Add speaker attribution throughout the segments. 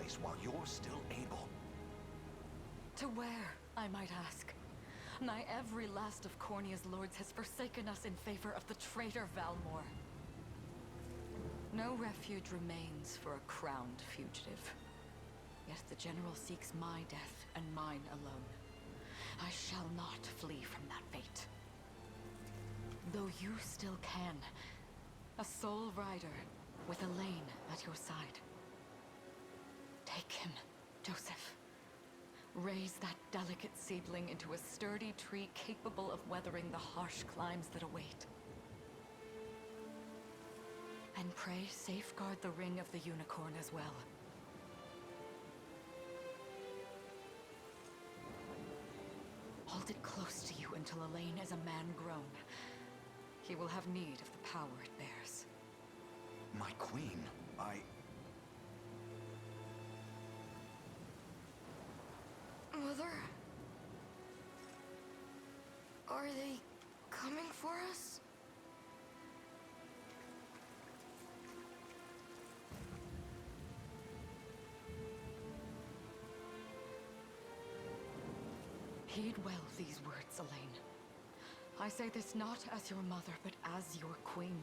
Speaker 1: place while you're still able.
Speaker 2: To where, I might ask? Nigh every last of Cornia's lords has forsaken us in favor of the traitor Valmor. No refuge remains for a crowned fugitive. Yet the general seeks my death and mine alone. I shall not flee from that fate. Though you still can, a sole rider with Elaine at your side. Take him, Joseph. Raise that delicate seedling into a sturdy tree capable of weathering the harsh climes that await. And pray safeguard the ring of the unicorn as well. Hold it close to you until Elaine is a man grown. He will have need of the power it bears.
Speaker 1: My queen,
Speaker 3: Mother? Are they coming for us?
Speaker 2: Heed well these words, Elaine. I say this not as your mother, but as your queen.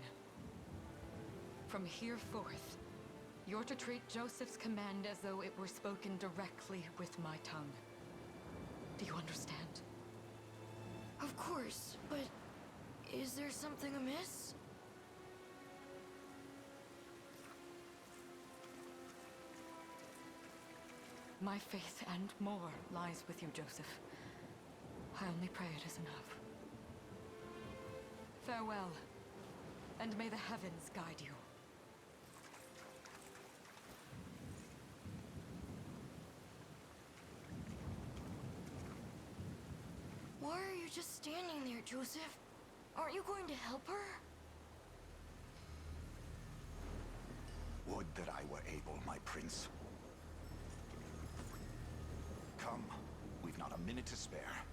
Speaker 2: From here forth, you're to treat Joseph's command as though it were spoken directly with my tongue. Do you understand?
Speaker 3: Of course, but is there something amiss?
Speaker 2: My faith and more lies with you, Joseph. I only pray it is enough. Farewell, and may the heavens guide you.
Speaker 3: Why are you just standing there, Joseph? Aren't you going to help her?
Speaker 1: would that I were able, my prince. Come, we've not a minute to spare.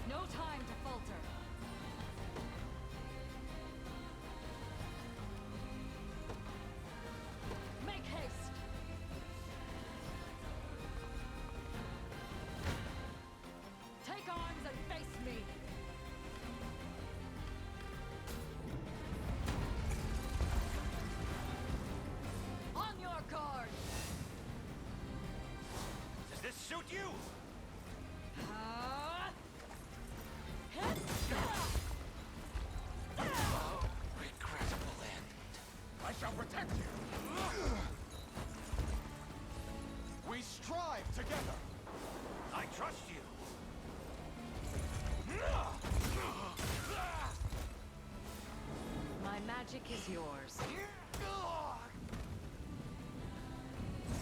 Speaker 2: No time to falter. Make haste. Take arms and face me. On your guard.
Speaker 4: Does this suit you?
Speaker 1: Regrettable end.
Speaker 5: I shall protect you! We strive together!
Speaker 4: I trust you.
Speaker 2: My magic is yours.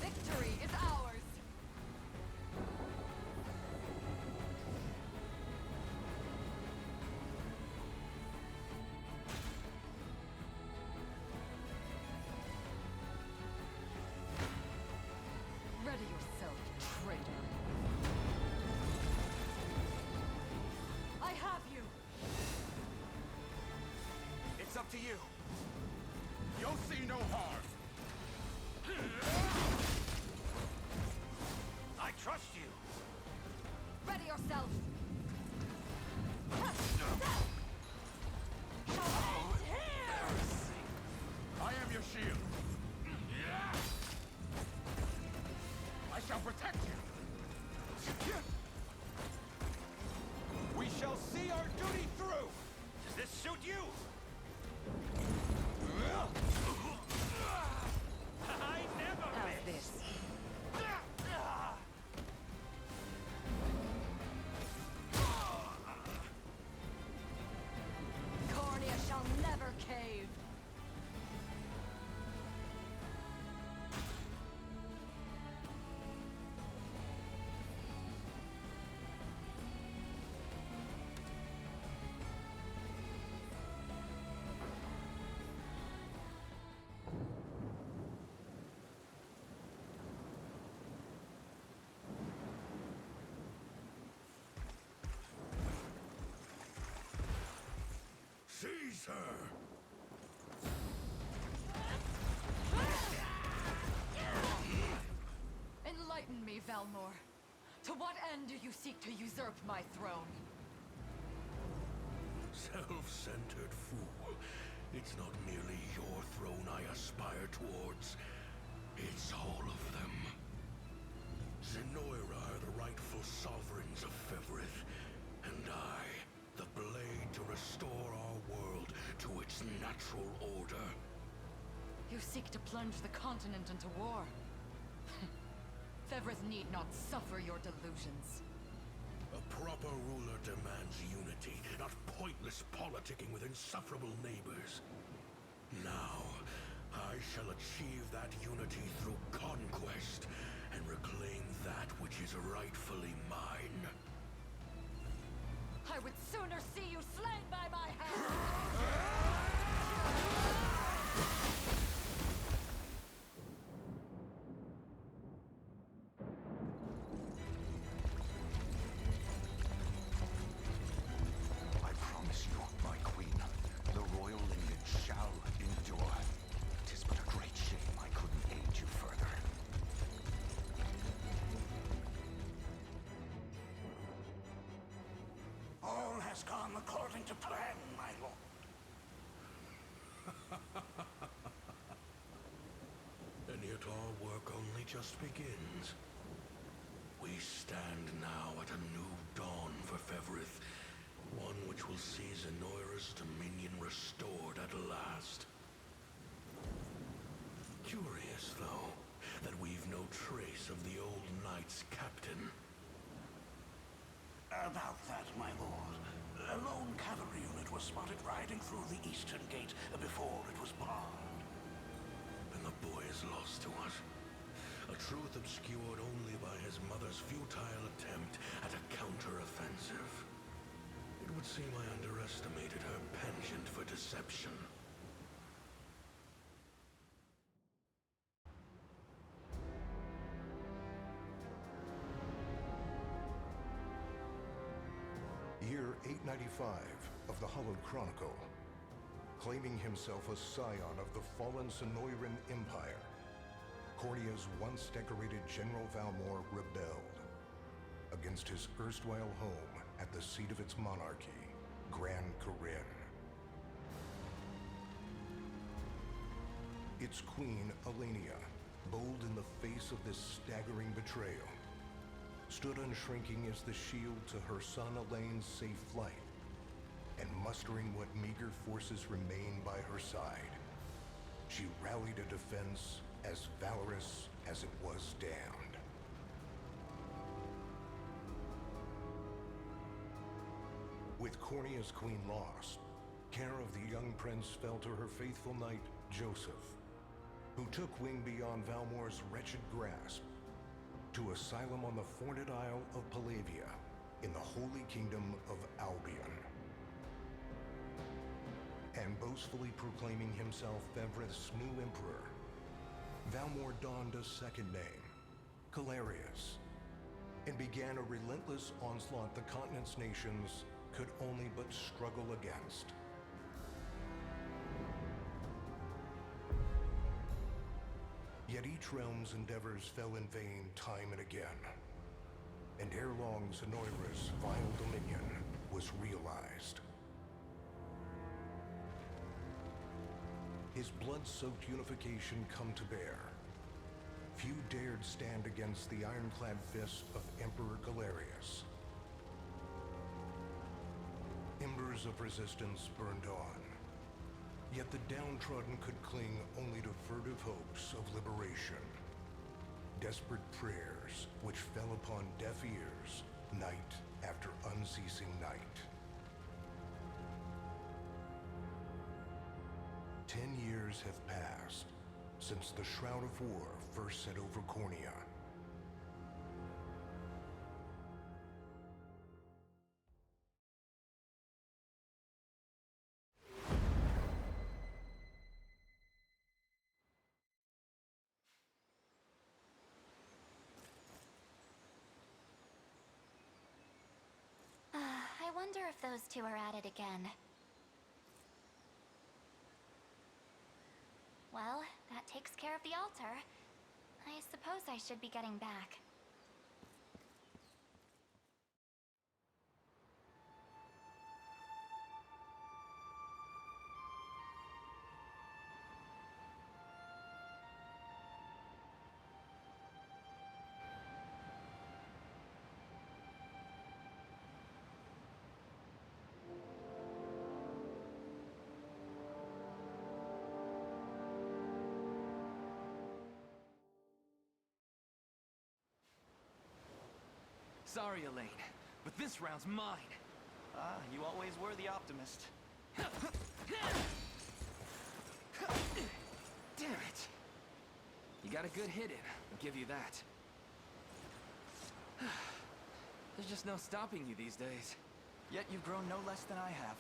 Speaker 2: Victory is ours! Ready yourself, traitor. I have you!
Speaker 4: It's up to you.
Speaker 5: You'll see no harm!
Speaker 4: I trust you.
Speaker 2: Ready yourself!
Speaker 5: I am your shield! I shall protect you! We
Speaker 4: you! I never
Speaker 2: How's
Speaker 4: miss.
Speaker 2: this? Cornea shall never cave.
Speaker 5: Caesar!
Speaker 2: Enlighten me, Valmor. To what end do you seek to usurp my throne?
Speaker 6: Self-centered fool. It's not merely your throne I aspire towards. It's all of them. Zenoira are the rightful sovereigns of Fevrith, and I, the blade to restore our world to its natural order.
Speaker 2: You seek to plunge the continent into war. Fevrith need not suffer your delusions.
Speaker 6: A proper ruler demands unity, not pointless politicking with insufferable neighbors. Now, I shall achieve that unity through conquest and reclaim that which is rightfully mine.
Speaker 2: I would sooner see you slain by my hand!
Speaker 1: I promise you, my queen, the royal lineage shall endure. 'Tis but a great shame I couldn't aid you further.
Speaker 4: All has gone according to plan, my lord.
Speaker 6: And yet our work only just begins. We stand now at a new dawn for Fevrith, one which will see Zenoira's dominion restored at last. Curious, though, that we've no trace of the old knight's captain.
Speaker 4: About that, my lord. A lone cavalry unit was spotted riding through the eastern gate before it was barred.
Speaker 6: And the boy is lost to us. A truth obscured only by his mother's futile attempt at a counter-offensive. It would seem I underestimated her penchant for deception.
Speaker 7: Year 895 of the Hallowed Chronicle. Claiming himself a scion of the fallen Zenoiran Empire, Cornea's once decorated General Valmor rebelled against his erstwhile home at the seat of its monarchy, Gran Corinne. Its queen, Elenia, bold in the face of this staggering betrayal, stood unshrinking as the shield to her son Elaine's safe flight, and mustering what meager forces remained by her side, she rallied a defense as valorous as it was damned. With Cornea's queen lost, care of the young prince fell to her faithful knight, Joseph, who took wing beyond Valmor's wretched grasp to asylum on the Forned Isle of Palavia in the Holy Kingdom of Albion. And boastfully proclaiming himself Fevrith's new emperor, Valmor donned a second name, Calarius, and began a relentless onslaught the continent's nations could only but struggle against. Yet each realm's endeavors fell in vain time and again, and ere long Zenoira's vile dominion was realized. His blood-soaked unification come to bear, few dared stand against the ironclad fist of Emperor Galerius. Embers fires of resistance burned on. Yet the downtrodden could cling only to furtive hopes of liberation. Desperate prayers which fell upon deaf ears night after unceasing night. 10 years have passed since the Shroud of War first set over Cornea.
Speaker 3: I wonder if those two are at it again. Well, that takes care of the altar. I suppose I should be getting back.
Speaker 8: Sorry, Elaine, but this round's mine.
Speaker 9: Ah, you always were the optimist.
Speaker 8: Damn it! You got a good hit in, I'll give you that. There's just no stopping you these days.
Speaker 9: Yet you've grown no less than I have.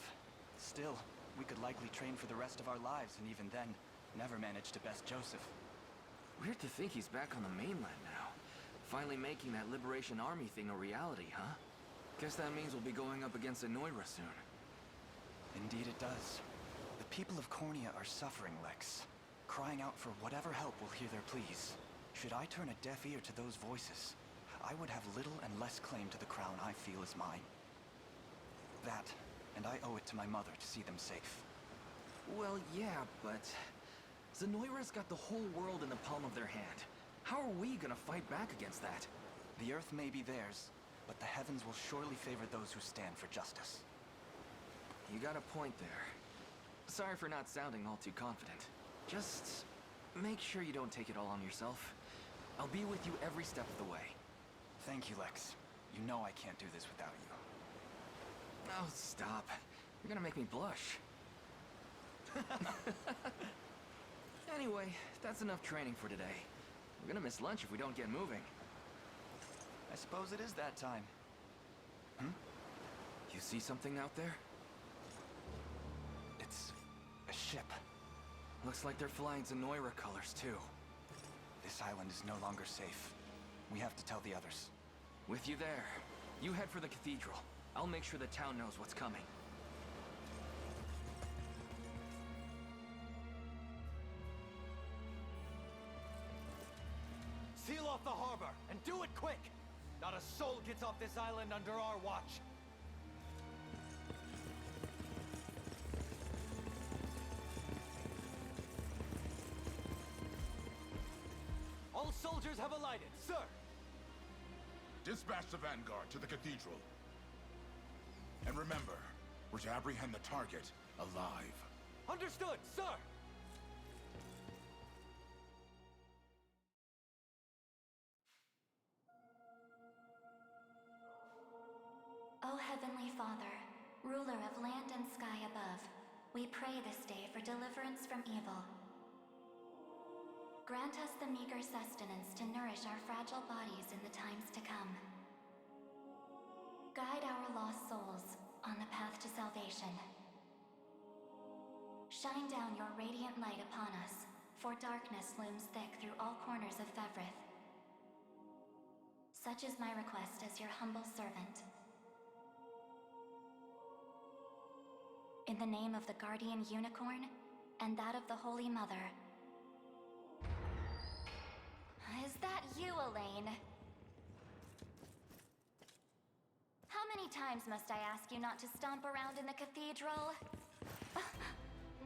Speaker 9: Still, we could likely train for the rest of our lives, and even then, never manage to best Joseph.
Speaker 8: Weird to think he's back on the mainland now. Finally making that Liberation Army thing a reality, huh? Guess that means we'll be going up against Anoira soon.
Speaker 9: Indeed it does. The people of Cornea are suffering, Lex. Crying out for whatever help will hear their pleas. Should I turn a deaf ear to those voices, I would have little and less claim to the crown I feel is mine. That, and I owe it to my mother to see them safe.
Speaker 8: Well, yeah, but... Zenoira's got the whole world in the palm of their hand. How are we gonna fight back against that?
Speaker 9: The earth may be theirs, but the heavens will surely favor those who stand for justice.
Speaker 8: You got a point there. Sorry for not sounding all too confident. Just make sure you don't take it all on yourself. I'll be with you every step of the way.
Speaker 9: Thank you, Lex. You know I can't do this without you.
Speaker 8: Oh, stop. You're gonna make me blush. Anyway, that's enough training for today. We're gonna miss lunch if we don't get moving.
Speaker 9: I suppose it is that time.
Speaker 8: You see something out there?
Speaker 9: It's a ship.
Speaker 8: Looks like they're flying Zenoira colors, too.
Speaker 9: This island is no longer safe. We have to tell the others.
Speaker 8: With you there. You head for the cathedral. I'll make sure the town knows what's coming.
Speaker 10: Seal off the harbor, and do it quick! Not a soul gets off this island under our watch. All soldiers have alighted, sir!
Speaker 5: Dispatch the vanguard to the cathedral. And remember, we're to apprehend the target alive.
Speaker 10: Understood, sir!
Speaker 3: O Heavenly Father, ruler of land and sky above, we pray this day for deliverance from evil. Grant us the meager sustenance to nourish our fragile bodies in the times to come. Guide our lost souls on the path to salvation. Shine down your radiant light upon us, for darkness looms thick through all corners of Fevrith. Such is my request as your humble servant. In the name of the Guardian Unicorn, and that of the Holy Mother. Is that you, Elaine? How many times must I ask you not to stomp around in the cathedral?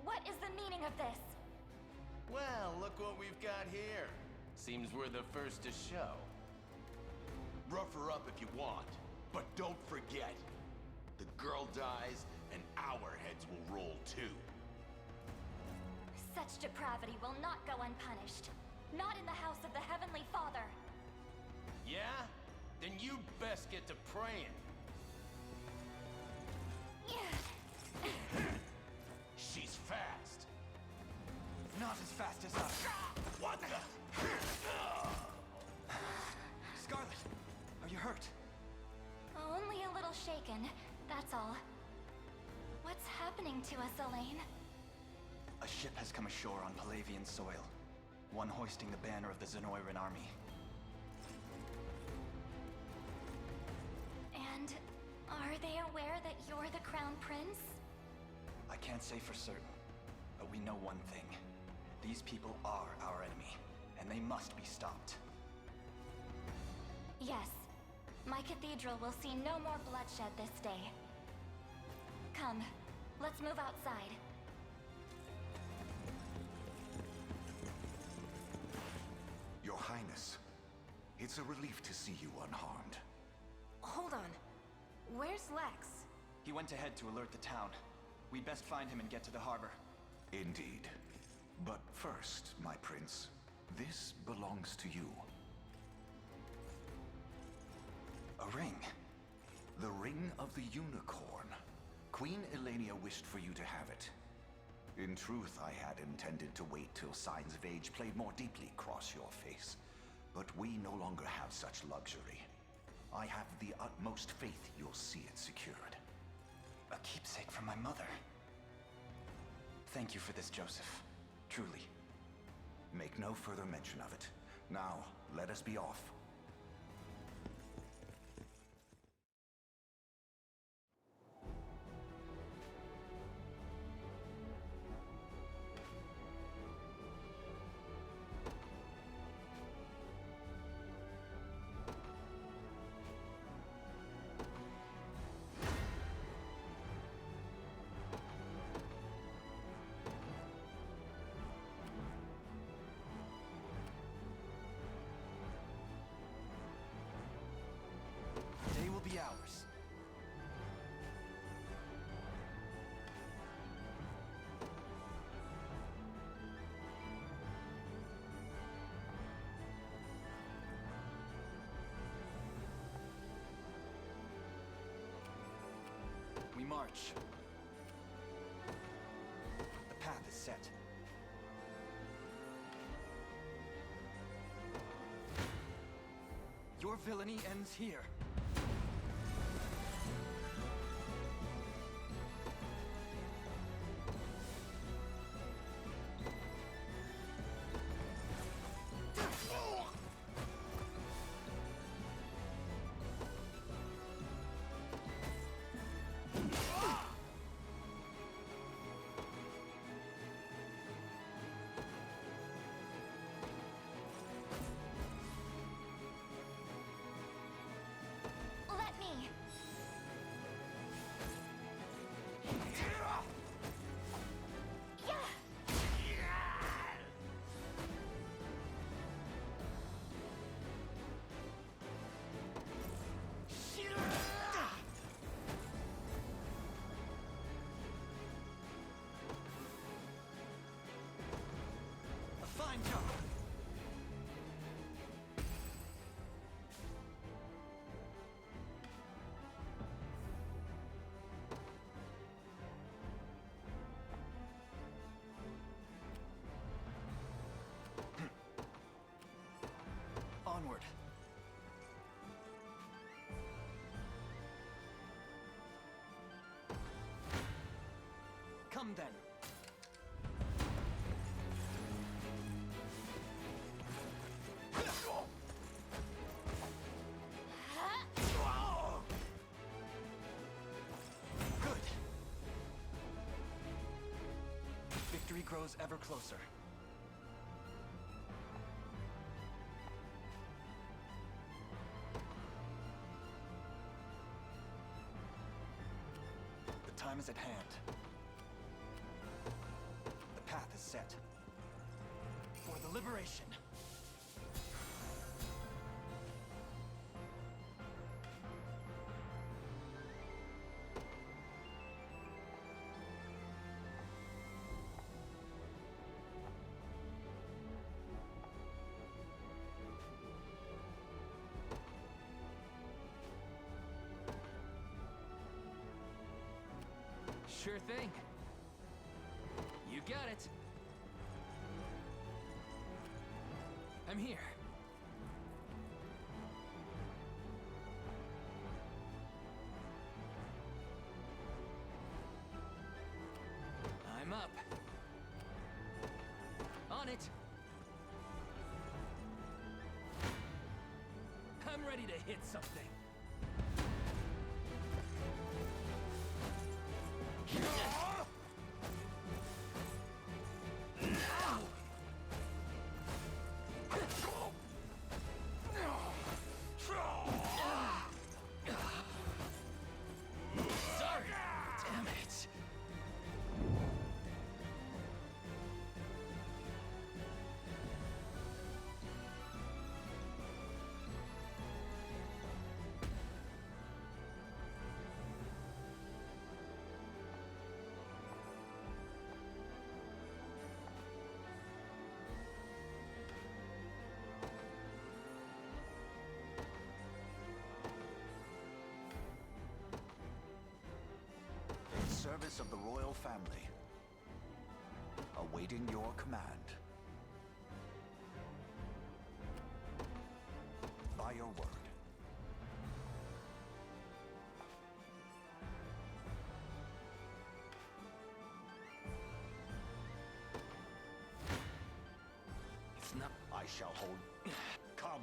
Speaker 3: What is the meaning of this?
Speaker 11: Well, look what we've got here. Seems we're the first to show. Rough her up if you want, but don't forget, the girl dies and our too.
Speaker 3: Such depravity will not go unpunished. Not in the house of the Heavenly Father.
Speaker 11: Yeah? Then you'd best get to praying. She's fast.
Speaker 10: Not as fast as us.
Speaker 11: What the?
Speaker 10: Scarlet, are you hurt?
Speaker 3: Only a little shaken, that's all. What's happening to us, Elaine?
Speaker 9: A ship has come ashore on Palavian soil. One hoisting the banner of the Zenoiran army.
Speaker 3: And are they aware that you're the Crown Prince?
Speaker 9: I can't say for certain, but we know one thing. These people are our enemy, and they must be stopped.
Speaker 3: Yes. My cathedral will see no more bloodshed this day. Come, let's move outside.
Speaker 1: Your Highness, it's a relief to see you unharmed.
Speaker 12: Hold on. Where's Lex?
Speaker 9: He went ahead to alert the town. We'd best find him and get to the harbor.
Speaker 1: Indeed. But first, my prince, this belongs to you.
Speaker 9: A ring?
Speaker 1: The Ring of the Unicorn. Queen Elenia wished for you to have it. In truth, I had intended to wait till signs of age played more deeply across your face. But we no longer have such luxury. I have the utmost faith you'll see it secured.
Speaker 9: A keepsake from my mother. Thank you for this, Joseph. Truly.
Speaker 1: Make no further mention of it. Now, let us be off.
Speaker 9: The day will be ours. We march. The path is set. Your villainy ends here.
Speaker 3: Let me!
Speaker 10: A fine job. Onward. Come then. Good. Victory grows ever closer. The time is at hand. The path is set. For the liberation.
Speaker 8: Sure thing. You got it. I'm here. I'm up. On it. I'm ready to hit something. Sorry. Damn it.
Speaker 1: In service of the royal family, awaiting your command. By your word.
Speaker 8: It's not.
Speaker 1: I shall hold. Come.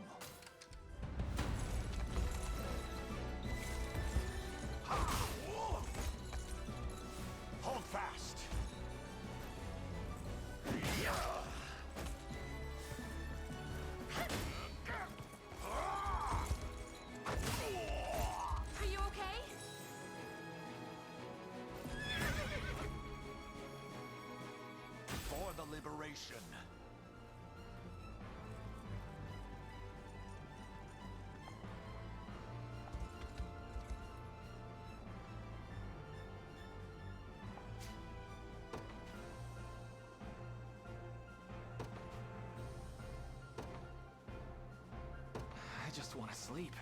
Speaker 1: Hold fast.
Speaker 12: Are you okay?
Speaker 1: For the liberation.
Speaker 8: I just want to sleep.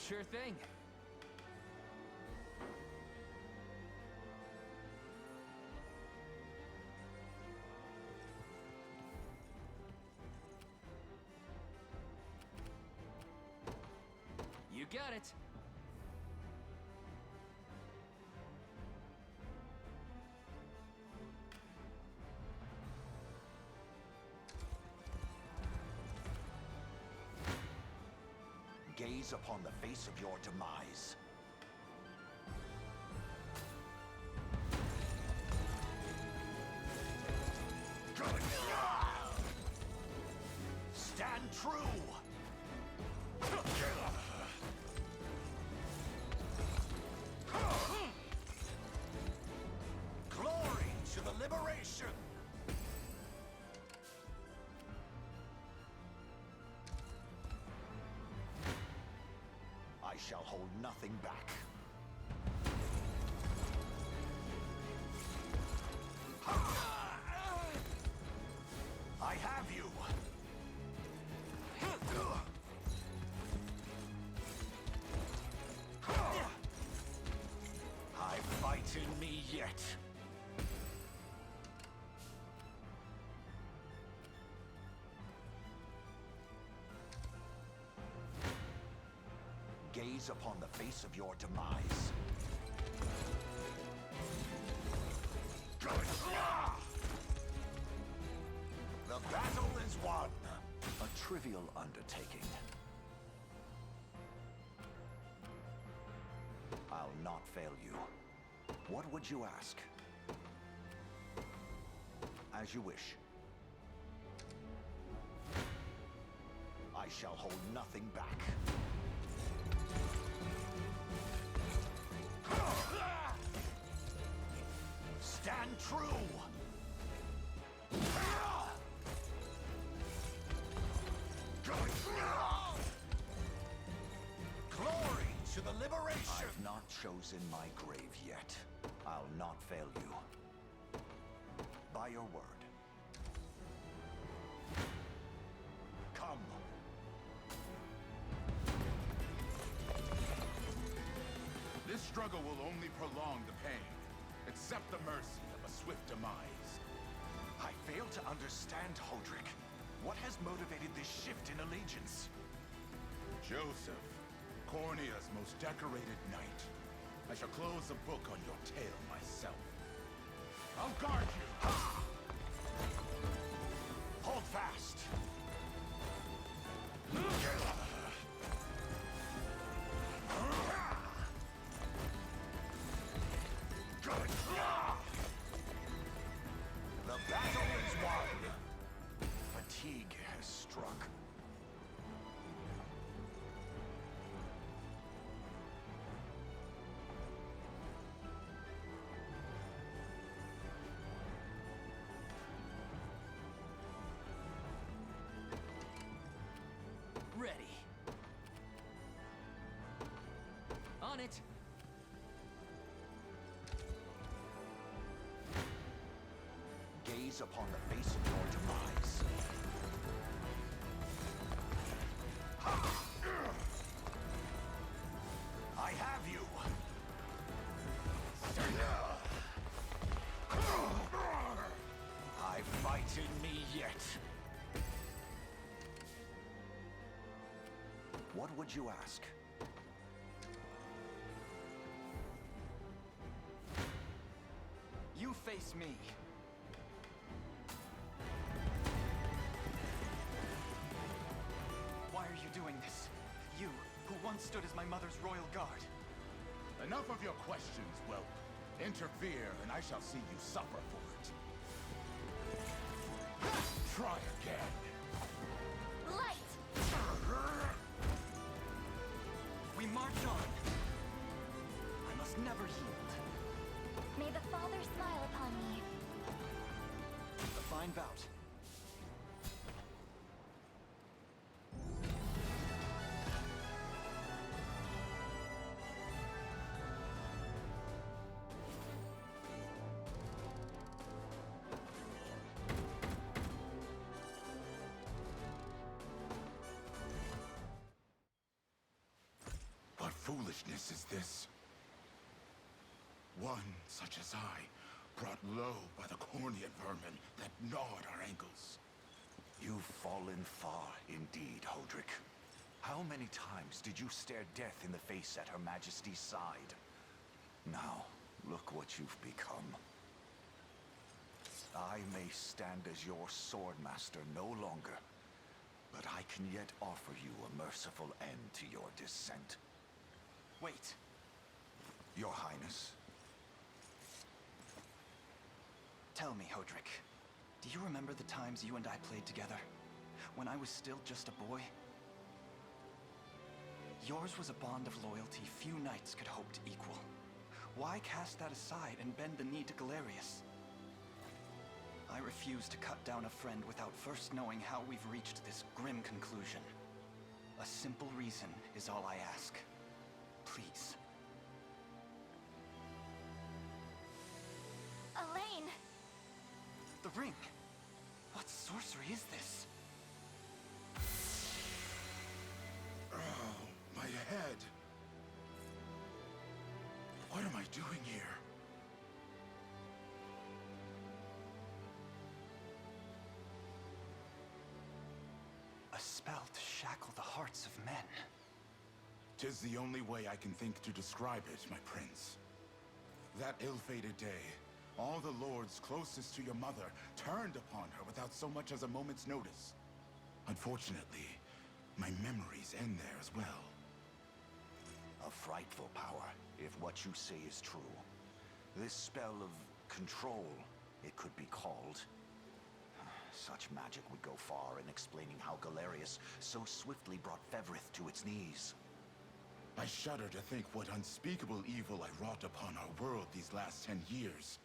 Speaker 8: Sure thing. You got it.
Speaker 1: Gaze upon the face of your demise. Stand true! Glory to the liberation! I shall hold nothing back. I have you! I fight in me yet. Gaze upon the face of your demise. The battle is won. A trivial undertaking. I'll not fail you. What would you ask? As you wish. I shall hold nothing back. Stand true! Glory to the liberation! I've not chosen my grave yet. I'll not fail you. By your word. Come.
Speaker 5: This struggle will only prolong the pain. Accept the mercy of a swift demise.
Speaker 1: I fail to understand, Hodrick. What has motivated this shift in allegiance?
Speaker 5: Joseph, Cornia's most decorated knight. I shall close the book on your tale myself. I'll guard you! Ha!
Speaker 1: Hold fast! The battle is won! Fatigue has struck.
Speaker 8: Ready. On it.
Speaker 1: Gaze upon the face of your demise. I have you! I fight in me yet. What would you ask?
Speaker 8: You face me. Why are you doing this? You, who once stood as my mother's royal guard.
Speaker 5: Enough of your questions, whelp. Interfere, and I shall see you suffer for it. Try again.
Speaker 3: Light!
Speaker 8: We march on. I must never yield.
Speaker 3: May the Father smile upon me.
Speaker 8: A fine bout.
Speaker 5: What foolishness is this? One such as I, brought low by the Cornian vermin that gnawed our ankles.
Speaker 1: You've fallen far indeed, Hodrick. How many times did you stare death in the face at Her Majesty's side? Now, look what you've become. I may stand as your swordmaster no longer, but I can yet offer you a merciful end to your descent.
Speaker 8: Wait.
Speaker 1: Your Highness.
Speaker 8: Tell me, Hodrick, do you remember the times you and I played together? When I was still just a boy? Yours was a bond of loyalty few knights could hope to equal. Why cast that aside and bend the knee to Galerius? I refuse to cut down a friend without first knowing how we've reached this grim conclusion. A simple reason is all I ask. Please.
Speaker 3: Elaine!
Speaker 8: The ring! What sorcery is this?
Speaker 5: Oh, my head. What am I doing here?
Speaker 8: A spell to shackle the hearts of men.
Speaker 5: 'Tis the only way I can think to describe it, my prince. That ill-fated day, all the lords closest to your mother turned upon her without so much as a moment's notice. Unfortunately, my memories end there as well.
Speaker 1: A frightful power, if what you say is true. This spell of control, it could be called. Such magic would go far in explaining how Galerius so swiftly brought Fevrith to its knees.
Speaker 5: I shudder to think what unspeakable evil I wrought upon our world these last 10 years.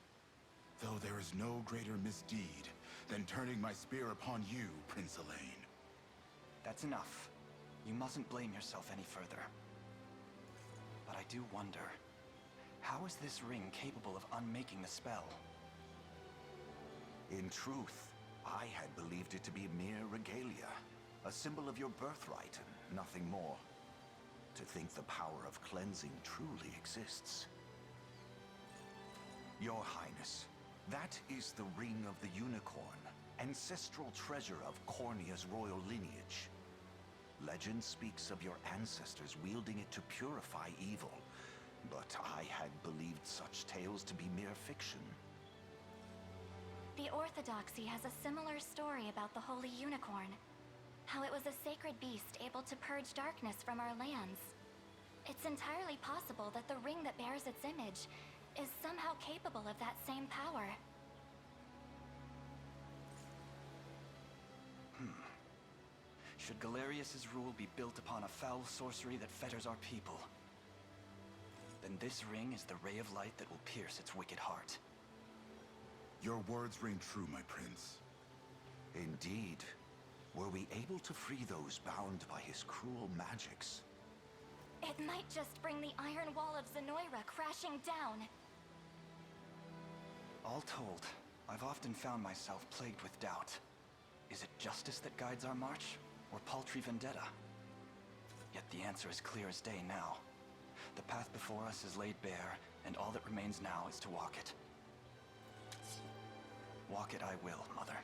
Speaker 5: Though there is no greater misdeed than turning my spear upon you, Prince Elaine.
Speaker 9: That's enough. You mustn't blame yourself any further. But I do wonder, how is this ring capable of unmaking the spell?
Speaker 1: In truth, I had believed it to be mere regalia, a symbol of your birthright and nothing more. To think the power of cleansing truly exists. Your Highness, that is the Ring of the Unicorn, ancestral treasure of Cornia's royal lineage. Legend speaks of your ancestors wielding it to purify evil, but I had believed such tales to be mere fiction.
Speaker 3: The Orthodoxy has a similar story about the Holy Unicorn. How it was a sacred beast able to purge darkness from our lands. It's entirely possible that the ring that bears its image is somehow capable of that same power.
Speaker 9: Should Galerius's rule be built upon a foul sorcery that fetters our people, then this ring is the ray of light that will pierce its wicked heart.
Speaker 5: Your words ring true, my prince.
Speaker 1: Indeed. Were we able to free those bound by his cruel magics?
Speaker 3: It might just bring the Iron Wall of Zenoira crashing down.
Speaker 9: All told, I've often found myself plagued with doubt. Is it justice that guides our march, or paltry vendetta? Yet the answer is clear as day now. The path before us is laid bare, and all that remains now is to walk it. Walk it I will, Mother.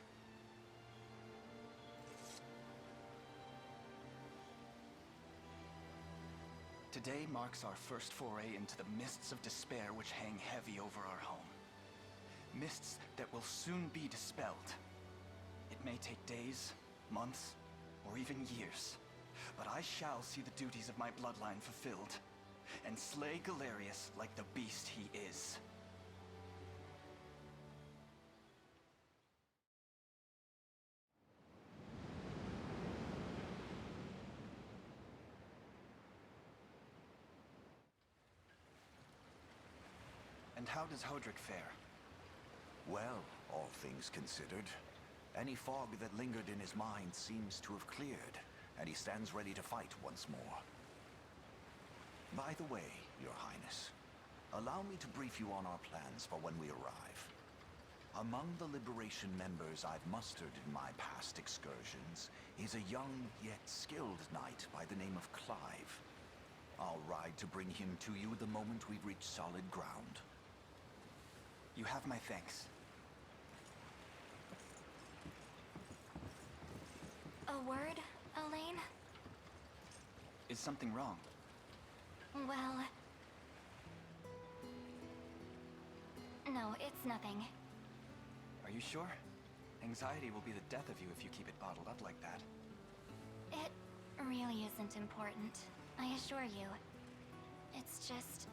Speaker 9: Today marks our first foray into the mists of despair which hang heavy over our home. Mists that will soon be dispelled. It may take days, months, or even years, but I shall see the duties of my bloodline fulfilled, and slay Galerius like the beast he is. And how does Hodrick fare?
Speaker 1: Well, all things considered, any fog that lingered in his mind seems to have cleared, and he stands ready to fight once more. By the way, Your Highness, allow me to brief you on our plans for when we arrive. Among the Liberation members I've mustered in my past excursions is a young yet skilled knight by the name of Clive. I'll ride to bring him to you the moment we reach solid ground.
Speaker 9: You have my thanks.
Speaker 3: A word, Elaine?
Speaker 9: Is something wrong?
Speaker 3: Well... No, it's nothing.
Speaker 9: Are you sure? Anxiety will be the death of you if you keep it bottled up like that.
Speaker 3: It really isn't important, I assure you. It's just...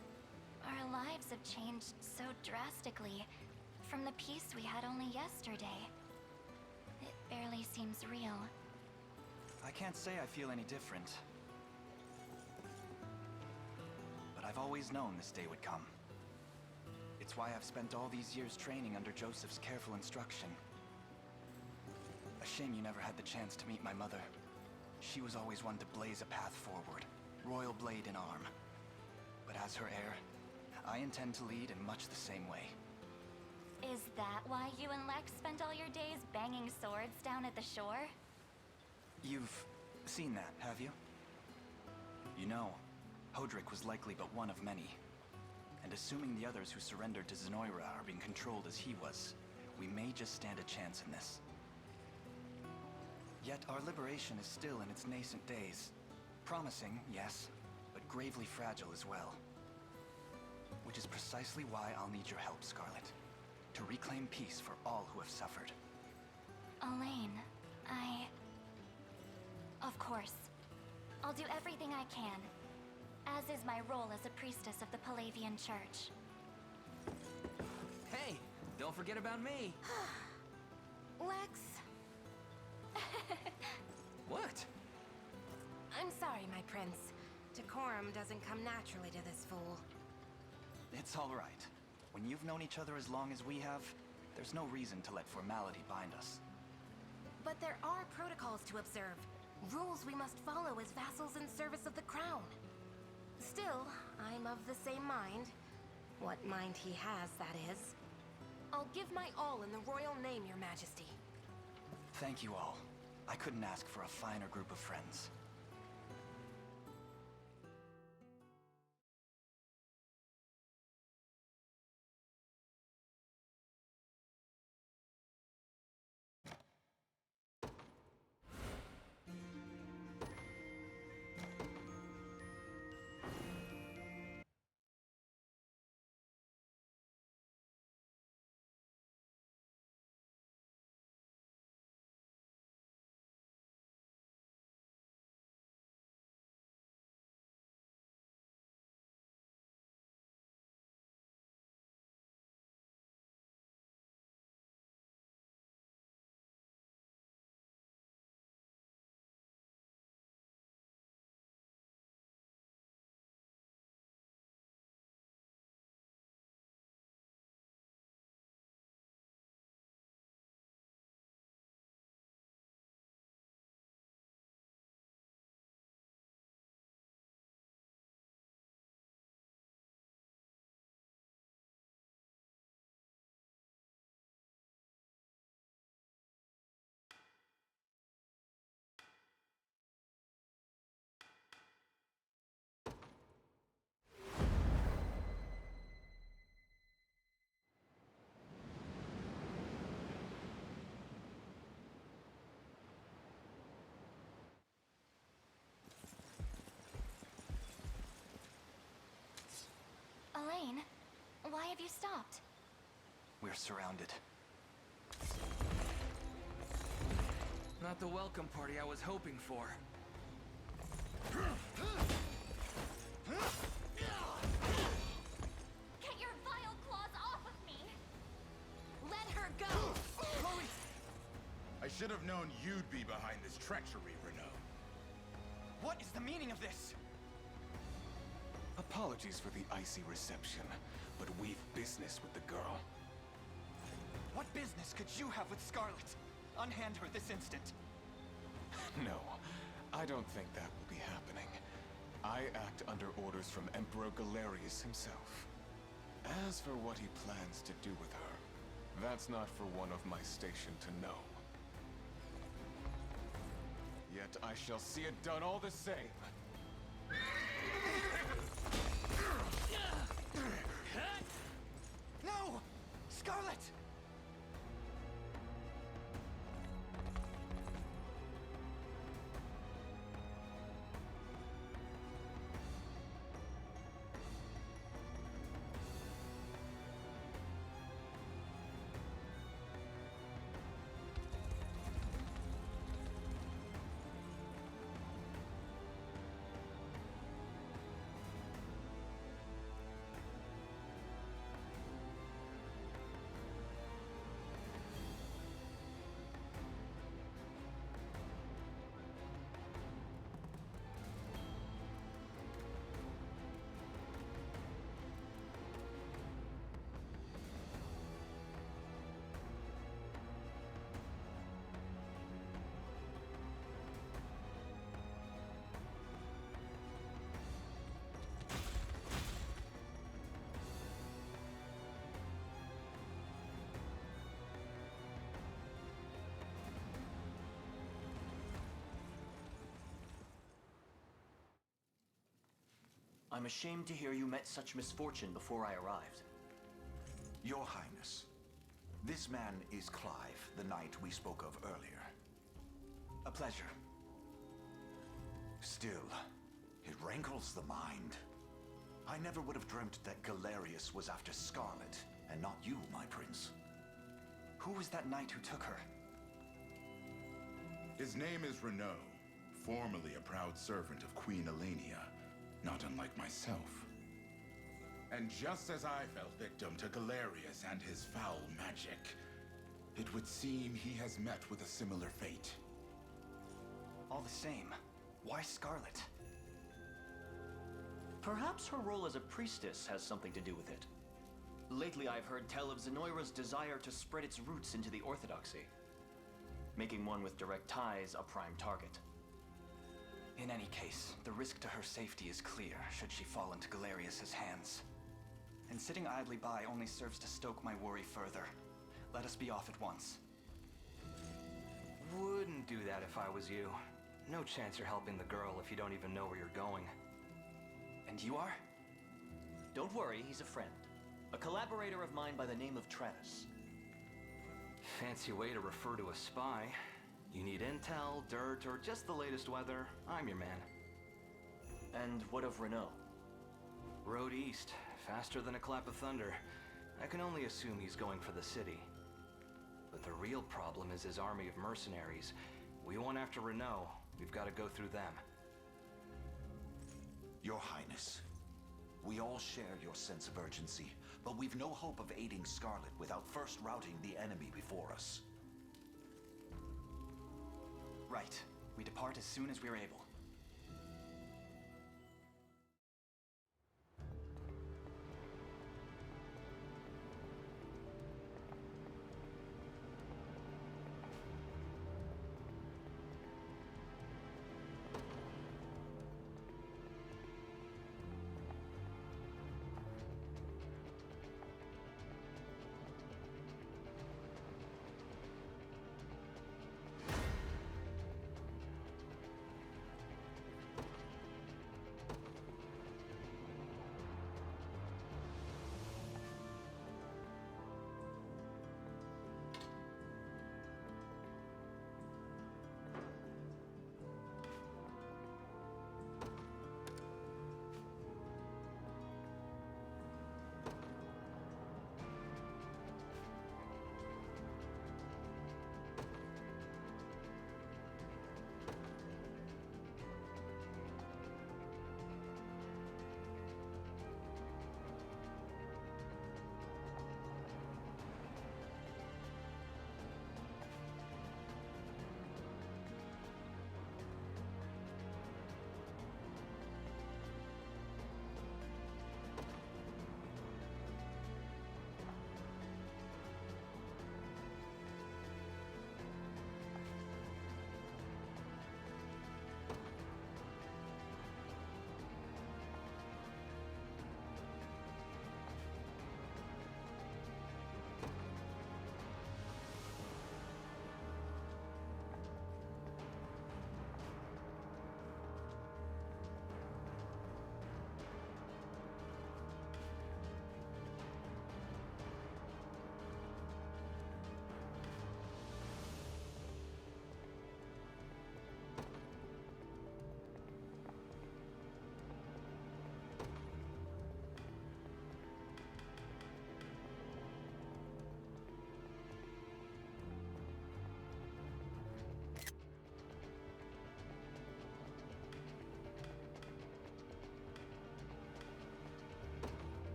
Speaker 3: our lives have changed so drastically from the peace we had only yesterday. It barely seems real.
Speaker 9: I can't say I feel any different. But I've always known this day would come. It's why I've spent all these years training under Joseph's careful instruction. A shame you never had the chance to meet my mother. She was always one to blaze a path forward, royal blade in arm. But as her heir, I intend to lead in much the same way.
Speaker 3: Is that why you and Lex spent all your days banging swords down at the shore?
Speaker 9: You've seen that, have you? You know, Hodrick was likely but one of many. And assuming the others who surrendered to Zenoira are being controlled as he was, we may just stand a chance in this. Yet our liberation is still in its nascent days. Promising, yes, but gravely fragile as well. Which is precisely why I'll need your help, Scarlet. To reclaim peace for all who have suffered.
Speaker 3: Elaine, Of course. I'll do everything I can, as is my role as a priestess of the Palavian Church.
Speaker 10: Hey, don't forget about me.
Speaker 12: Lex,
Speaker 10: What?
Speaker 12: I'm sorry, my prince. Decorum doesn't come naturally to this fool.
Speaker 9: It's all right. When you've known each other as long as we have, there's no reason to let formality bind us.
Speaker 12: But there are protocols to observe. Rules we must follow as vassals in service of the crown. Still, I'm of the same mind. What mind he has, that is. I'll give my all in the royal name, Your Majesty.
Speaker 9: Thank you all. I couldn't ask for a finer group of friends.
Speaker 3: Elaine, why have you stopped?
Speaker 9: We're surrounded.
Speaker 10: Not the welcome party I was hoping for.
Speaker 3: Get your vile claws off of me!
Speaker 12: Let her go!
Speaker 10: Chloe!
Speaker 5: I should have known you'd be behind this treachery, Renault.
Speaker 9: What is the meaning of this?
Speaker 13: Apologies for the icy reception, but we've business with the girl.
Speaker 9: What business could you have with Scarlet? Unhand her this instant.
Speaker 13: No, I don't think that will be happening. I act under orders from Emperor Galerius himself. As for what he plans to do with her, that's not for one of my station to know. Yet I shall see it done all the same.
Speaker 9: No! Scarlet!
Speaker 10: I'm ashamed to hear you met such misfortune before I arrived.
Speaker 1: Your Highness, this man is Clive, the knight we spoke of earlier.
Speaker 9: A pleasure.
Speaker 1: Still, it rankles the mind. I never would have dreamt that Galerius was after Scarlet, and not you, my prince.
Speaker 9: Who was that knight who took her?
Speaker 5: His name is Renault, formerly a proud servant of Queen Elenia, not unlike myself. And just as I fell victim to Galerius and his foul magic, it would seem he has met with a similar fate.
Speaker 9: All the same, why Scarlet?
Speaker 10: Perhaps her role as a priestess has something to do with it. Lately I've heard tell of Zenoira's desire to spread its roots into the Orthodoxy, making one with direct ties a prime target.
Speaker 9: In any case, the risk to her safety is clear should she fall into Galerius's hands. And sitting idly by only serves to stoke my worry further. Let us be off at once.
Speaker 14: Wouldn't do that if I was you. No chance you're helping the girl if you don't even know where you're going.
Speaker 9: And you are?
Speaker 10: Don't worry, he's a friend. A collaborator of mine by the name of Travis.
Speaker 14: Fancy way to refer to a spy. You need intel, dirt, or just the latest weather, I'm your man.
Speaker 10: And what of Renault?
Speaker 14: Road east, faster than a clap of thunder. I can only assume he's going for the city. But the real problem is his army of mercenaries. We want after Renault, we've got to go through them.
Speaker 1: Your Highness, we all share your sense of urgency, but we've no hope of aiding Scarlet without first routing the enemy before us.
Speaker 9: Right. We depart as soon as we're able.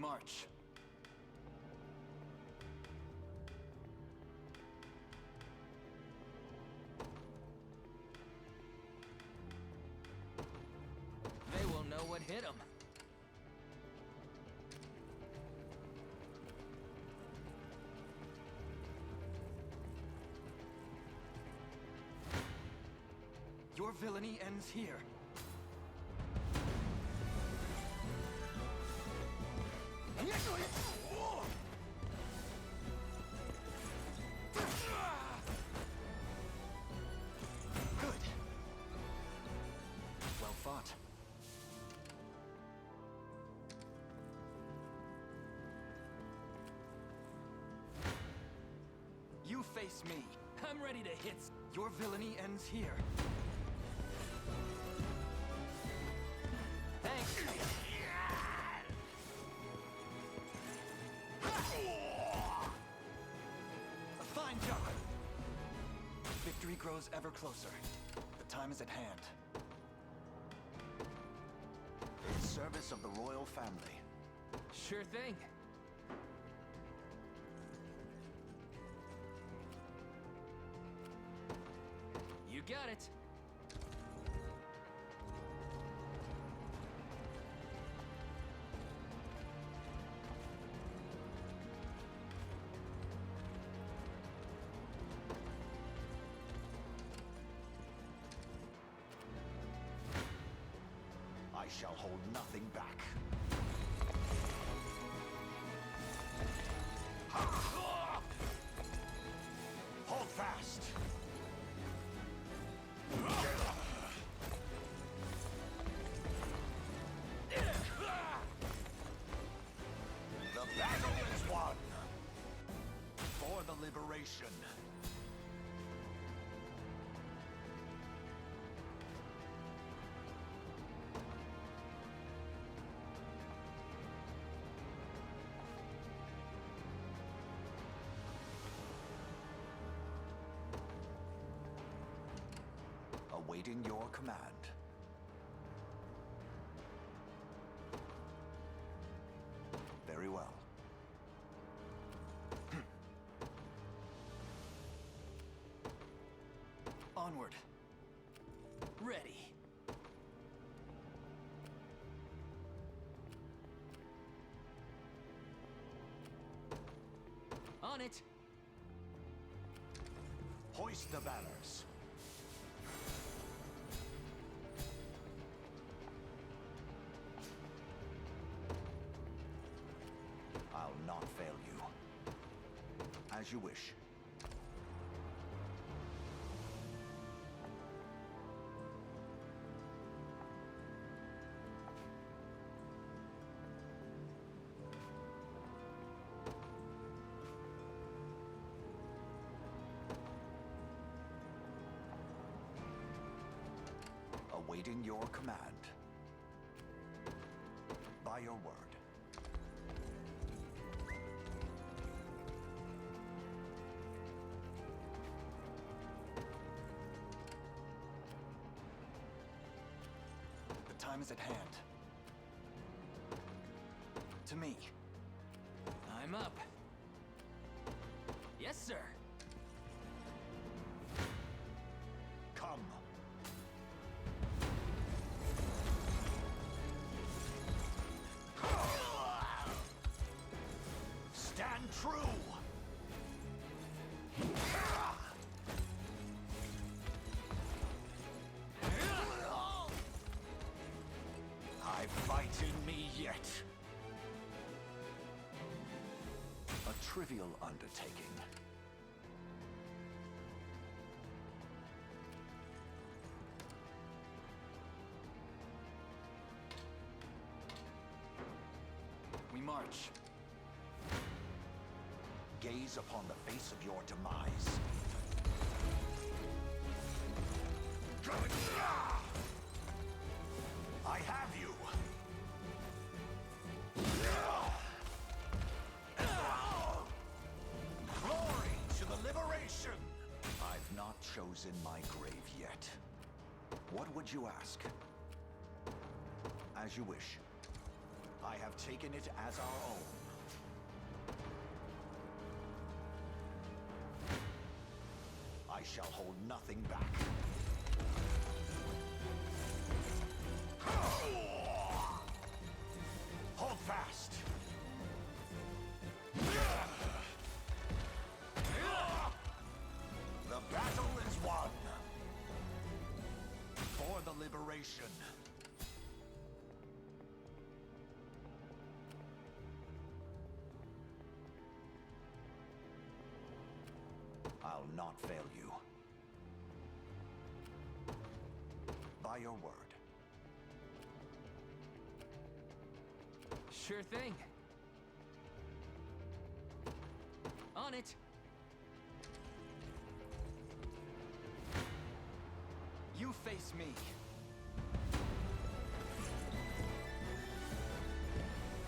Speaker 8: march.
Speaker 15: They will know what hit them.
Speaker 8: Your villainy ends here. Good. Well fought. You face me.
Speaker 15: I'm ready to hit.
Speaker 8: Your villainy ends here.
Speaker 15: Thanks.
Speaker 8: A fine job. Victory grows ever closer. The time is at hand.
Speaker 1: In service of the royal family.
Speaker 15: Sure thing. You got it.
Speaker 1: I shall hold nothing back. Hold fast! The battle is won! For the liberation. Awaiting your command. Very well.
Speaker 8: Onward.
Speaker 15: Ready. On it.
Speaker 1: Hoist the banners. I'll not fail you. As you wish. Awaiting your command. By your word.
Speaker 8: The time is at hand. To me.
Speaker 15: I'm up. Yes, sir.
Speaker 1: Come. Stand true! I fight in me yet. A trivial undertaking.
Speaker 8: We march.
Speaker 1: Gaze upon the face of your demise. I have you! Glory to the liberation! I've not chosen my grave yet. What would you ask? As you wish. I have taken it as our own. I shall hold nothing back. Hold fast! The battle is won! For the liberation. I'll not fail you. By your word.
Speaker 15: Sure thing. On it.
Speaker 8: You face me.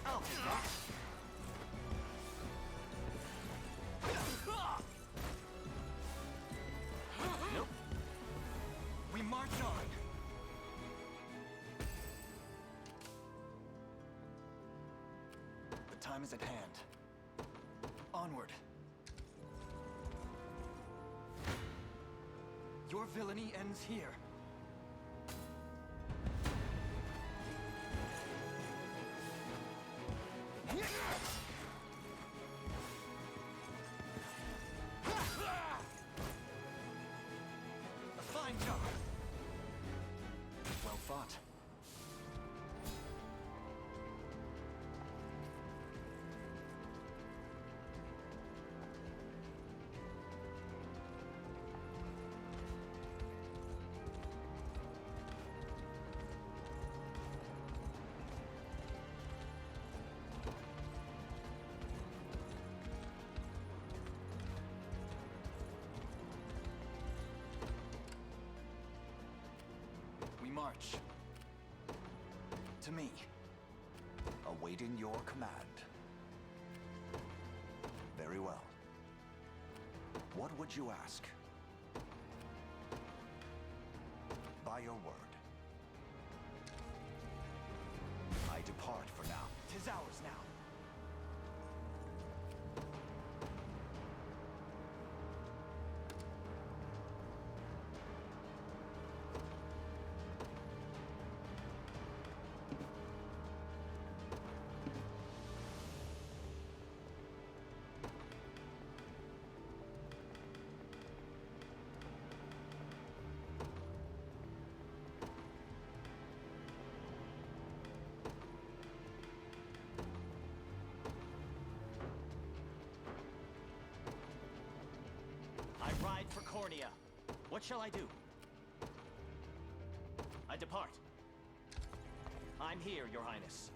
Speaker 1: Oh!
Speaker 8: Nope. We march on. The time is at hand. Onward. Your villainy ends here. A fine job. Well fought. We march. To me.
Speaker 1: Awaiting your command. Very well. What would you ask? By your word. I depart for now.
Speaker 8: 'Tis ours now. I ride for Cornea. What shall I do? I depart. I'm here, Your Highness.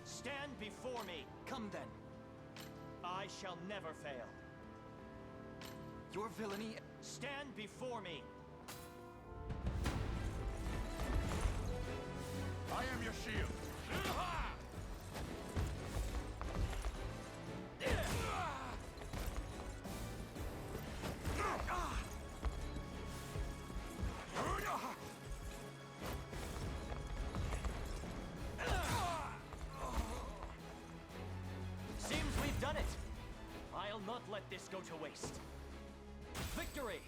Speaker 8: Stand before me. Come then. I shall never fail. Your villainy... Stand before me.
Speaker 6: I am your shield.
Speaker 8: Seems we've done it. I'll not let this go to waste. Victory!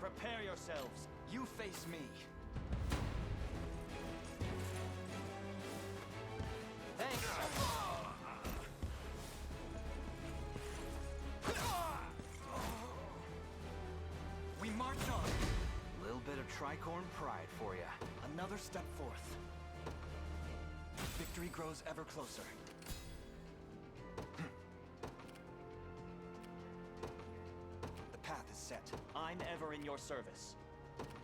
Speaker 8: Prepare yourselves. You face me. Thanks. We march on.
Speaker 14: Little bit of tricorn pride for ya.
Speaker 8: Another step forth. Victory grows ever closer. The path is set. I'm ever in your service.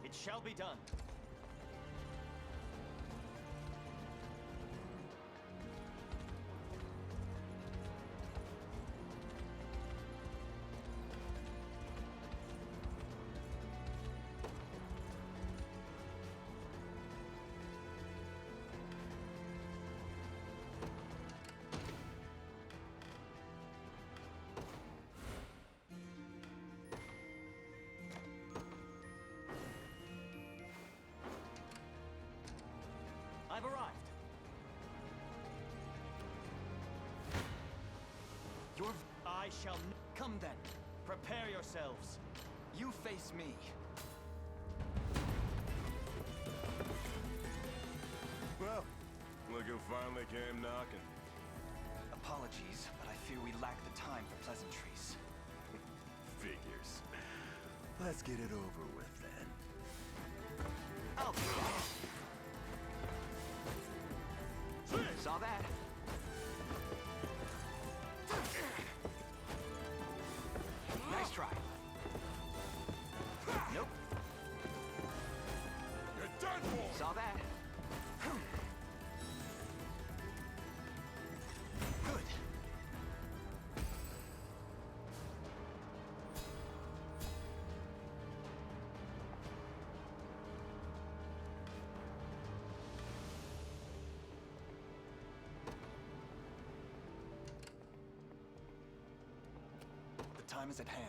Speaker 8: It shall be done. I shall come then. Prepare yourselves. You face me.
Speaker 16: Well, look who finally came knocking.
Speaker 9: Apologies, but I fear we lack the time for pleasantries.
Speaker 16: Figures. Let's get it over with then.
Speaker 9: I'll be back. Saw that. Nice try. Nope.
Speaker 16: You're done for!
Speaker 9: Saw that. Good. The time is at hand.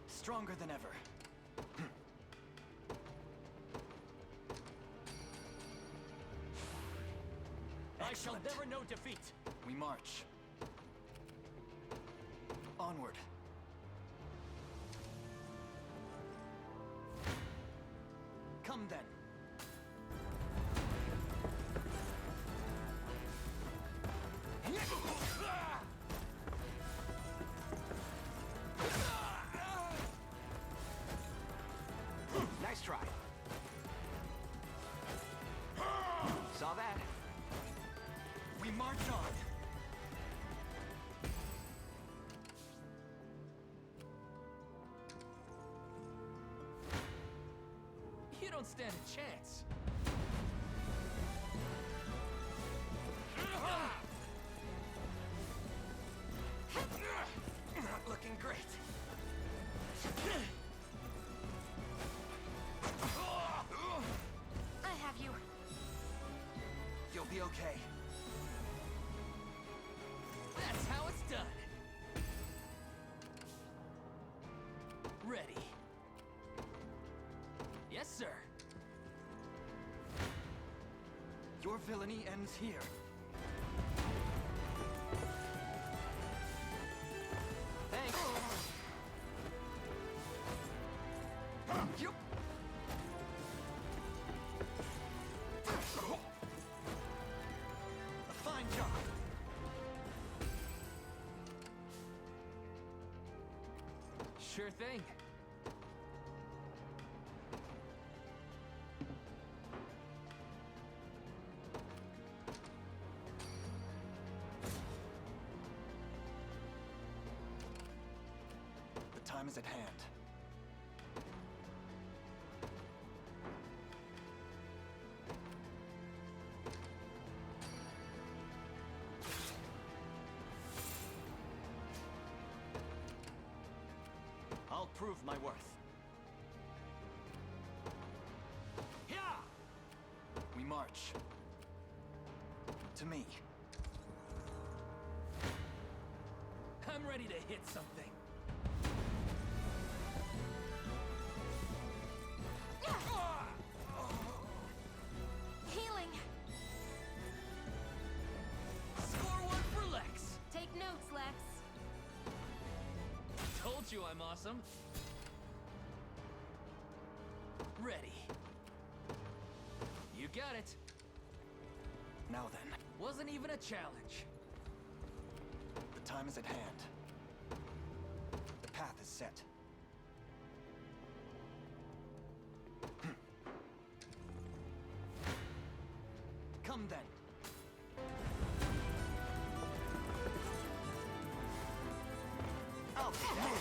Speaker 9: Stronger than ever.
Speaker 8: I shall never know defeat.
Speaker 9: We march. Onward. Come then. Nice try. Saw that. We march on.
Speaker 15: You don't stand a chance.
Speaker 8: Not looking great.
Speaker 12: I have you.
Speaker 9: You'll be okay.
Speaker 15: That's how it's done. Ready. Yes, sir.
Speaker 9: Your villainy ends here. Thanks. Yup. A fine job.
Speaker 15: Sure thing.
Speaker 9: The time is at hand. I'll prove my worth. Yeah! We march. To me.
Speaker 15: I'm ready to hit something.
Speaker 12: Healing.
Speaker 15: Score one for Lex.
Speaker 12: Take notes, Lex.
Speaker 15: Told you I'm awesome. Ready. You got it.
Speaker 9: Now then,
Speaker 15: Wasn't even a challenge.
Speaker 9: the time is at hand. The path is set. Come then. I'll be that.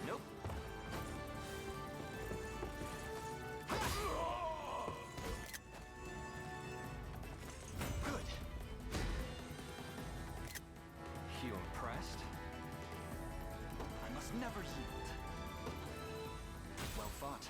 Speaker 9: Nope. Good.
Speaker 14: You impressed?
Speaker 9: I must never yield. Well fought.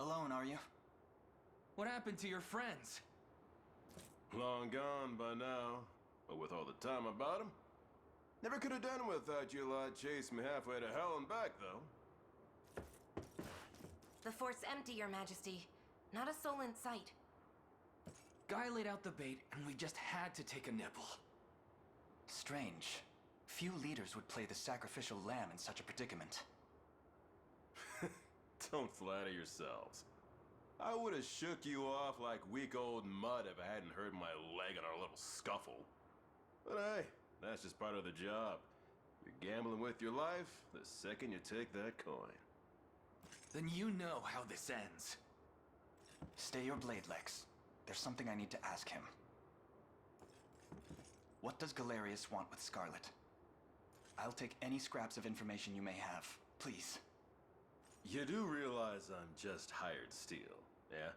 Speaker 9: Alone, are you?
Speaker 15: What happened to your friends?
Speaker 16: Long gone by now. But with all the time about them, never could have done without you lot chasing me halfway to hell and back, though.
Speaker 12: The fort's empty, Your Majesty. Not a soul in sight.
Speaker 15: Guy laid out the bait, and we just had to take a nibble.
Speaker 9: Strange. Few leaders would play the sacrificial lamb in such a predicament.
Speaker 16: Don't flatter yourselves. I would have shook you off like weak old mud if I hadn't hurt my leg in our little scuffle. But hey, that's just part of the job. You're gambling with your life the second you take that coin.
Speaker 15: Then you know how this ends.
Speaker 9: Stay your blade, Lex. There's something I need to ask him. What does Galerius want with Scarlet? I'll take any scraps of information you may have, please.
Speaker 16: You do realize I'm just hired steel, yeah?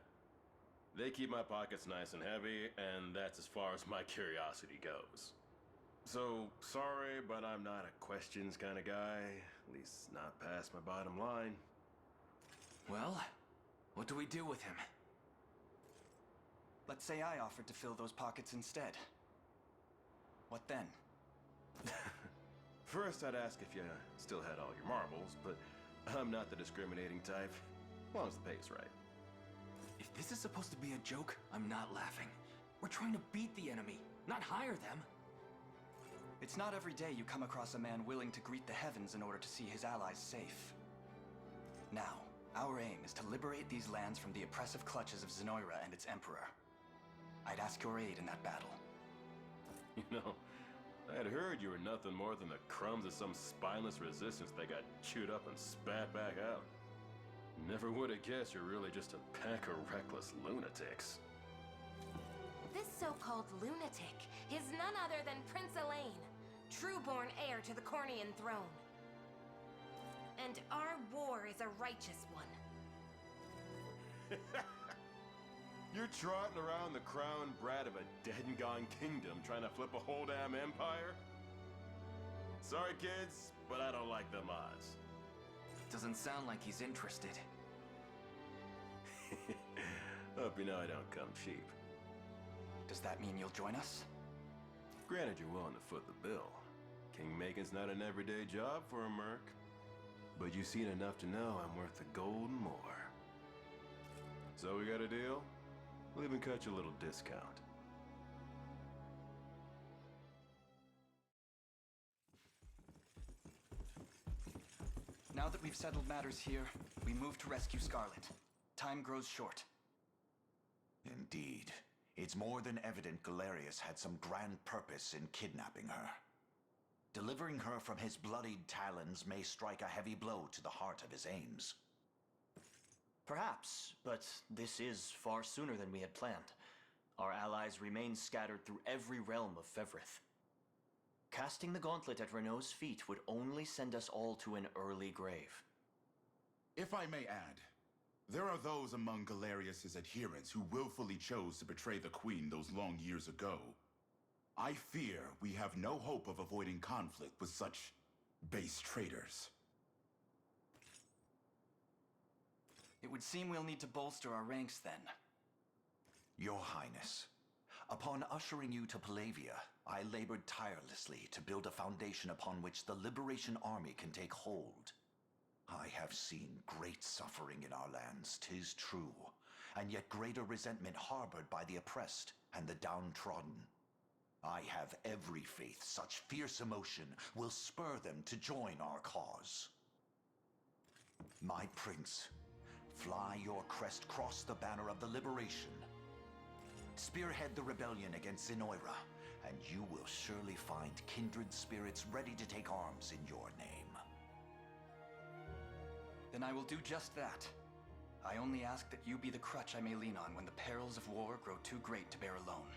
Speaker 16: They keep my pockets nice and heavy, and that's as far as my curiosity goes. So, sorry, but I'm not a questions kind of guy. At least not past my bottom line.
Speaker 15: Well, what do we do with him?
Speaker 9: Let's say I offered to fill those pockets instead. What then?
Speaker 16: First, I'd ask if you still had all your marbles, but I'm not the discriminating type. As long as the pay's right.
Speaker 15: If this is supposed to be a joke, I'm not laughing. We're trying to beat the enemy, not hire them.
Speaker 9: It's not every day you come across a man willing to greet the heavens in order to see his allies safe. Now, our aim is to liberate these lands from the oppressive clutches of Zenoira and its emperor. I'd ask your aid in that battle.
Speaker 16: You know, I had heard you were nothing more than the crumbs of some spineless resistance that got chewed up and spat back out. Never would have guessed you're really just a pack of reckless lunatics.
Speaker 12: This so-called lunatic is none other than Prince Elaine, true-born heir to the Cornian throne. And our war is a righteous one.
Speaker 16: You're trotting around the crowned brat of a dead and gone kingdom trying to flip a whole damn empire? Sorry, kids, but I don't like them odds.
Speaker 15: Doesn't sound like he's interested.
Speaker 16: Hope you know I don't come cheap.
Speaker 9: Does that mean you'll join us?
Speaker 16: Granted, you're willing to foot the bill. King-making's not an everyday job for a merc. But you've seen enough to know I'm worth the gold and more. So we got a deal? We'll even cut you a little discount.
Speaker 9: Now that we've settled matters here, we move to rescue Scarlet. Time grows short.
Speaker 1: Indeed. It's more than evident Galerius had some grand purpose in kidnapping her. Delivering her from his bloodied talons may strike a heavy blow to the heart of his aims.
Speaker 10: Perhaps, but this is far sooner than we had planned. Our allies remain scattered through every realm of Fevrith. Casting the gauntlet at Renault's feet would only send us all to an early grave.
Speaker 5: If I may add, there are those among Galerius's adherents who willfully chose to betray the Queen those long years ago. I fear we have no hope of avoiding conflict with such base traitors.
Speaker 9: It would seem we'll need to bolster our ranks then.
Speaker 1: Your Highness, upon ushering you to Palavia, I labored tirelessly to build a foundation upon which the Liberation Army can take hold. I have seen great suffering in our lands, 'tis true, and yet greater resentment harbored by the oppressed and the downtrodden. I have every faith such fierce emotion will spur them to join our cause. My prince, fly your crest across the banner of the Liberation. Spearhead the rebellion against Zenoira, and you will surely find kindred spirits ready to take arms in your name.
Speaker 9: Then I will do just that. I only ask that you be the crutch I may lean on when the perils of war grow too great to bear alone.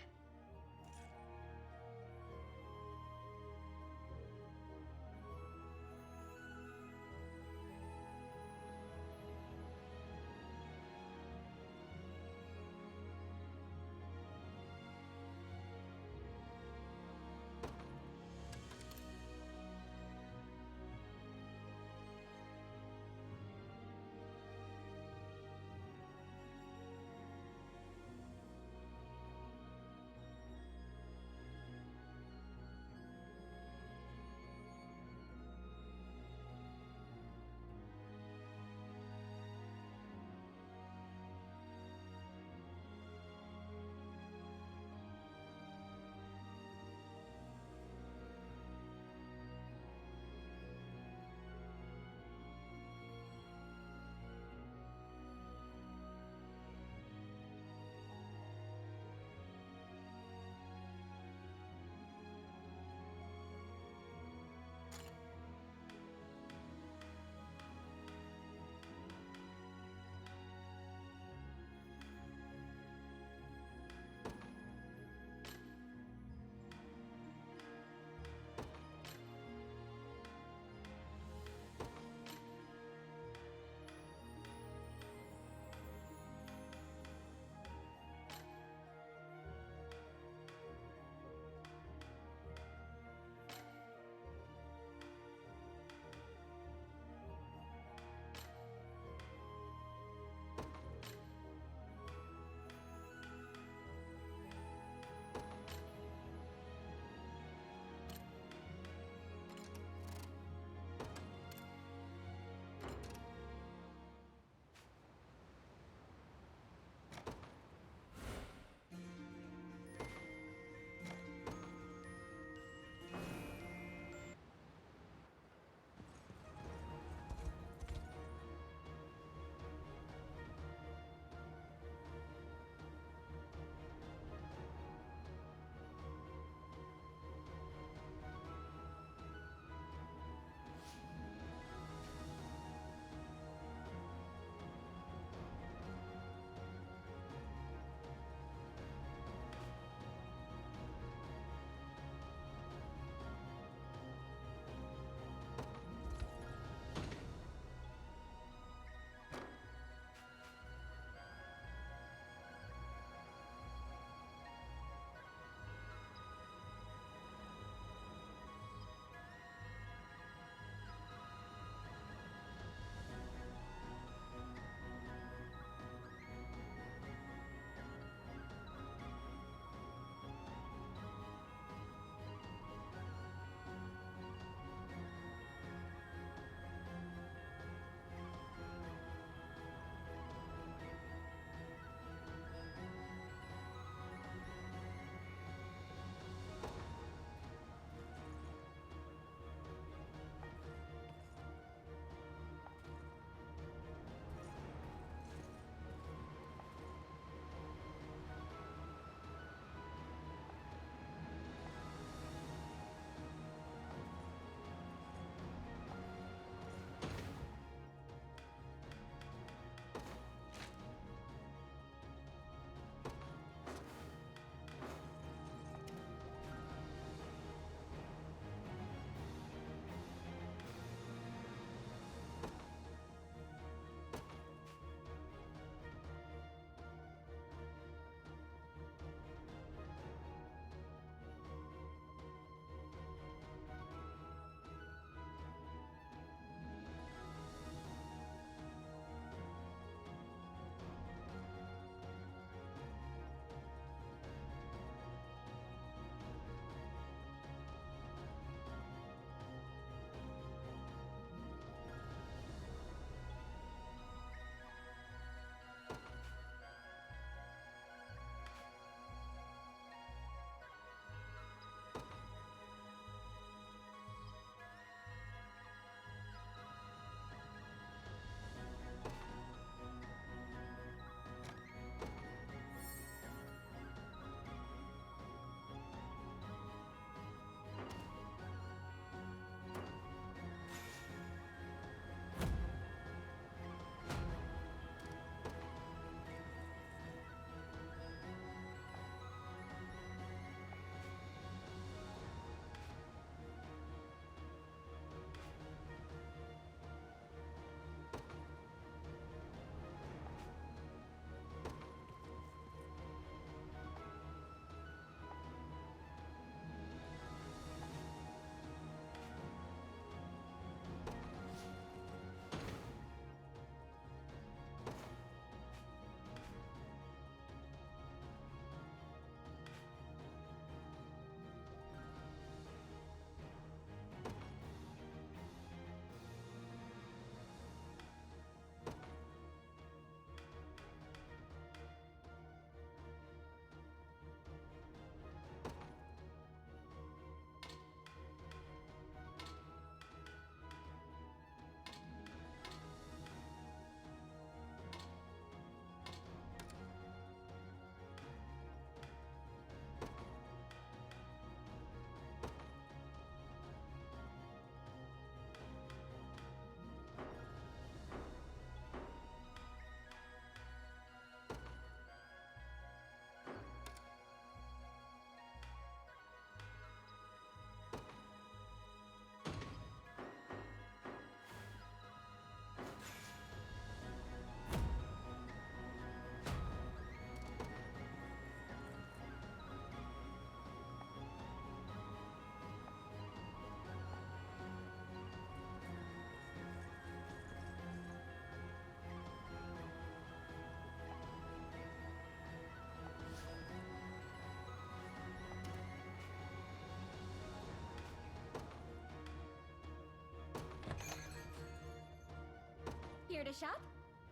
Speaker 3: Here to shop?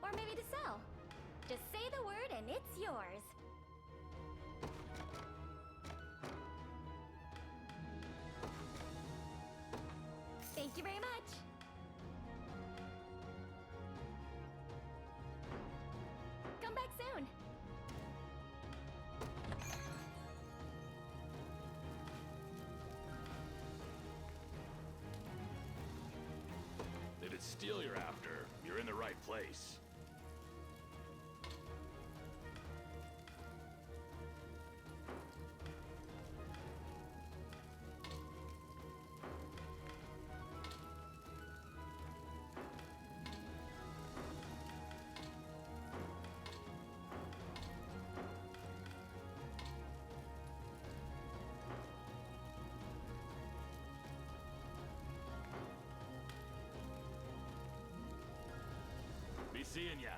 Speaker 3: Or maybe to sell? Just say the word and it's yours. Thank you very much. Come back soon.
Speaker 17: If it's steel you're after, you're in the right place. Be seeing ya.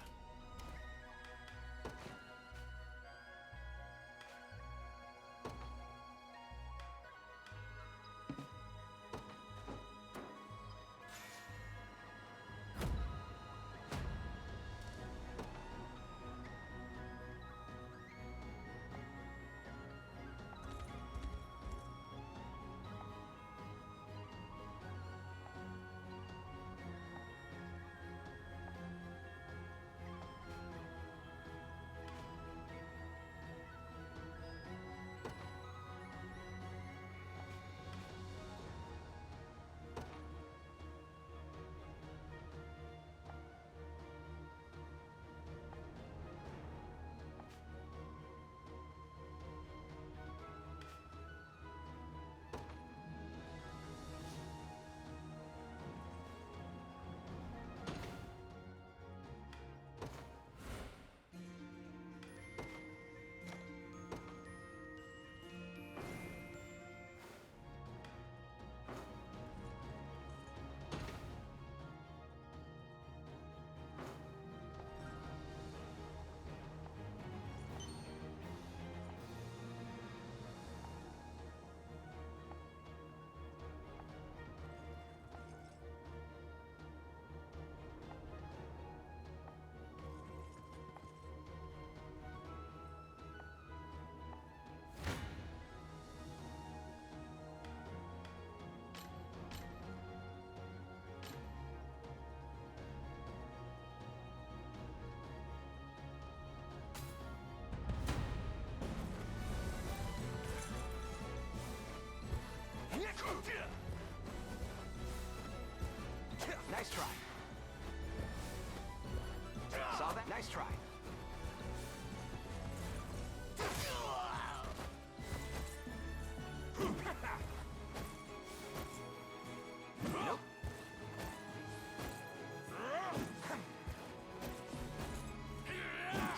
Speaker 14: Nice try. Saw that? Nice try. Nope.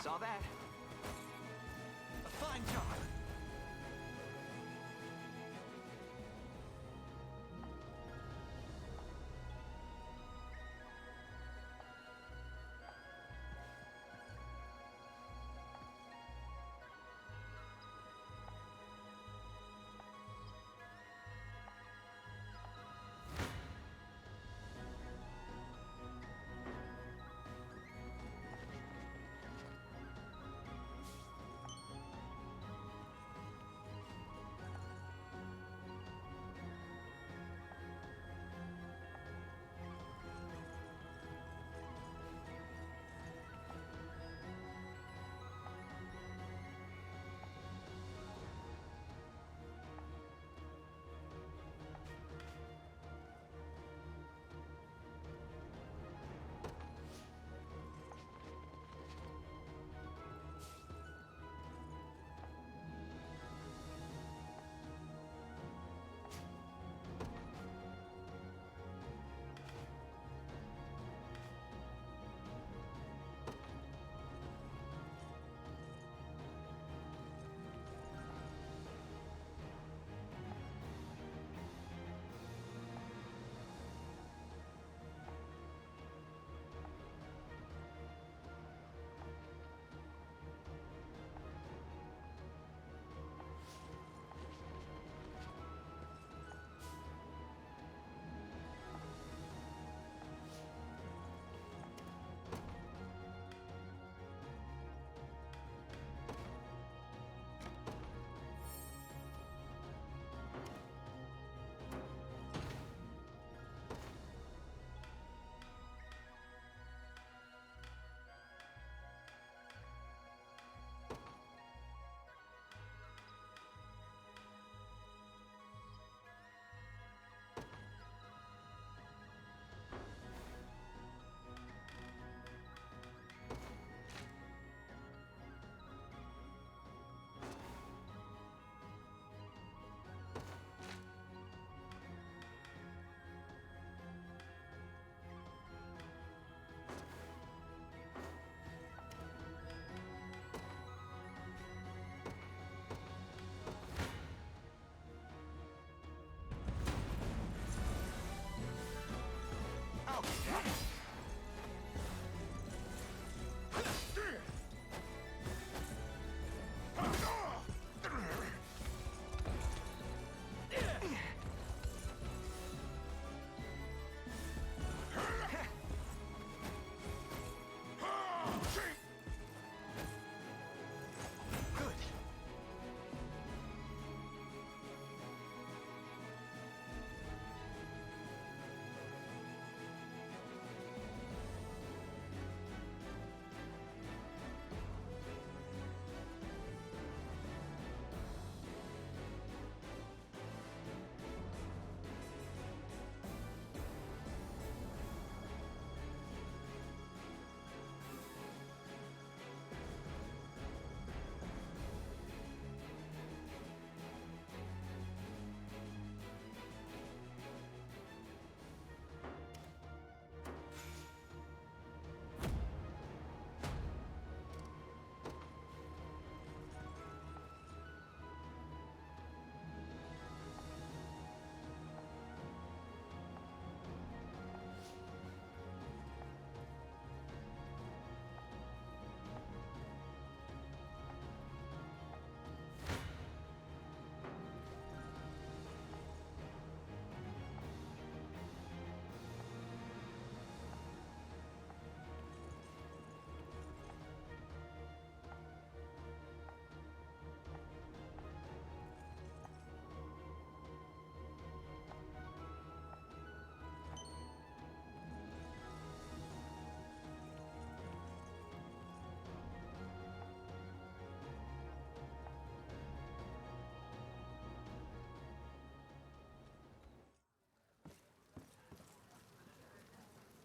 Speaker 14: Saw that.
Speaker 8: A fine job.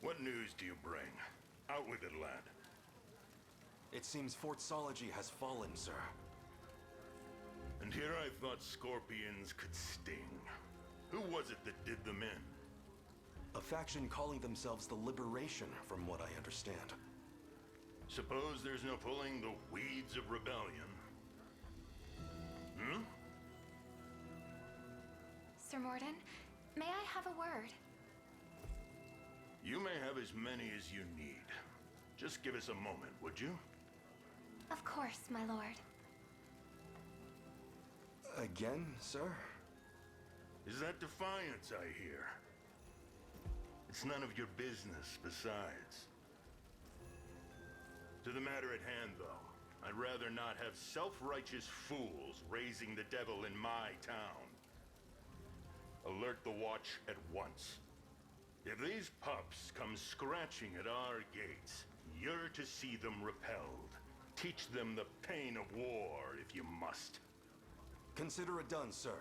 Speaker 6: What news do you bring? Out with it, lad.
Speaker 18: It seems Fort Sology has fallen, sir.
Speaker 6: And here I thought scorpions could sting. Who was it that did them in?
Speaker 18: A faction calling themselves the Liberation, from what I understand.
Speaker 6: Suppose there's no pulling the weeds of rebellion. Hmm?
Speaker 3: Sir Morden, may I have a word?
Speaker 6: You may have as many as you need. Just give us a moment, would you?
Speaker 3: Of course, my lord.
Speaker 18: Again, sir?
Speaker 6: Is that defiance I hear? It's none of your business, besides. To the matter at hand, though, I'd rather not have self-righteous fools raising the devil in my town. Alert the watch at once. If these pups come scratching at our gates, you're to see them repelled. Teach them the pain of war, if you must.
Speaker 18: Consider it done, sir.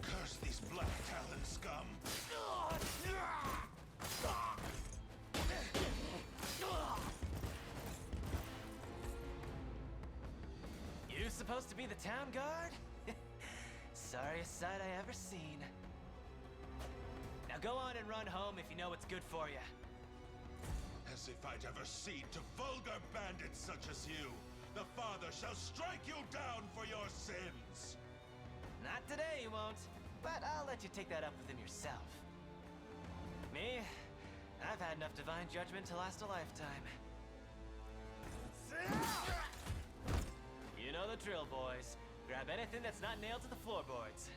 Speaker 6: Curse these Black Talon scum!
Speaker 19: You supposed to be the town guard? Sorriest sight I ever seen. Now go on and run home if you know what's good for you.
Speaker 6: As if I'd ever cede to vulgar bandits such as you. The Father shall strike you down for your sins!
Speaker 19: Not today, you won't. But I'll let you take that up with him yourself. Me? I've had enough divine judgment to last a lifetime. You know the drill, boys. Grab anything that's not nailed to the floorboards.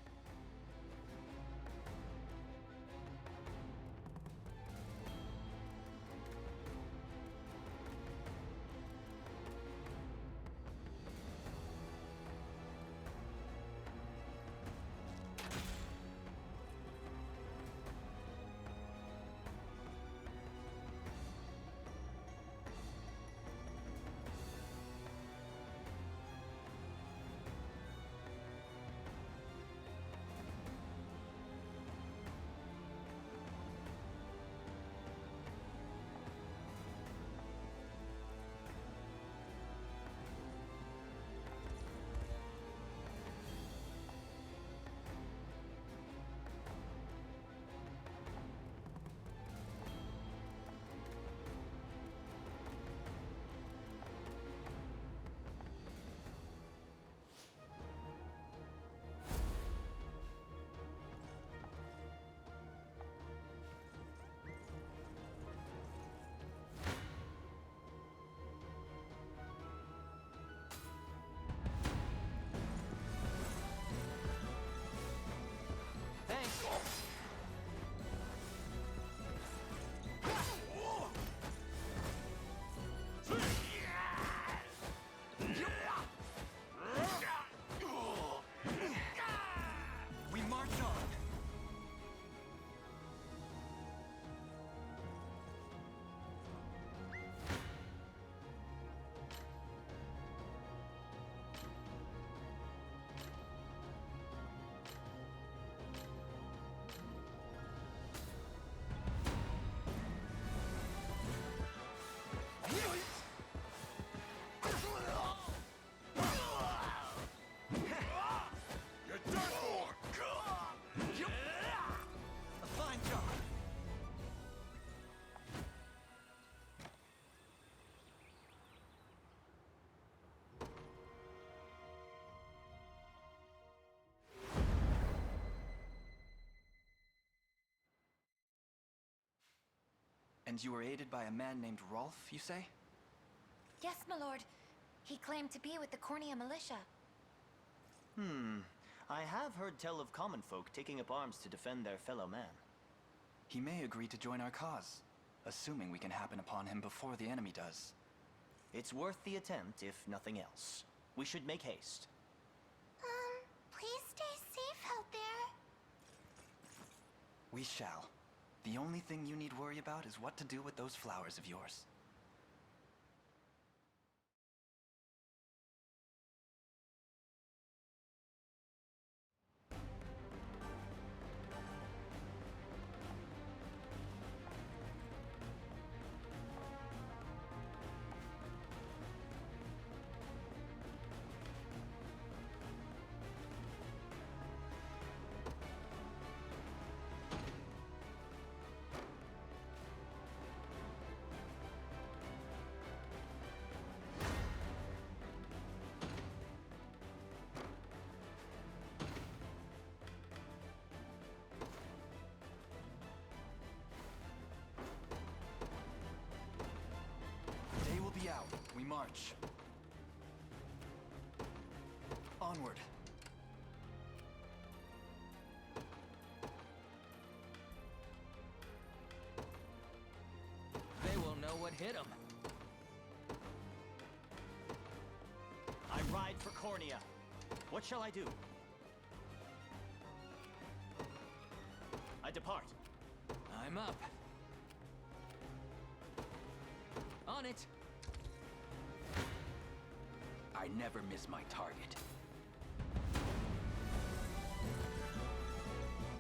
Speaker 9: And you were aided by a man named Rolf, you say?
Speaker 3: Yes, my lord. He claimed to be with the Cornea militia.
Speaker 10: I have heard tell of common folk taking up arms to defend their fellow man.
Speaker 9: He may agree to join our cause, assuming we can happen upon him before the enemy does.
Speaker 10: It's worth the attempt, if nothing else. We should make haste.
Speaker 3: Please stay safe out there.
Speaker 9: We shall. The only thing you need worry about is what to do with those flowers of yours. Day will be out. We march. Onward.
Speaker 19: They will know what hit them.
Speaker 10: I ride for Cornea. What shall I do? I depart.
Speaker 19: I'm up. On it.
Speaker 15: I never miss my target.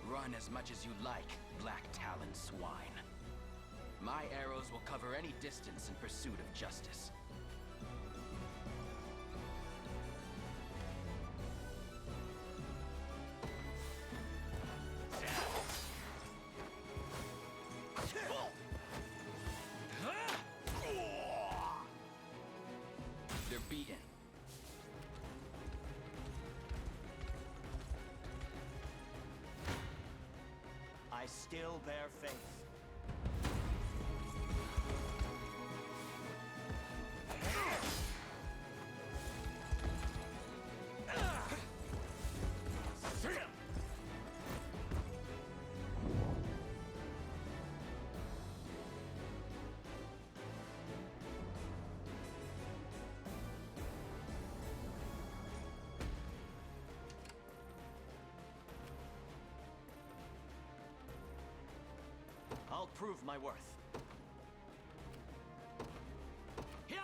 Speaker 15: Run as much as you like, Black Talon swine. My arrows will cover any distance in pursuit of justice. They're beaten.
Speaker 10: I still bear faith. I'll prove my worth.
Speaker 15: Yeah!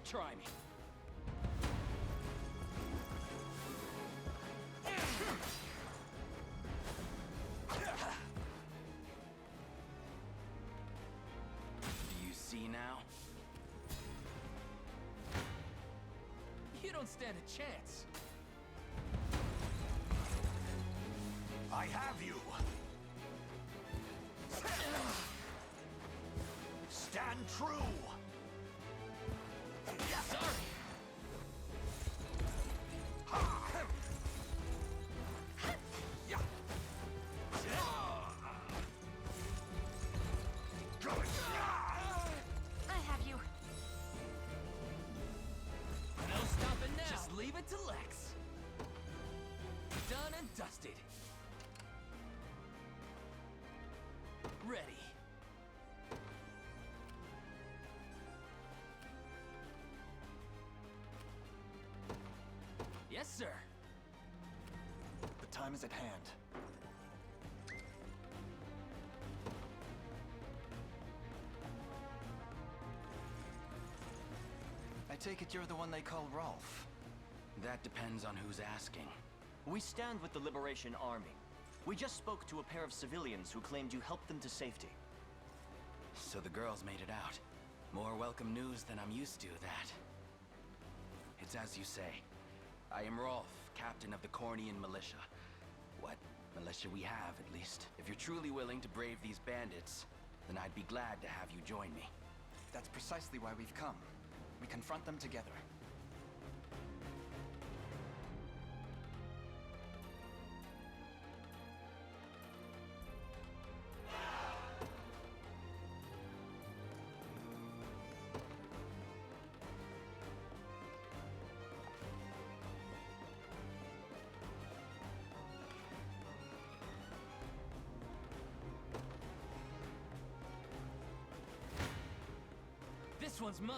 Speaker 15: Try me. Do you see now?
Speaker 19: You don't stand a chance.
Speaker 1: I have you! Stand true!
Speaker 19: Sorry.
Speaker 12: I have you.
Speaker 19: No stopping now. Just leave it to Lex. Done and dusted. Ready. Yes, sir.
Speaker 9: The time is at hand. I take it you're the one they call Rolf.
Speaker 15: That depends on who's asking.
Speaker 10: We stand with the Liberation Army. We just spoke to a pair of civilians who claimed you helped them to safety.
Speaker 15: So the girls made it out. More welcome news than I'm used to, that. It's as you say. I am Rolf, captain of the Cornean militia. What militia we have, at least. If you're truly willing to brave these bandits, then I'd be glad to have you join me.
Speaker 9: That's precisely why we've come. We confront them together.
Speaker 19: This one's mine.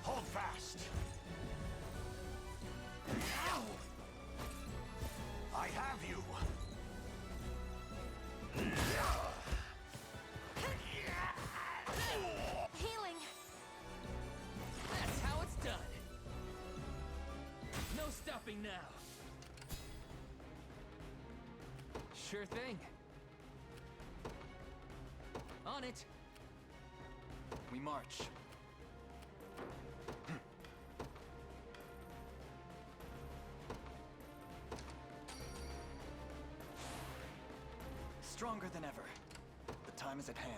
Speaker 1: Hold fast. I have you.
Speaker 12: Healing.
Speaker 19: That's how it's done. No stopping now. Sure thing. On it.
Speaker 9: We march. Stronger than ever. The time is at hand.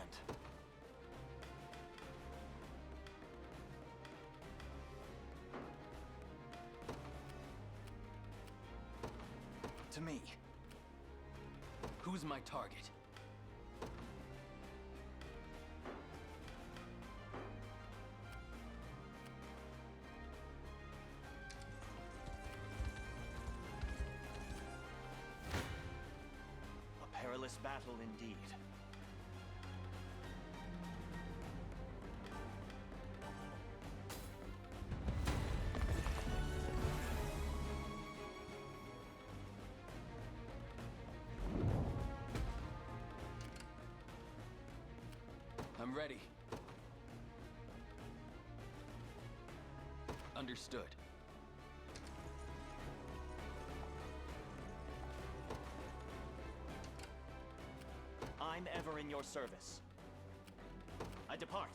Speaker 9: To me.
Speaker 19: Who's my target?
Speaker 10: A perilous battle indeed.
Speaker 19: I'm ready. Understood.
Speaker 10: I'm ever in your service. I depart.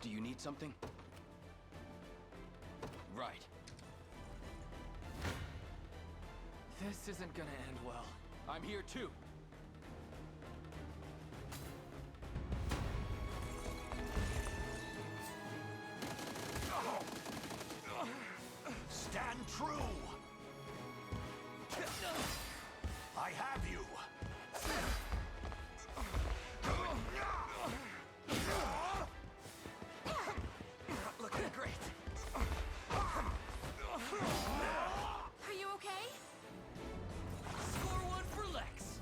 Speaker 19: Do you need something? Right. This isn't gonna end well. I'm here too.
Speaker 1: Stand true. I have you.
Speaker 19: Looking great.
Speaker 12: Are you okay?
Speaker 19: Score one for Lex.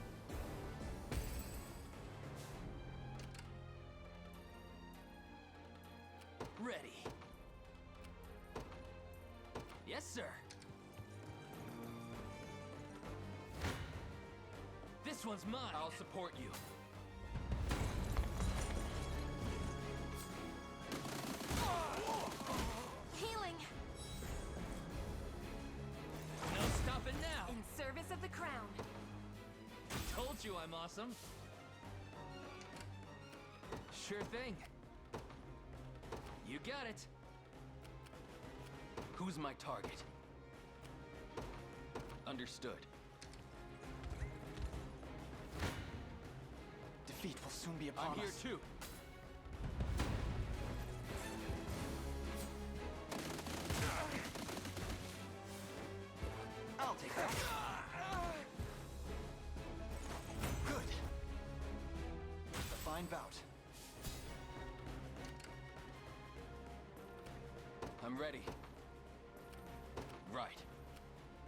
Speaker 19: Ready. Yes, sir. This one's mine. I'll support you.
Speaker 12: Healing.
Speaker 19: No stopping now.
Speaker 12: In service of the crown.
Speaker 19: Told you I'm awesome. Sure thing. You got it. Who's my target? Understood.
Speaker 9: Defeat will soon be upon us.
Speaker 19: I'm here too.
Speaker 9: I'll take that. Good. A fine bout.
Speaker 19: I'm ready. Right.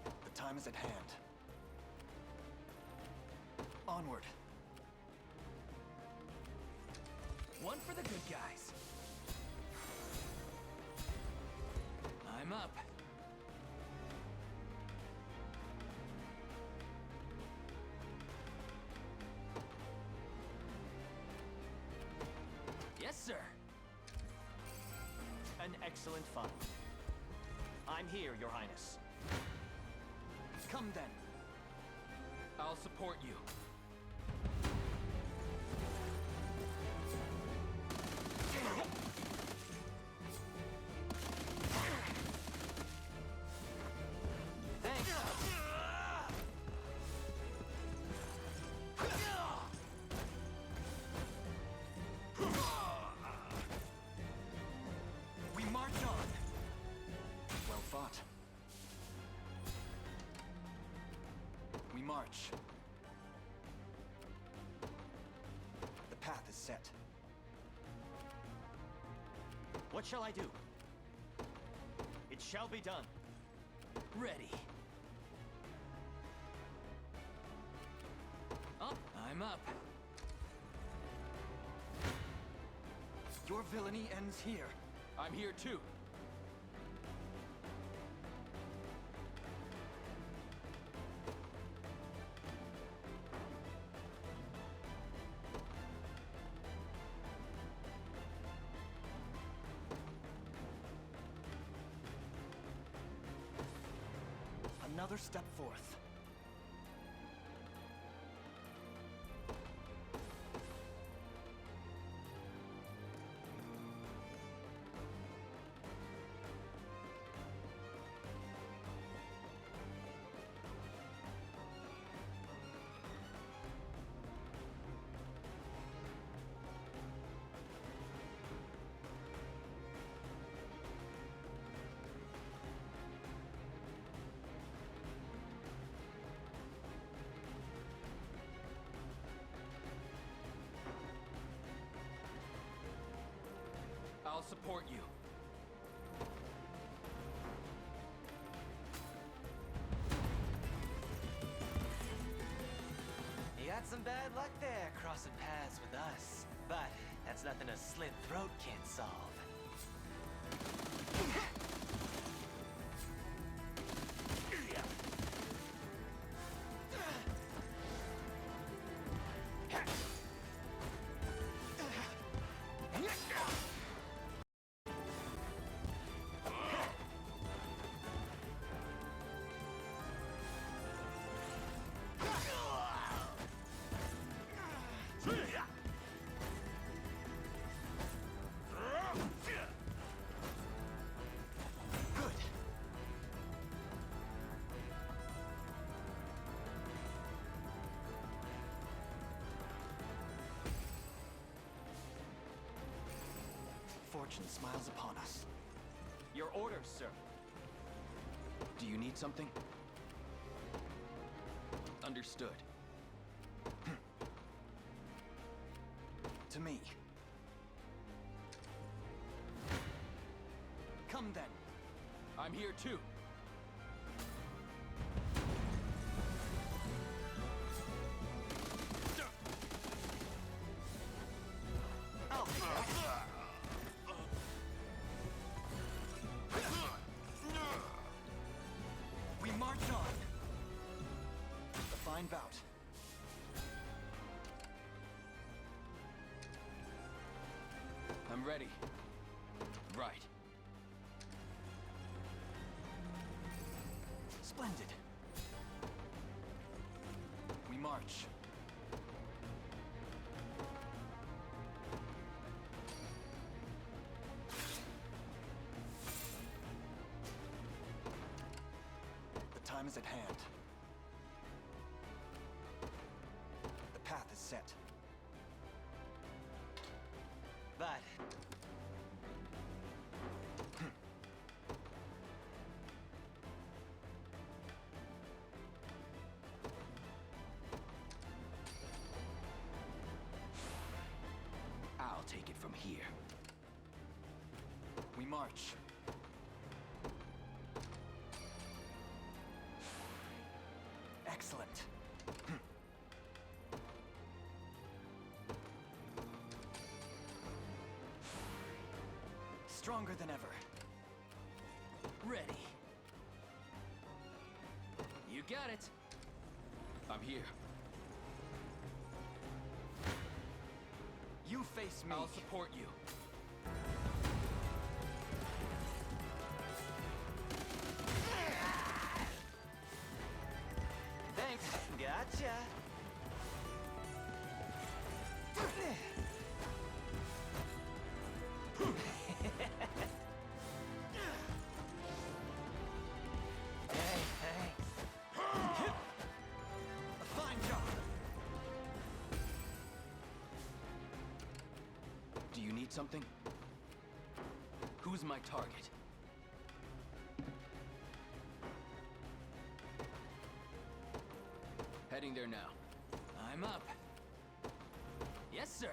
Speaker 9: The time is at hand. Onward.
Speaker 19: One for the good guys. I'm up. Yes, sir.
Speaker 10: An excellent find. I'm here, Your Highness.
Speaker 9: Come then.
Speaker 19: I'll support you.
Speaker 9: Thanks. We march on. Well fought. We march. The path is set.
Speaker 10: What shall I do? It shall be done.
Speaker 19: Ready. I'm up.
Speaker 9: Your villainy ends here.
Speaker 19: I'm here too.
Speaker 9: Another step forth.
Speaker 19: I'll support you. You got some bad luck there, crossing paths with us. But that's nothing a slit throat can't solve.
Speaker 9: Fortune smiles upon us.
Speaker 10: Your orders, sir.
Speaker 15: Do you need something? Understood.
Speaker 9: To me. Come then.
Speaker 19: I'm here too.
Speaker 9: We march on. A fine bout.
Speaker 15: I'm ready. Right.
Speaker 9: Splendid. We march. The time is at hand. The path is set.
Speaker 19: But
Speaker 15: I'll take it from here.
Speaker 9: We march. Excellent. Stronger than ever.
Speaker 19: ready. You got it.
Speaker 15: I'm here.
Speaker 9: You face me.
Speaker 19: I'll support you. Thanks. Gotcha.
Speaker 9: Hey, thanks. A fine job.
Speaker 15: Do you need something? Who's my target? Heading there now.
Speaker 19: I'm up. Yes, sir.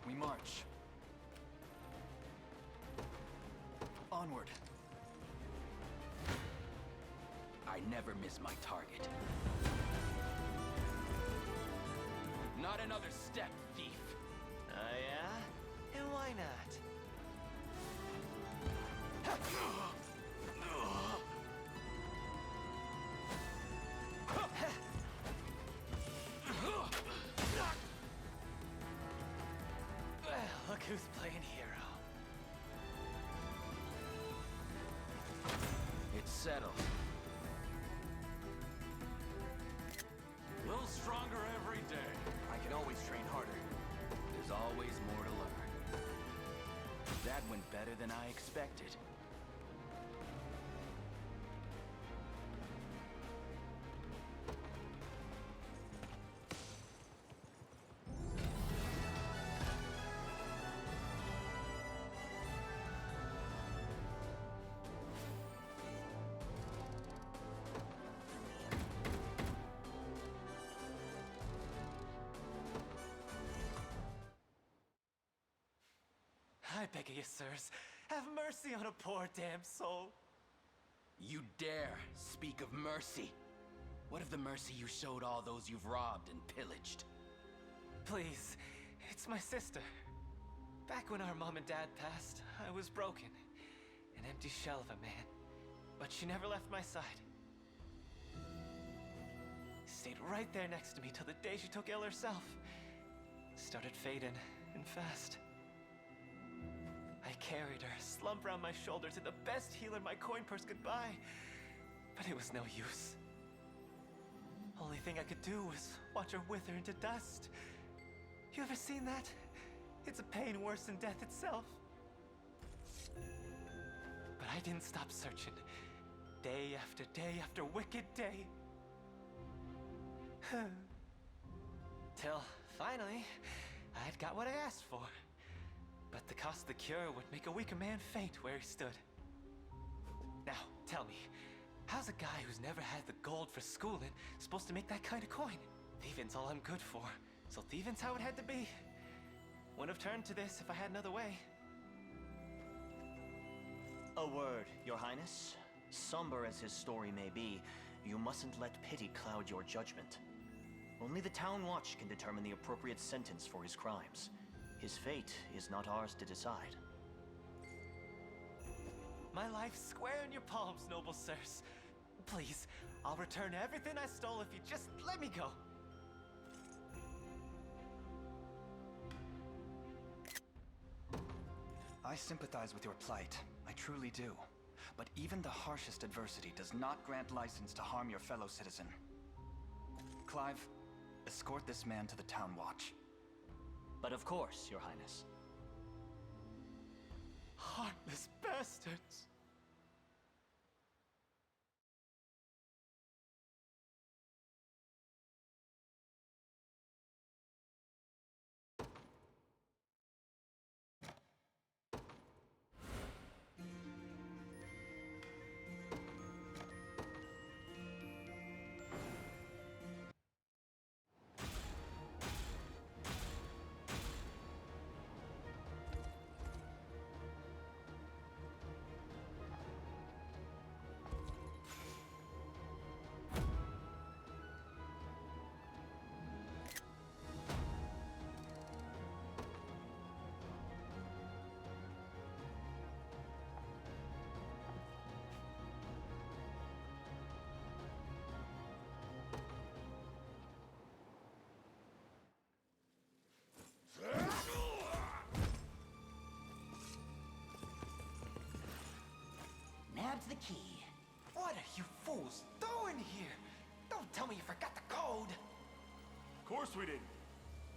Speaker 9: We march. Onward.
Speaker 15: I never miss my target.
Speaker 19: another step, thief. Oh yeah? And why not? Well, look who's playing hero.
Speaker 15: It's settled.
Speaker 17: A little stronger every day.
Speaker 19: I can always train harder.
Speaker 15: There's always more to learn. That went better than I expected.
Speaker 19: I beg of you, sirs, have mercy on a poor damn soul.
Speaker 15: You dare speak of mercy? What of the mercy you showed all those you've robbed and pillaged?
Speaker 19: Please, it's my sister. Back when our mom and dad passed, I was broken. An empty shell of a man. But she never left my side. Stayed right there next to me till the day she took ill herself. Started fading, and fast. I carried her, slumped around my shoulder to the best healer my coin purse could buy. But it was no use. Only thing I could do was watch her wither into dust. You ever seen that? It's a pain worse than death itself. But I didn't stop searching. Day after wicked day. Till, finally, I'd got what I asked for. But the cost of the cure would make a weaker man faint where he stood. Now, tell me, how's a guy who's never had the gold for schooling supposed to make that kind of coin? Thieving's all I'm good for, so thieving's how it had to be. Wouldn't have turned to this if I had another way.
Speaker 10: A word, Your Highness. Somber as his story may be, you mustn't let pity cloud your judgment. Only the Town Watch can determine the appropriate sentence for his crimes. His fate is not ours to decide.
Speaker 19: My life's square in your palms, noble sirs. Please, I'll return everything I stole if you just let me go.
Speaker 9: I sympathize with your plight. I truly do. But even the harshest adversity does not grant license to harm your fellow citizen. Clive, escort this man to the Town Watch.
Speaker 10: But of course, Your Highness.
Speaker 19: Heartless bastards! Nab's the key. What are you fools doing here? Don't tell me you forgot the code.
Speaker 20: Of course we didn't.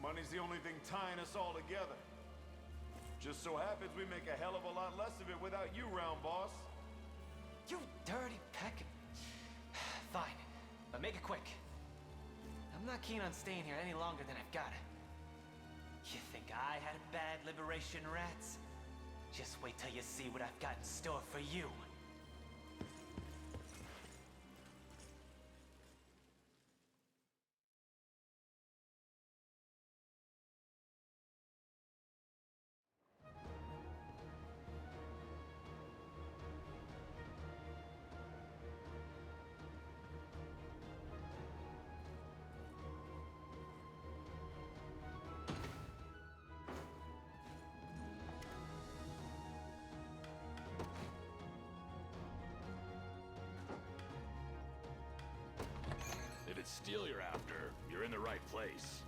Speaker 20: Money's the only thing tying us all together. Just so happens we make a hell of a lot less of it without you, round boss.
Speaker 19: You dirty peck. Fine, but make it quick. I'm not keen on staying here any longer than I've got. You think I had a bad liberation, rats? Just wait till you see what I've got in store for you.
Speaker 17: steel you're after, you're in the right place.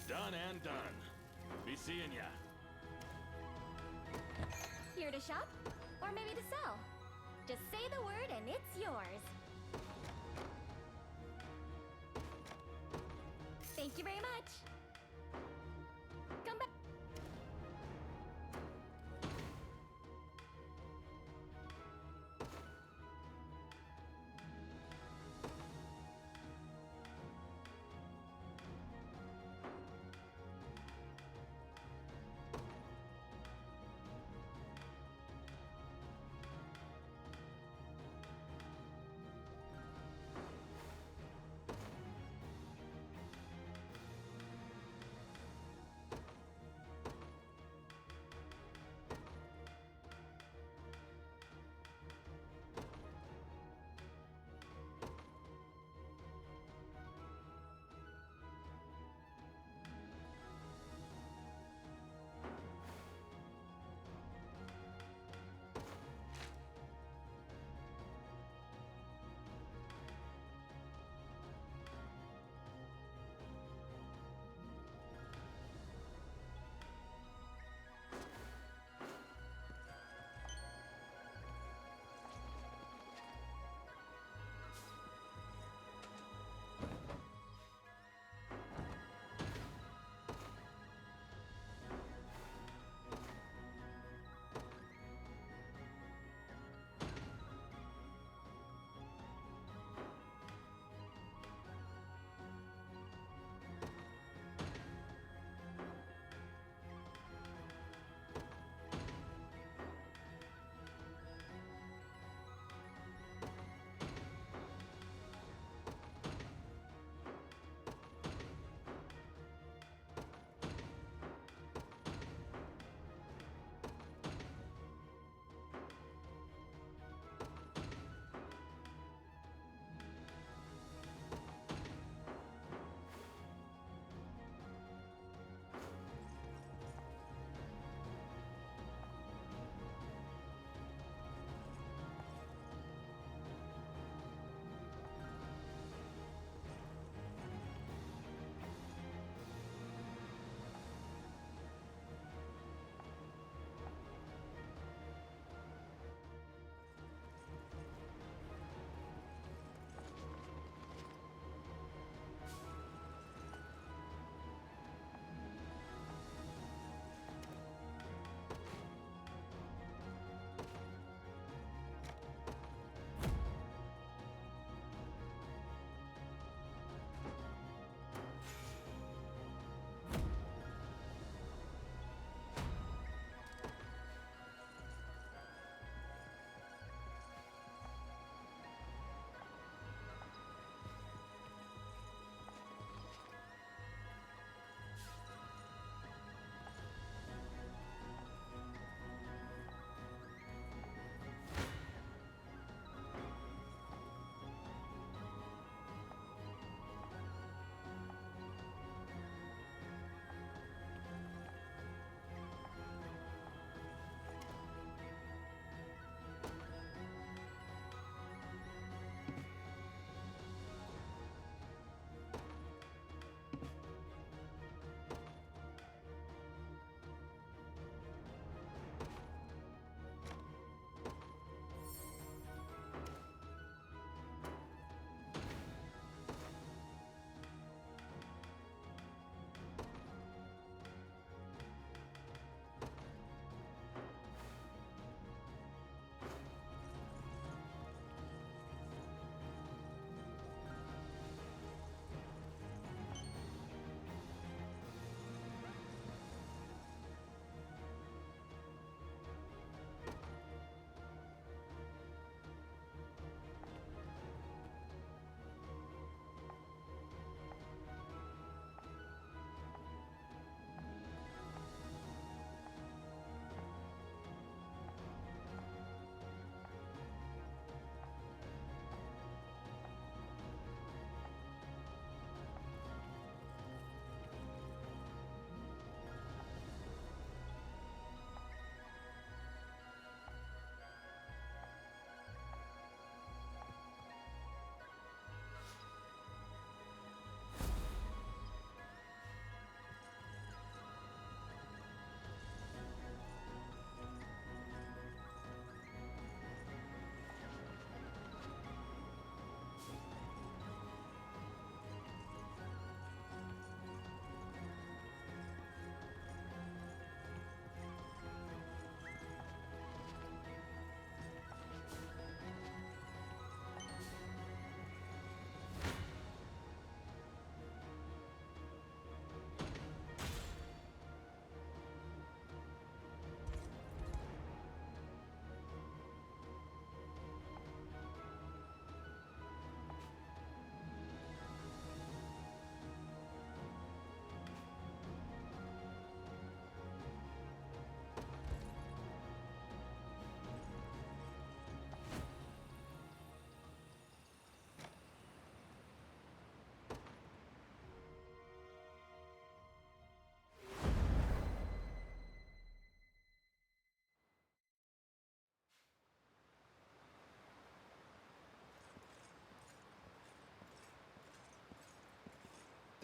Speaker 17: Done and done. Be seeing ya.
Speaker 3: Here to shop? Or maybe to sell? Just say the word and it's yours. Thank you very much. Come back.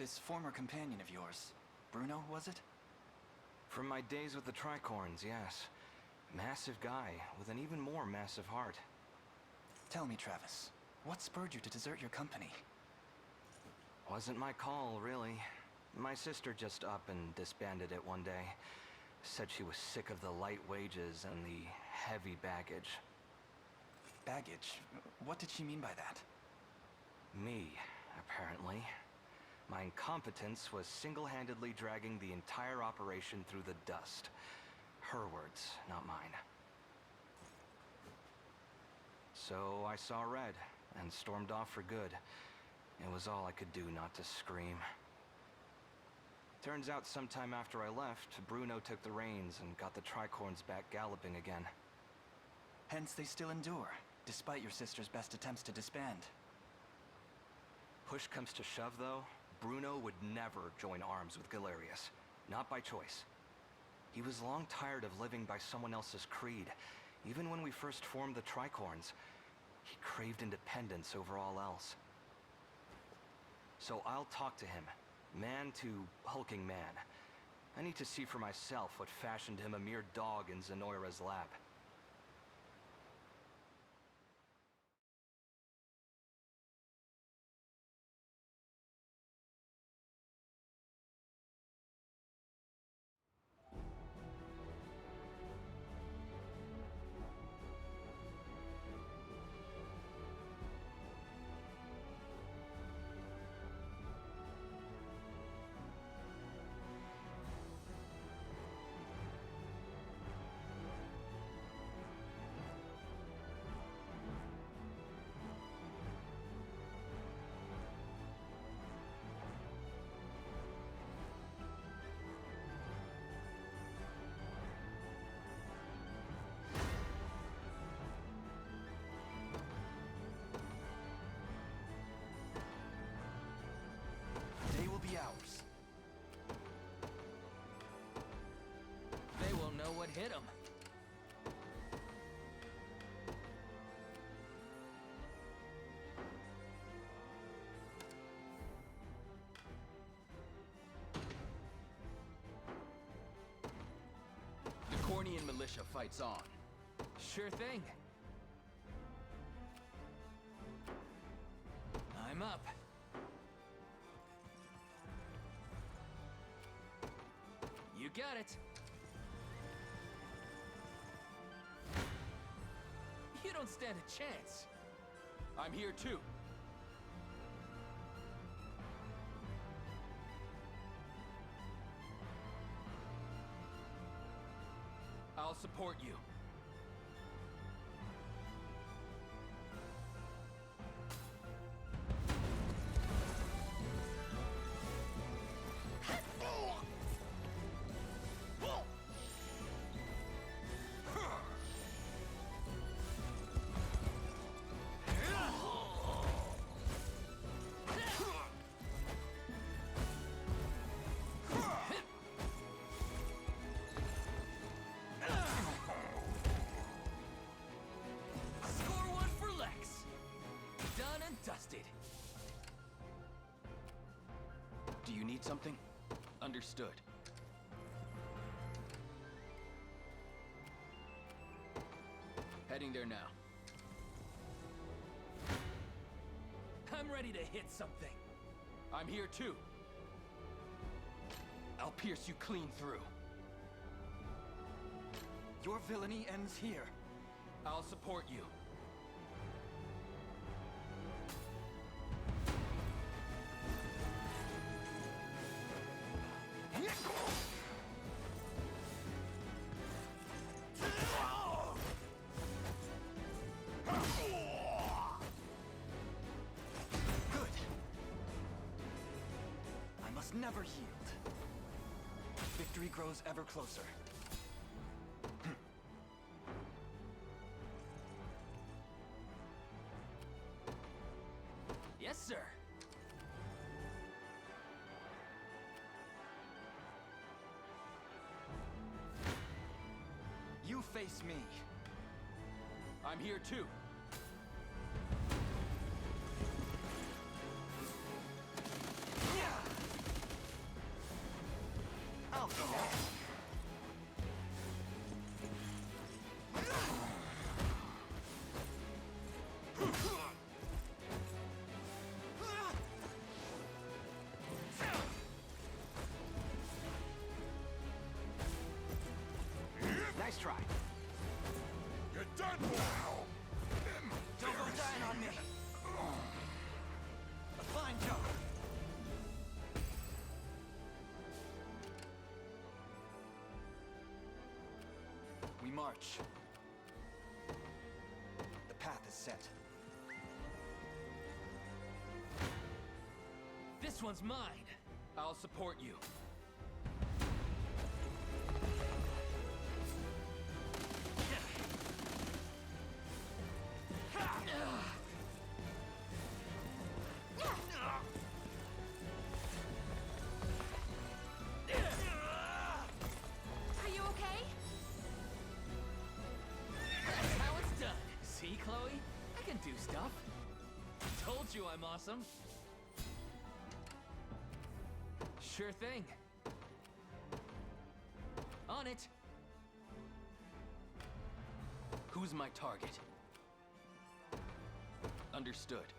Speaker 9: This former companion of yours, Bruno, was it?
Speaker 14: From my days with the Tricorns, yes. Massive guy with an even more massive heart.
Speaker 9: Tell me, Travis, what spurred you to desert your company?
Speaker 14: Wasn't my call, really. My sister just up and disbanded it one day. Said she was sick of the light wages and the heavy baggage.
Speaker 9: Baggage? What did she mean by that?
Speaker 14: Me, apparently. My incompetence was single-handedly dragging the entire operation through the dust. Her words, not mine. So I saw red and stormed off for good. It was all I could do not to scream. Turns out sometime after I left, Bruno took the reins and got the Tricorns back galloping again.
Speaker 9: Hence they still endure, despite your sister's best attempts to disband.
Speaker 14: Push comes to shove, though, Bruno would never join arms with Galerius. Not by choice. He was long tired of living by someone else's creed. Even when we first formed the Tricorns, he craved independence over all else. So I'll talk to him, man to hulking man. I need to see for myself what fashioned him a mere dog in Zenoira's lap.
Speaker 9: They will be ours.
Speaker 15: They will know what hit them. The Cornian militia fights on. Sure thing. I'm up. You got it. You don't stand a chance. I'm here too. I'll support you. Dusted.
Speaker 9: Do you need something?
Speaker 15: Understood. Heading there now. I'm ready to hit something. I'm here too. I'll pierce you clean through.
Speaker 9: Your villainy ends here.
Speaker 15: I'll support you.
Speaker 9: Never yield. Victory grows ever closer.
Speaker 15: Yes, sir.
Speaker 9: You face me.
Speaker 15: I'm here too.
Speaker 5: done for!
Speaker 9: Don't go dying on me! A fine job! We march. The path is set.
Speaker 21: This one's mine. I'll support you.
Speaker 12: Are you okay?
Speaker 21: That's how it's done. See, Chloe? I can do stuff. Told you I'm awesome. Sure thing. On it.
Speaker 15: Who's my target? Understood.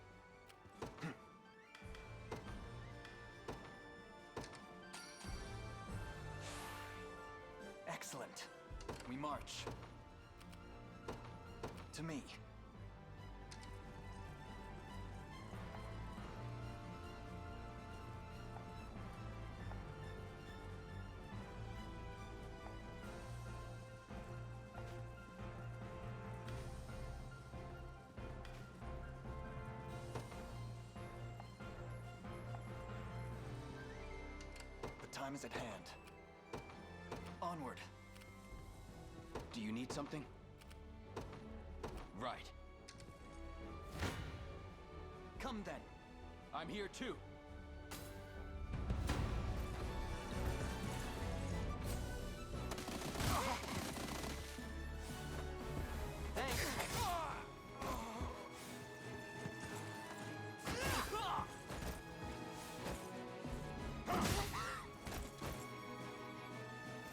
Speaker 9: Excellent. We march. To me. The time is at hand. Onward.
Speaker 15: Do you need something? Right.
Speaker 9: Come then.
Speaker 15: I'm here too.
Speaker 9: Thanks.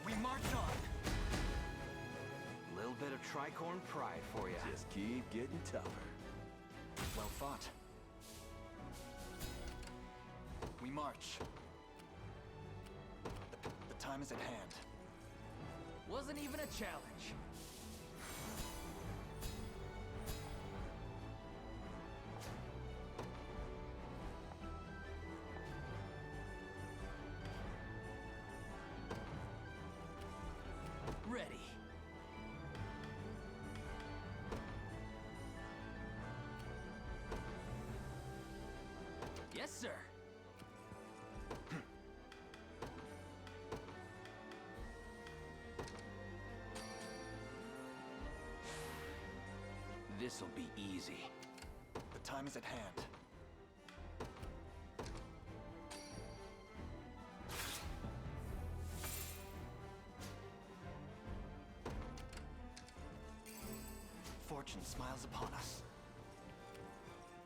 Speaker 9: We march on.
Speaker 14: Little bit of tricorn pride for you.
Speaker 11: Just keep getting tougher.
Speaker 9: Well fought. We march. The time is at hand.
Speaker 21: Wasn't even a challenge. Ready. Yes, sir.
Speaker 15: This'll be easy.
Speaker 9: The time is at hand. Fortune smiles upon us.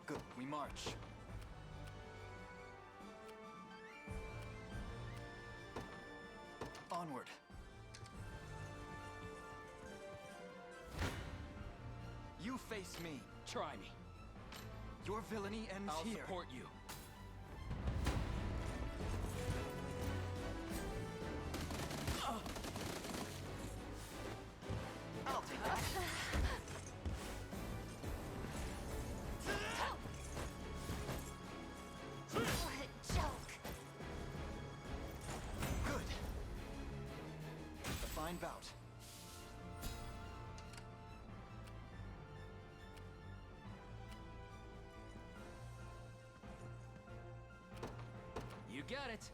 Speaker 9: Good, we march. Onward. You face me.
Speaker 15: Try me.
Speaker 9: Your villainy ends
Speaker 15: I'll
Speaker 9: here.
Speaker 15: support you.
Speaker 9: I'll take that.
Speaker 12: What a joke.
Speaker 9: Good. A fine bout.
Speaker 21: You got it.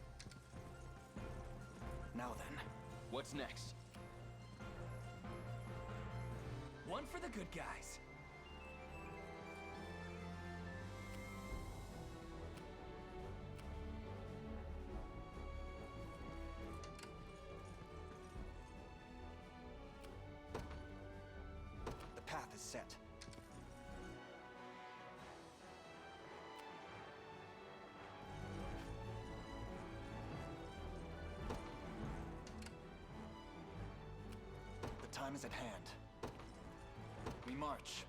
Speaker 9: Now then.
Speaker 15: What's next?
Speaker 21: One for the good guys.
Speaker 9: The path is set. The time is at hand. We march.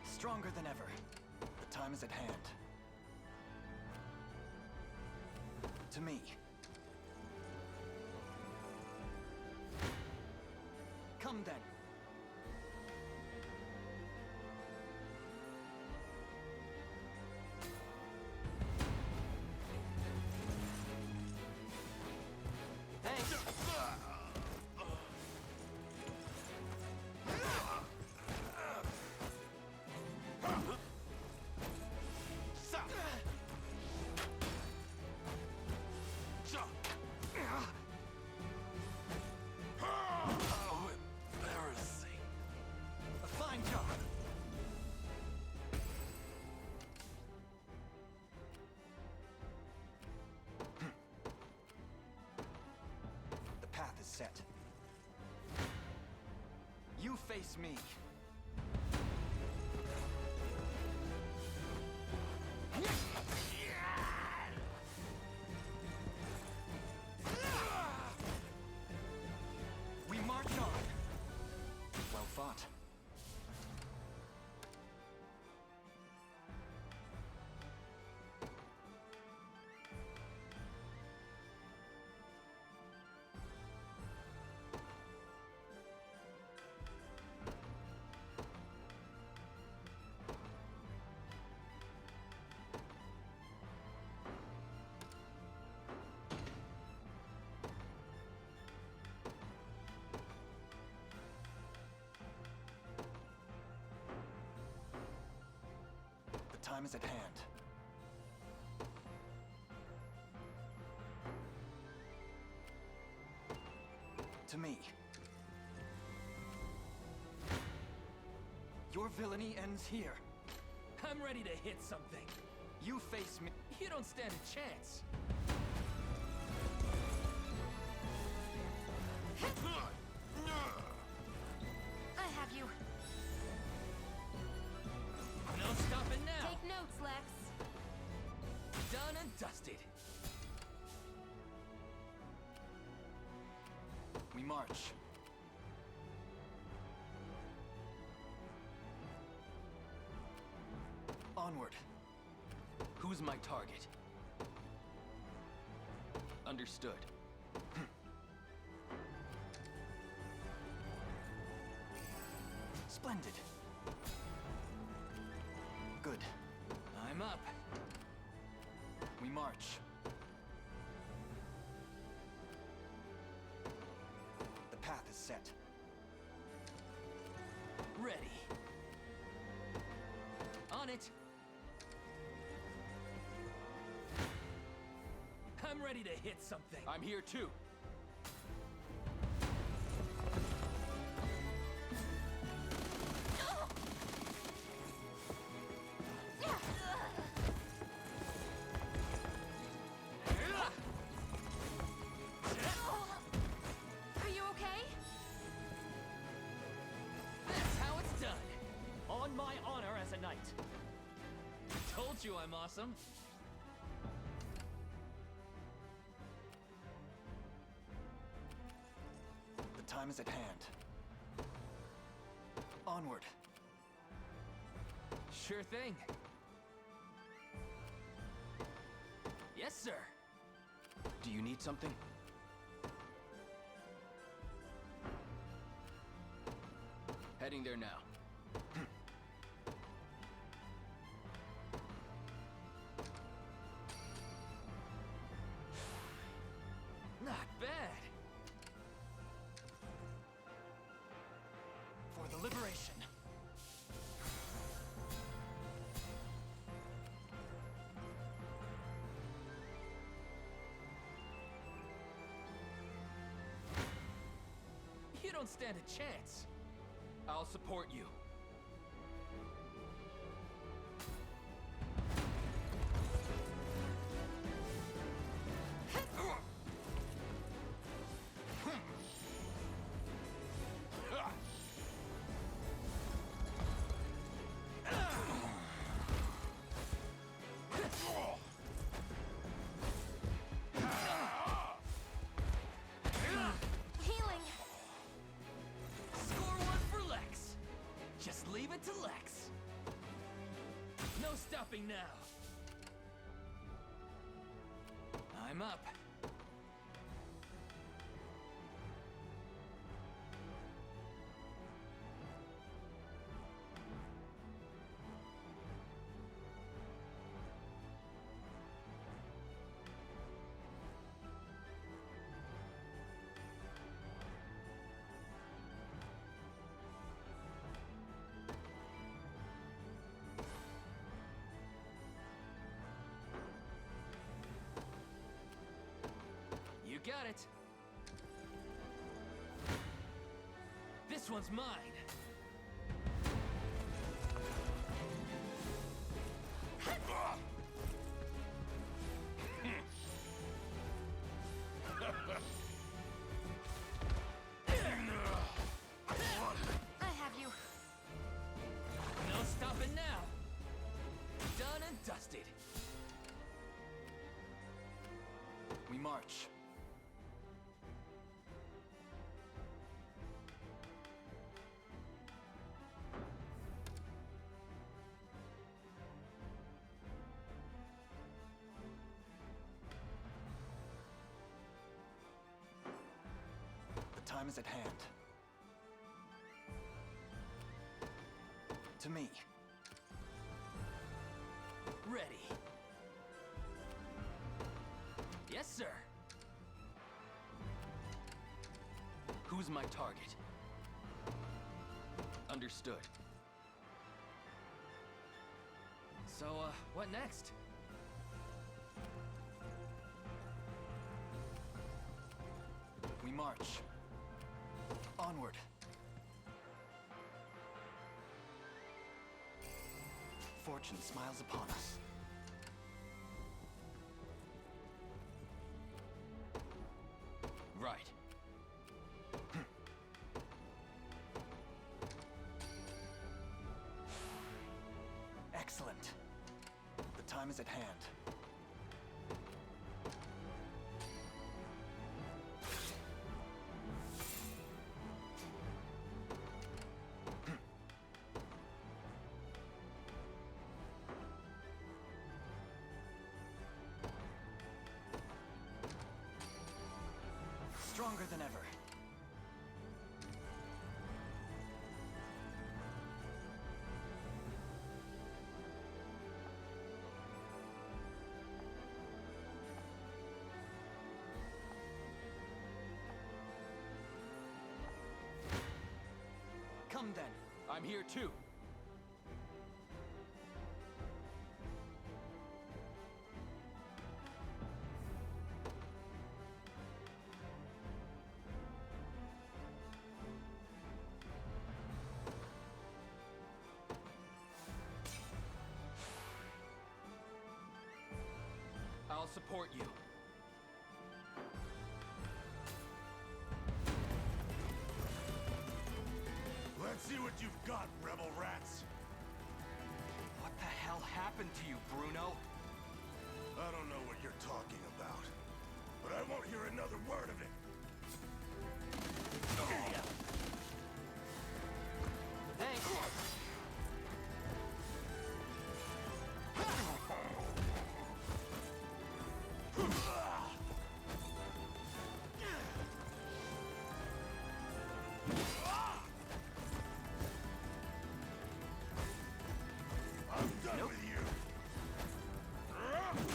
Speaker 9: Stronger than ever. The time is at hand. To me. Come then. Thanks.
Speaker 11: Oh, embarrassing.
Speaker 9: A fine job. The path is set. You face me. We march on. Well fought. The time is at hand. To me. Your villainy ends here.
Speaker 21: I'm ready to hit something.
Speaker 9: You face me.
Speaker 21: You don't stand a chance.
Speaker 12: I have you.
Speaker 21: No stopping now.
Speaker 12: Take notes, Lex.
Speaker 21: Done and dusted.
Speaker 9: We march. Onward.
Speaker 15: Who's my target? Understood.
Speaker 9: Splendid. Good.
Speaker 21: I'm up.
Speaker 9: We march. The path is set.
Speaker 21: Ready. On it. I'm ready to hit something.
Speaker 15: I'm here too.
Speaker 12: Are you okay?
Speaker 21: That's how it's done. On my honor as a knight. Told you I'm awesome.
Speaker 9: The time is at hand. Onward.
Speaker 21: Sure thing. Yes, sir.
Speaker 15: Do you need something? Heading there now.
Speaker 21: Not bad.
Speaker 9: For the liberation.
Speaker 21: You don't stand a chance.
Speaker 15: I'll support you.
Speaker 12: Healing.
Speaker 21: Score one for Lex. Just leave it to Lex. No stopping now. I'm up. You got it. This one's mine.
Speaker 12: I have you.
Speaker 21: No stopping now. Done and dusted.
Speaker 9: We march. The time is at hand. To me.
Speaker 21: Ready. Yes, sir.
Speaker 9: Who's my target? Understood.
Speaker 21: So, what next?
Speaker 9: We march. Onward. Fortune smiles upon us.
Speaker 21: Right.
Speaker 9: Excellent. The time is at hand. Stronger than ever. Come then.
Speaker 21: I'm here too. I'll support you.
Speaker 20: Let's see what you've got, rebel rats.
Speaker 14: What the hell happened to you, Bruno?
Speaker 20: I don't know what you're talking about, but I won't hear another word of it.
Speaker 21: Thanks.
Speaker 20: I'm done with you.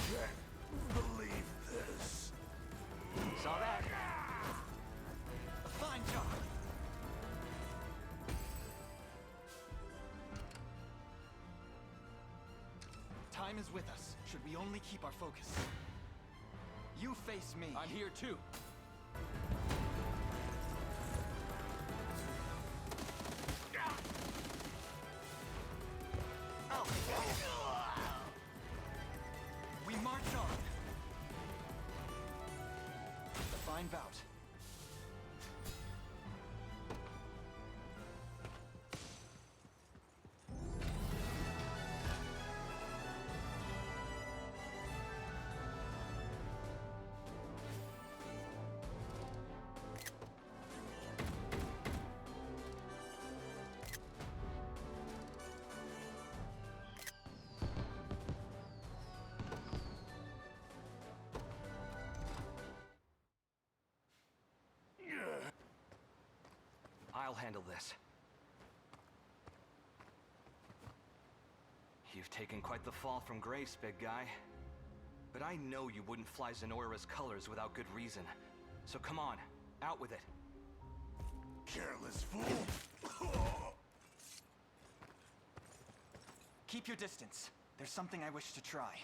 Speaker 20: Can't believe this.
Speaker 9: Saw that. A fine job. Time is with us, should we only keep our focus. You face me.
Speaker 21: I'm here too.
Speaker 9: We march on. The fine bout.
Speaker 14: I'll handle this. You've taken quite the fall from grace, big guy. But I know you wouldn't fly Zenoira's colors without good reason. So come on, out with it.
Speaker 18: Careless fool!
Speaker 9: Keep your distance. There's something I wish to try.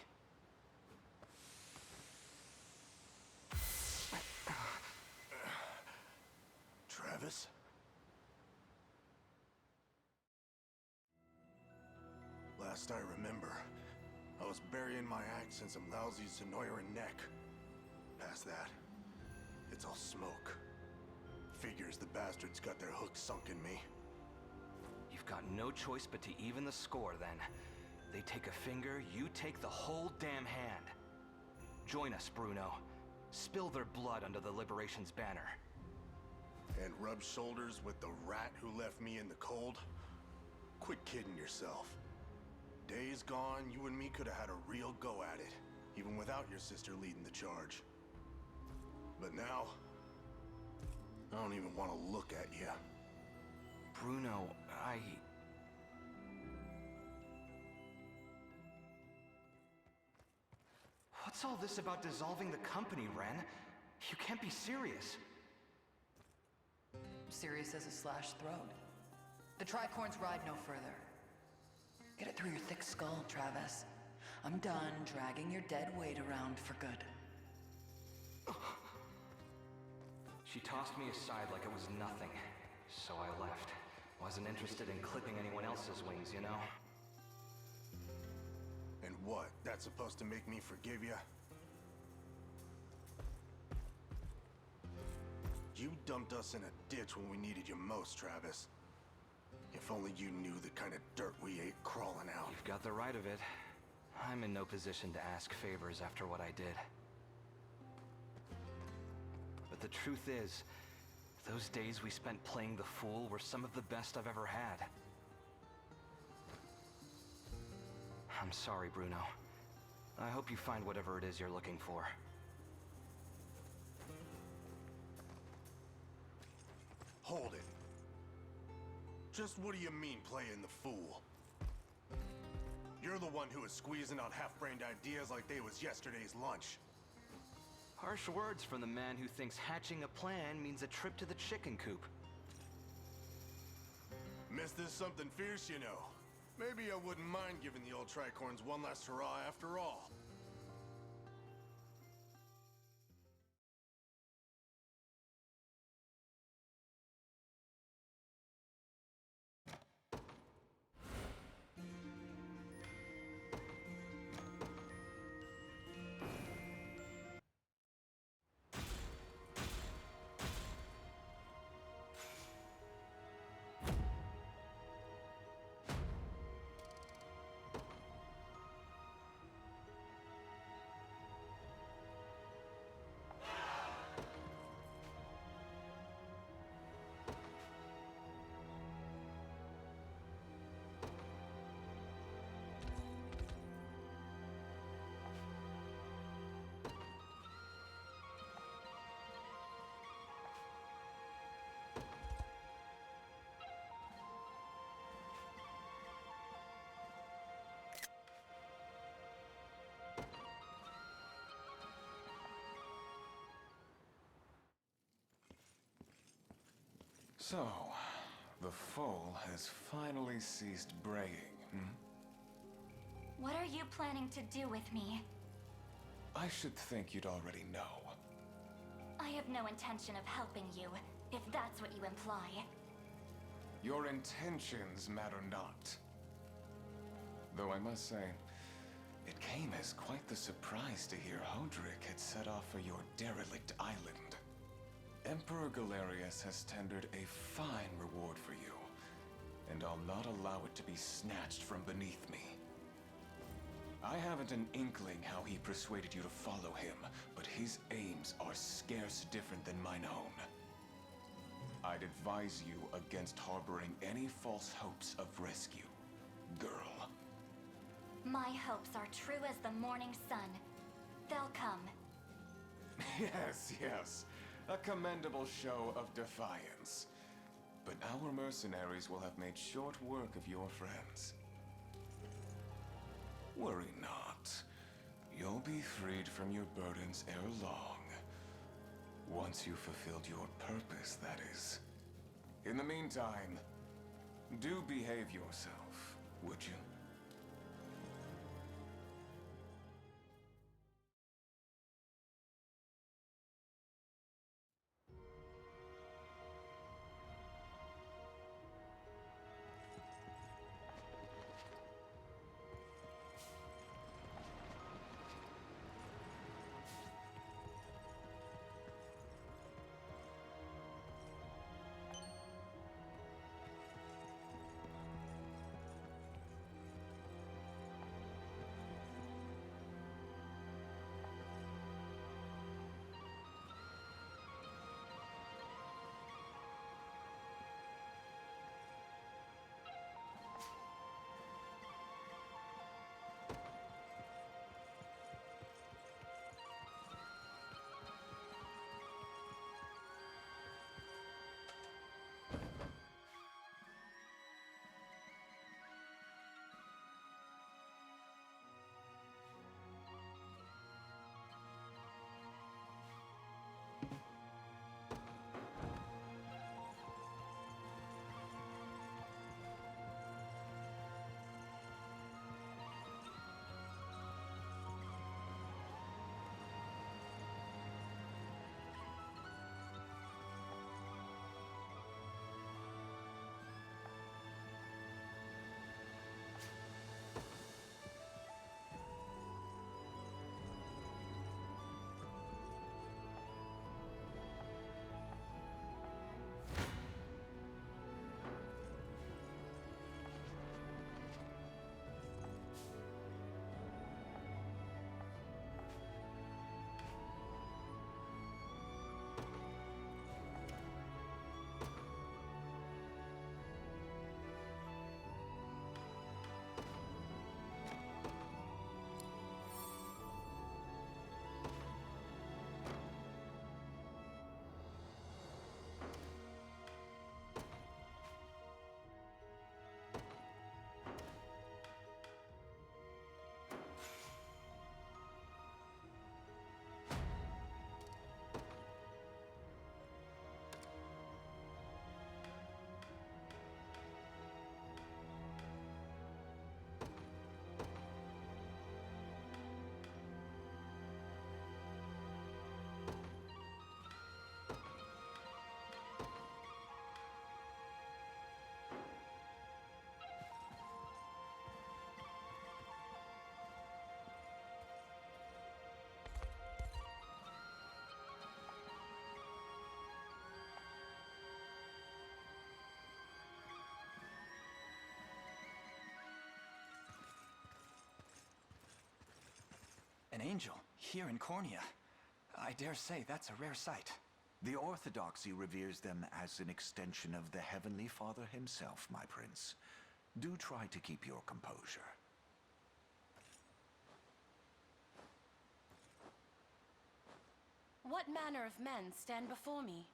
Speaker 18: Travis? Last I remember, I was burying my axe in some lousy Zenoira neck. Past that, it's all smoke. Figures the bastards got their hooks sunk in me.
Speaker 14: You've got no choice but to even the score, then. They take a finger, you take the whole damn hand. Join us, Bruno. Spill their blood under the Liberation's banner.
Speaker 18: And rub shoulders with the rat who left me in the cold? Quit kidding yourself. Days gone, you and me could have had a real go at it, even without your sister leading the charge. But now, I don't even want to look at you.
Speaker 14: Bruno, What's all this about dissolving the company, Ren? You can't be serious.
Speaker 2: Serious as a slashed throat. The tricorns ride no further. Get it through your thick skull, Travis. I'm done dragging your dead weight around for good.
Speaker 14: She tossed me aside like it was nothing, so I left. Wasn't interested in clipping anyone else's wings, you know?
Speaker 18: And what? That's supposed to make me forgive you? You dumped us in a ditch when we needed you most, Travis. If only you knew the kind of dirt we ate crawling out.
Speaker 14: You've got the right of it. I'm in no position to ask favors after what I did. But the truth is, those days we spent playing the fool were some of the best I've ever had. I'm sorry, Bruno. I hope you find whatever it is you're looking for.
Speaker 18: Hold it. Just what do you mean, playing the fool? You're the one who was squeezing out half-brained ideas like they was yesterday's lunch.
Speaker 14: Harsh words from the man who thinks hatching a plan means a trip to the chicken coop.
Speaker 18: Miss this something fierce, you know. Maybe I wouldn't mind giving the old tricorns one last hurrah after all.
Speaker 13: So, the foal has finally ceased braying, hmm?
Speaker 3: What are you planning to do with me?
Speaker 13: I should think you'd already know.
Speaker 3: I have no intention of helping you, if that's what you imply.
Speaker 13: Your intentions matter not. Though I must say, it came as quite the surprise to hear Hodrick had set off for your derelict island. Emperor Galerius has tendered a fine reward for you, and I'll not allow it to be snatched from beneath me. I haven't an inkling how he persuaded you to follow him, but his aims are scarce different than mine own. I'd advise you against harboring any false hopes of rescue, girl.
Speaker 3: My hopes are true as the morning sun. They'll come.
Speaker 13: Yes, yes. A commendable show of defiance. But our mercenaries will have made short work of your friends. Worry not. You'll be freed from your burdens ere long. Once you've fulfilled your purpose, that is. In the meantime, do behave yourself, would you?
Speaker 9: An angel, here in Cornea. I dare say that's a rare sight.
Speaker 1: The Orthodoxy reveres them as an extension of the Heavenly Father himself, my prince. Do try to keep your composure.
Speaker 12: What manner of men stand before me?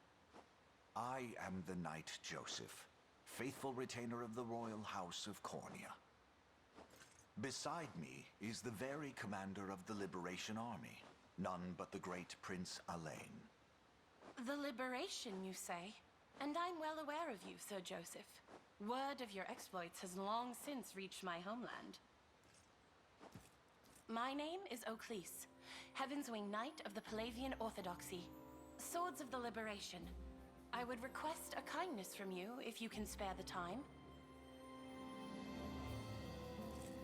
Speaker 1: I am the Knight Joseph, faithful retainer of the royal house of Cornea. Beside me is the very commander of the Liberation Army, none but the great Prince Alain.
Speaker 12: The Liberation, you say? And I'm well aware of you, Sir Joseph. Word of your exploits has long since reached my homeland. My name is Oclese, Heaven's Wing Knight of the Palavian Orthodoxy. Swords of the Liberation. I would request a kindness from you if you can spare the time.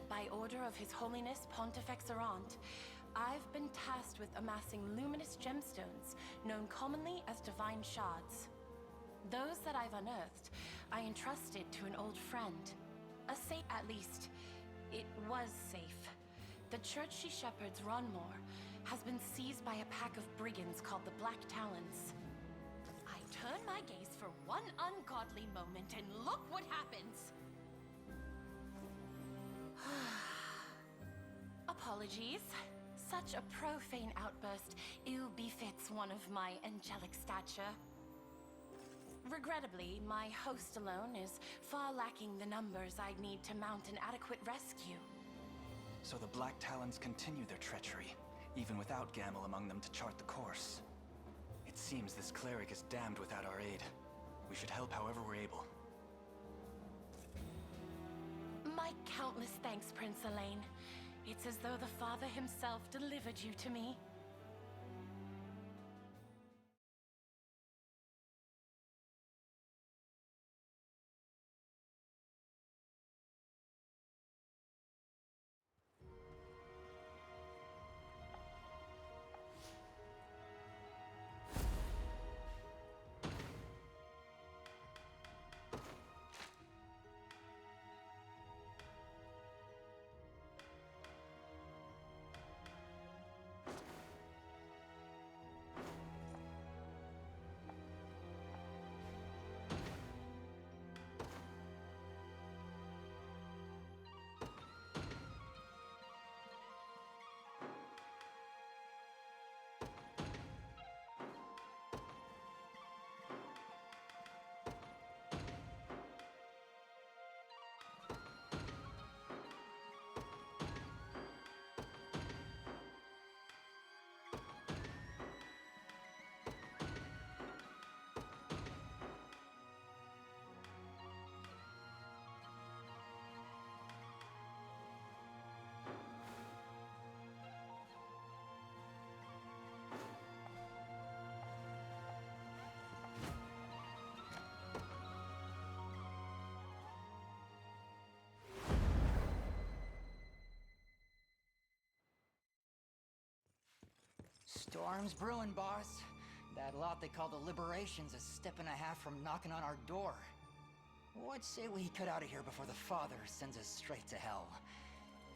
Speaker 12: By order of His Holiness Pontifex Errant, I've been tasked with amassing luminous gemstones, known commonly as divine shards. Those that I've unearthed, I entrusted to an old friend. At least, it was safe. The church she shepherds, Ronmore, has been seized by a pack of brigands called the Black Talons. I turn my gaze for one ungodly moment, and look what happens! Apologies. Such a profane outburst ill befits one of my angelic stature. Regrettably, my host alone is far lacking the numbers I'd need to mount an adequate rescue.
Speaker 9: So the Black Talons continue their treachery, even without Gamble among them to chart the course. It seems this cleric is damned without our aid. We should help however we're able.
Speaker 12: My countless thanks, Prince Elaine. It's as though the Father himself delivered you to me.
Speaker 2: Storm's brewing, boss. That lot they call the Liberation's a step and a half from knocking on our door. What say we cut out of here before the Father sends us straight to hell?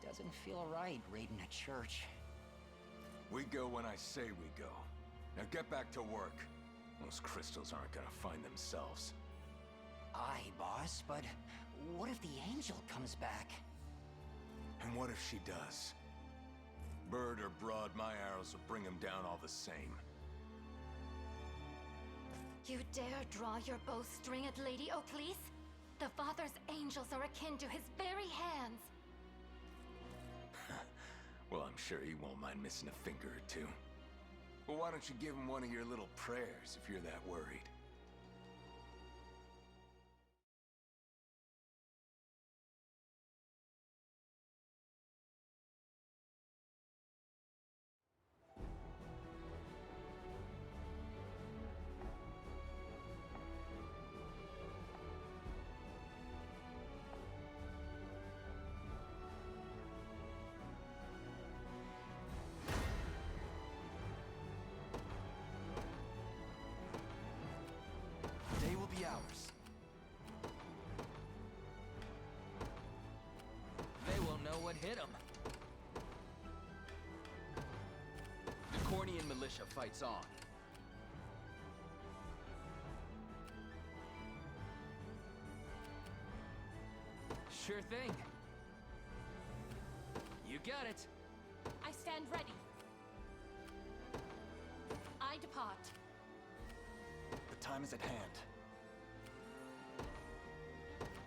Speaker 2: Doesn't feel right raiding a church.
Speaker 4: We go when I say we go. Now get back to work. Those crystals aren't gonna find themselves.
Speaker 2: Aye, boss, but what if the angel comes back?
Speaker 4: And what if she does? Bird or broad, my arrows will bring him down all the same.
Speaker 3: You dare draw your bowstring at Lady Oakleys? The Father's angels are akin to his very hands.
Speaker 4: Well, I'm sure he won't mind missing a finger or two. Well, why don't you give him one of your little prayers if you're that worried?
Speaker 9: Day will be ours.
Speaker 21: They will know what hit them.
Speaker 15: The Cornian militia fights on.
Speaker 21: Sure thing. You got it.
Speaker 12: I stand ready. I depart.
Speaker 9: The time is at hand.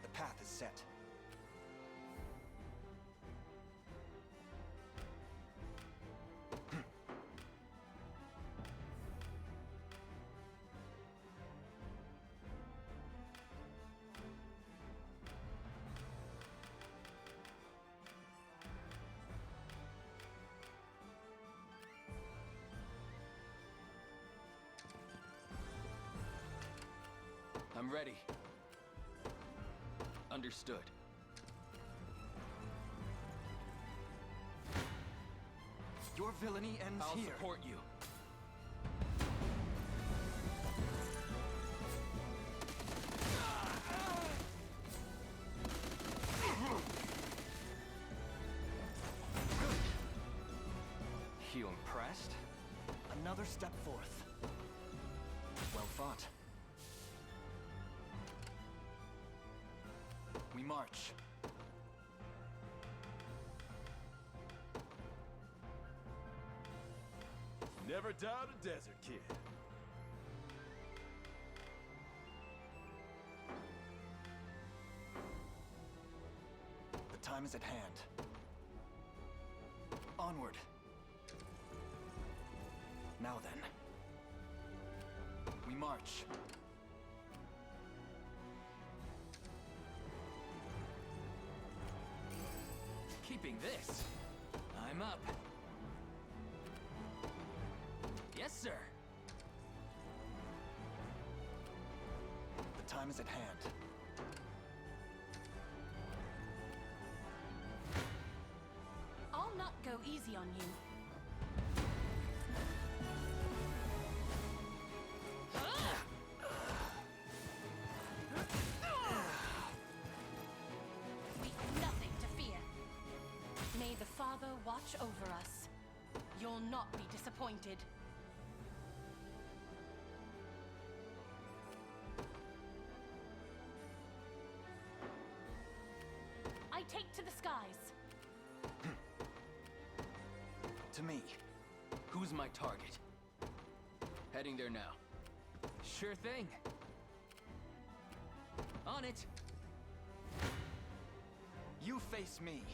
Speaker 9: The path is set.
Speaker 15: I'm ready. Understood.
Speaker 9: Your villainy ends
Speaker 15: I'll
Speaker 9: here.
Speaker 15: support you.
Speaker 9: You impressed? Another step forth. Well fought. We march.
Speaker 20: Never doubt a desert kid.
Speaker 9: time is at hand. Onward. Now then. We march.
Speaker 21: Keeping this. I'm up. Yes, sir.
Speaker 9: The time is at hand.
Speaker 12: I'll not go easy on you. We've nothing to fear. May the Father watch over us. You'll not be disappointed. I take to the skies.
Speaker 15: To me. Who's my target? Heading there now.
Speaker 21: Sure thing. On it.
Speaker 9: You face me.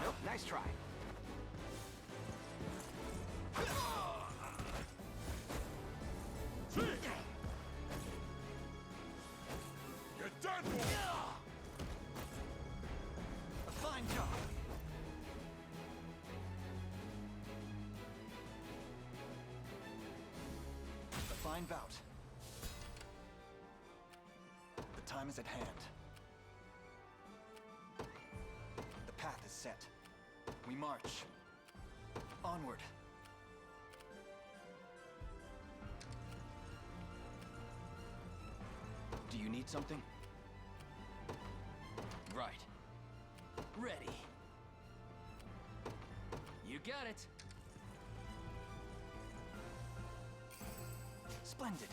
Speaker 14: Nope, nice try.
Speaker 5: You're done for!
Speaker 9: A fine job. A fine bout. The time is at hand. The path is set. We march. Onward.
Speaker 15: Do you need something? Right.
Speaker 21: Ready. You got it.
Speaker 9: Splendid.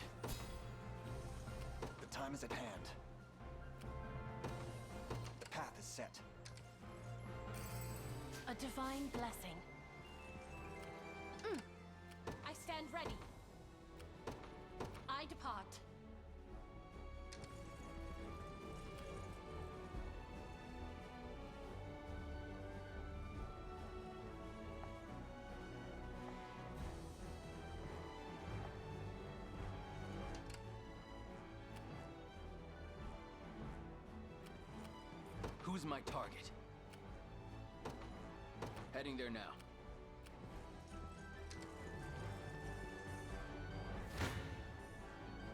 Speaker 9: The time is at hand. The path is set.
Speaker 12: A divine blessing. I stand ready. I depart.
Speaker 15: Who's my target? Heading there now.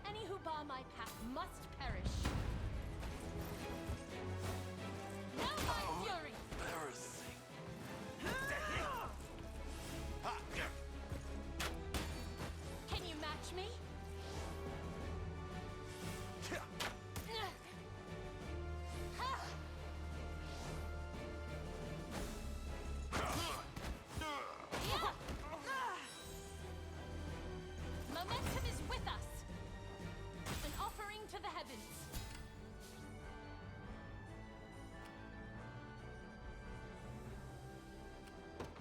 Speaker 12: Any who bar my path must perish. Now my fury!
Speaker 5: Embarrassing.
Speaker 12: Can you match me? Momentum is with us. An offering to the heavens.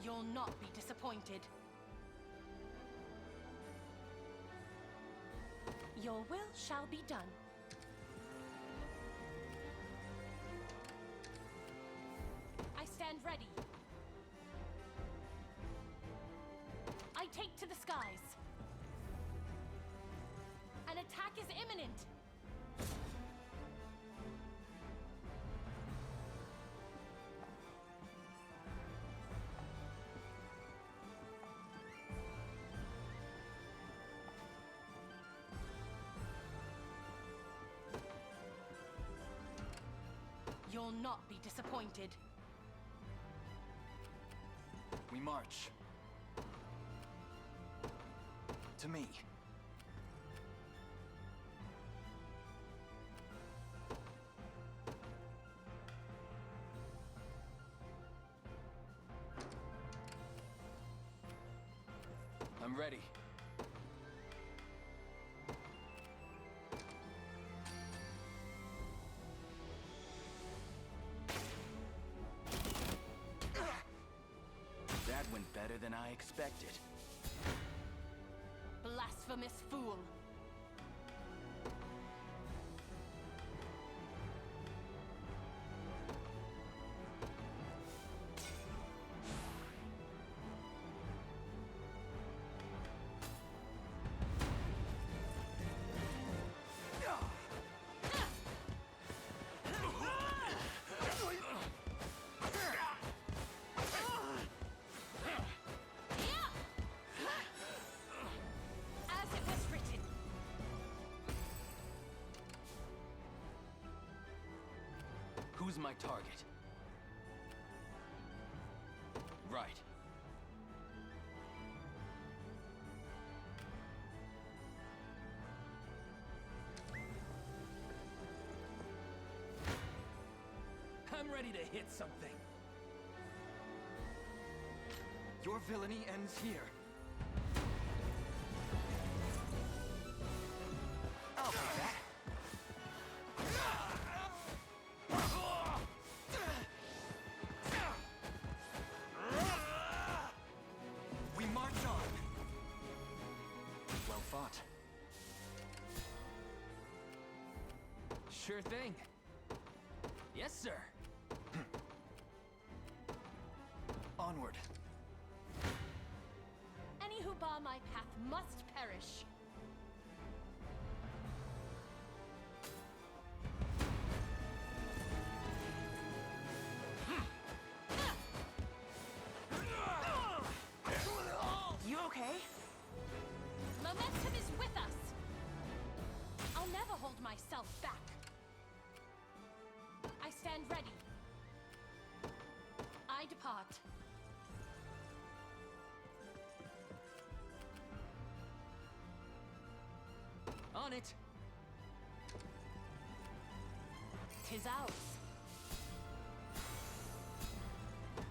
Speaker 12: You'll not be disappointed. Your will shall be done. I stand ready. I take to the skies. An attack is imminent. You'll not be disappointed.
Speaker 9: We march. To me.
Speaker 15: I'm ready. better than I expected.
Speaker 12: Blasphemous fool!
Speaker 15: Who's my target? Right.
Speaker 21: I'm ready to hit something.
Speaker 9: Your villainy ends here. I'll take that. We march on. Well fought.
Speaker 21: Sure thing. Yes, sir.
Speaker 9: Onward.
Speaker 12: Any who bar my path must perish.
Speaker 2: You okay?
Speaker 12: Momentum is with us! I'll never hold myself back. I stand ready. I depart.
Speaker 21: On it.
Speaker 12: 'Tis ours.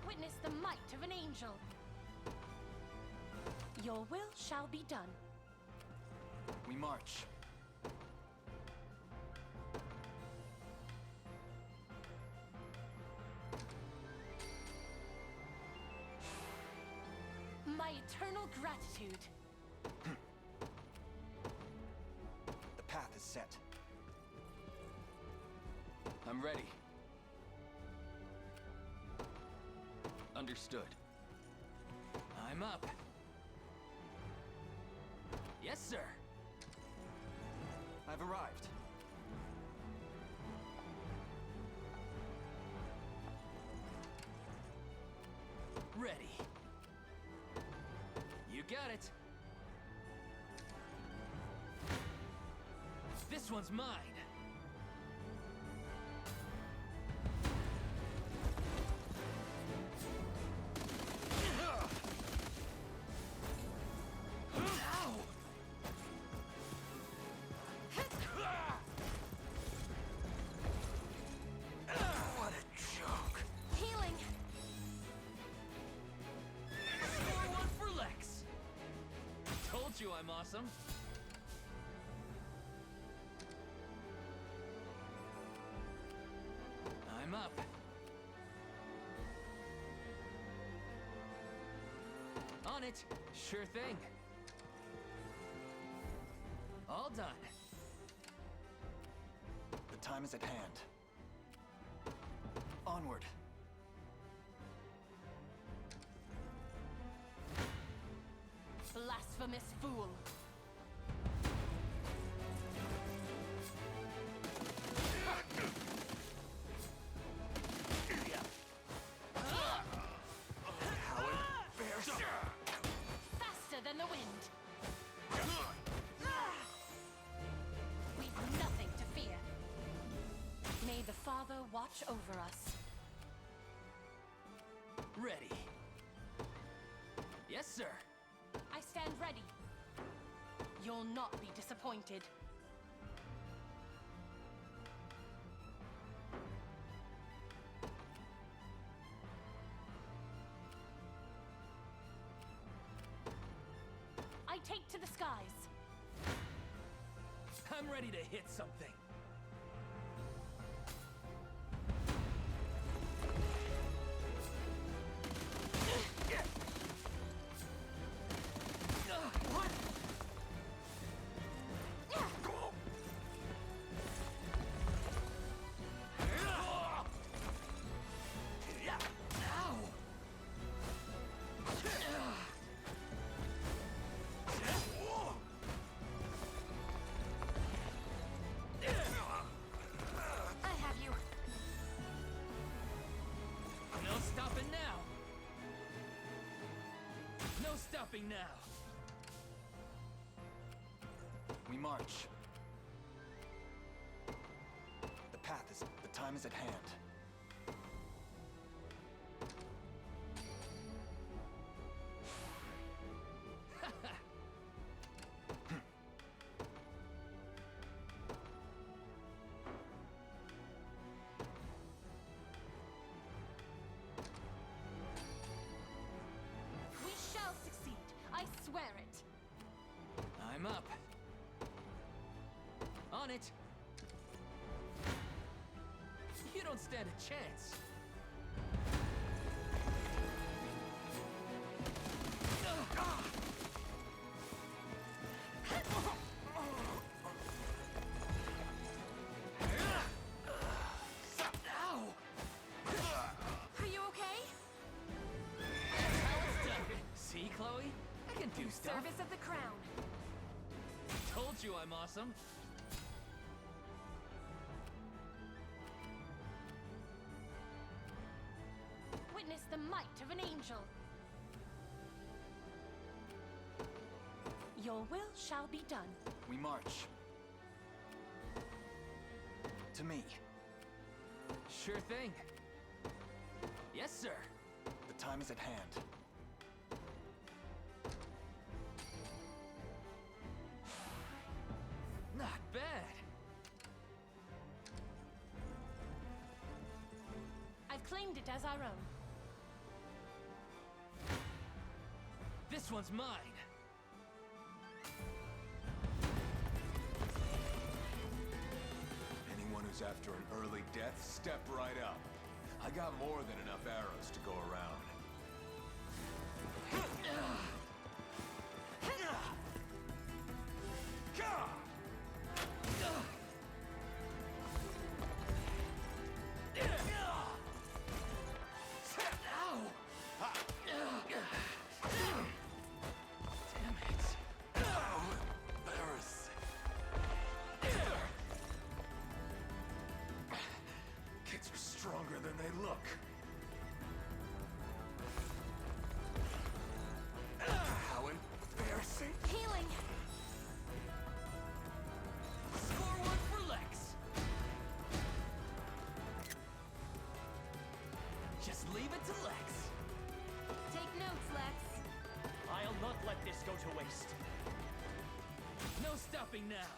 Speaker 12: Witness the might of an angel. Your will shall be done.
Speaker 9: We march.
Speaker 12: My eternal gratitude.
Speaker 9: The path is set.
Speaker 15: I'm ready. Understood.
Speaker 21: I'm up. Yes, sir.
Speaker 9: I've arrived.
Speaker 21: Ready. You got it. This one's mine.
Speaker 9: What a joke.
Speaker 12: Healing.
Speaker 21: Score one for Lex. Told you I'm awesome. I'm up. On it. Sure thing. All done.
Speaker 9: The time is at hand. Onward.
Speaker 12: Blasphemous fool.
Speaker 9: How embarrassing.
Speaker 12: Faster than the wind. We've nothing to fear. May the Father watch over us.
Speaker 21: Ready. Yes, sir.
Speaker 12: I stand ready. You'll not be disappointed. I take to the skies.
Speaker 21: I'm ready to hit something. No stopping now.
Speaker 9: We march. The time is at hand.
Speaker 12: We shall succeed. I swear it.
Speaker 21: I'm up. On it. You don't stand a chance.
Speaker 12: Are you okay?
Speaker 21: How it's done. See, Chloe? I can do stuff.
Speaker 12: Service of the crown.
Speaker 21: Told you I'm awesome.
Speaker 12: Witness the might of an angel. Your will shall be done.
Speaker 9: We march. To me.
Speaker 21: Sure thing. Yes, sir.
Speaker 9: The time is at hand.
Speaker 21: Not bad.
Speaker 12: I've claimed it as our own.
Speaker 21: This one's mine.
Speaker 4: Anyone who's after an early death, step right up. I got more than enough arrows to go around. Kids are stronger than they look. How embarrassing.
Speaker 12: Healing!
Speaker 21: Score one for Lex. Just leave it to Lex.
Speaker 12: Take notes, Lex.
Speaker 21: I'll not let this go to waste. No stopping now.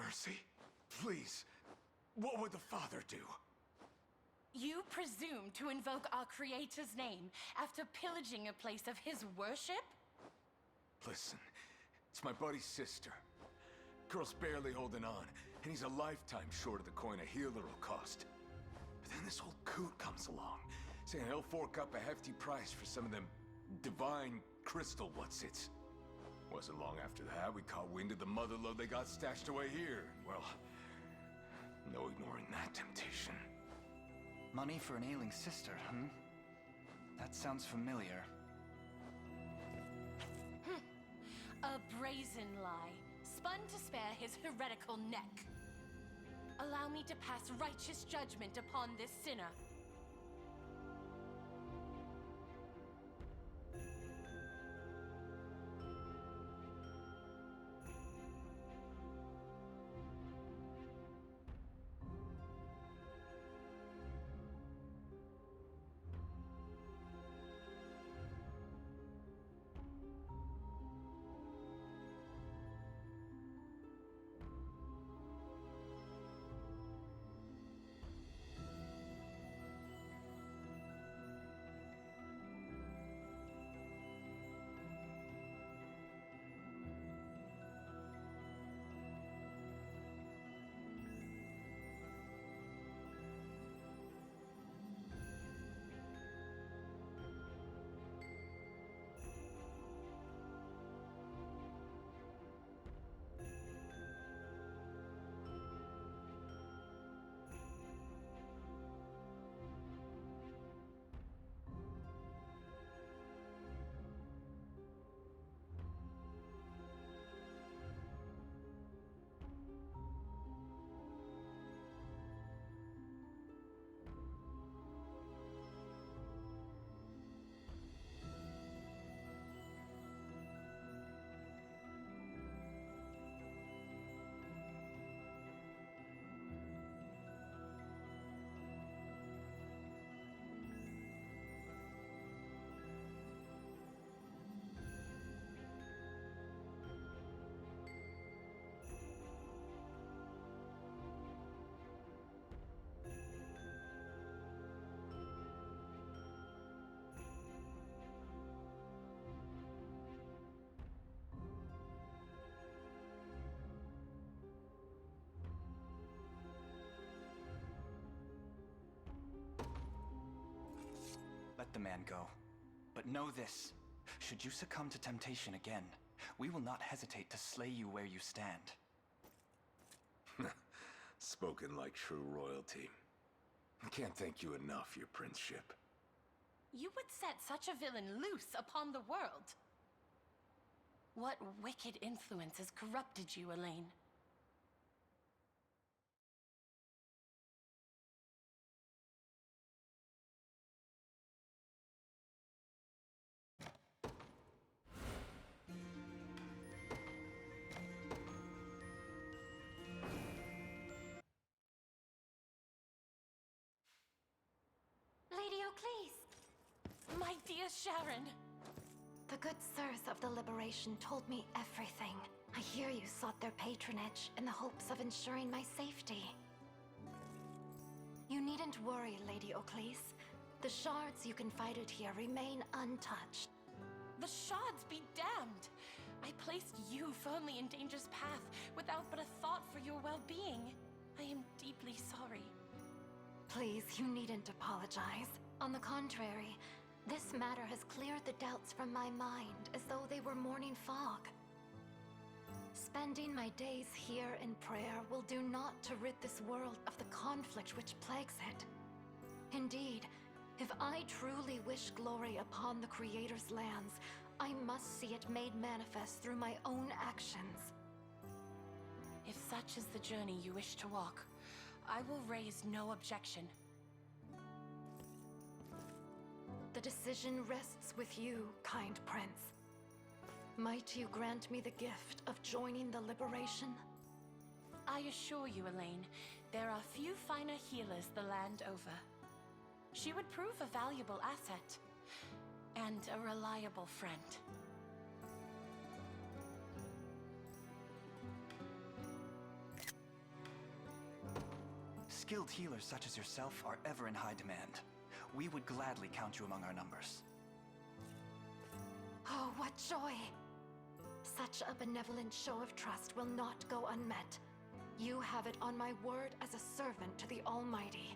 Speaker 4: Mercy, please. What would the Father do?
Speaker 12: You presume to invoke our Creator's name after pillaging a place of his worship?
Speaker 4: Listen, it's my buddy's sister. Girl's barely holding on, and he's a lifetime short of the coin a healer will cost. But then this old coot comes along, saying he'll fork up a hefty price for some of them divine crystal what's-its. Wasn't long after that, we caught wind of the motherlode they got stashed away here. Well, no ignoring that temptation.
Speaker 9: Money for an ailing sister, That sounds familiar.
Speaker 12: A brazen lie, spun to spare his heretical neck. Allow me to pass righteous judgment upon this sinner.
Speaker 9: the man go. But know this. Should you succumb to temptation again, we will not hesitate to slay you where you stand.
Speaker 4: Spoken like true royalty. I can't thank you enough, your princeship.
Speaker 12: You would set such a villain loose upon the world. What wicked influence has corrupted you, Elaine?
Speaker 3: Lady O'Cleese!
Speaker 12: My dear Sharon!
Speaker 3: The good sirs of the Liberation told me everything. I hear you sought their patronage in the hopes of ensuring my safety. You needn't worry, Lady O'Cleese. The shards you confided here remain untouched.
Speaker 12: The shards be damned! I placed you firmly in danger's path without but a thought for your well-being. I am deeply sorry.
Speaker 3: Please, you needn't apologize. On the contrary, this matter has cleared the doubts from my mind as though they were morning fog. Spending my days here in prayer will do naught to rid this world of the conflict which plagues it. Indeed, if I truly wish glory upon the Creator's lands, I must see it made manifest through my own actions.
Speaker 12: If such is the journey you wish to walk, I will raise no objection.
Speaker 3: The decision rests with you, kind prince. Might you grant me the gift of joining the Liberation?
Speaker 12: I assure you, Elaine, there are few finer healers the land over. She would prove a valuable asset, and a reliable friend.
Speaker 9: Skilled healers such as yourself are ever in high demand. We would gladly count you among our numbers.
Speaker 3: Oh, what joy! Such a benevolent show of trust will not go unmet. You have it on my word as a servant to the Almighty.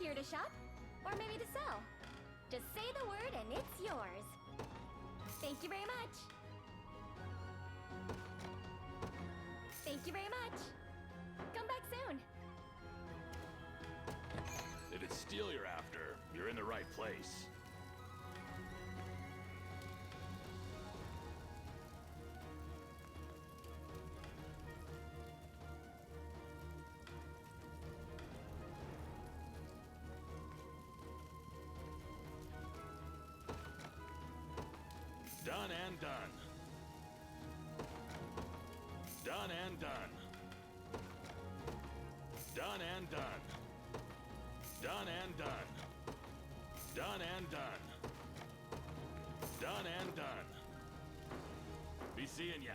Speaker 3: here to shop, or maybe to sell. Just say the word and it's yours. Thank you very much. Thank you very much. Come back soon.
Speaker 17: If it's steel you're after, you're in the right place. Done and done. Done and done. Done and done. Done and done. Done and done. Done and done. Be seeing ya.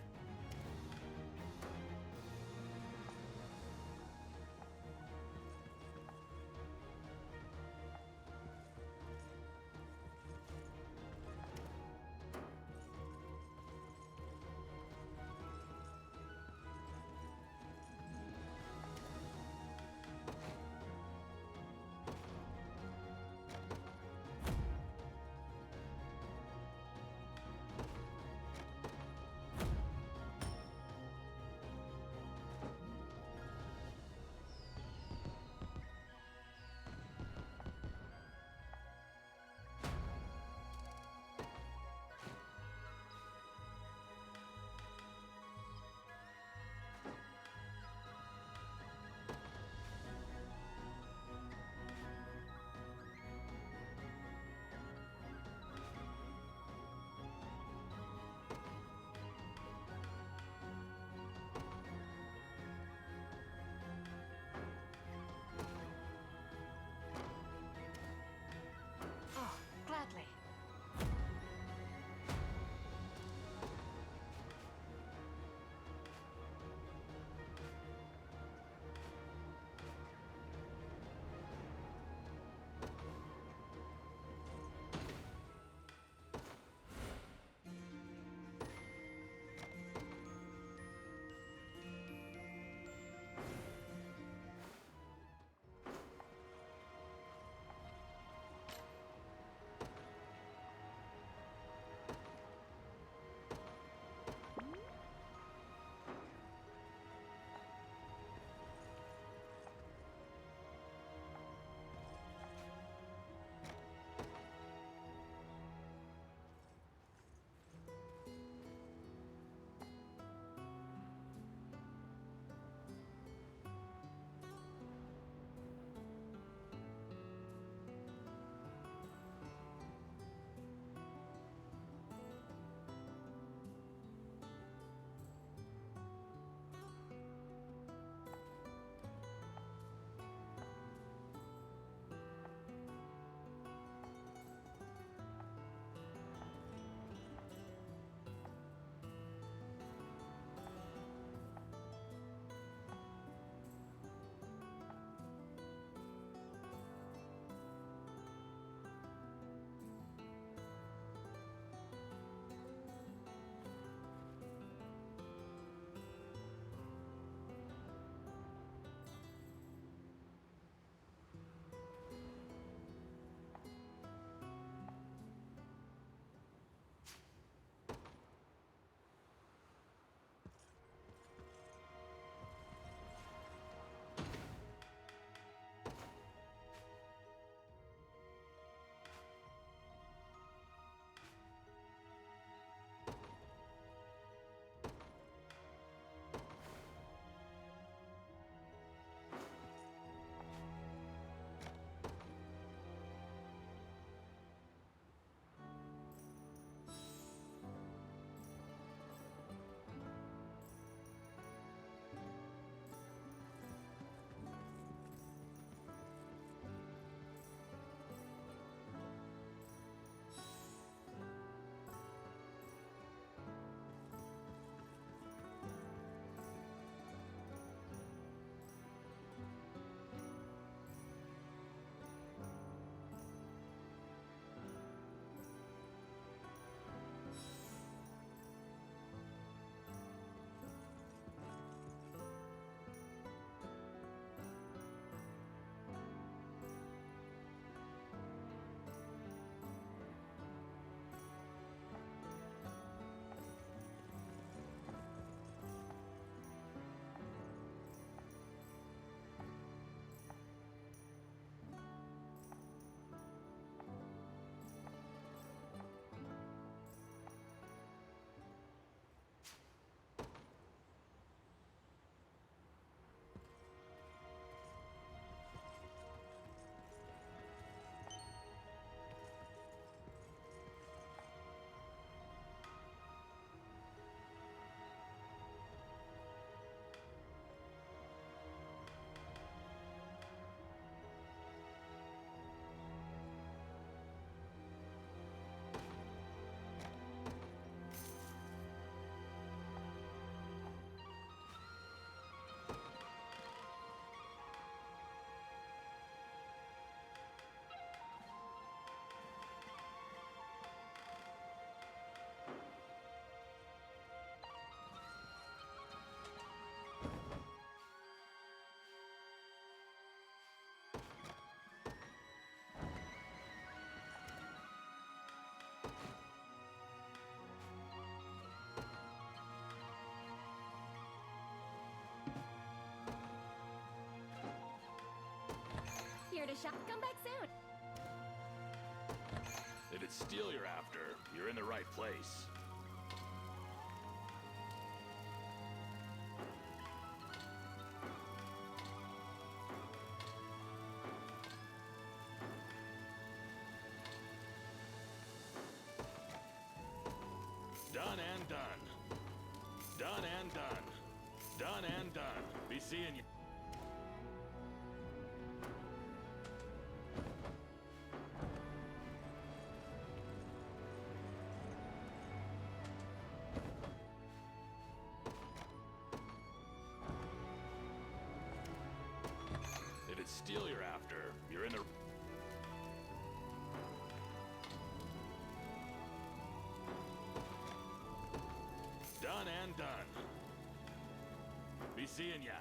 Speaker 12: to shop. Come back soon.
Speaker 17: If it's steel you're after, you're in the right place. Done and done. Done and done. Done and done. Be seeing you. If it's steel you're after, you're in the... Done and done. Be seeing ya.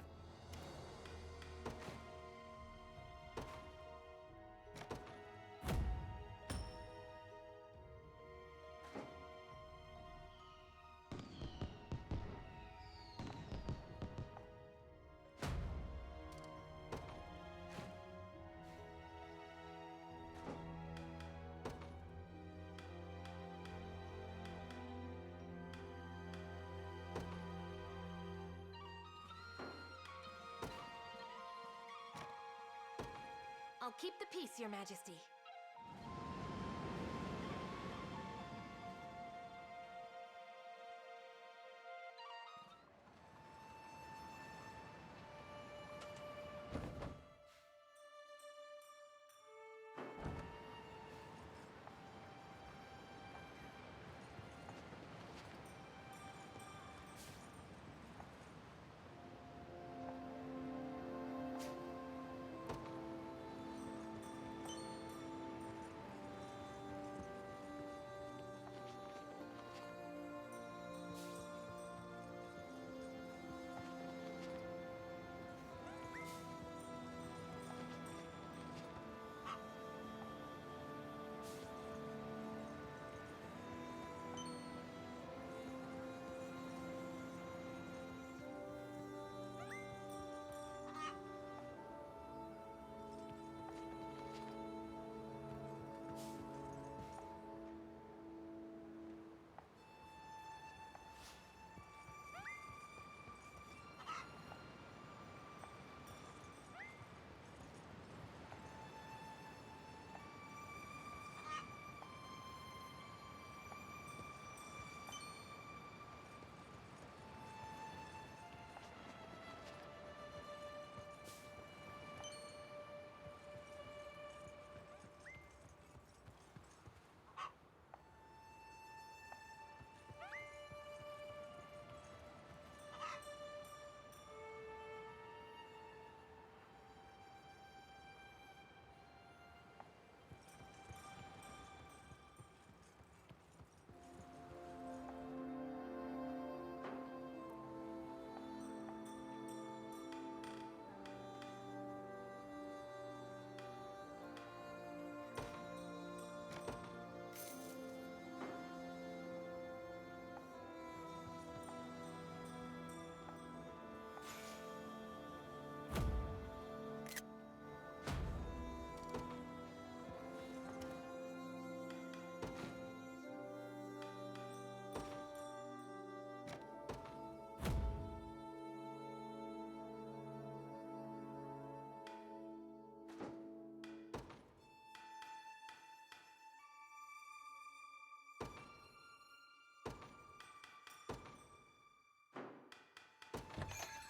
Speaker 12: I'll keep the peace, Your Majesty.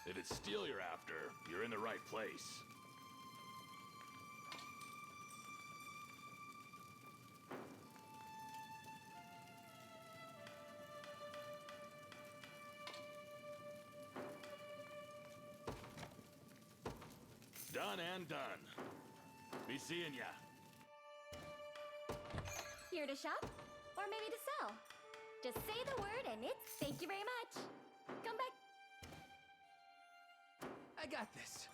Speaker 17: If it's steel you're after, you're in the right place. Done and done. Be seeing ya.
Speaker 12: Here to shop? Or maybe to sell? Just say the word and it's thank you very much. Come back.
Speaker 21: I got this.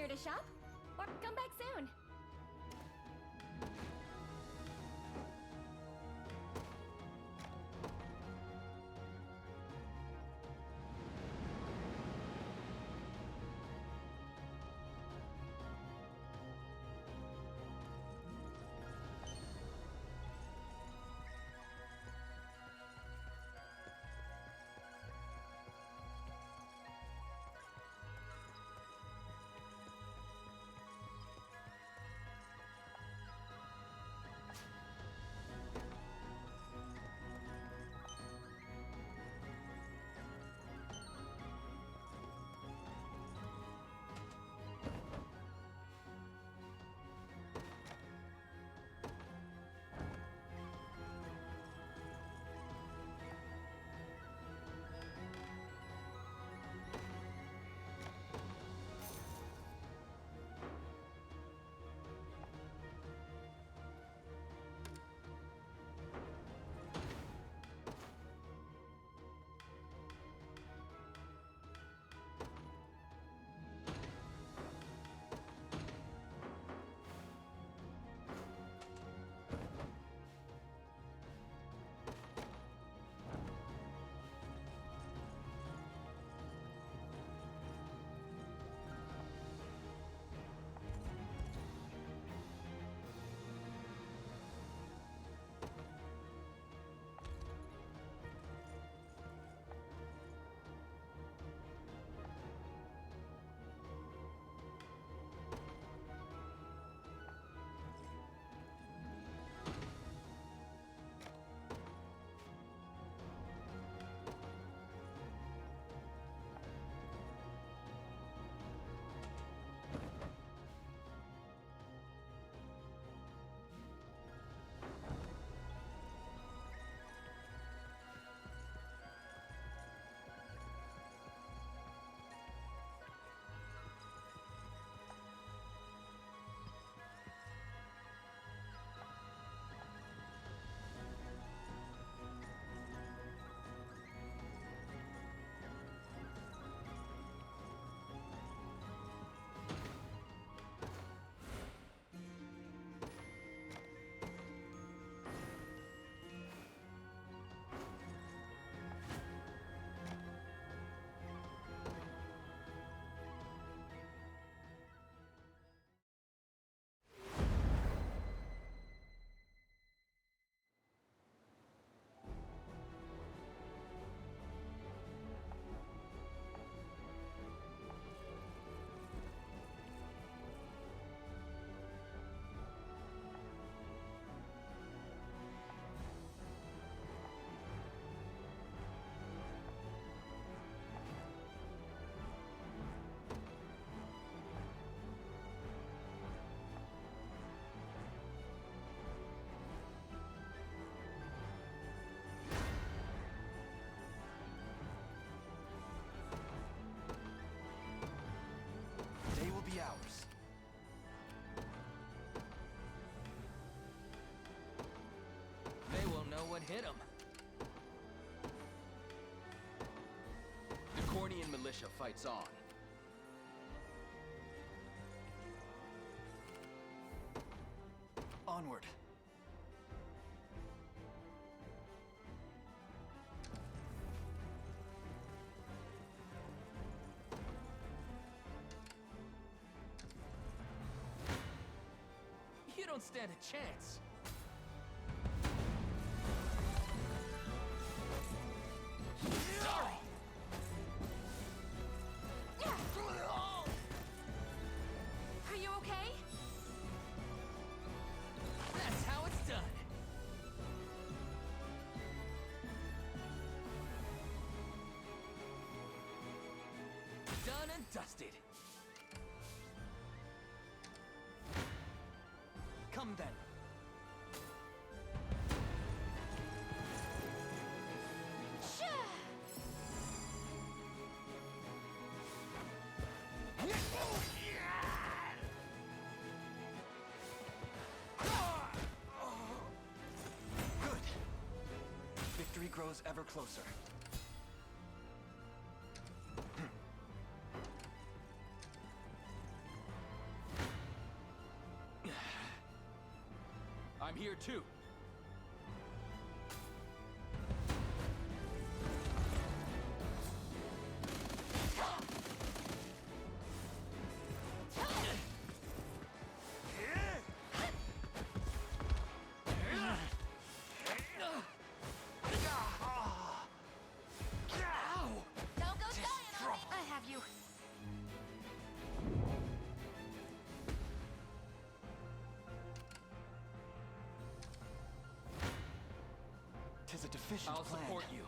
Speaker 7: Here to shop? Or come back soon?
Speaker 9: They will be ours.
Speaker 21: They won't know what hit them.
Speaker 15: The Cornian militia fights on.
Speaker 9: Onward.
Speaker 21: You don't stand a chance. Sorry.
Speaker 12: Are you okay?
Speaker 21: That's how it's done. Done and dusted.
Speaker 9: Come then. Good. Victory grows ever closer.
Speaker 15: I'm here too.
Speaker 12: Don't go dying on me! I have you.
Speaker 9: Tis a deficient
Speaker 15: I'll
Speaker 9: plan.
Speaker 15: support you.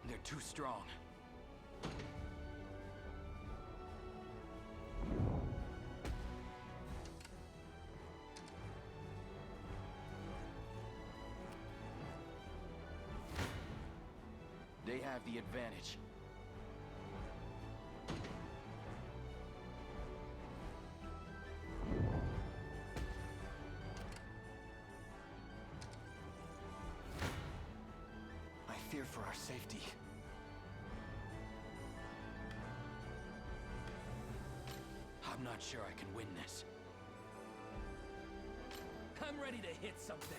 Speaker 9: They're too strong. They have the advantage. I fear for our safety. I'm not sure I can win this.
Speaker 21: I'm ready to hit something.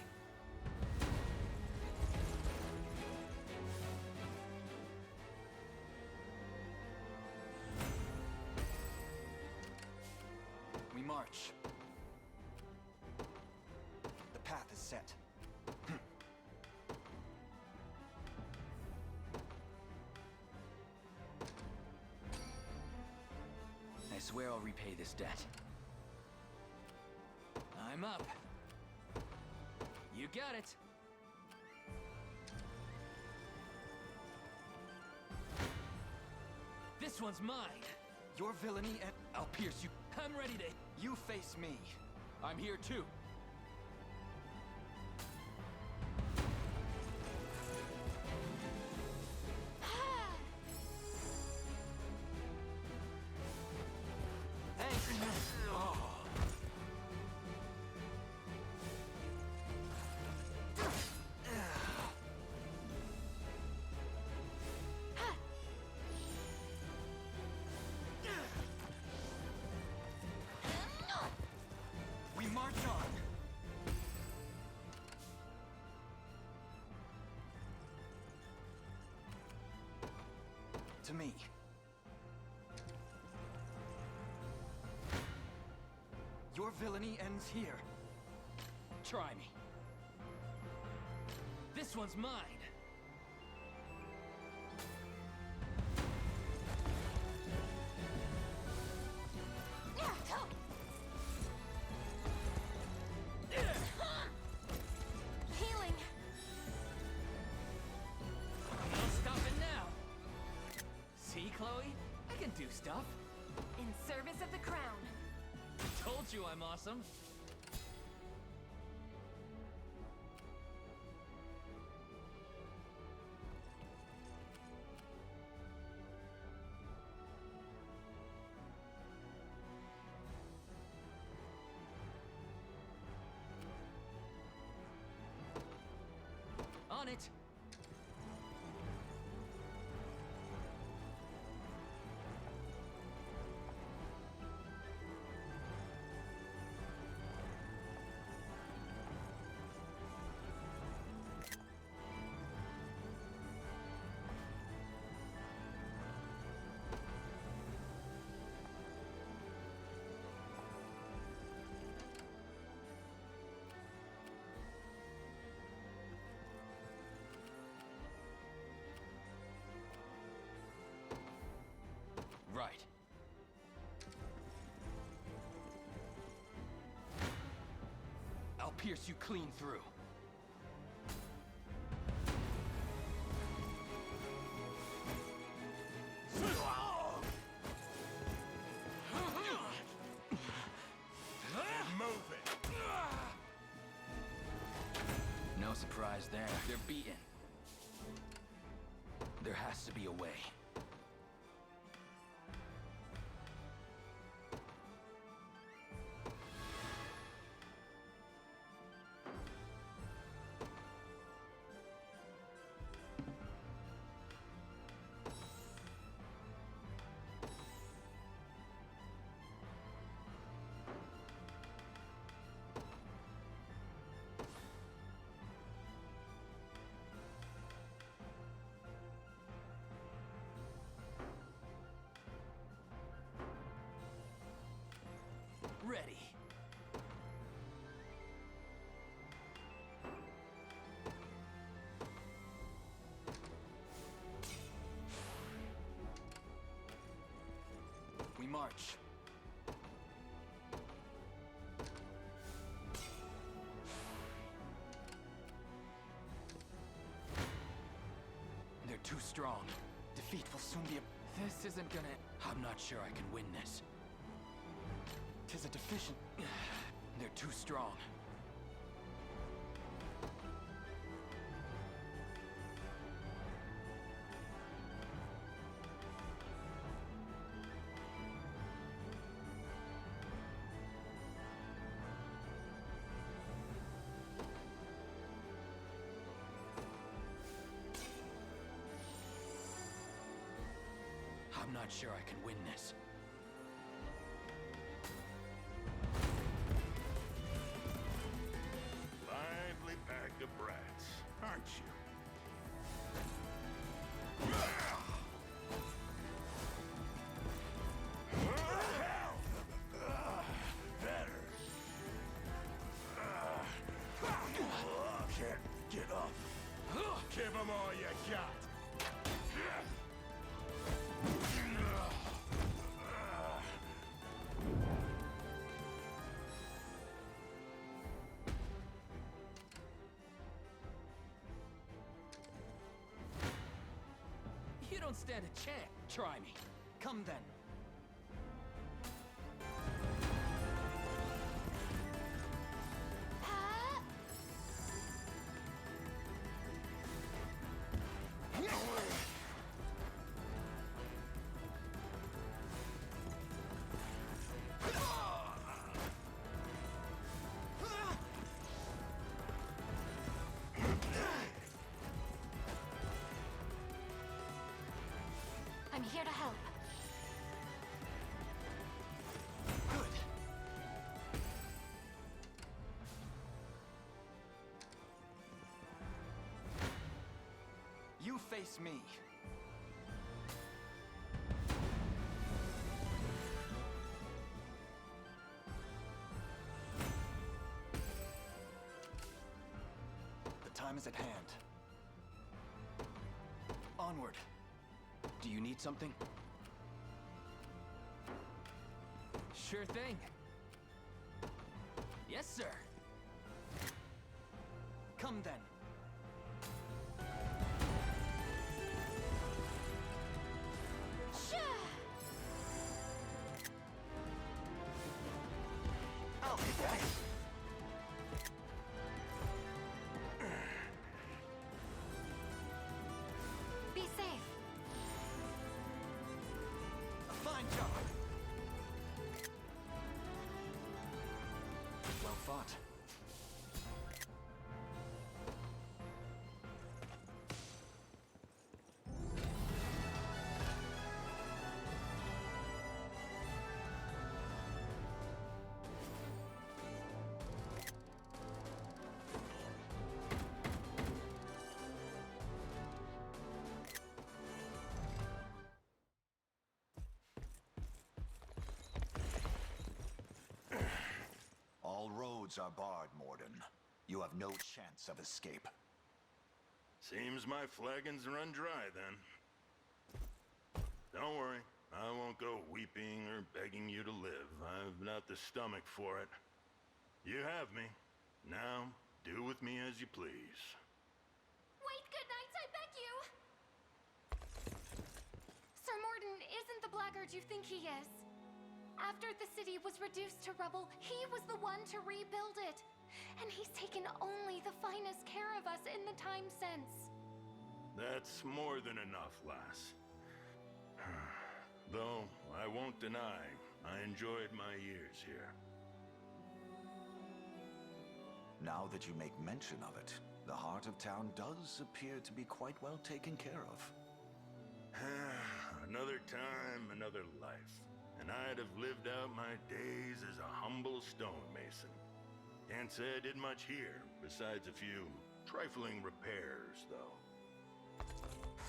Speaker 9: We march. The path is set. I swear I'll repay this debt.
Speaker 21: I'm up. You got it. This one's mine.
Speaker 9: Your villainy and I'll pierce you.
Speaker 21: I'm ready to...
Speaker 9: You face me. I'm here too. We march on. To me. Your villainy ends here. Try me.
Speaker 21: This one's mine.
Speaker 12: Healing.
Speaker 21: No stopping now. See, Chloe? I can do stuff.
Speaker 12: In service of the crown.
Speaker 21: Told you I'm awesome. On it.
Speaker 15: Right. I'll pierce you clean through. No surprise there. They're beaten. There has to be a way.
Speaker 9: march. They're too strong. Defeat will soon be a...
Speaker 21: This isn't gonna...
Speaker 15: I'm not sure I can win this.
Speaker 9: 'Tis a deficient...
Speaker 15: They're too strong. I'm not sure I can win this.
Speaker 17: Lively pack of brats, aren't you?
Speaker 18: Better. Can't get up. Give him all you got.
Speaker 21: You don't stand a chance.
Speaker 9: Try me. Come then.
Speaker 3: I'm here to help.
Speaker 9: Good. You face me. The time is at hand. Onward. Do you need something?
Speaker 21: Sure thing. Yes, sir.
Speaker 9: Come then.
Speaker 18: I'll be back.
Speaker 3: Be safe.
Speaker 9: A fine job. Well fought.
Speaker 1: All roads are barred, Morden. You have no chance of escape.
Speaker 17: Seems my flagon's run dry then. Don't worry, I won't go weeping or begging you to live. I've not the stomach for it. You have me. Now, do with me as you please.
Speaker 7: Wait, good knights, I beg you! Sir Morden isn't the blackguard you think he is. After the city was reduced to rubble, he was the one to rebuild it. And he's taken only the finest care of us in the time since.
Speaker 17: That's more than enough, lass. Though, I won't deny, I enjoyed my years here.
Speaker 1: Now that you make mention of it, the heart of town does appear to be quite well taken care of.
Speaker 17: Another time, another life. And I'd have lived out my days as a humble stonemason. Can't say I did much here, besides a few trifling repairs, though.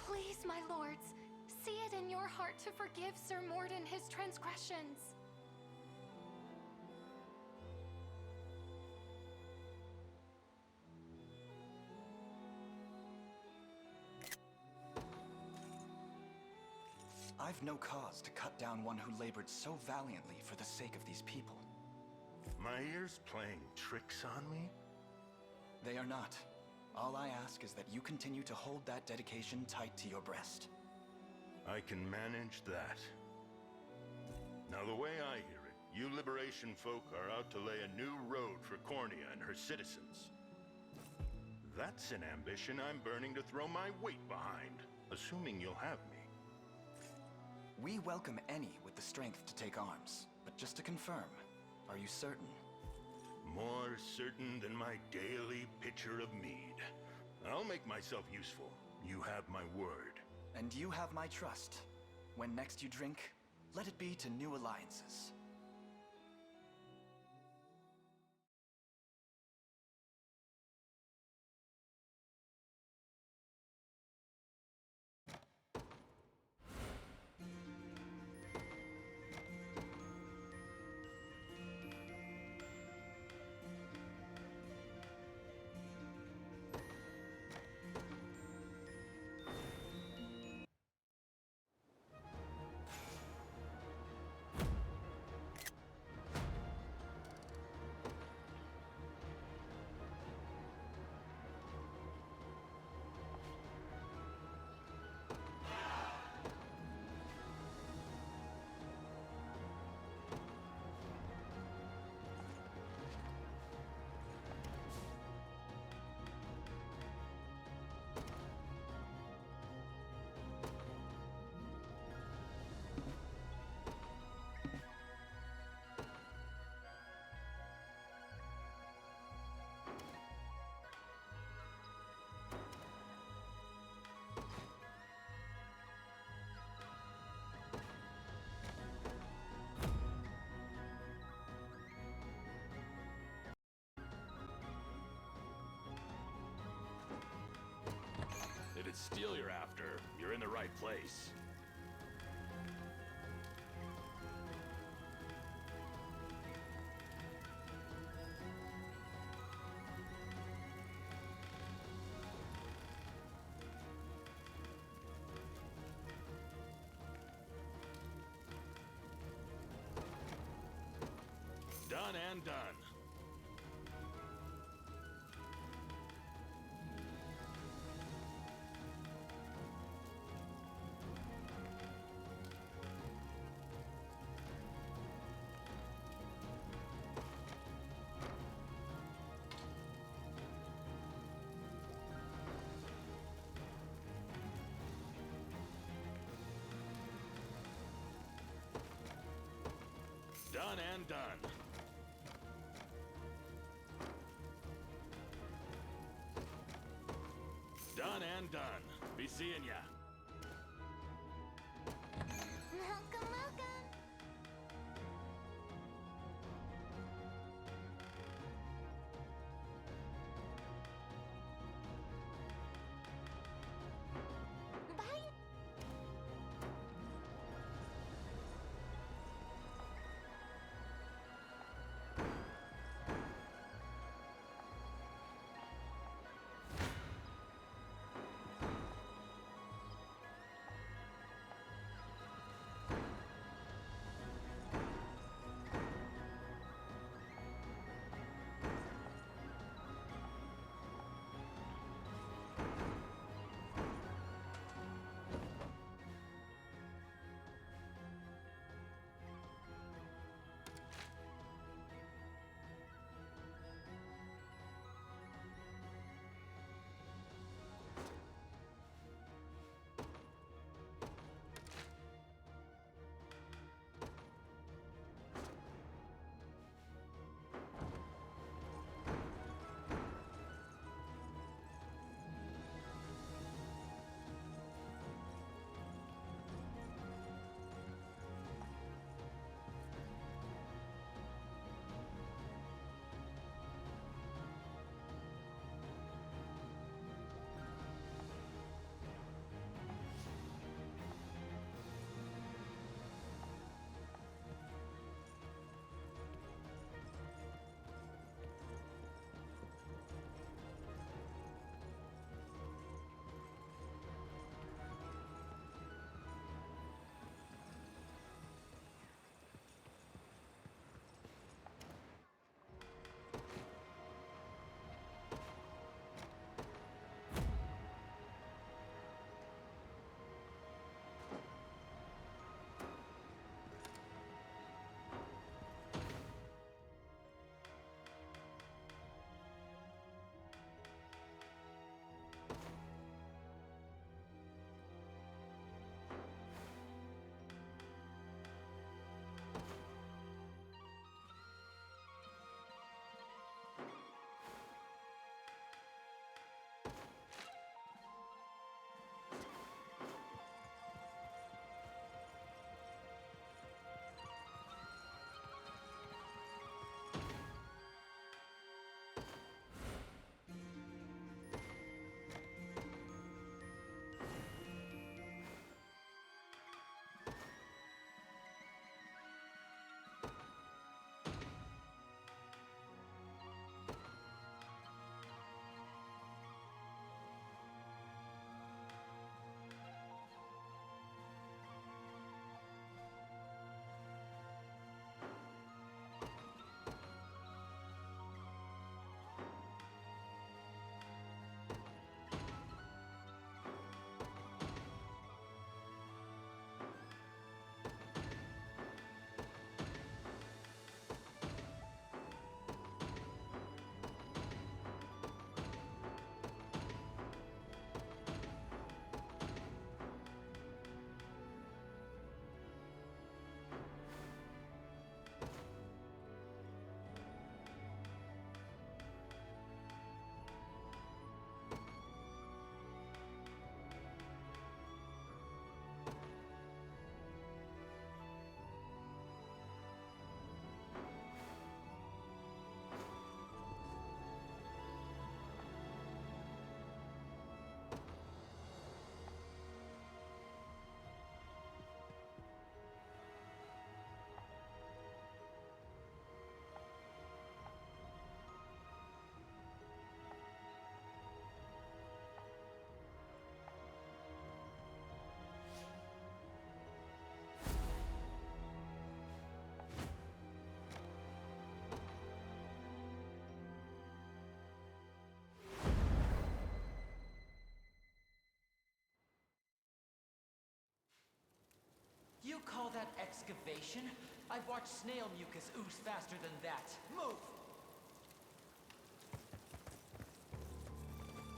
Speaker 7: Please, my lords, see it in your heart to forgive Sir Morden his transgressions.
Speaker 9: I've no cause to cut down one who labored so valiantly for the sake of these people.
Speaker 17: My ears playing tricks on me?
Speaker 9: They are not. All I ask is that you continue to hold that dedication tight to your breast.
Speaker 17: I can manage that. Now, the way I hear it, you Liberation folk are out to lay a new road for Cornea and her citizens. That's an ambition I'm burning to throw my weight behind, assuming you'll have me.
Speaker 9: We welcome any with the strength to take arms. But just to confirm, are you certain?
Speaker 17: More certain than my daily pitcher of mead. I'll make myself useful. You have my word.
Speaker 9: And you have my trust. When next you drink, let it be to new alliances.
Speaker 11: If it's steel you're after, you're in the right place. Done and done. Done and done. Done and done. Be seeing ya.
Speaker 3: Welcome, welcome. Bye.
Speaker 16: excavation? I've watched snail mucus ooze faster than that. Move!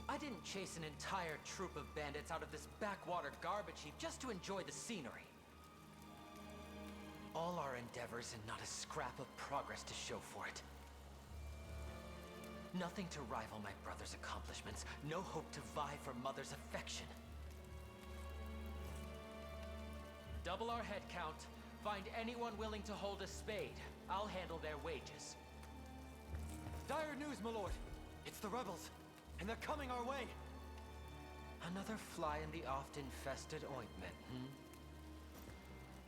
Speaker 16: I didn't chase an entire troop of bandits out of this backwater garbage heap just to enjoy the scenery. All our endeavors and not a scrap of progress to show for it. Nothing to rival my brother's accomplishments, no hope to vie for Mother's affection. Double our head count. Find anyone willing to hold a spade. I'll handle their wages.
Speaker 9: Dire news, my lord! It's the rebels, and they're coming our way!
Speaker 16: Another fly in the oft-infested ointment,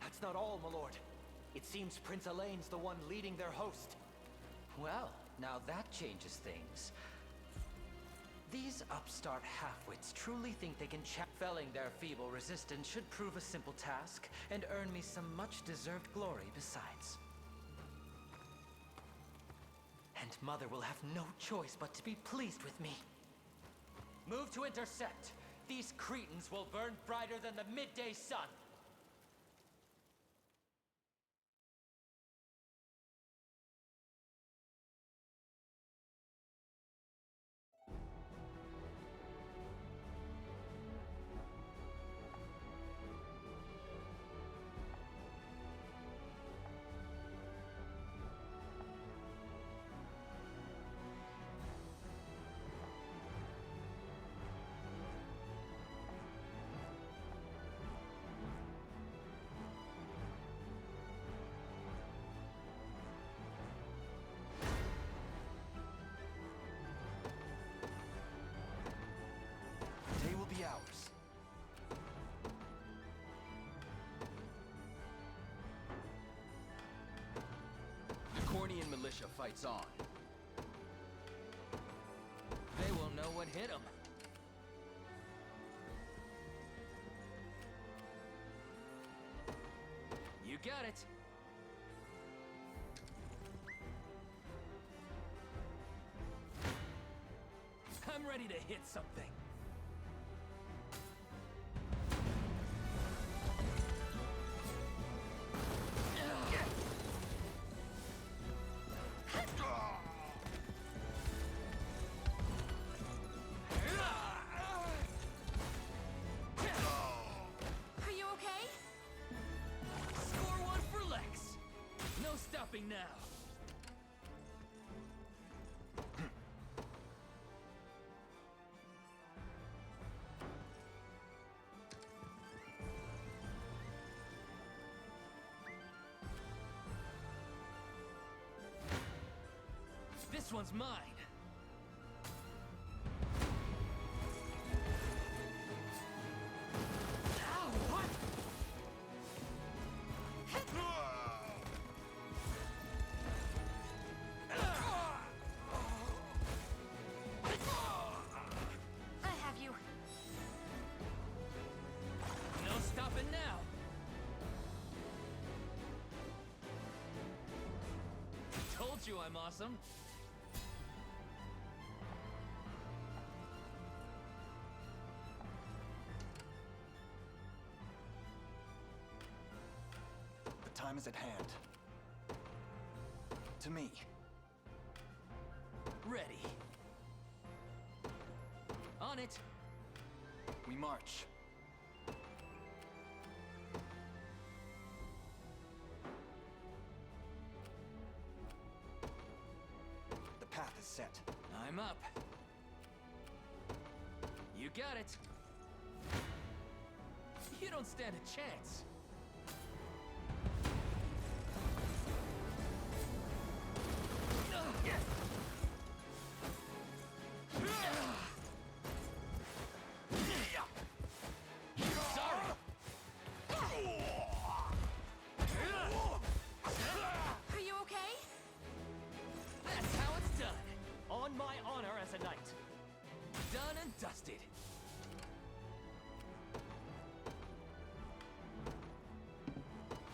Speaker 9: That's not all, my lord. It seems Prince Elaine's the one leading their host.
Speaker 16: Well, now that changes things. These upstart halfwits truly think they can felling their feeble resistance should prove a simple task, and earn me some much-deserved glory besides. And Mother will have no choice but to be pleased with me. Move to intercept. These cretins will burn brighter than the midday sun.
Speaker 9: They will be ours.
Speaker 15: The Cornian militia fights on.
Speaker 21: They won't know what hit them. You got it. I'm ready to hit something.
Speaker 7: Are you okay?
Speaker 21: Score one for Lex. No stopping now. This one's mine. Ow, what?
Speaker 7: I have you.
Speaker 21: No stopping now. Told you I'm awesome.
Speaker 9: The time is at hand. To me.
Speaker 21: Ready. On it.
Speaker 9: We march. The path is set.
Speaker 21: I'm up. You got it. You don't stand a chance. Sorry.
Speaker 7: Are you okay?
Speaker 21: That's how it's done. On my honor as a knight. Done and dusted.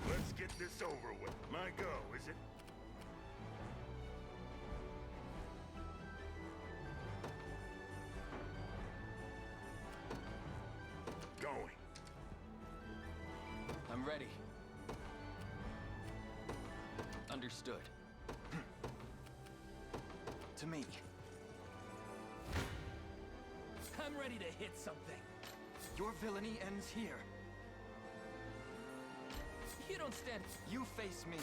Speaker 17: Let's get this over with. My go, is it? Going.
Speaker 15: I'm ready.
Speaker 9: Understood. To me.
Speaker 21: I'm ready to hit something.
Speaker 9: Your villainy ends here.
Speaker 21: You don't stand...
Speaker 9: You face me.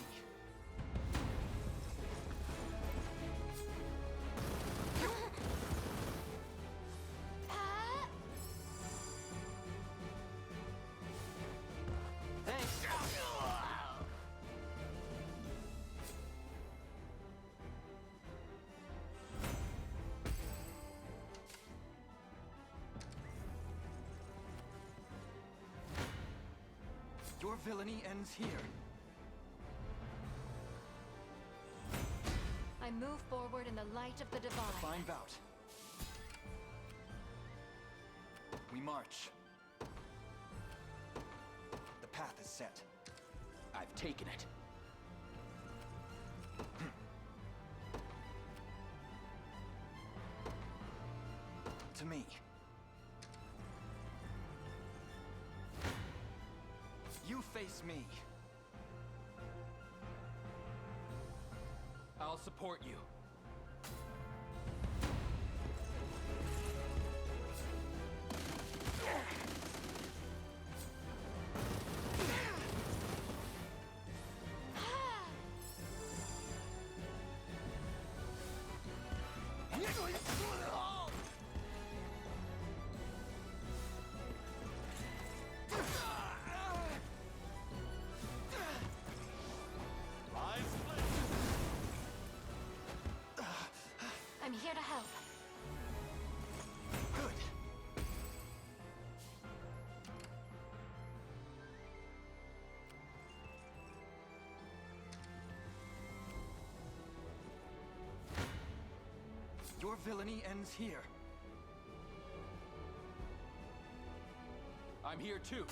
Speaker 21: Thanks.
Speaker 9: Your villainy ends here.
Speaker 7: I move forward in the light of the divine.
Speaker 9: A fine bout. We march. The path is set.
Speaker 15: I've taken it.
Speaker 9: To me. You face me.
Speaker 21: I'll support you.
Speaker 7: I'm here to help.
Speaker 9: Good. Your villainy ends here.
Speaker 21: I'm here too.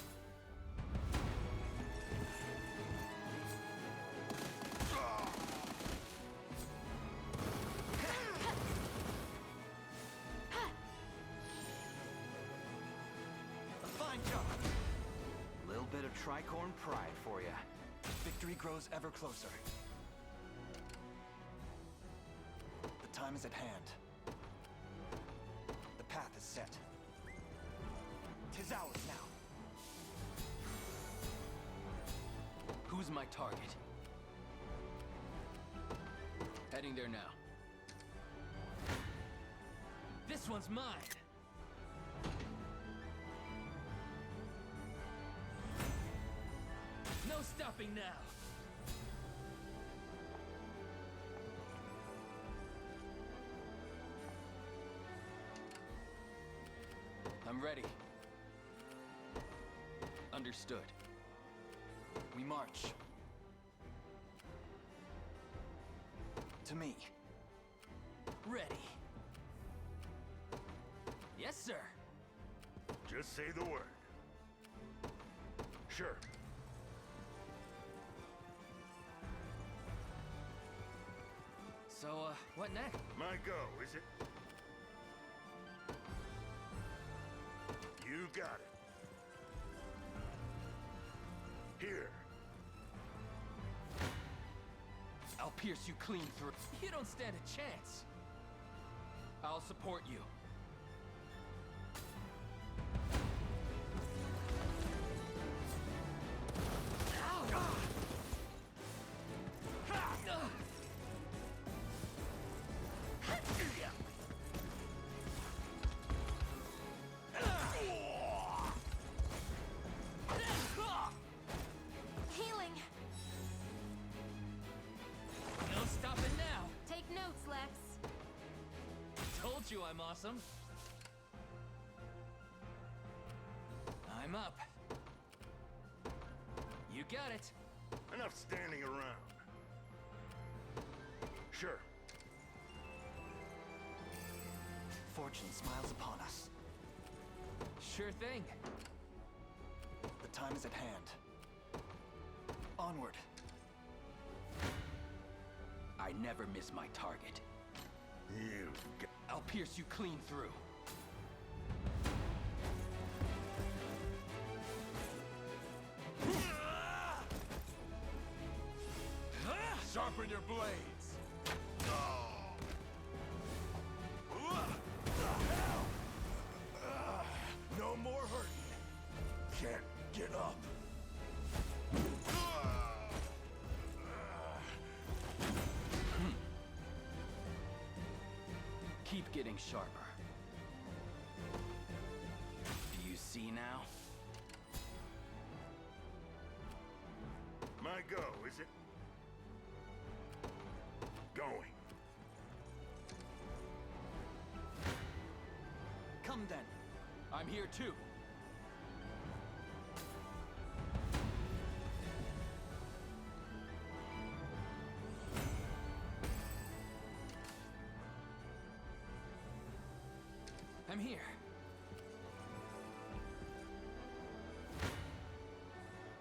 Speaker 14: Little bit of tricorn pride for you.
Speaker 9: Victory grows ever closer. The time is at hand. The path is set. 'Tis ours now.
Speaker 21: Who's my target? Heading there now. This one's mine! No stopping now!
Speaker 9: I'm ready. Understood. We march. To me.
Speaker 21: Ready. Yes, sir.
Speaker 17: Just say the word. Sure.
Speaker 21: So, what next?
Speaker 17: My go, is it? You got it. Here.
Speaker 21: I'll pierce you clean through. You don't stand a chance. I'll support you.
Speaker 12: Healing.
Speaker 21: No stopping now.
Speaker 12: Take notes, Lex.
Speaker 21: Told you I'm awesome. I'm up. You got it.
Speaker 17: Enough standing around. Sure.
Speaker 9: Fortune smiles upon us.
Speaker 21: Sure thing.
Speaker 9: The time is at hand. Onward.
Speaker 15: I never miss my target.
Speaker 21: I'll pierce you clean through.
Speaker 17: Sorry.
Speaker 4: Sharpen your blades.
Speaker 6: No more hurting. Can't get up.
Speaker 15: Keep getting sharper. Do you see now?
Speaker 17: My go, is it? Going.
Speaker 15: Come then. I'm here too.
Speaker 9: I'm here.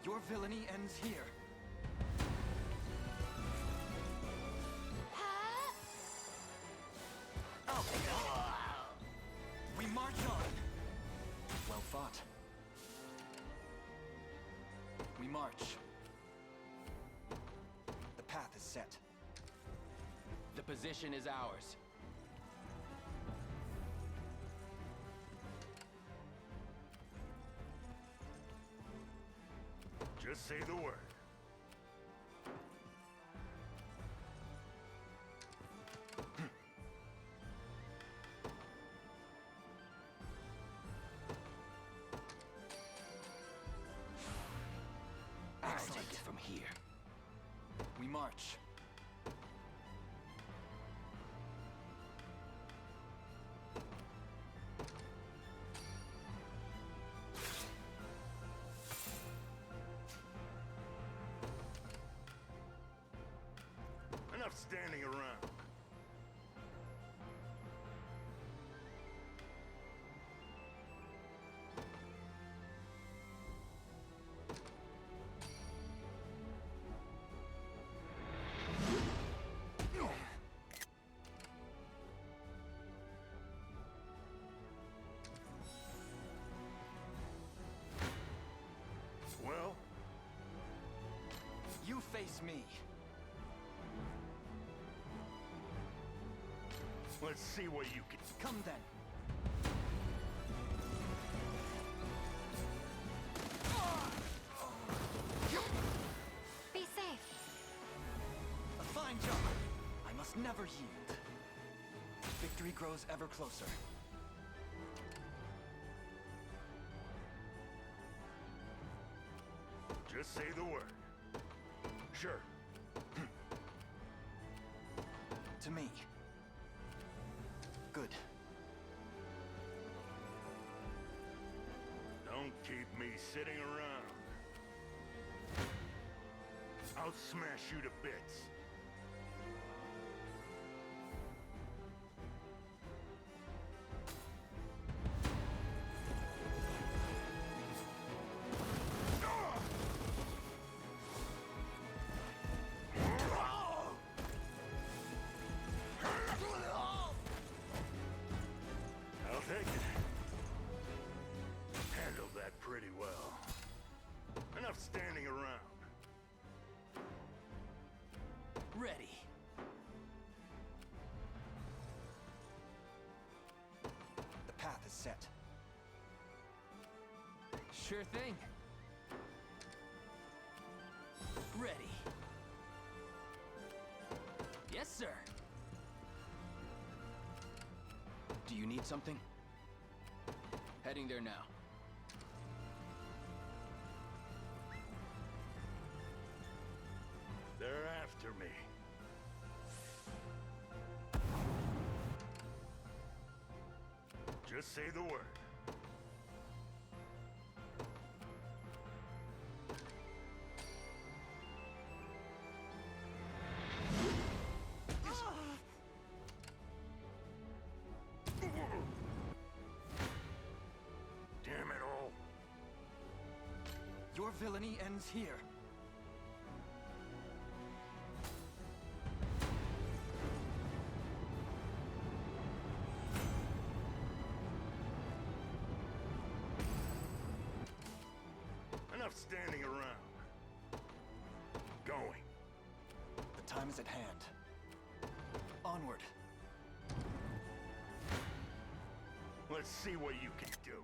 Speaker 9: Your villainy ends here. We march on. Well fought. We march. The path is set.
Speaker 15: The position is ours.
Speaker 17: Just say the word.
Speaker 15: I'll take it from here.
Speaker 9: We march.
Speaker 17: Enough standing around. Well,
Speaker 9: You face me.
Speaker 17: let's see what you can.
Speaker 9: Come then.
Speaker 3: Be safe.
Speaker 9: A fine job. I must never yield. Victory grows ever closer.
Speaker 17: Just say the word. Sure.
Speaker 9: To me. Good.
Speaker 17: Don't keep me sitting around. I'll smash you to bits. I'll take it. Handled that pretty well. Enough standing around.
Speaker 9: Ready. The path is set.
Speaker 21: Sure thing.
Speaker 9: Ready.
Speaker 21: Yes, sir.
Speaker 15: Do you need something? Heading there now.
Speaker 17: They're after me. Just say the word. Damn it all.
Speaker 9: Your villainy ends here.
Speaker 17: Enough standing around. Going.
Speaker 9: The time is at hand. Onward.
Speaker 17: Let's see what you can do.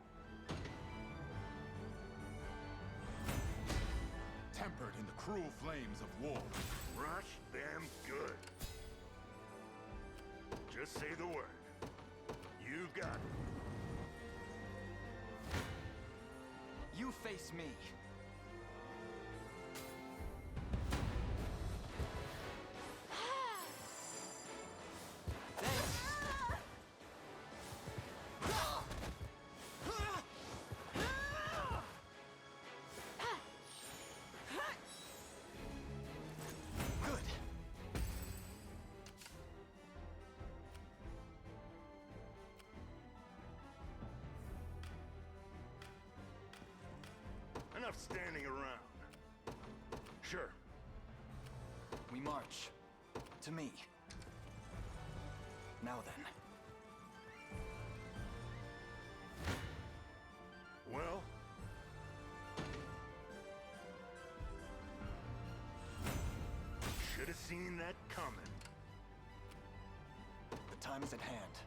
Speaker 5: Tempered in the cruel flames of war.
Speaker 17: Rush them good. Just say the word. You got it.
Speaker 9: You face me.
Speaker 17: Enough standing around. Sure.
Speaker 9: We march. To me. Now then.
Speaker 17: Well? Should have seen that coming.
Speaker 9: The time is at hand.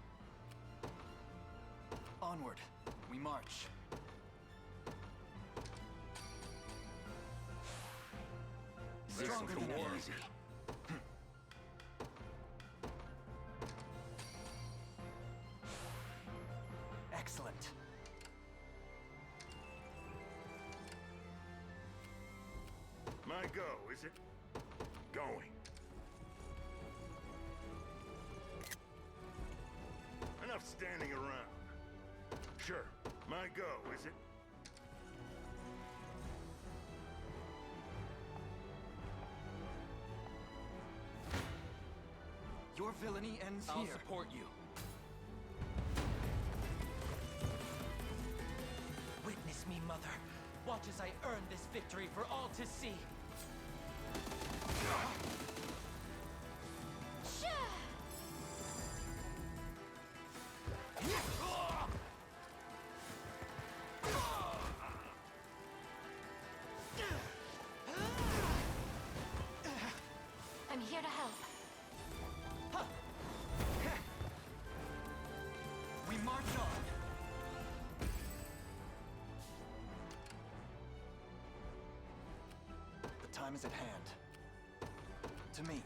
Speaker 9: Onward. We march. Stronger than easy. Excellent.
Speaker 17: My go, is it? Going. Enough standing around. Sure. My go, is it?
Speaker 9: Your villainy ends
Speaker 21: I'll
Speaker 9: here.
Speaker 21: support you.
Speaker 16: Witness me, Mother. Watch as I earn this victory for all to see.
Speaker 3: I'm here to help.
Speaker 9: We march on. The time is at hand. To me.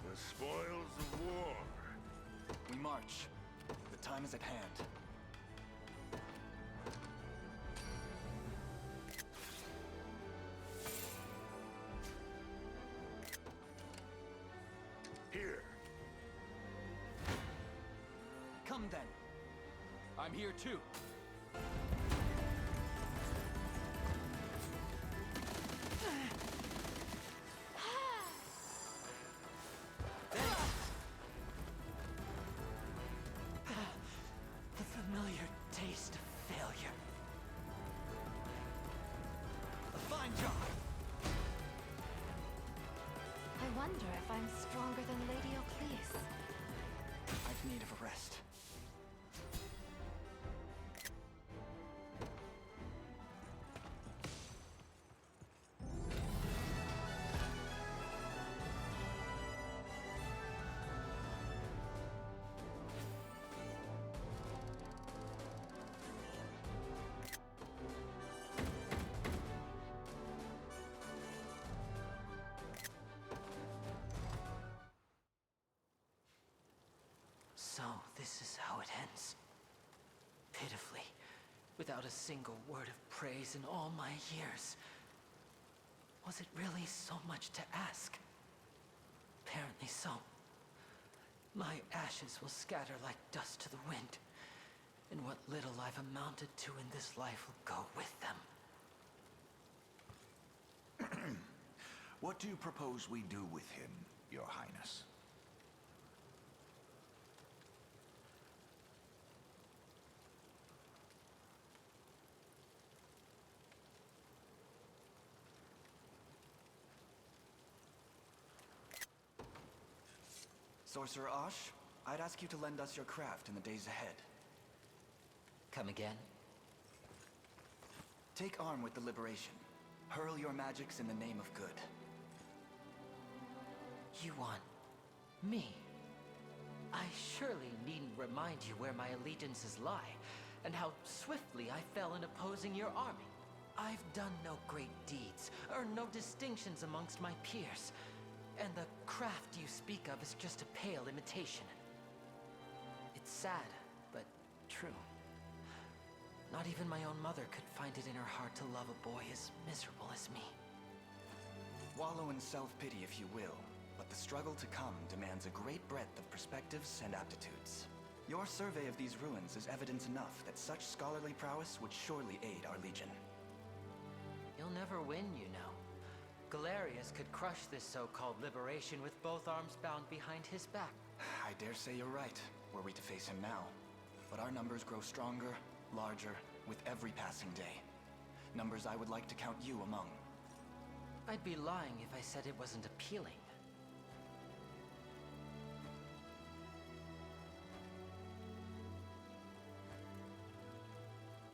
Speaker 17: The spoils of war.
Speaker 9: We march. The time is at hand.
Speaker 17: Here.
Speaker 9: Come then.
Speaker 21: I'm here too.
Speaker 16: The familiar taste of failure.
Speaker 9: A fine job.
Speaker 3: I wonder if I'm stronger than Lady Oclease.
Speaker 9: I've need of a rest.
Speaker 16: So, this is how it ends. Pitifully, without a single word of praise in all my years. Was it really so much to ask? Apparently so. My ashes will scatter like dust to the wind, and what little I've amounted to in this life will go with them.
Speaker 1: What do you propose we do with him, Your Highness?
Speaker 9: Sorcerer Ash, I'd ask you to lend us your craft in the days ahead.
Speaker 16: Come again?
Speaker 9: Take arm with the Liberation. Hurl your magics in the name of good.
Speaker 16: You want me? I surely needn't remind you where my allegiances lie, and how swiftly I fell in opposing your army. I've done no great deeds, earned no distinctions amongst my peers, and the craft you speak of is just a pale imitation. It's sad, but true. Not even my own mother could find it in her heart to love a boy as miserable as me.
Speaker 9: Wallow in self-pity if you will, but the struggle to come demands a great breadth of perspectives and aptitudes. Your survey of these ruins is evidence enough that such scholarly prowess would surely aid our legion.
Speaker 16: You'll never win, you know. Galerius could crush this so-called liberation with both arms bound behind his back.
Speaker 9: I dare say you're right, were we to face him now. But our numbers grow stronger, larger, with every passing day. Numbers I would like to count you among.
Speaker 16: I'd be lying if I said it wasn't appealing.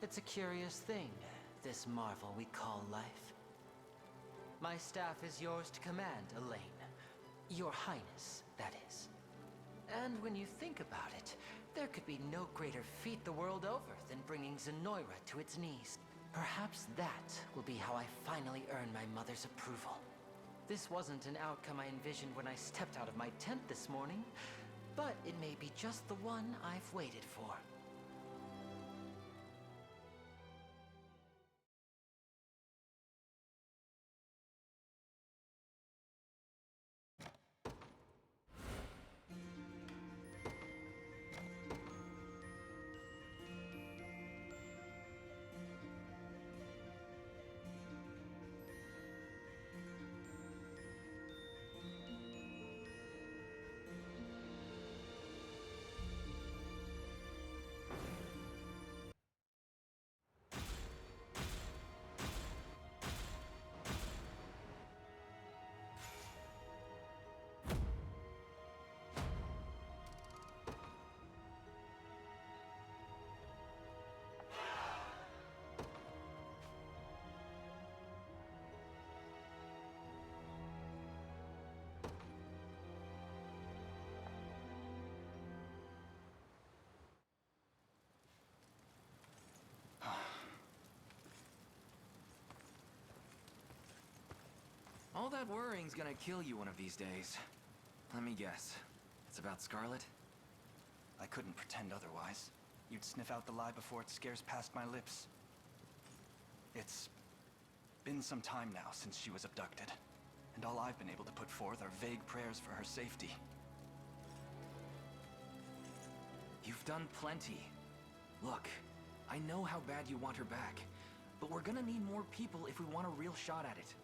Speaker 16: It's a curious thing, this marvel we call life. My staff is yours to command, Elaine. Your Highness, that is. And when you think about it, there could be no greater feat the world over than bringing Zenoira to its knees. Perhaps that will be how I finally earn my mother's approval. This wasn't an outcome I envisioned when I stepped out of my tent this morning, but it may be just the one I've waited for.
Speaker 15: All that worrying's gonna kill you one of these days. Let me guess. It's about Scarlet?
Speaker 9: I couldn't pretend otherwise. You'd sniff out the lie before it scares past my lips. It's been some time now since she was abducted, and all I've been able to put forth are vague prayers for her safety.
Speaker 15: You've done plenty. Look, I know how bad you want her back, but we're gonna need more people if we want a real shot at it.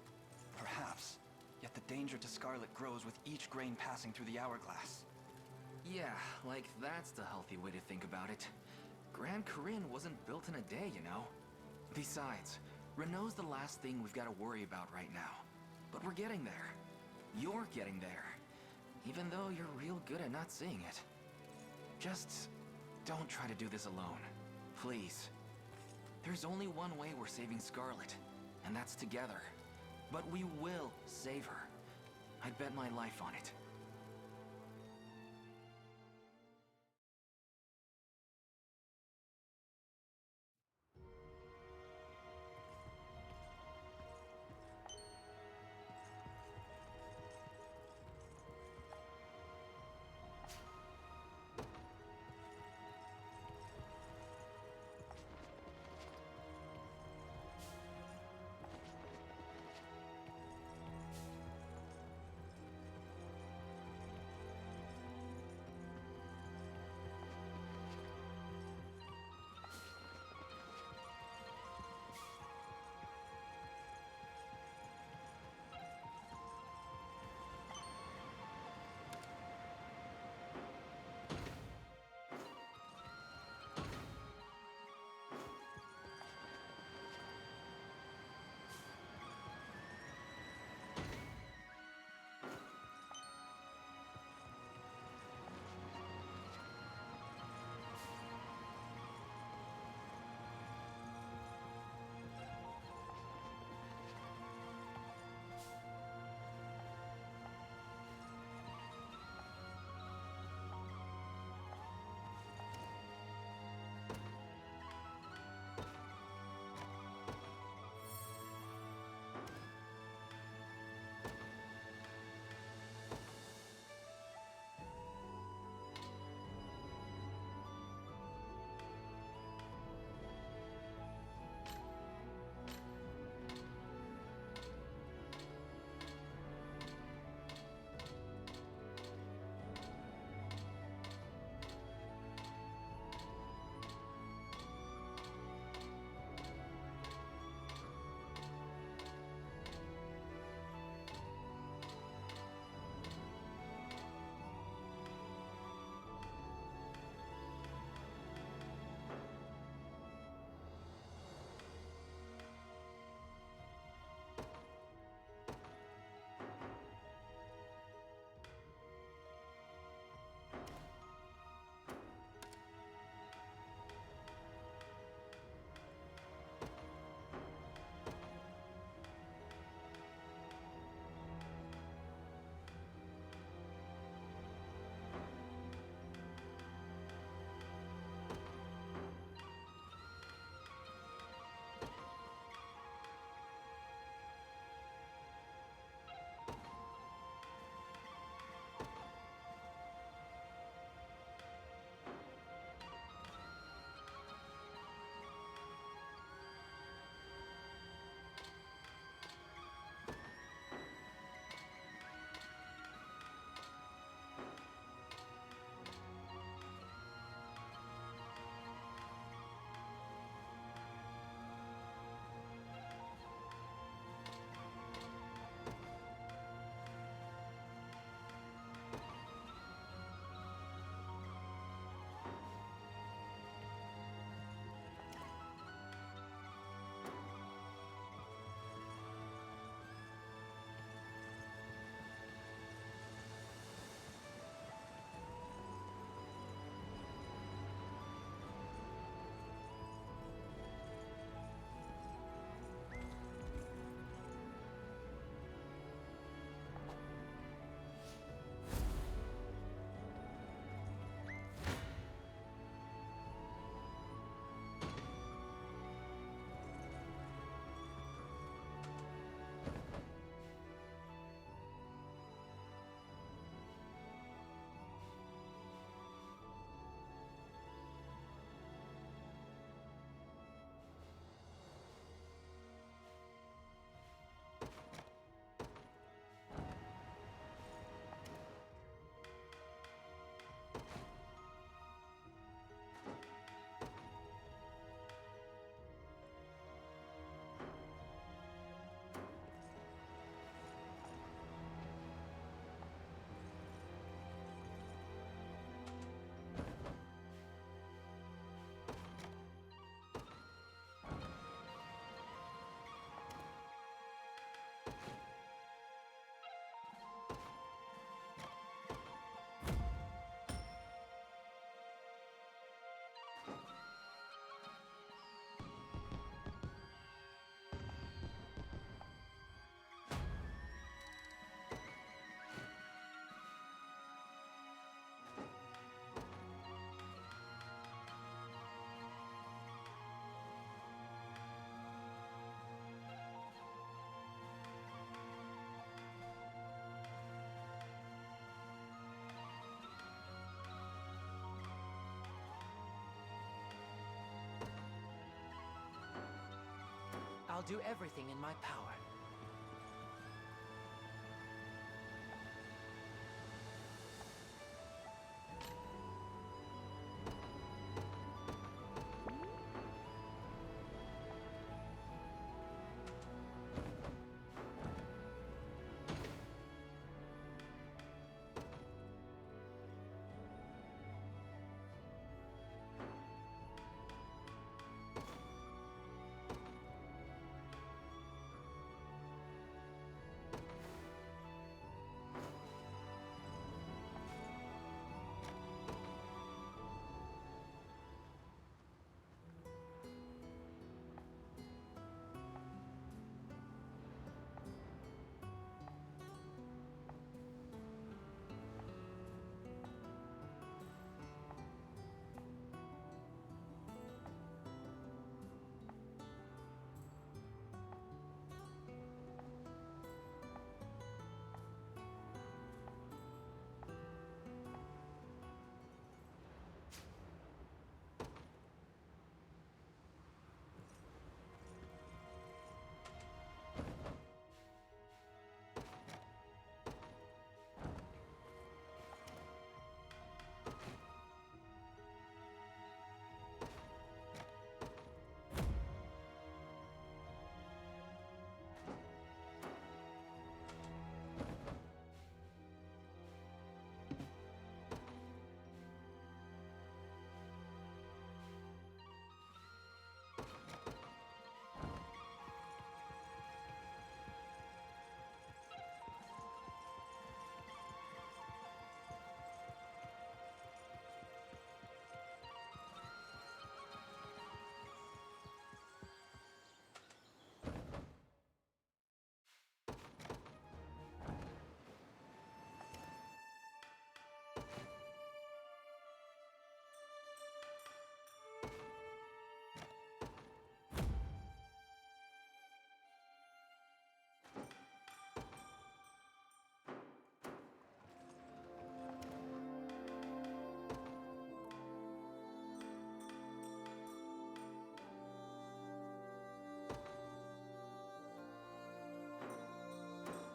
Speaker 9: Perhaps. Yet the danger to Scarlet grows with each grain passing through the hourglass.
Speaker 15: Yeah, like that's the healthy way to think about it. Grand Corinne wasn't built in a day, you know? Besides, Renault's the last thing we've got to worry about right now. But we're getting there. You're getting there. Even though you're real good at not seeing it. Just don't try to do this alone. Please. There's only one way we're saving Scarlet, and that's together. But we will save her. I'd bet my life on it.
Speaker 16: I'll do everything in my power.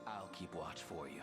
Speaker 15: I'll keep watch for you.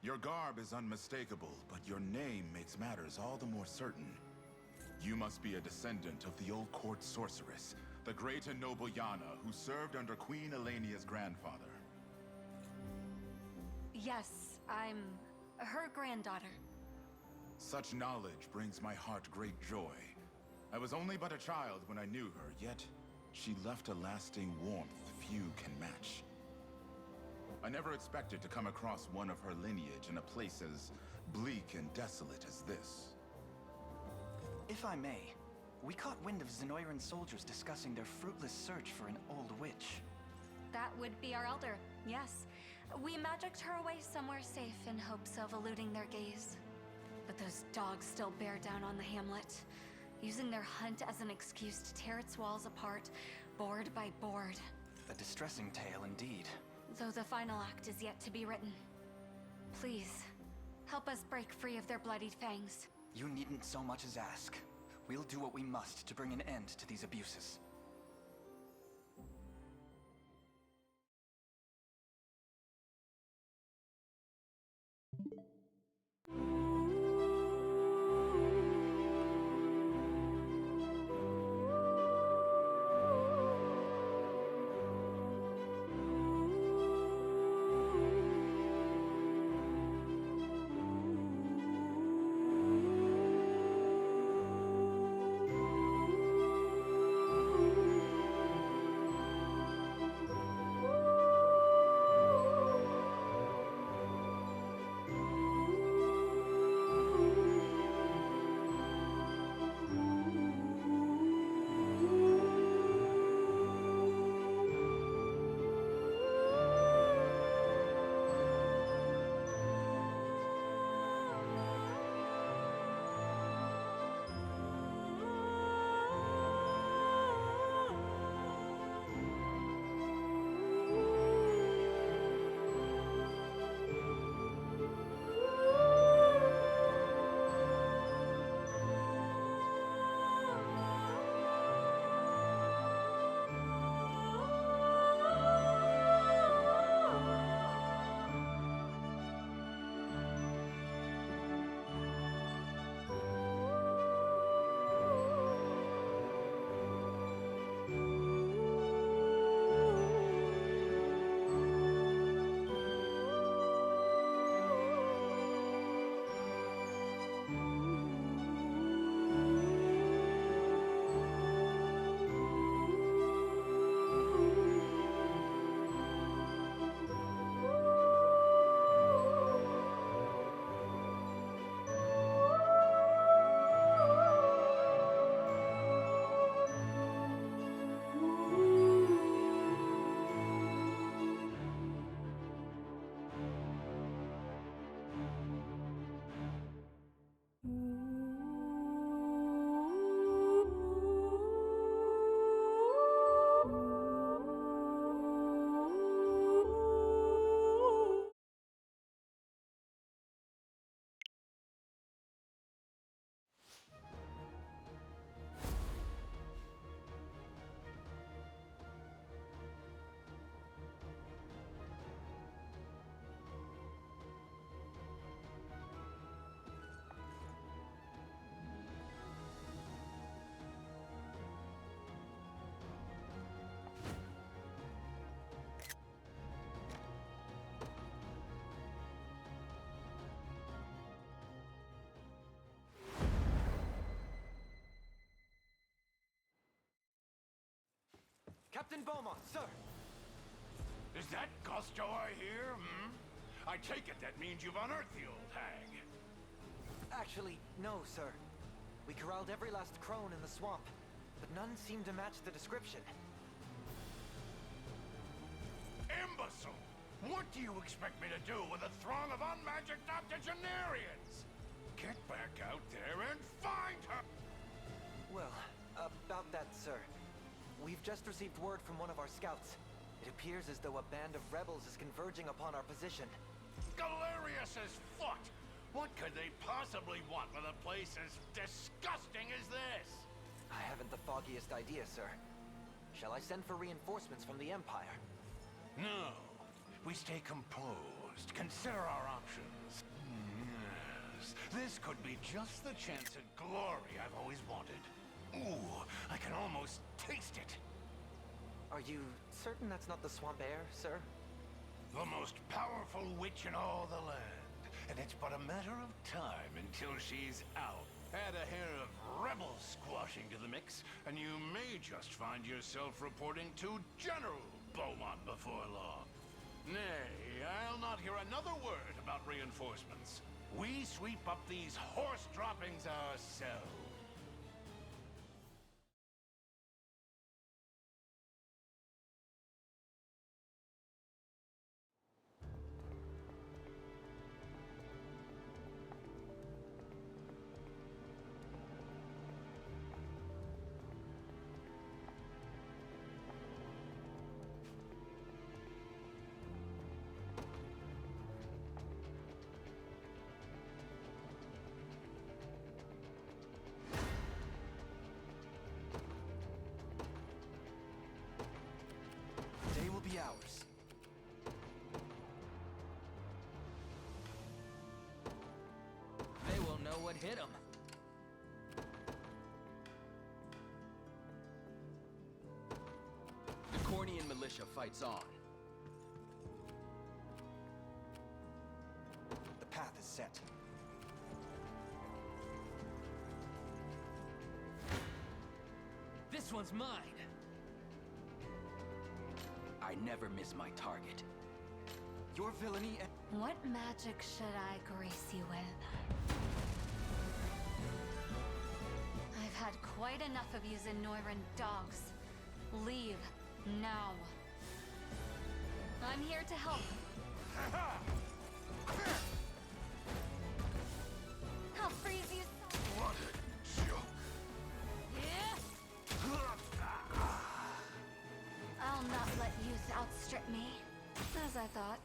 Speaker 5: Your garb is unmistakable, but your name makes matters all the more certain. You must be a descendant of the old court sorceress, the great and noble Yana, who served under Queen Elenia's grandfather.
Speaker 8: Yes, I'm her granddaughter.
Speaker 5: Such knowledge brings my heart great joy. I was only but a child when I knew her, yet she left a lasting warmth few can match. I never expected to come across one of her lineage in a place as bleak and desolate as this.
Speaker 9: If I may, we caught wind of Zenoiran soldiers discussing their fruitless search for an old witch.
Speaker 8: That would be our elder, yes. We magicked her away somewhere safe in hopes of eluding their gaze. But those dogs still bear down on the hamlet, using their hunt as an excuse to tear its walls apart, board by board.
Speaker 9: A distressing tale indeed.
Speaker 8: Though the final act is yet to be written. Please, help us break free of their bloodied fangs.
Speaker 9: You needn't so much as ask. We'll do what we must to bring an end to these abuses.
Speaker 10: Captain Beaumont, sir!
Speaker 17: Is that gusto I hear, hmm? I take it that means you've unearthed the old hag.
Speaker 10: Actually, no, sir. We corralled every last crone in the swamp, but none seemed to match the description.
Speaker 17: Imbecile! What do you expect me to do with a throng of unmagicked octogenarians? Get back out there and find her!
Speaker 10: Well, about that, sir. We've just received word from one of our scouts. It appears as though a band of rebels is converging upon our position.
Speaker 17: Galerius's foot! What could they possibly want with a place as disgusting as this?
Speaker 10: I haven't the foggiest idea, sir. Shall I send for reinforcements from the Empire?
Speaker 17: No. We stay composed. Consider our options. Yes. This could be just the chance at glory I've always wanted. Ooh, I can almost taste it.
Speaker 10: Are you certain that's not the swamp air, sir?
Speaker 17: The most powerful witch in all the land. And it's but a matter of time until she's out. Add a hair of rebel squashing to the mix, and you may just find yourself reporting to General Beaumont before long. Nay, I'll not hear another word about reinforcements. We sweep up these horse droppings ourselves.
Speaker 21: what hit him.
Speaker 15: The Cornian militia fights on.
Speaker 9: The path is set.
Speaker 21: This one's mine.
Speaker 15: I never miss my target.
Speaker 9: Your villainy and...
Speaker 8: What magic should I grace you with? I've had quite enough of you Zenoiran dogs. Leave now. I'm here to help. I'll freeze you.
Speaker 5: What a joke.
Speaker 8: I'll not let youth outstrip me, as I thought.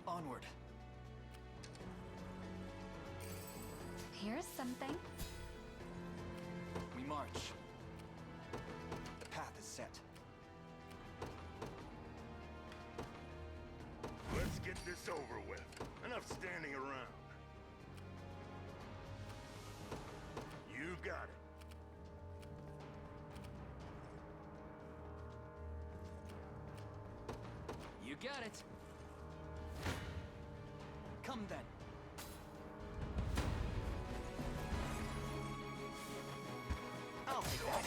Speaker 9: Onward.
Speaker 8: Here's something.
Speaker 9: We march. The path is set.
Speaker 17: Let's get this over with. Enough standing around. You got it.
Speaker 21: You got it.
Speaker 9: Come then. I'll take that.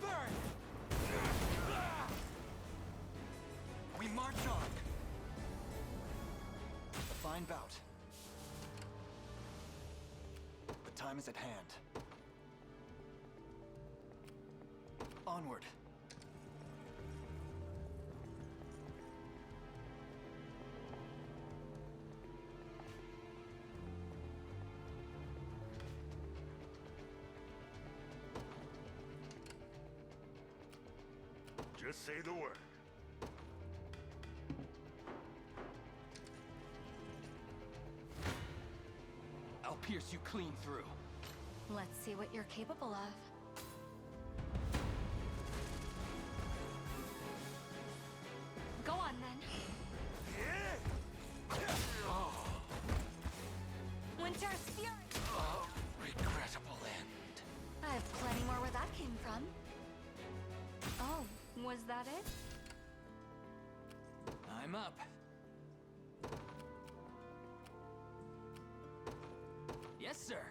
Speaker 9: Burn! We march on. A fine bout. The time is at hand. Onward.
Speaker 17: Just say the word.
Speaker 15: I'll pierce you clean through.
Speaker 8: Let's see what you're capable of. Go on then. Winter's Fury!
Speaker 15: Regrettable end.
Speaker 8: I have plenty more where that came from. Oh, was that it?
Speaker 21: I'm up. Yes, sir.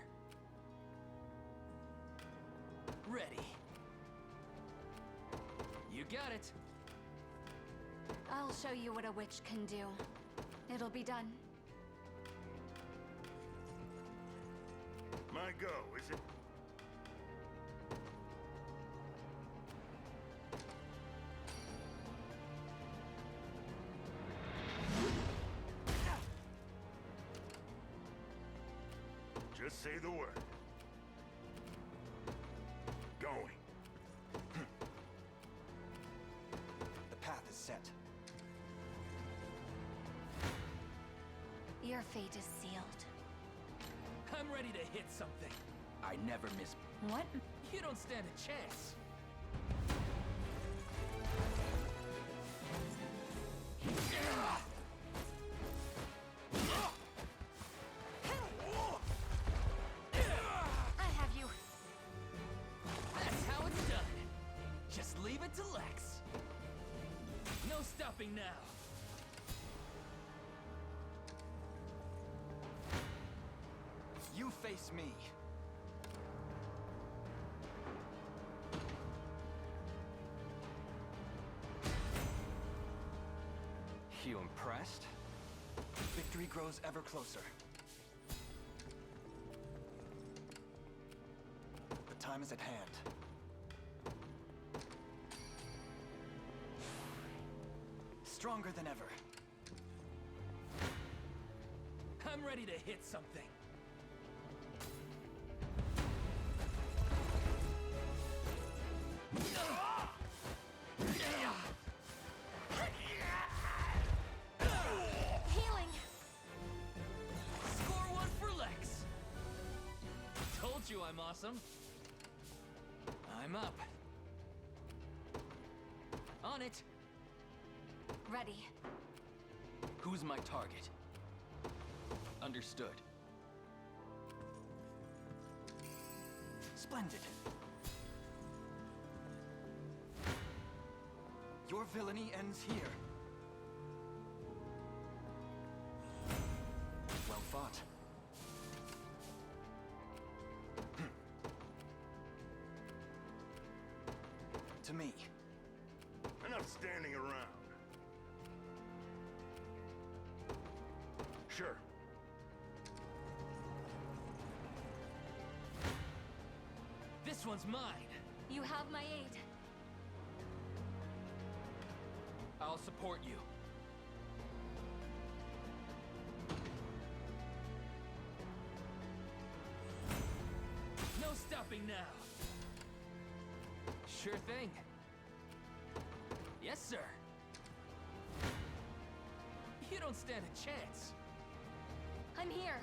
Speaker 21: Ready. You got it.
Speaker 8: I'll show you what a witch can do. It'll be done.
Speaker 17: My go, is it? Just say the word. Going.
Speaker 9: The path is set.
Speaker 8: Your fate is sealed.
Speaker 21: I'm ready to hit something.
Speaker 15: I never miss.
Speaker 8: What?
Speaker 21: You don't stand a chance.
Speaker 8: I have you.
Speaker 21: That's how it's done. Just leave it to Lex. No stopping now.
Speaker 9: You face me.
Speaker 14: You impressed?
Speaker 9: Victory grows ever closer. The time is at hand. Stronger than ever.
Speaker 21: I'm ready to hit something. awesome. I'm up. On it.
Speaker 8: Ready.
Speaker 15: Who's my target? Understood. Splendid. Your villainy ends here. Well fought. To me.
Speaker 17: Enough standing around. Sure.
Speaker 21: This one's mine.
Speaker 8: You have my aid.
Speaker 21: I'll support you. No stopping now. Sure thing. Yes, sir. You don't stand a chance.
Speaker 8: I'm here.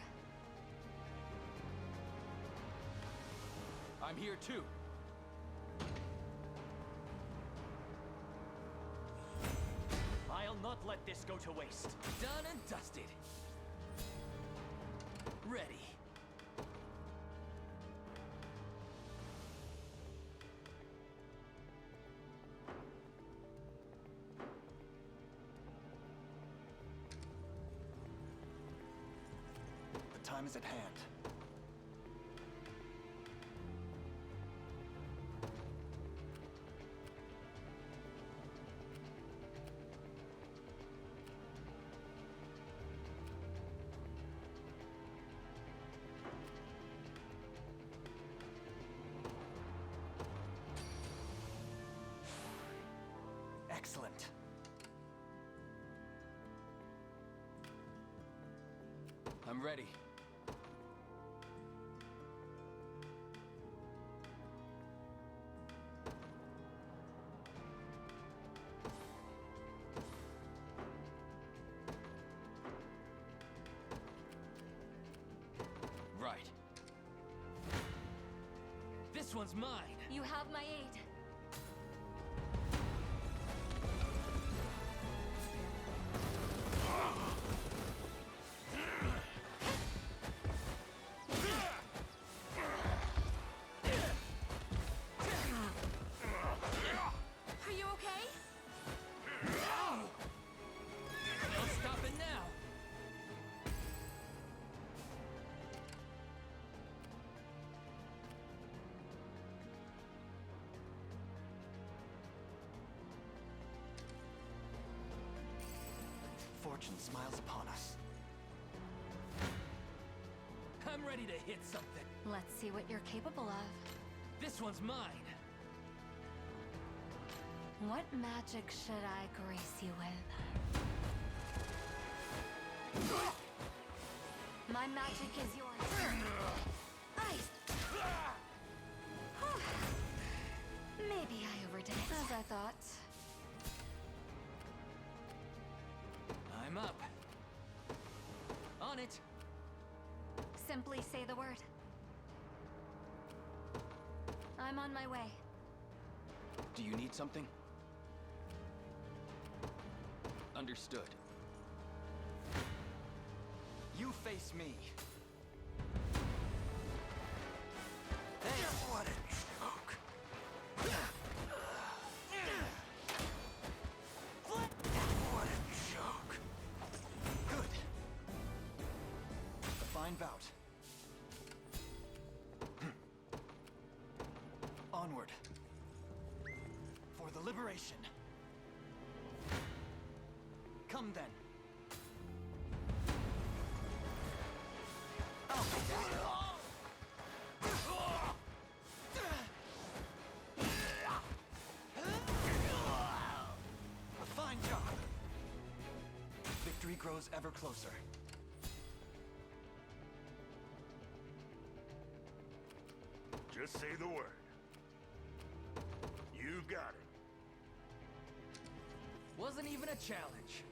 Speaker 15: I'm here too.
Speaker 21: I'll not let this go to waste. Done and dusted. Ready.
Speaker 9: The time is at hand. Excellent.
Speaker 15: I'm ready. Right.
Speaker 21: This one's mine.
Speaker 8: You have my aid.
Speaker 12: Are you okay?
Speaker 21: No stopping now.
Speaker 9: Fortune smiles upon us.
Speaker 21: I'm ready to hit something.
Speaker 8: Let's see what you're capable of.
Speaker 21: This one's mine.
Speaker 8: What magic should I grace you with? My magic is yours. Ice! Maybe I overdid it. As I thought.
Speaker 21: I'm up. On it.
Speaker 8: Simply say the word. I'm on my way.
Speaker 15: Do you need something? Understood.
Speaker 9: You face me. Hey, what a joke. What a joke. Good. A fine bout. Onward. For the liberation. Come then. A fine job. Victory grows ever closer.
Speaker 17: Just say the word. You got it.
Speaker 21: Wasn't even a challenge.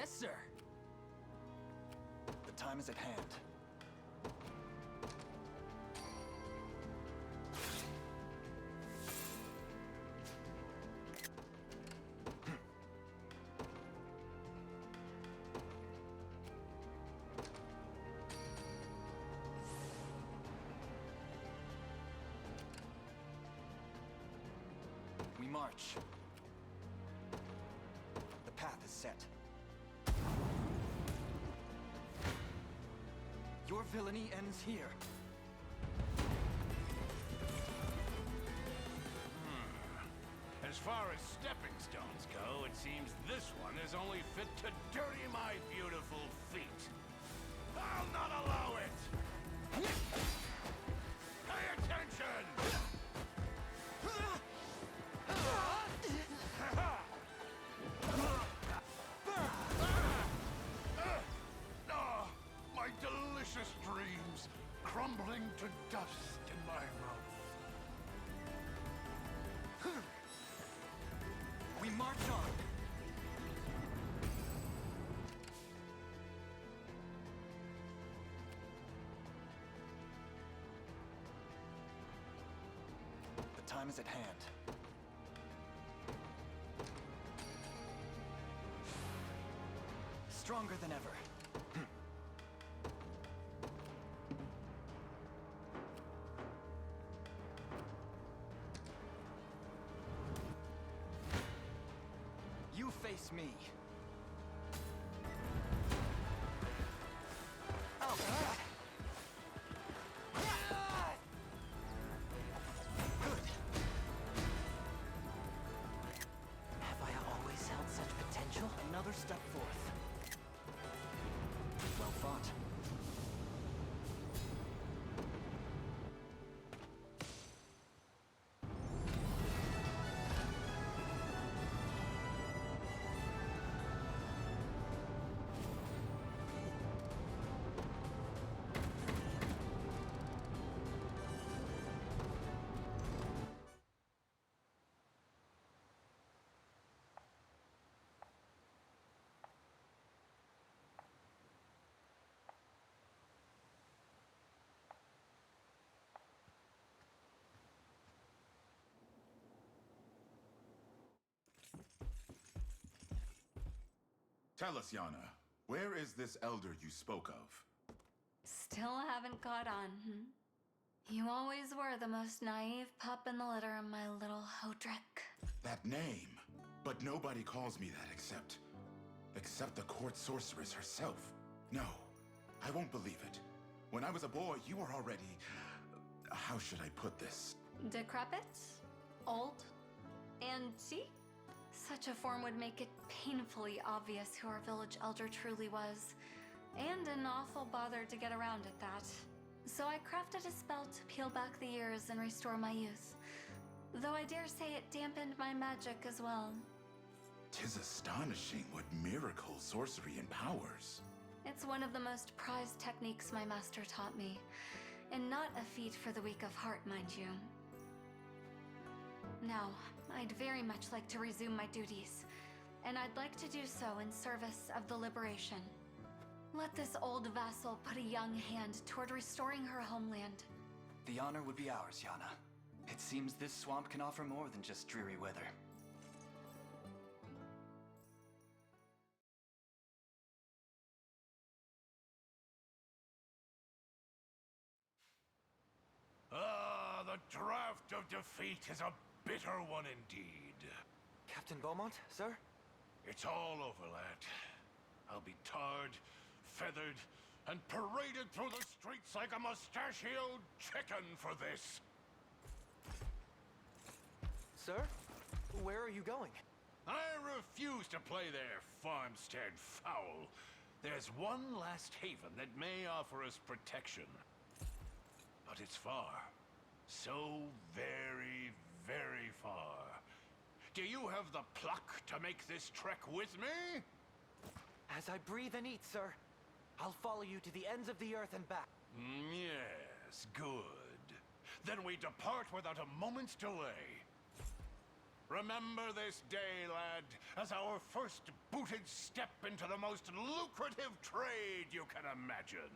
Speaker 21: Yes, sir.
Speaker 9: The time is at hand. We march. The path is set. Your villainy ends here.
Speaker 6: As far as stepping stones go, it seems this one is only fit to dirty my beautiful feet. I'll not allow it! Pay attention! Ah, my delicious dreams crumbling to dust in my mouth.
Speaker 9: We march on. The time is at hand. Stronger than ever. You face me. Oh, God. Good.
Speaker 10: Have I always held such potential?
Speaker 9: Another step forth. Well fought.
Speaker 5: Tell us, Yana, where is this elder you spoke of?
Speaker 8: Still haven't caught on, hmm? You always were the most naive pup in the litter, my little Hodrick.
Speaker 5: That name. But nobody calls me that except the court sorceress herself. No, I won't believe it. When I was a boy, you were already... how should I put this?
Speaker 8: Decrepit? Old? Antique? Such a form would make it painfully obvious who our village elder truly was. And an awful bother to get around at that. So I crafted a spell to peel back the years and restore my youth. Though I dare say it dampened my magic as well.
Speaker 5: 'Tis astonishing what miracle sorcery empowers.
Speaker 8: It's one of the most prized techniques my master taught me. And not a feat for the weak of heart, mind you. Now, I'd very much like to resume my duties. And I'd like to do so in service of the liberation. Let this old vassal put a young hand toward restoring her homeland.
Speaker 9: The honor would be ours, Yana. It seems this swamp can offer more than just dreary weather.
Speaker 6: Ah, the draft of defeat is a bitter one indeed.
Speaker 10: Captain Beaumont, sir?
Speaker 6: It's all over, lad. I'll be tarred, feathered, and paraded through the streets like a mustachioed chicken for this.
Speaker 10: Sir? Where are you going?
Speaker 6: I refuse to play their farmstead foul. There's one last haven that may offer us protection. But it's far. So very, very far. Do you have the pluck to make this trek with me?
Speaker 10: As I breathe and eat, sir, I'll follow you to the ends of the earth and back.
Speaker 6: Yes, good. Then we depart without a moment's delay.
Speaker 17: Remember this day, lad, as our first booted step into the most lucrative trade you can imagine.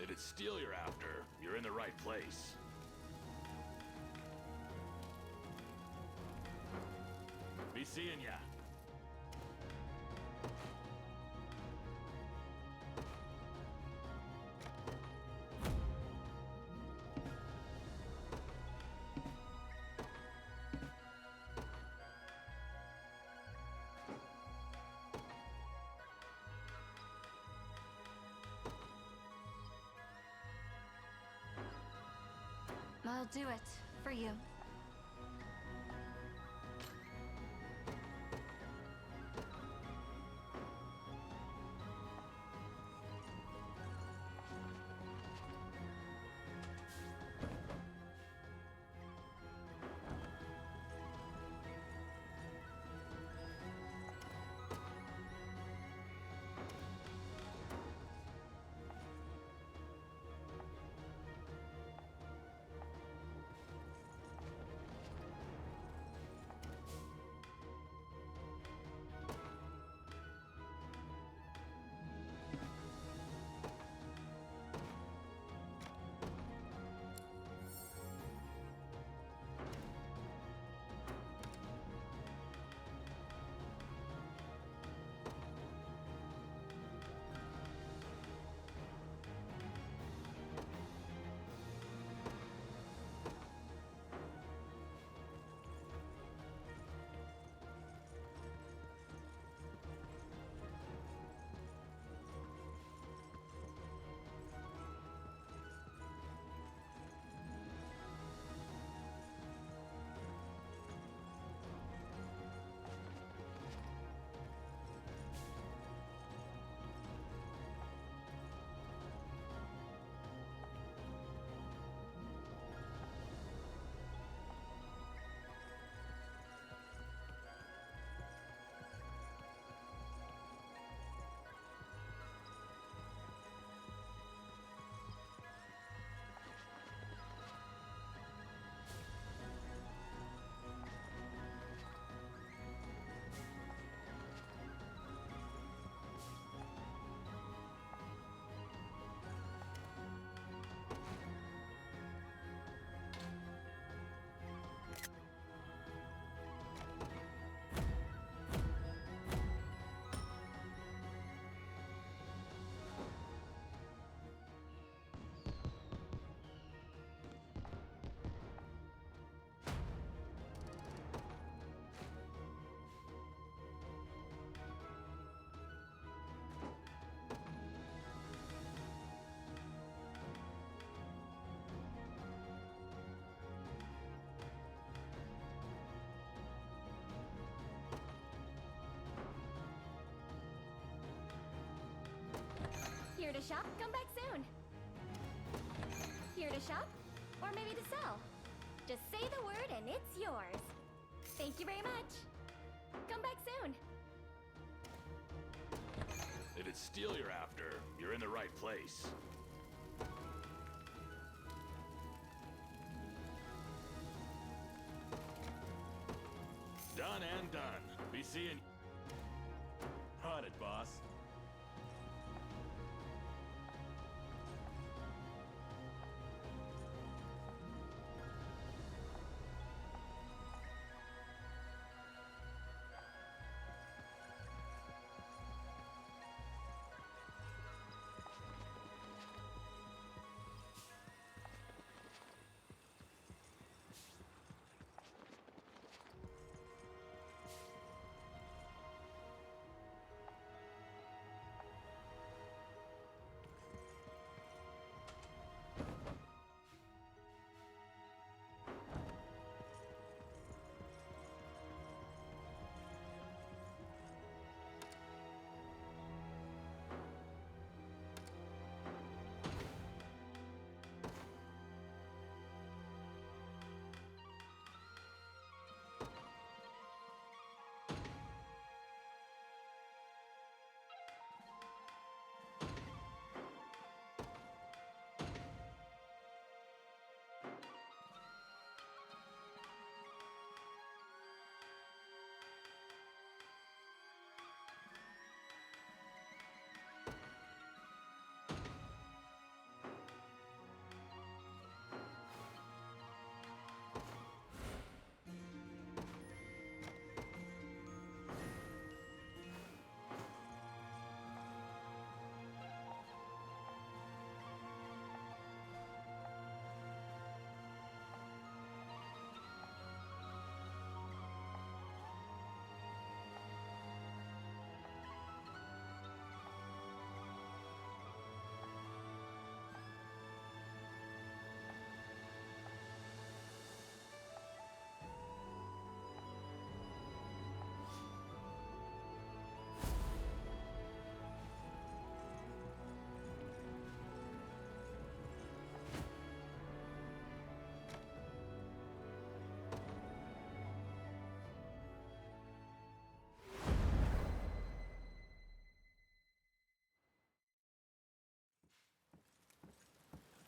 Speaker 19: If it's steel you're after, you're in the right place. Be seeing ya.
Speaker 8: I'll do it for you.
Speaker 13: to shop? Come back soon. Here to shop? Or maybe to sell? Just say the word and it's yours. Thank you very much. Come back soon.
Speaker 19: If it's steel you're after, you're in the right place. Done and done. Be seeing... On it, boss.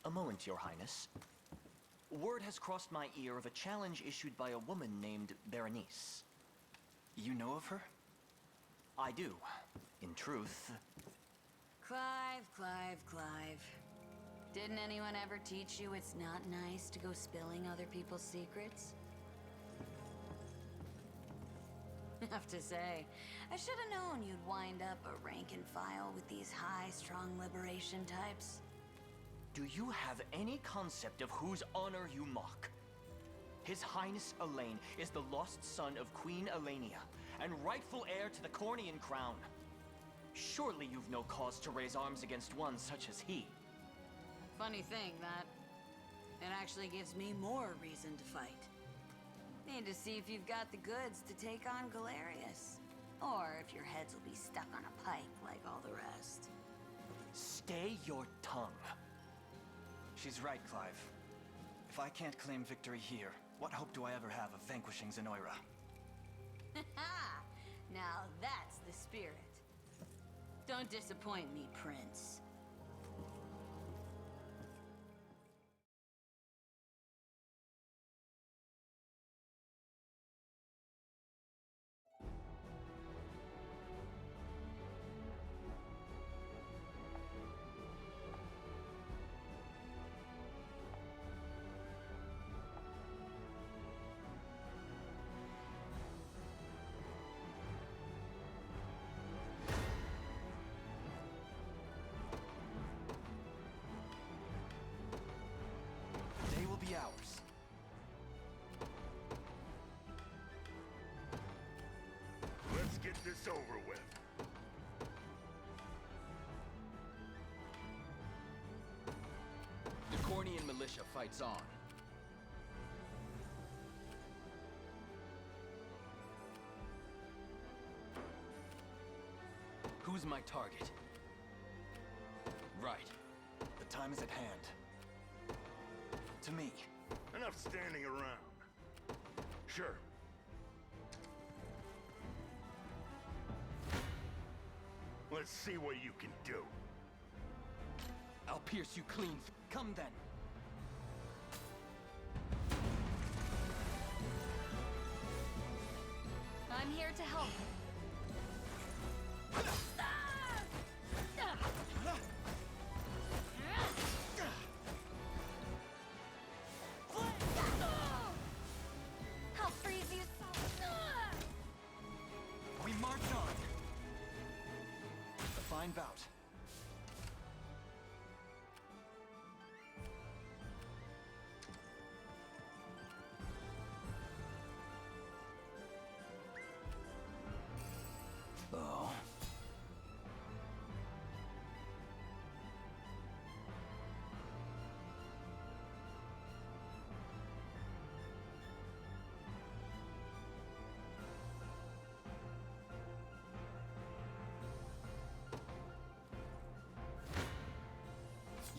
Speaker 9: A moment, Your Highness. Word has crossed my ear of a challenge issued by a woman named Berenice. You know of her? I do. In truth...
Speaker 22: Clive. Didn't anyone ever teach you it's not nice to go spilling other people's secrets? Have to say, I should have known you'd wind up a rank and file with these high-strung liberation types.
Speaker 9: Do you have any concept of whose honor you mock? His Highness Elaine is the lost son of Queen Elenia, and rightful heir to the Cornian crown. Surely you've no cause to raise arms against one such as he.
Speaker 22: Funny thing, that. It actually gives me more reason to fight. Need to see if you've got the goods to take on Galerius. Or if your heads will be stuck on a pike like all the rest.
Speaker 9: Stay your tongue. She's right, Clive. If I can't claim victory here, what hope do I ever have of vanquishing Zenoira?
Speaker 22: Ha! Now that's the spirit. Don't disappoint me, Prince.
Speaker 9: Ours.
Speaker 17: Let's get this over with.
Speaker 15: The Cornian militia fights on. Who's my target?
Speaker 9: Right. The time is at hand. To me.
Speaker 17: Enough standing around. Sure. Let's see what you can do.
Speaker 9: I'll pierce you clean. Come then.
Speaker 8: I'm here to help. I'll freeze you.
Speaker 9: We march on. A fine bout. Oh.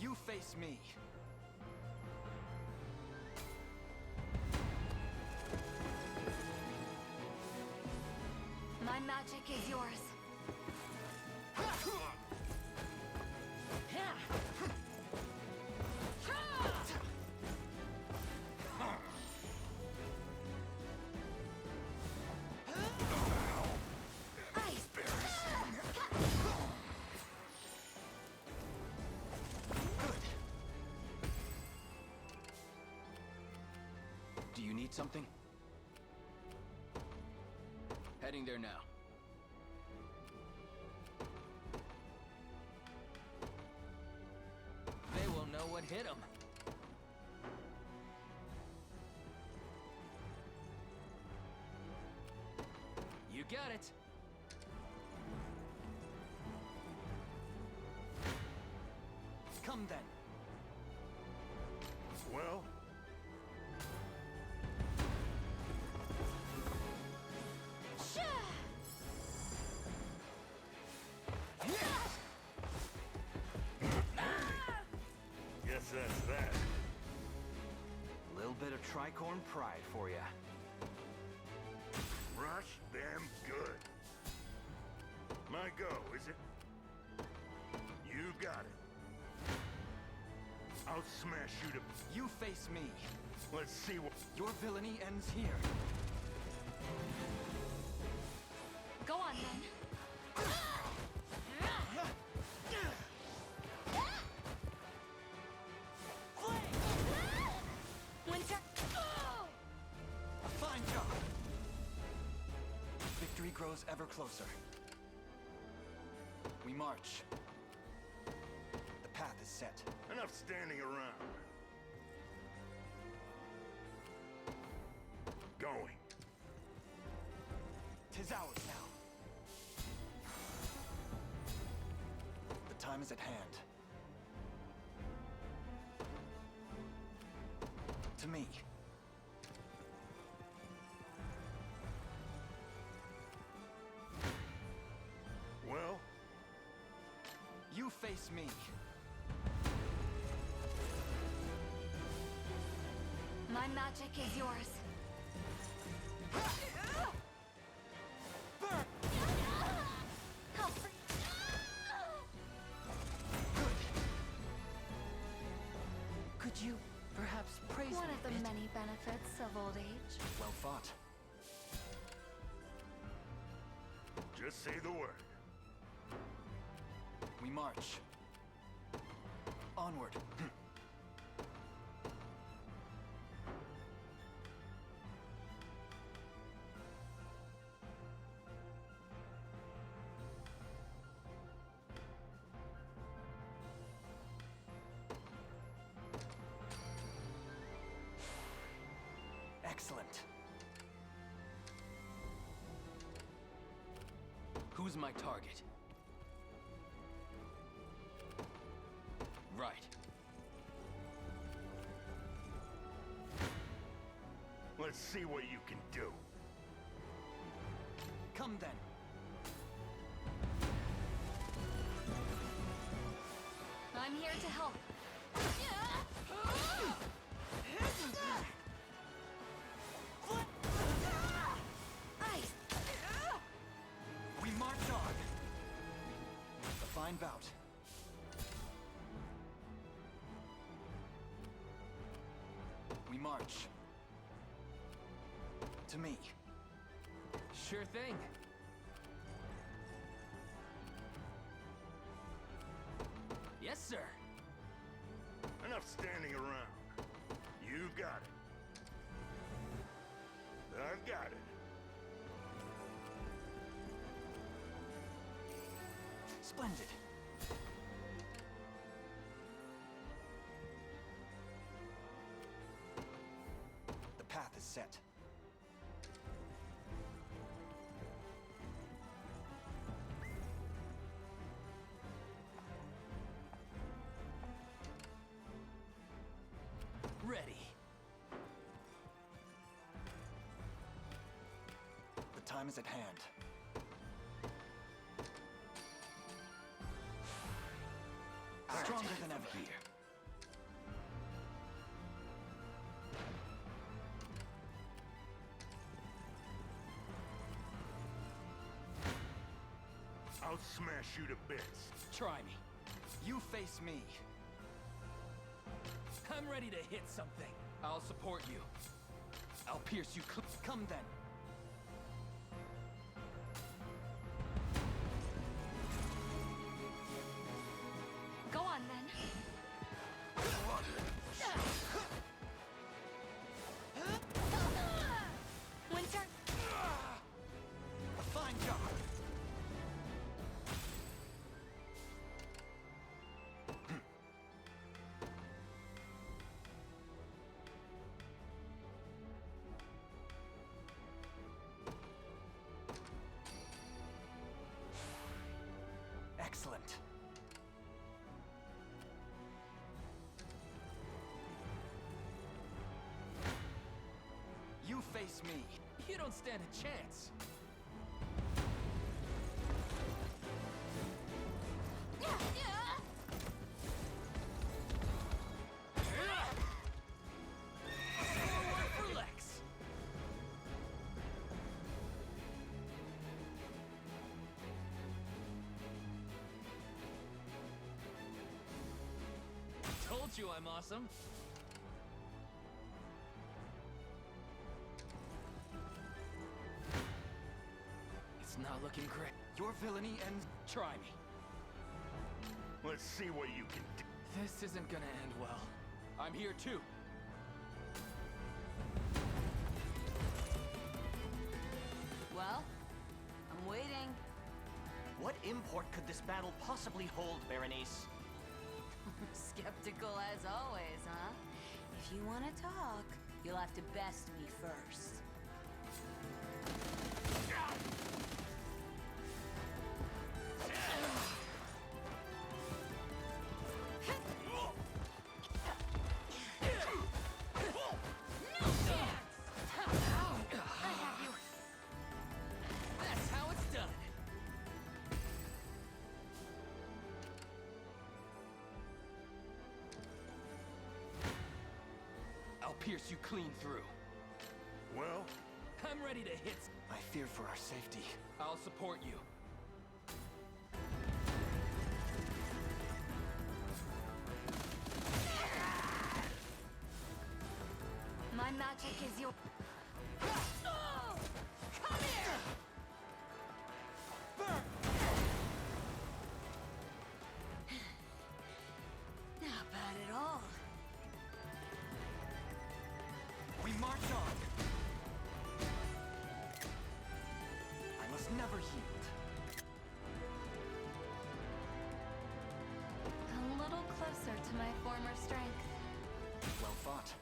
Speaker 9: You face me.
Speaker 8: My magic is yours.
Speaker 9: Do you need something?
Speaker 15: Heading there now.
Speaker 21: They will know what hit them. You got it.
Speaker 9: Come then.
Speaker 17: Well? Guess that's that.
Speaker 14: A little bit of tricorn pride for ya.
Speaker 17: Rush them good. My go, is it? You got it. I'll smash you to...
Speaker 9: You face me.
Speaker 17: Let's see what...
Speaker 9: Your villainy ends here.
Speaker 8: Go on then. Winter.
Speaker 9: A fine job. Victory grows ever closer. We march. The path is set.
Speaker 17: Enough standing around. Going.
Speaker 9: 'Tis ours now. The time is at hand. To me.
Speaker 17: Well?
Speaker 9: You face me.
Speaker 8: My magic is yours.
Speaker 9: Burn!
Speaker 8: How free-
Speaker 16: Could you perhaps praise
Speaker 8: One
Speaker 16: me
Speaker 8: of the
Speaker 16: a bit?
Speaker 8: many benefits of old age.
Speaker 9: Well fought.
Speaker 17: Just say the word.
Speaker 9: We march. Onward. Excellent.
Speaker 15: Who's my target? Right.
Speaker 17: Let's see what you can do.
Speaker 9: Come then.
Speaker 8: I'm here to help.
Speaker 9: We march on. A fine bout. We march. To me.
Speaker 21: Sure thing. Yes, sir.
Speaker 17: Enough standing around. You got it. I've got it.
Speaker 9: Splendid. The path is set.
Speaker 21: Ready.
Speaker 9: The time is at hand. Stronger than ever here.
Speaker 17: I'll smash you to bits.
Speaker 21: Try me.
Speaker 9: You face me.
Speaker 21: I'm ready to hit something. I'll support you. I'll pierce you.
Speaker 9: Come then.
Speaker 8: Go on then. Winter.
Speaker 9: A fine job. Excellent. You face me.
Speaker 21: You don't stand a chance. Forward for Lex. Told you I'm awesome. It's not looking great.
Speaker 9: Your villainy ends.
Speaker 21: Try me.
Speaker 17: Let's see what you can do.
Speaker 21: This isn't gonna end well. I'm here too.
Speaker 22: Well, I'm waiting.
Speaker 2: What import could this battle possibly hold, Berenice?
Speaker 22: Skeptical as always, huh? If you want to talk, you'll have to best me first.
Speaker 21: That's how it's done. I'll pierce you clean through.
Speaker 17: Well?
Speaker 21: I'm ready to hit.
Speaker 9: I fear for our safety.
Speaker 21: I'll support you.
Speaker 8: My magic is your...
Speaker 21: Come here!
Speaker 22: Not bad at all.
Speaker 9: We march on. I must never yield.
Speaker 8: A little closer to my former strength.
Speaker 9: Well fought.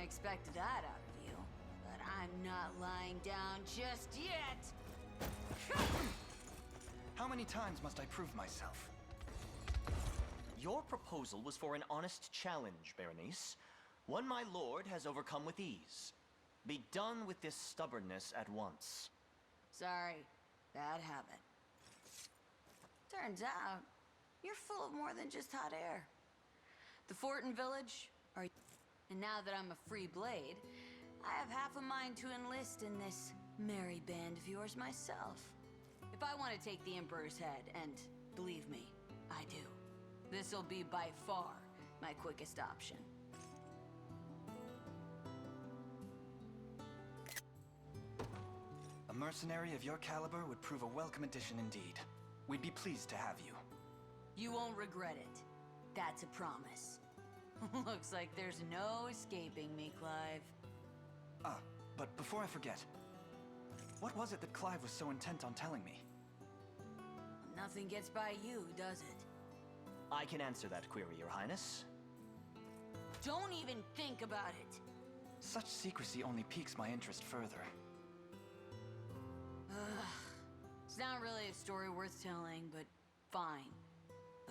Speaker 22: expected that out of you, but I'm not lying down just yet!
Speaker 9: How many times must I prove myself?
Speaker 2: Your proposal was for an honest challenge, Berenice. One my lord has overcome with ease. Be done with this stubbornness at once.
Speaker 22: Sorry, bad habit. Turns out, you're full of more than just hot air. The fort and village are... And now that I'm a free blade, I have half a mind to enlist in this merry band of yours myself. If I want to take the Emperor's head, and believe me, I do, this'll be by far my quickest option.
Speaker 9: A mercenary of your caliber would prove a welcome addition indeed. We'd be pleased to have you.
Speaker 22: You won't regret it. That's a promise. Looks like there's no escaping me, Clive.
Speaker 9: But before I forget, what was it that Clive was so intent on telling me?
Speaker 22: Nothing gets by you, does it?
Speaker 2: I can answer that query, Your Highness.
Speaker 22: Don't even think about it!
Speaker 9: Such secrecy only piques my interest further.
Speaker 22: It's not really a story worth telling, but fine.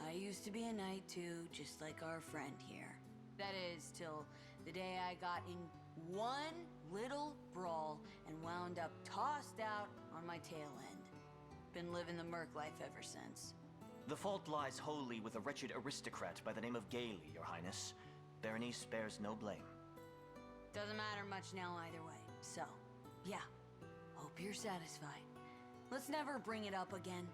Speaker 22: I used to be a knight too, just like our friend here. That is, till the day I got in one little brawl and wound up tossed out on my tail end. Been living the merc life ever since.
Speaker 2: The fault lies wholly with a wretched aristocrat by the name of Gailey, Your Highness. Berenice bears no blame.
Speaker 22: Doesn't matter much now either way. So, yeah. Hope you're satisfied. Let's never bring it up again.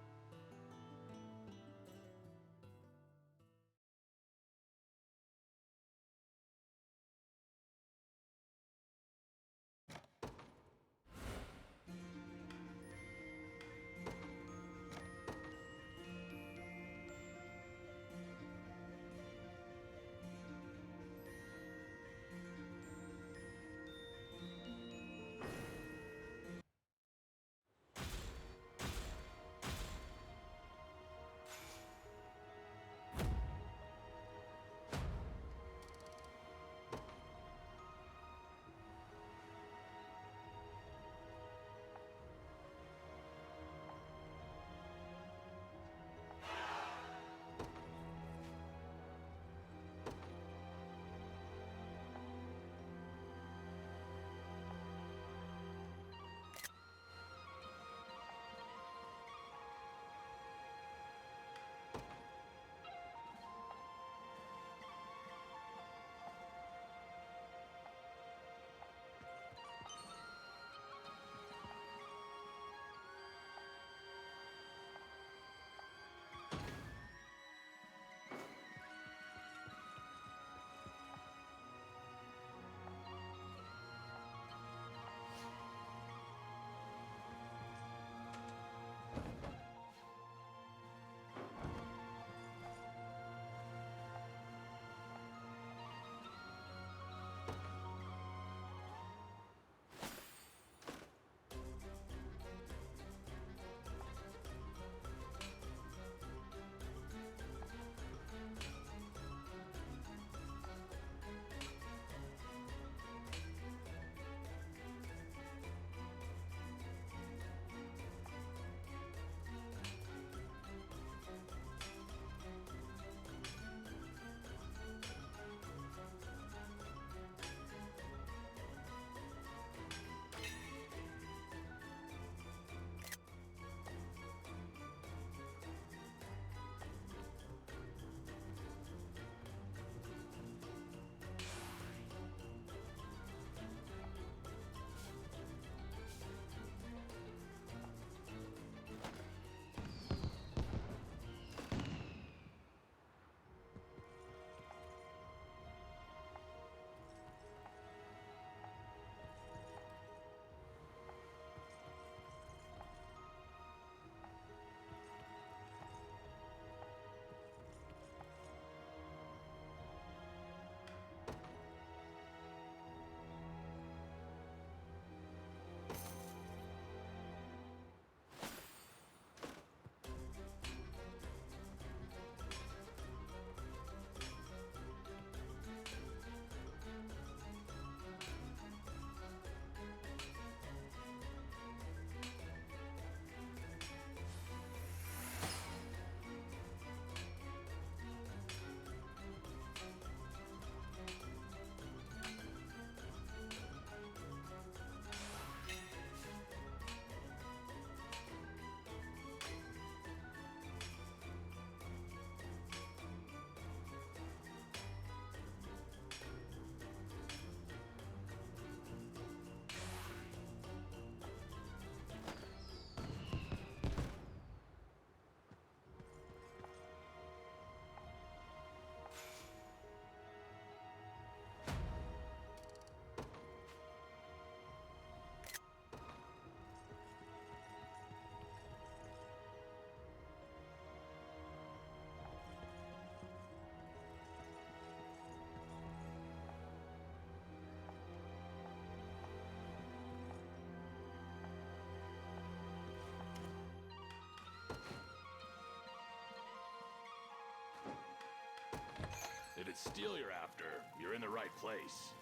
Speaker 19: it's steel you're after, you're in the right place.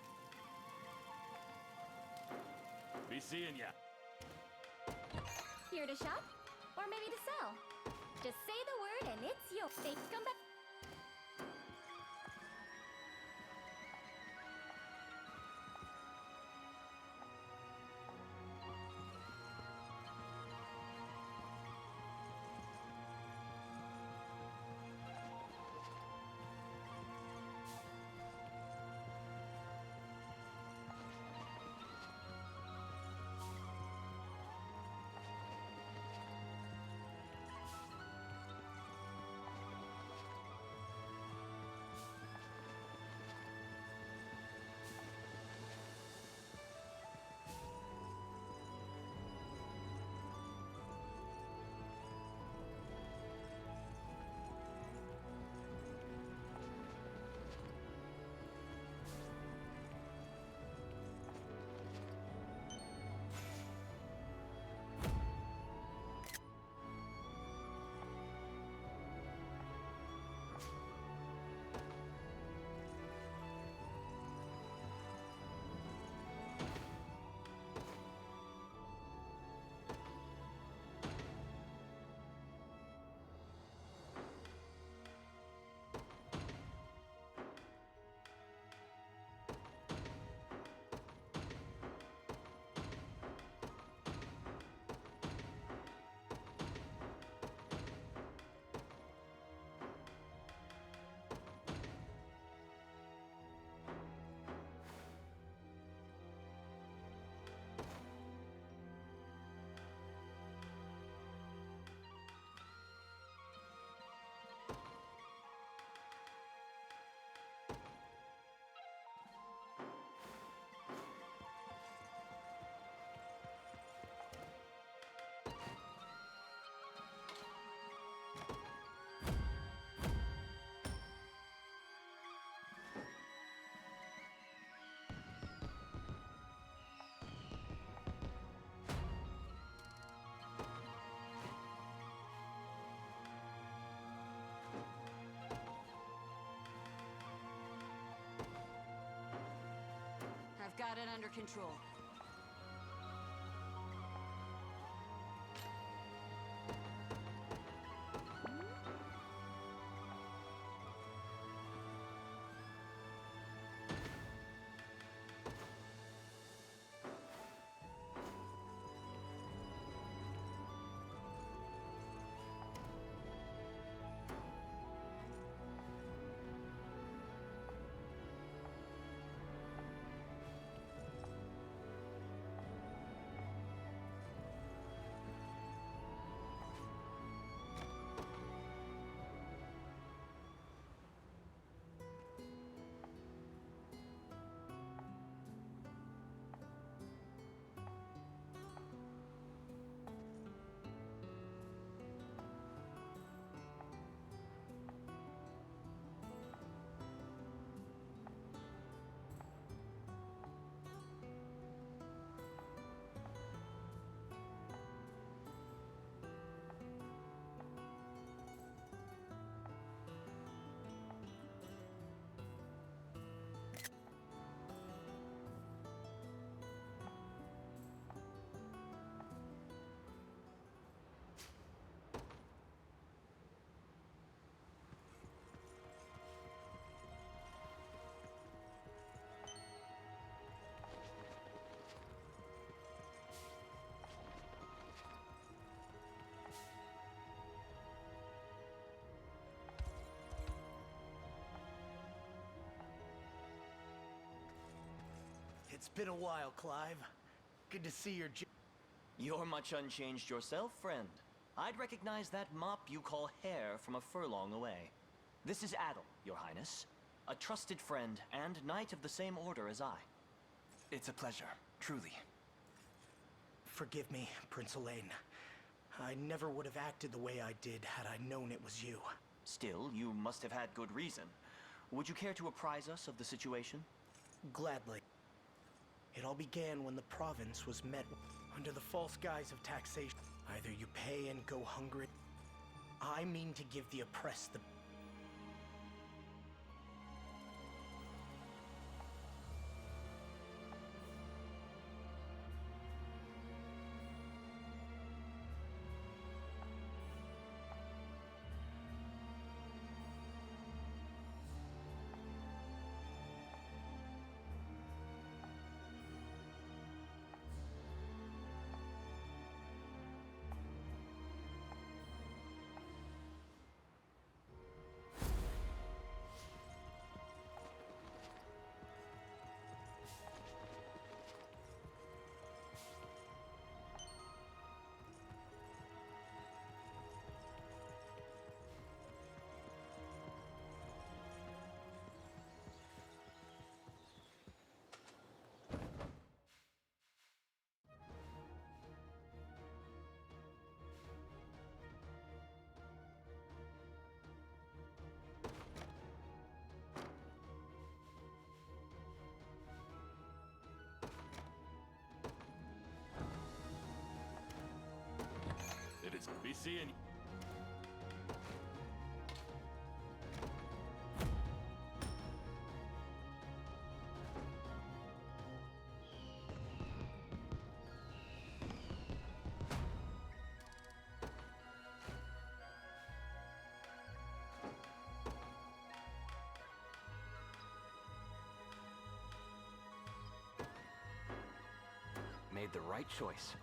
Speaker 19: Be seeing ya.
Speaker 13: Here to shop? Or maybe to sell? Just say the word and it's yours. Come back.
Speaker 22: I've got it under control.
Speaker 18: It's been a while, Clive. Good to see your...
Speaker 2: You're much unchanged yourself, friend. I'd recognize that mop you call hair from a furlong away. This is Adel, your highness. A trusted friend and knight of the same order as I.
Speaker 15: It's a pleasure, truly.
Speaker 18: Forgive me, Prince Elaine. I never would have acted the way I did had I known it was you.
Speaker 2: Still, you must have had good reason. Would you care to apprise us of the situation?
Speaker 18: Gladly. It all began when the province was met under the false guise of taxation. Either you pay and go hungry. I mean to give the oppressed the...
Speaker 19: Be seeing.
Speaker 9: Made the right choice.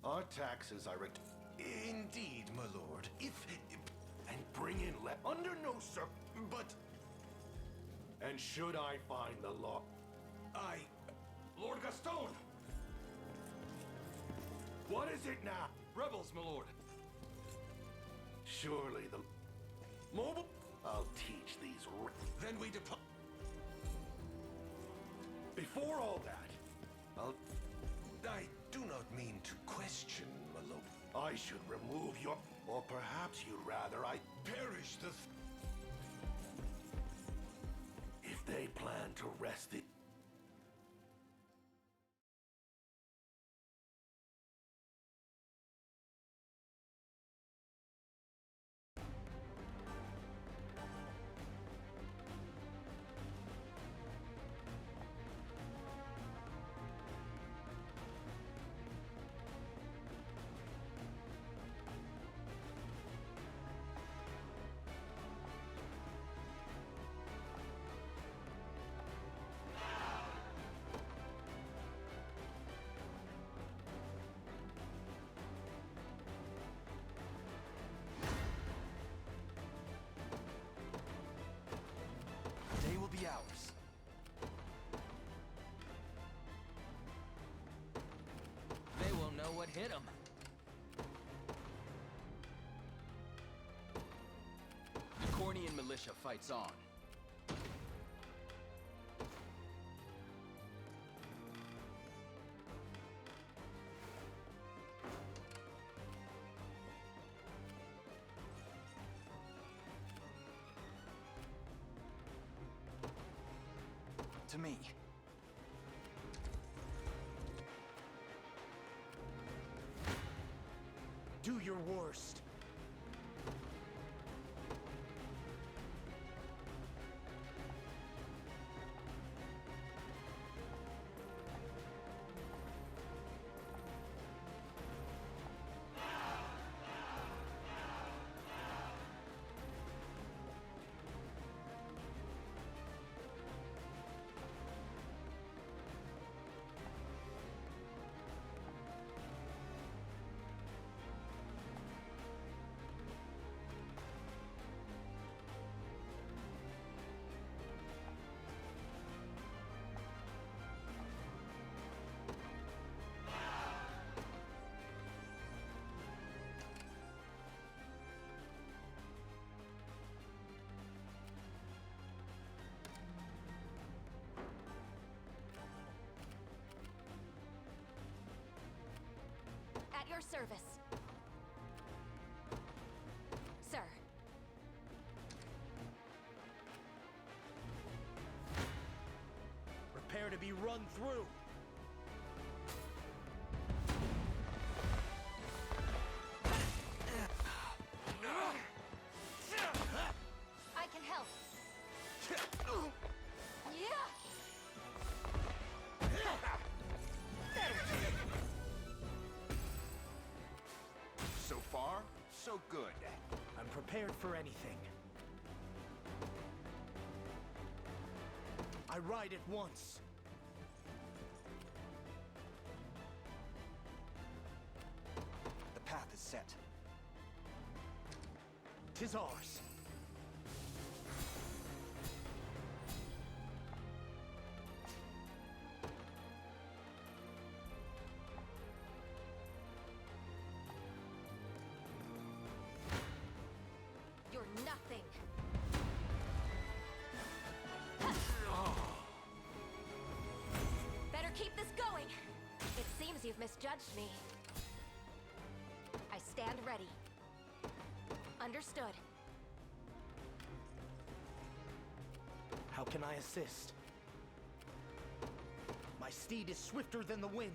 Speaker 6: Our taxes are Indeed, my lord. If... And bring in under no but... And should I find the law... Lord Gaston! What is it now?
Speaker 19: Rebels, my lord.
Speaker 6: Surely the... Mobile? I'll teach these... Then we depart... Before all that, I do not mean to question, my lord. I should remove your... Or perhaps you'd rather I perish the... If they plan to wrest it...
Speaker 9: They will be ours.
Speaker 21: They will know what hit them.
Speaker 15: The Cornian militia fights on.
Speaker 9: To me.
Speaker 18: Do your worst.
Speaker 12: service. Sir.
Speaker 18: Prepare to be run through.
Speaker 12: I can help. Yeah.
Speaker 1: So far, so good.
Speaker 18: I'm prepared for anything. I ride it once.
Speaker 9: The path is set.
Speaker 18: 'Tis ours.
Speaker 12: You're nothing. Better keep this going. It seems you've misjudged me. I stand ready. Understood.
Speaker 18: How can I assist? My steed is swifter than the wind.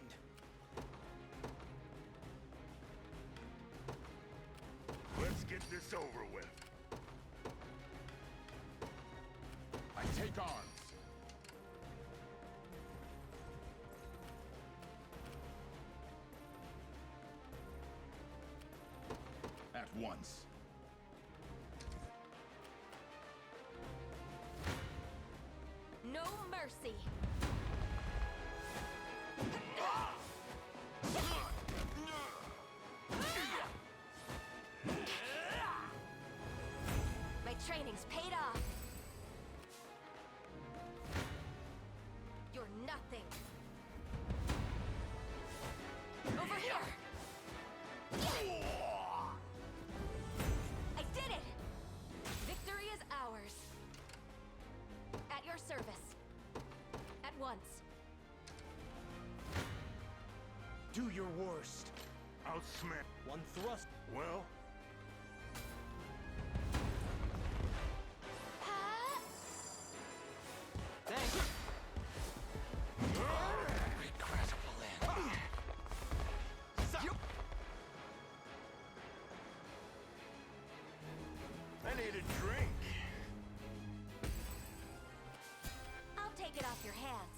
Speaker 17: Let's get this over with.
Speaker 5: I take arms. At once.
Speaker 12: No mercy. My training's paid off. You're nothing. Over here. I did it! Victory is ours. At your service. At once.
Speaker 18: Do your worst.
Speaker 17: I'll smack.
Speaker 18: One thrust.
Speaker 17: Well,
Speaker 2: Thanks.
Speaker 15: Regrettable end.
Speaker 17: I need a drink.
Speaker 12: I'll take it off your hands.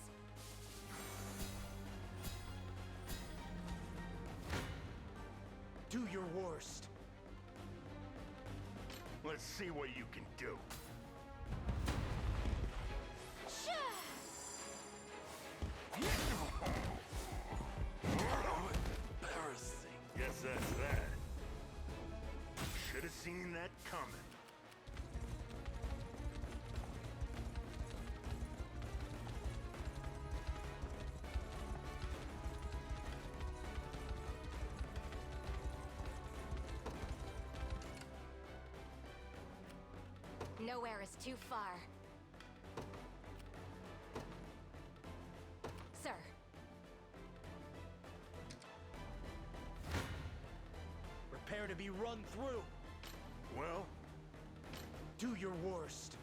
Speaker 18: Do your worst.
Speaker 17: Let's see what you can do.
Speaker 15: Embarrassing.
Speaker 17: Guess that's that. Should have seen that coming.
Speaker 12: Nowhere is too far. Sir.
Speaker 18: Prepare to be run through.
Speaker 17: Well,
Speaker 18: do your worst.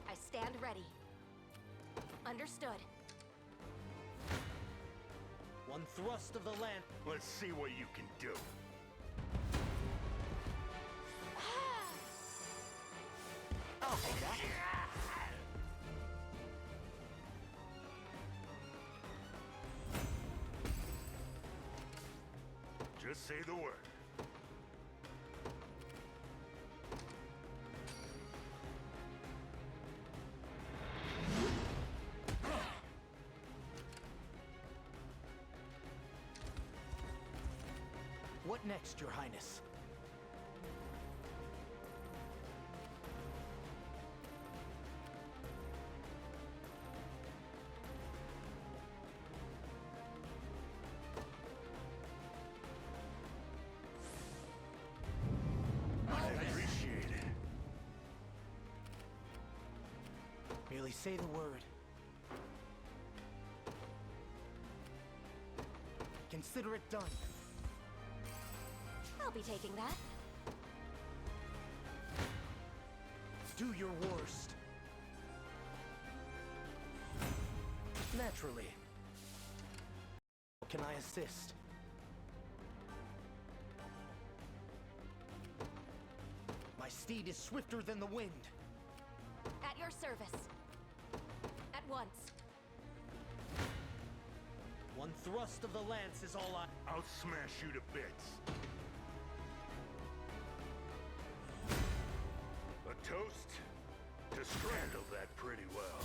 Speaker 12: I stand ready. Understood.
Speaker 18: One thrust of the land.
Speaker 17: let's see what you can do.
Speaker 2: I'll take that.
Speaker 17: Just say the word.
Speaker 18: What next, Your Highness? say the word. Consider it done.
Speaker 13: I'll be taking that.
Speaker 18: Do your worst. Naturally. How can I assist? My steed is swifter than the wind.
Speaker 13: At your service. At once.
Speaker 18: One thrust of the lance is all
Speaker 17: I'll smash you to bits. A toast to handle that pretty well.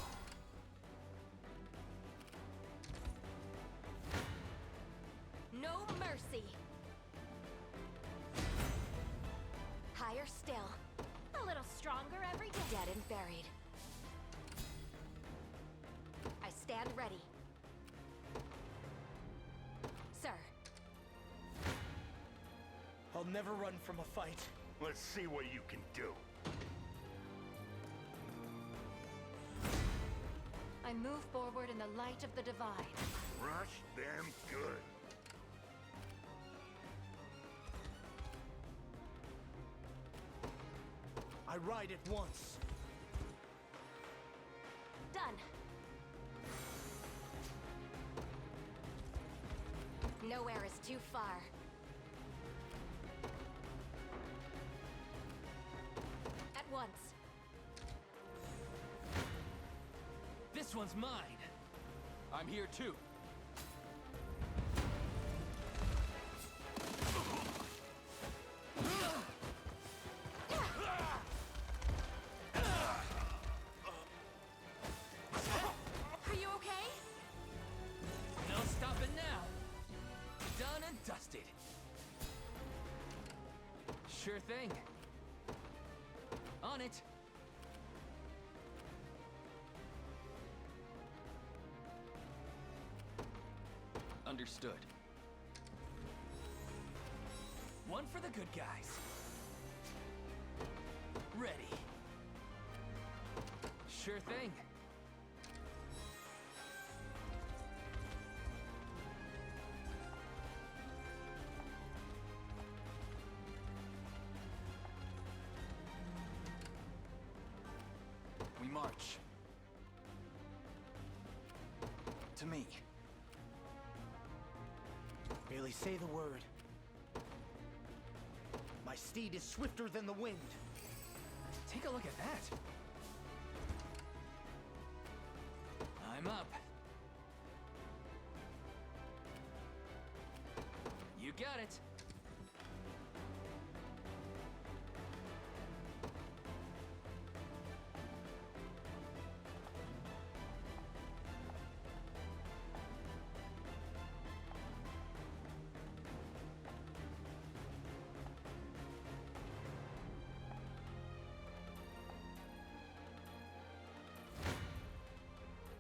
Speaker 13: No mercy. Higher still. A little stronger every day. Dead and buried. I stand ready. Sir.
Speaker 18: I'll never run from a fight.
Speaker 17: Let's see what you can do.
Speaker 13: I move forward in the light of the divine.
Speaker 17: Rush them good.
Speaker 18: I ride it once.
Speaker 13: Done. Nowhere is too far. At once.
Speaker 21: This one's mine. I'm here too.
Speaker 13: Are you okay?
Speaker 21: No stopping now. Done and dusted. Sure thing. On it. Understood. One for the good guys. Ready. Sure thing.
Speaker 9: We march. To me.
Speaker 18: Merely say the word. My steed is swifter than the wind.
Speaker 21: Take a look at that. I'm up. You got it.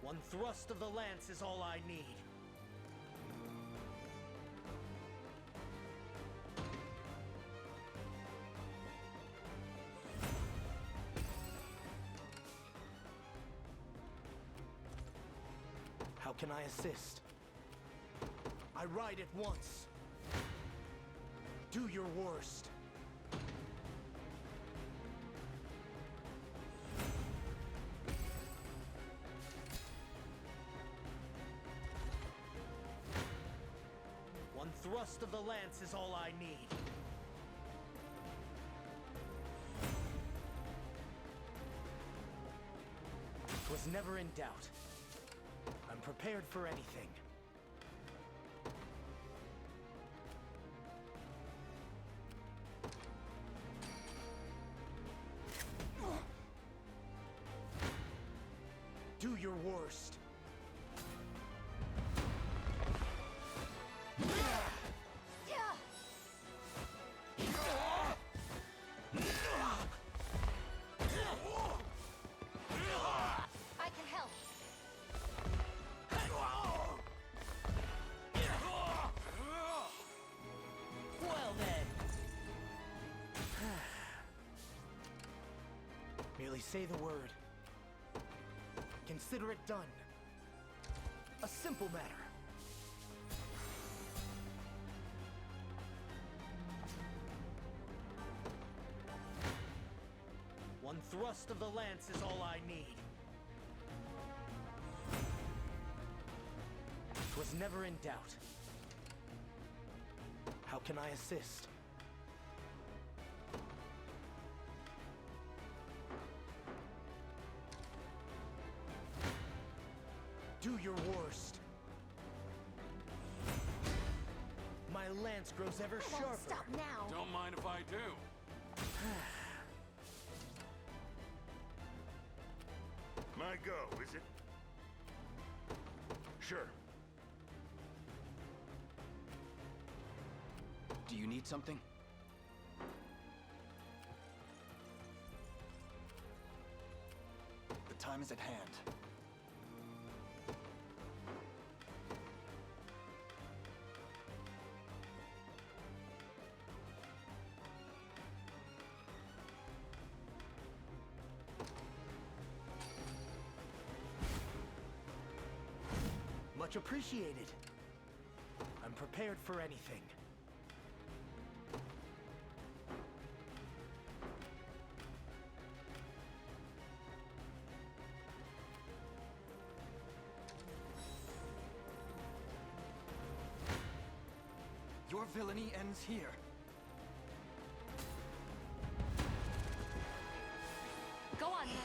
Speaker 18: One thrust of the lance is all I need. How can I assist? I ride it once. Do your worst. One thrust of the lance is all I need. Was never in doubt. I'm prepared for anything. Do your worst.
Speaker 13: I can help.
Speaker 18: Well then. Merely say the word. Consider it done. A simple matter. One thrust of the lance is all I need. Was never in doubt. How can I assist? Do your worst. My lance grows ever
Speaker 13: I
Speaker 18: sharper.
Speaker 13: won't stop now.
Speaker 19: Don't mind if I do.
Speaker 17: My go, is it? Sure.
Speaker 9: Do you need something? The time is at hand.
Speaker 18: Much appreciated. I'm prepared for anything.
Speaker 9: Your villainy ends here.
Speaker 8: Go on, then.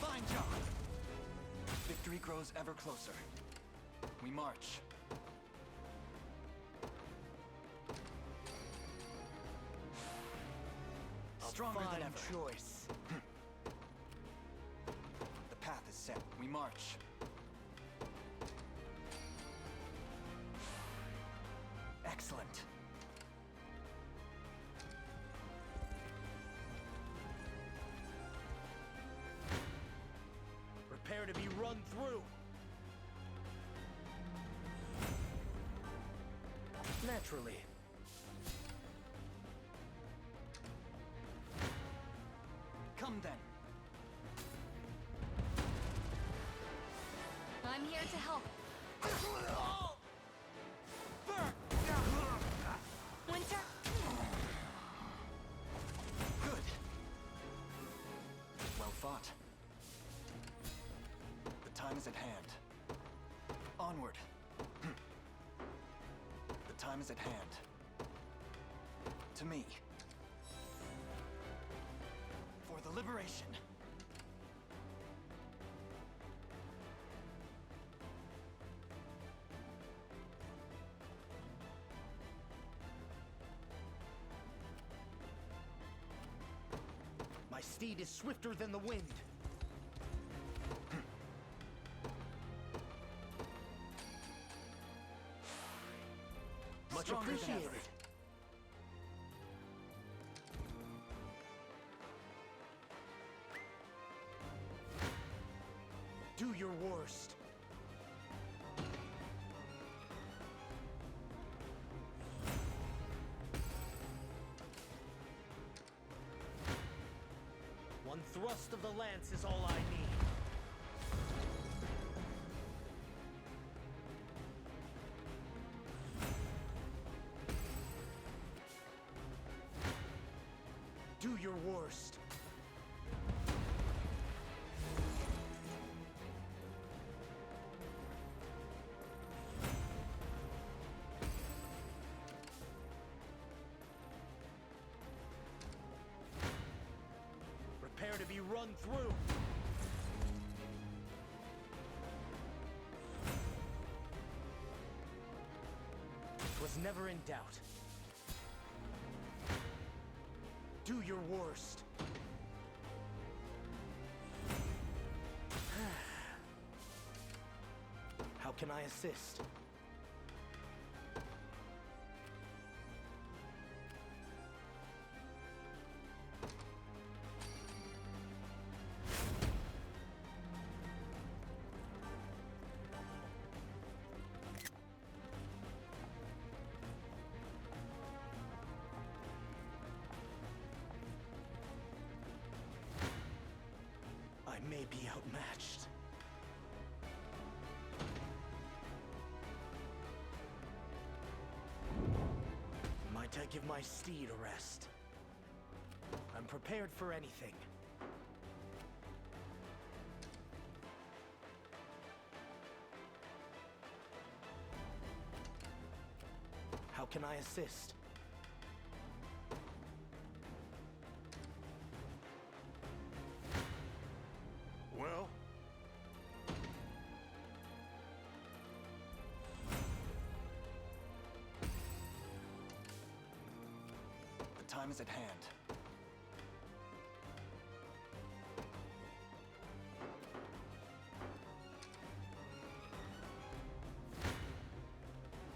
Speaker 9: Fine job. Victory grows ever closer. We march. Stronger than
Speaker 18: fine
Speaker 9: ever.
Speaker 18: choice.
Speaker 9: The path is set. We march. Excellent.
Speaker 18: Prepare to be run through. Naturally.
Speaker 9: Come then.
Speaker 8: I'm here to help. Winter?
Speaker 9: Good. Well fought. The time is at hand. Onward. The time is at hand. To me. For the liberation.
Speaker 18: My steed is swifter than the wind. Much
Speaker 9: Stronger than
Speaker 18: appreciated.
Speaker 9: ever.
Speaker 18: Do your worst. One thrust of the lance is all I need. Do your worst. Prepare to be run through. Was never in doubt. Do your worst. How can I assist? be outmatched. Might I give my steed a rest? I'm prepared for anything. How can I assist?
Speaker 17: Well?
Speaker 9: The time is at hand.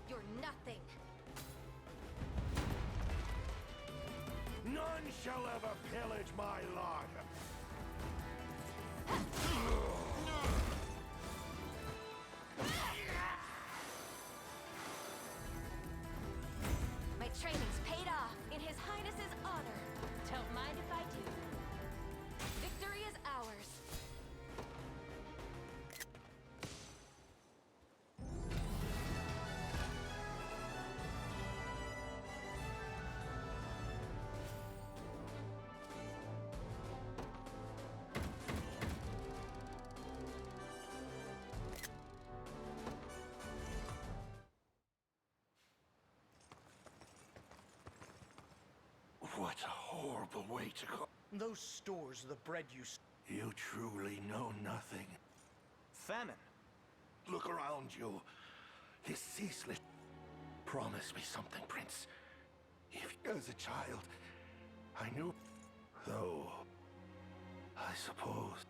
Speaker 12: You're nothing.
Speaker 6: None shall ever pillage my larder.
Speaker 12: My training's paid off in His Highness's honor. Don't mind if I do. Victory is ours.
Speaker 6: What a horrible way to go.
Speaker 18: Those stores are the bread you...
Speaker 6: You truly know nothing.
Speaker 2: Famine.
Speaker 6: Look around you. This ceaseless... Promise me something, Prince. If as a child, I knew... Though... I suppose...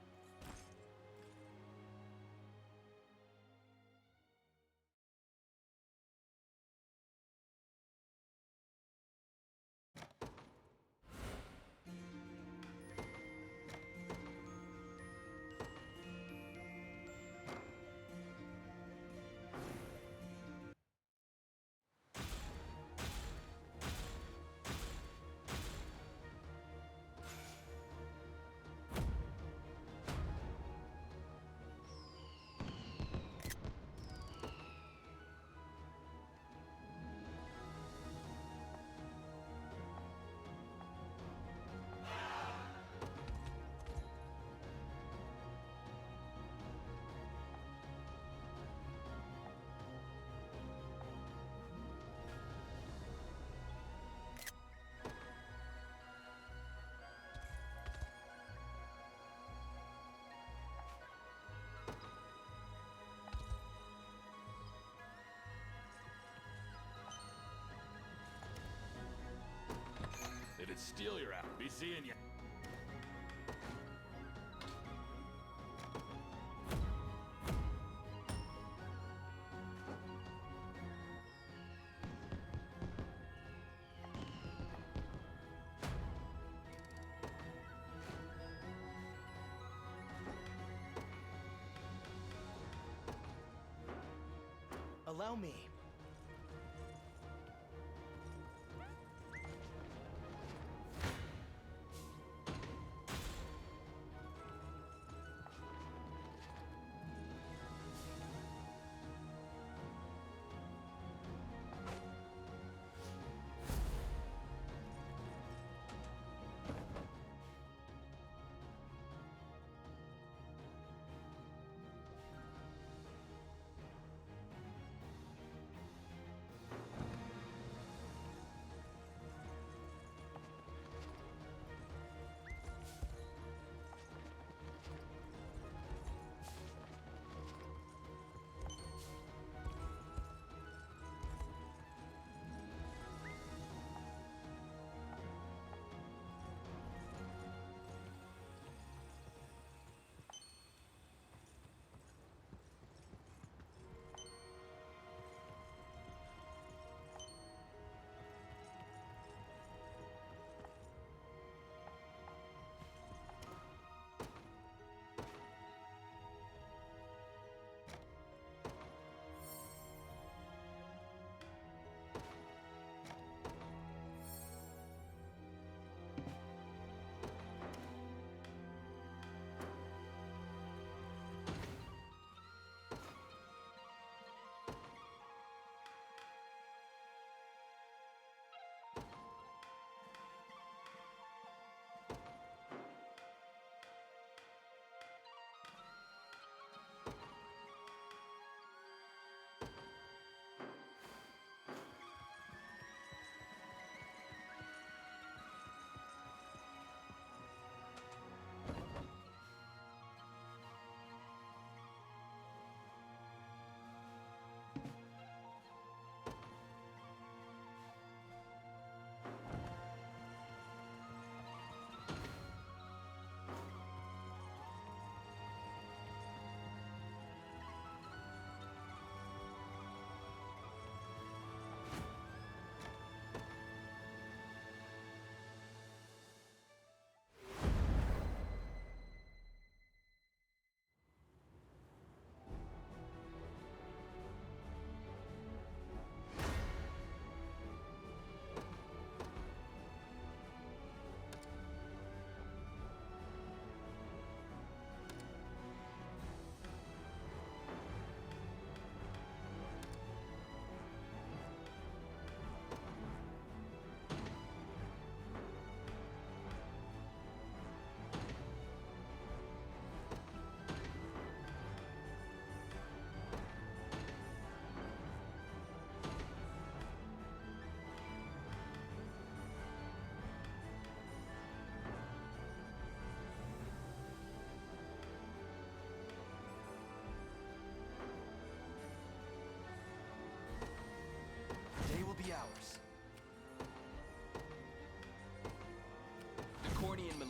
Speaker 19: It'd steal your app. Be seeing ya.
Speaker 18: Allow me.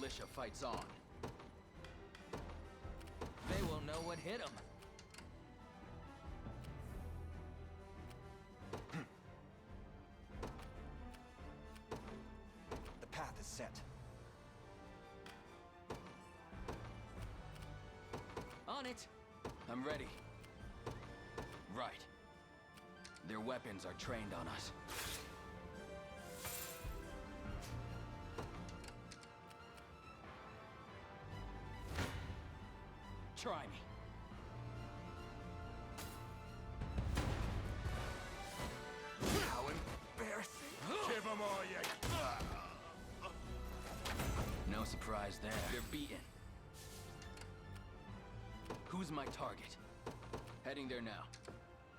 Speaker 21: militia fights on. They will know what hit them.
Speaker 9: The path is set.
Speaker 21: On it! I'm ready. Right. Their weapons are trained on us. Try me.
Speaker 4: How embarrassing! Give them all you...
Speaker 21: No surprise there. They're beaten. Who's my target? Heading there now.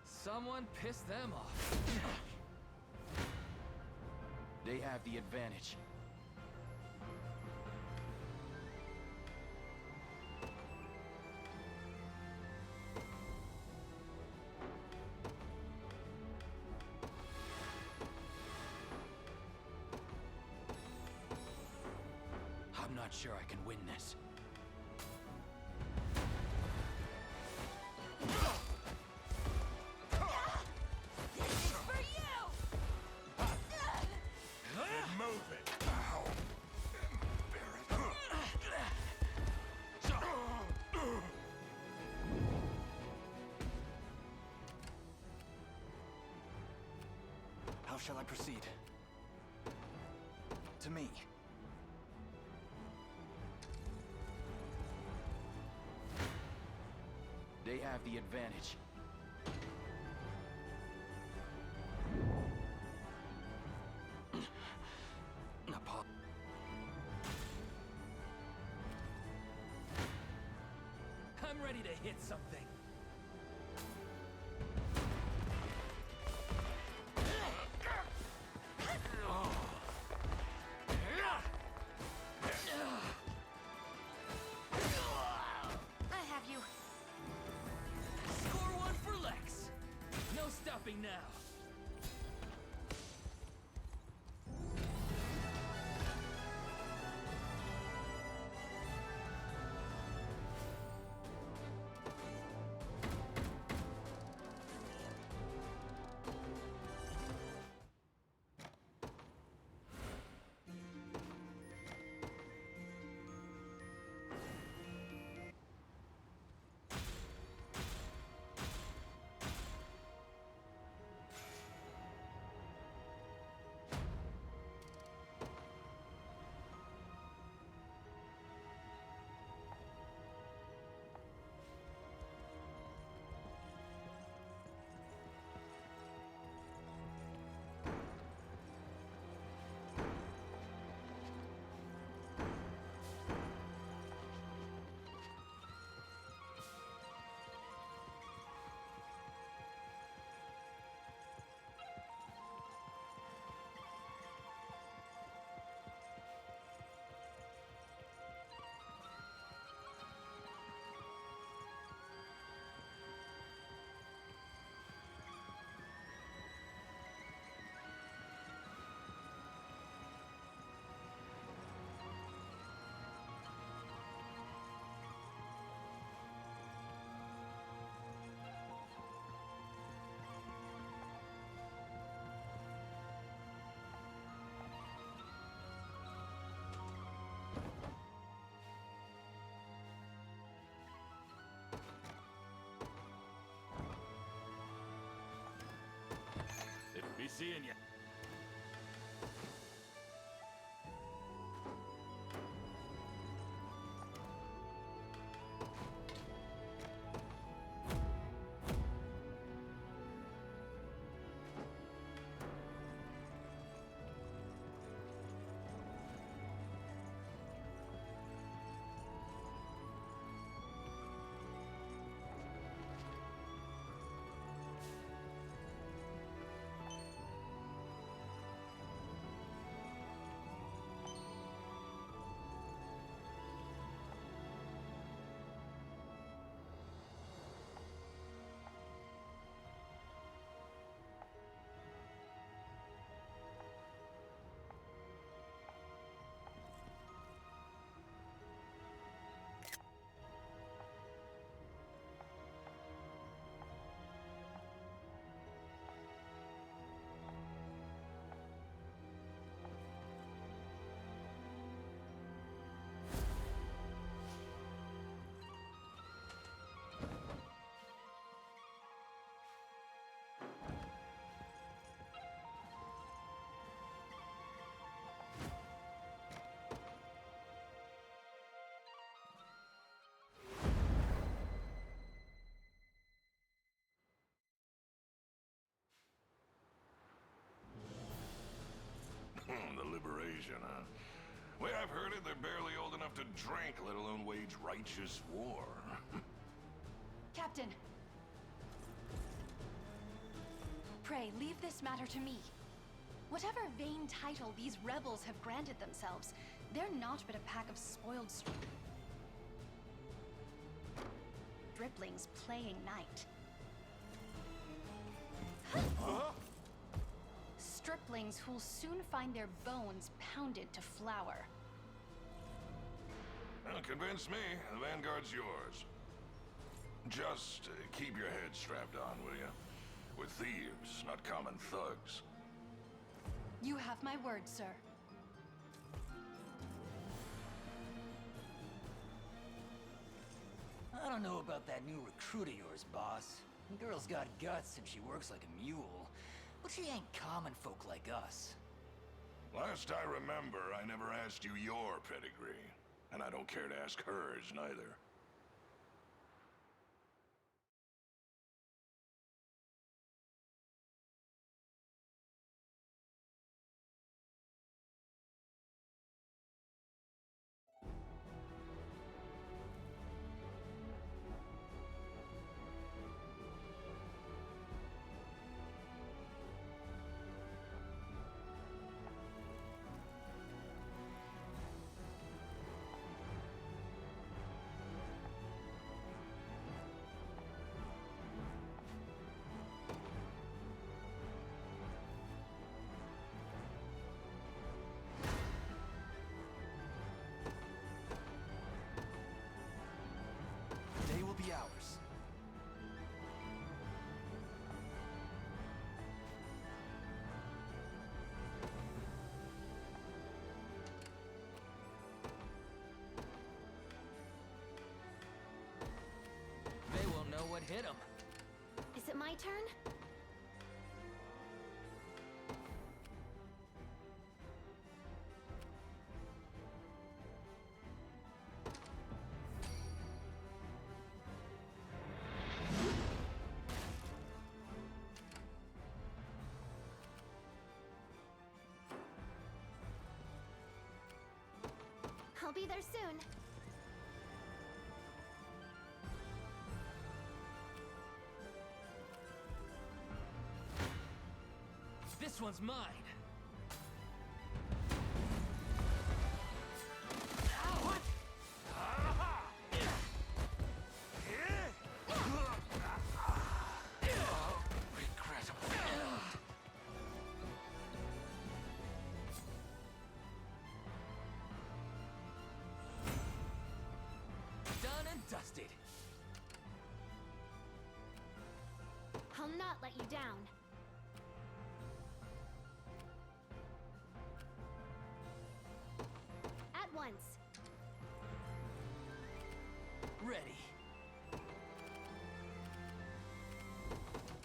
Speaker 21: Someone pissed them off. They have the advantage. I'm not sure I can win this.
Speaker 9: How shall I proceed? To me.
Speaker 21: They have the advantage. I'm ready to hit something.
Speaker 12: I have you.
Speaker 21: Score one for Lex. No stopping now.
Speaker 19: Be seeing ya.
Speaker 17: persuasion, huh? Way I've heard it, they're barely old enough to drink, let alone wage righteous war.
Speaker 7: Captain. Pray, leave this matter to me. Whatever vain title these rebels have granted themselves, they're not but a pack of spoiled striplings playing knight. Striplings who'll soon find their bones pounded to flour.
Speaker 17: Well, convince me. The Vanguard's yours. Just keep your head strapped on, will you? We're thieves, not common thugs.
Speaker 7: You have my word, sir.
Speaker 11: I don't know about that new recruit of yours, boss. The girl's got guts and she works like a mule. But she ain't common folk like us.
Speaker 17: Last I remember, I never asked you your pedigree. And I don't care to ask hers, neither.
Speaker 9: They will be ours.
Speaker 21: They won't know what hit them.
Speaker 13: Is it my turn? I'll be there soon.
Speaker 21: This one's mine.
Speaker 11: What?
Speaker 21: Done and dusted.
Speaker 13: I'll not let you down. At once.
Speaker 21: Ready.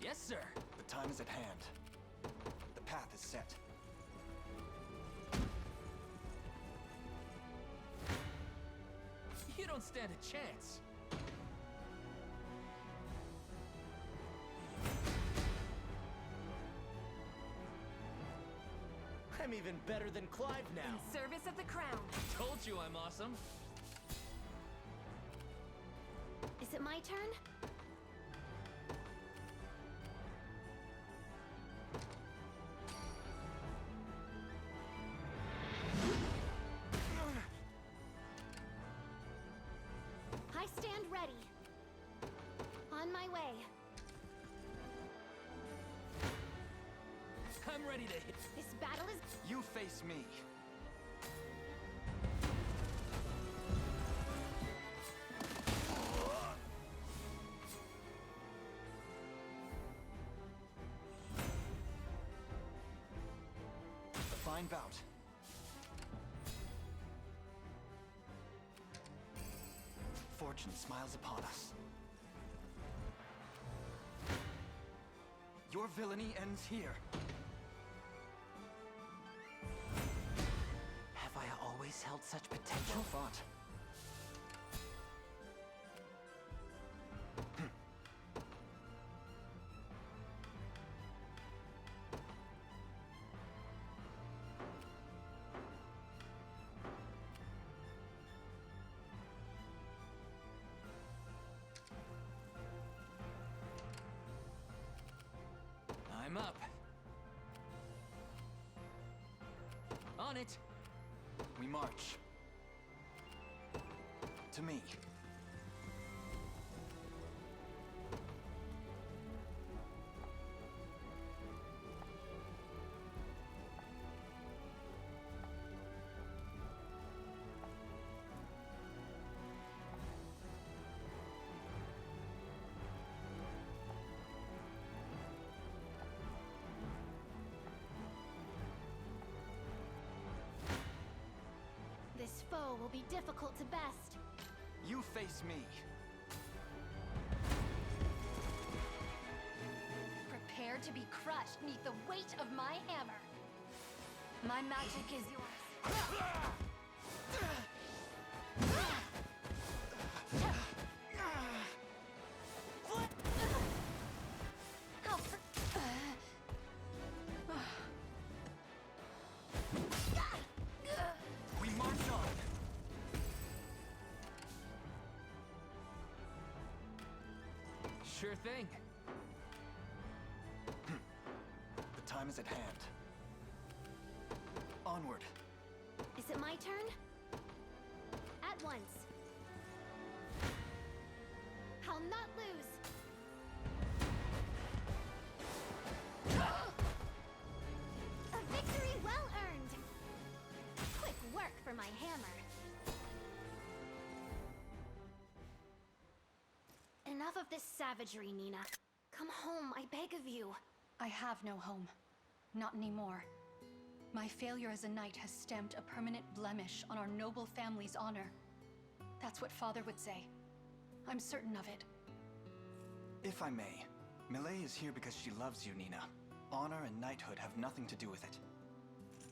Speaker 21: Yes, sir.
Speaker 9: The time is at hand. The path is set.
Speaker 21: You don't stand a chance.
Speaker 18: I'm even better than Clive now.
Speaker 12: In service of the crown.
Speaker 21: Told you I'm awesome.
Speaker 13: Is it my turn? I stand ready. On my way.
Speaker 21: I'm ready to hit.
Speaker 13: This battle is...
Speaker 9: You face me. A fine bout. Fortune smiles upon us. Your villainy ends here.
Speaker 16: Have I always held such potential?
Speaker 9: Well fought.
Speaker 21: it?
Speaker 9: We march. To me.
Speaker 7: This foe will be difficult to best.
Speaker 9: You face me.
Speaker 8: Prepare to be crushed beneath the weight of my hammer. My magic is yours.
Speaker 9: We march on.
Speaker 21: Sure thing.
Speaker 9: The time is at hand. Onward.
Speaker 7: Is it my turn? At once. I'll not lose. A victory well earned. Quick work for my hammer. Enough of this savagery, Nina. Come home, I beg of you.
Speaker 8: I have no home. Not anymore. My failure as a knight has stamped a permanent blemish on our noble family's honor. That's what Father would say. I'm certain of it.
Speaker 9: If I may, Millet is here because she loves you, Nina. Honor and knighthood have nothing to do with it.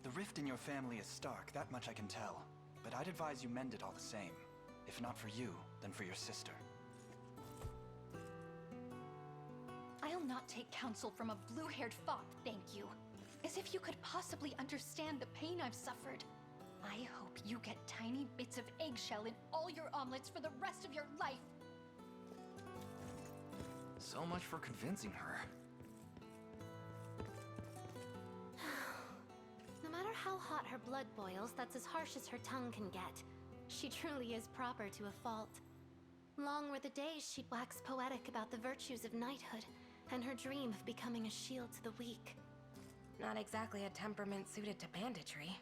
Speaker 9: The rift in your family is stark, that much I can tell. But I'd advise you mend it all the same. If not for you, then for your sister.
Speaker 8: I'll not take counsel from a blue-haired fop, thank you. As if you could possibly understand the pain I've suffered. I hope you get tiny bits of eggshell in all your omelets for the rest of your life.
Speaker 9: So much for convincing her.
Speaker 7: No matter how hot her blood boils, that's as harsh as her tongue can get. She truly is proper to a fault. Long were the days she'd wax poetic about the virtues of knighthood, and her dream of becoming a shield to the weak.
Speaker 12: Not exactly a temperament suited to banditry.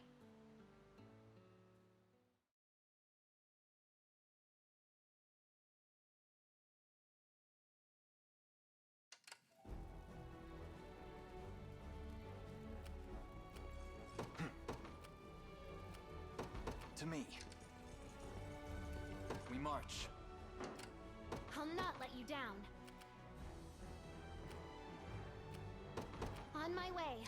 Speaker 9: To me. We march.
Speaker 7: I'll not let you down. On my way.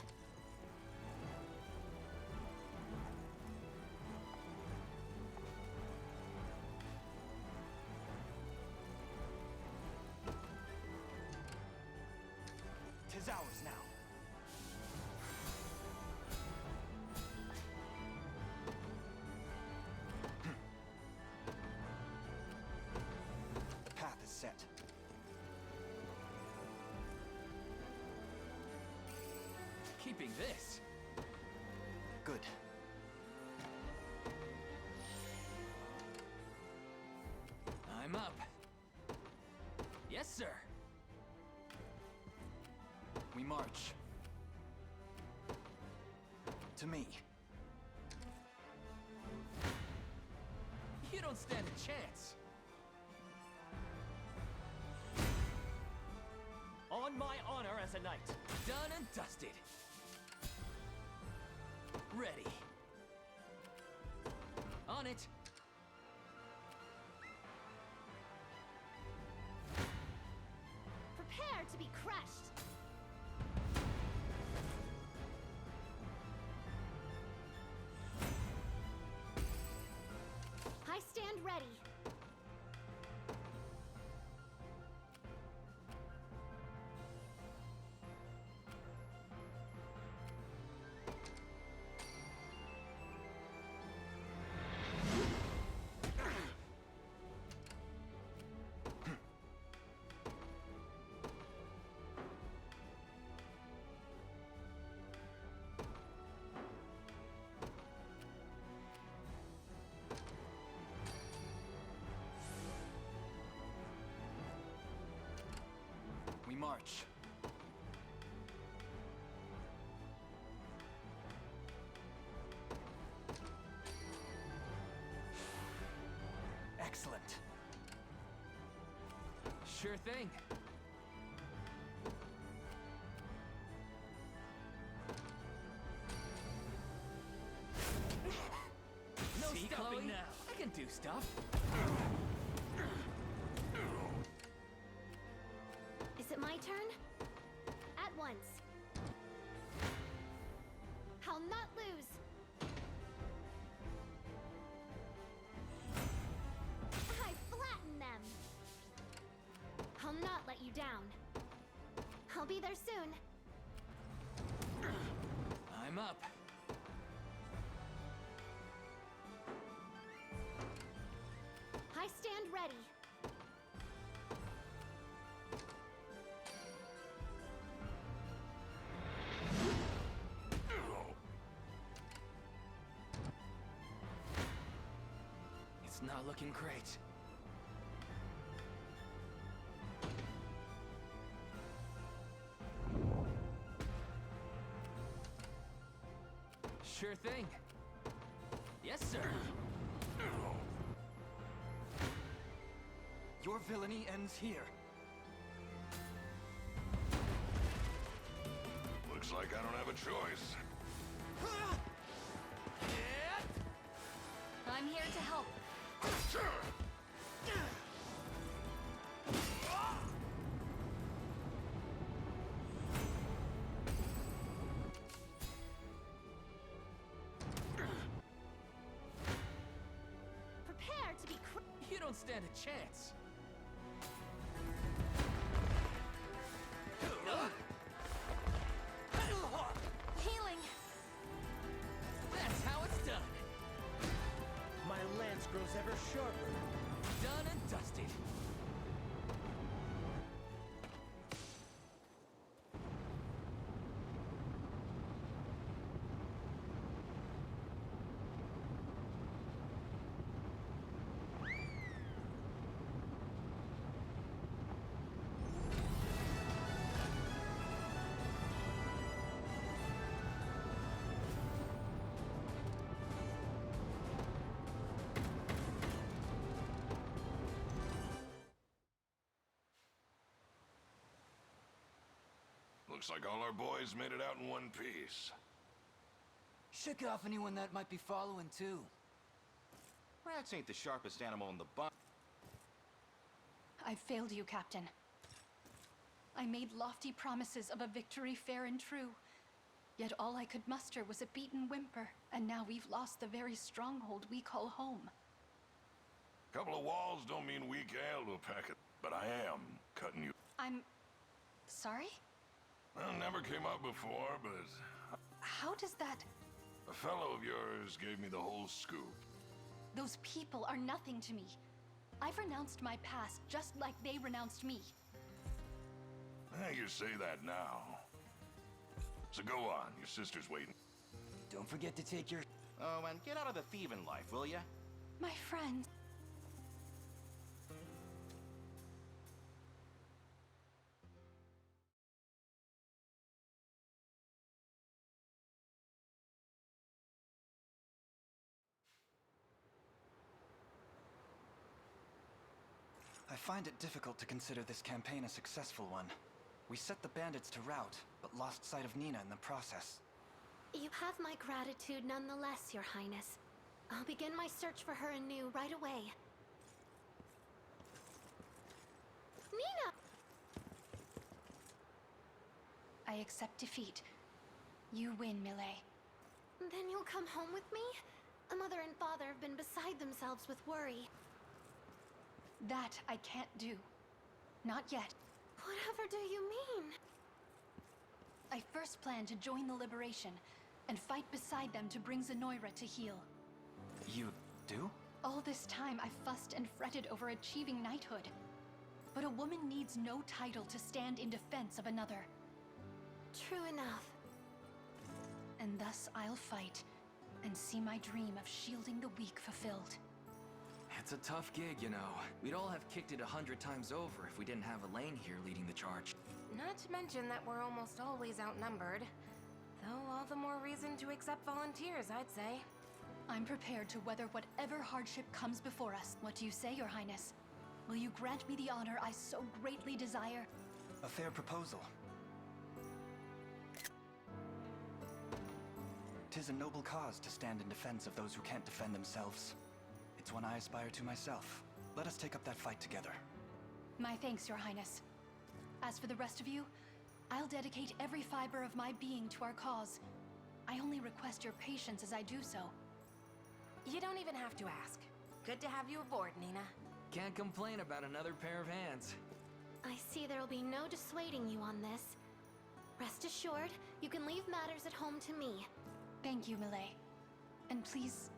Speaker 9: Tis ours now. The path is set.
Speaker 21: Keeping this.
Speaker 9: Good.
Speaker 21: I'm up. Yes, sir.
Speaker 9: We march. To me.
Speaker 21: You don't stand a chance.
Speaker 2: On my honor as a knight.
Speaker 21: Done and dusted. Ready. On it.
Speaker 7: Prepare to be crushed. I stand ready.
Speaker 9: We march. Excellent.
Speaker 21: Sure thing. No See, stopping Chloe? now. I can do stuff.
Speaker 13: Is it my turn? At once. I'll not lose. I flatten them. I'll not let you down. I'll be there soon.
Speaker 21: I'm up.
Speaker 13: I stand ready.
Speaker 21: It's not looking great. Sure thing. Yes, sir.
Speaker 9: Your villainy ends here.
Speaker 17: Looks like I don't have a choice.
Speaker 8: I'm here to help.
Speaker 13: Prepare to be
Speaker 21: You don't stand a chance.
Speaker 8: Healing.
Speaker 21: That's how it's done.
Speaker 18: My lance grows ever sharper.
Speaker 21: Done and dusted.
Speaker 17: Looks like all our boys made it out in one piece.
Speaker 15: Shook off anyone that might be following, too.
Speaker 3: Rats ain't the sharpest animal in the bunch.
Speaker 20: I failed you, Captain. I made lofty promises of a victory fair and true. Yet all I could muster was a beaten whimper, and now we've lost the very stronghold we call home.
Speaker 17: Couple of walls don't mean weak ale to a packet, but I am cutting you.
Speaker 20: I'm... sorry?
Speaker 17: Well, never came up before, but
Speaker 20: How does that...
Speaker 17: a fellow of yours gave me the whole scoop.
Speaker 20: Those people are nothing to me. I've renounced my past just like they renounced me.
Speaker 17: You say that now. So go on, your sister's waiting.
Speaker 15: Don't forget to take your...
Speaker 3: Oh, and get out of the thieving life, will ya?
Speaker 20: My friend.
Speaker 9: I find it difficult to consider this campaign a successful one. We set the bandits to rout, but lost sight of Nina in the process.
Speaker 13: You have my gratitude nonetheless, Your Highness. I'll begin my search for her anew right away. Nina!
Speaker 20: I accept defeat. You win, Millet.
Speaker 13: Then you'll come home with me? A mother and father have been beside themselves with worry.
Speaker 20: That I can't do. Not yet.
Speaker 13: Whatever do you mean?
Speaker 20: I first plan to join the Liberation and fight beside them to bring Zenoira to heal.
Speaker 9: You do?
Speaker 20: All this time I've fussed and fretted over achieving knighthood. But a woman needs no title to stand in defense of another.
Speaker 13: True enough.
Speaker 20: And thus I'll fight and see my dream of shielding the weak fulfilled.
Speaker 9: It's a tough gig, you know. We'd all have kicked it 100 times over if we didn't have Elaine here leading the charge.
Speaker 12: Not to mention that we're almost always outnumbered. Though all the more reason to accept volunteers, I'd say.
Speaker 20: I'm prepared to weather whatever hardship comes before us. What do you say, Your Highness? Will you grant me the honor I so greatly desire?
Speaker 9: A fair proposal. 'Tis a noble cause to stand in defense of those who can't defend themselves. It's one I aspire to myself. Let us take up that fight together.
Speaker 20: My thanks, Your Highness. As for the rest of you, I'll dedicate every fiber of my being to our cause. I only request your patience as I do so.
Speaker 12: You don't even have to ask. Good to have you aboard, Nina.
Speaker 21: Can't complain about another pair of hands.
Speaker 13: I see there'll be no dissuading you on this. Rest assured, you can leave matters at home to me.
Speaker 20: Thank you, Millet. And please,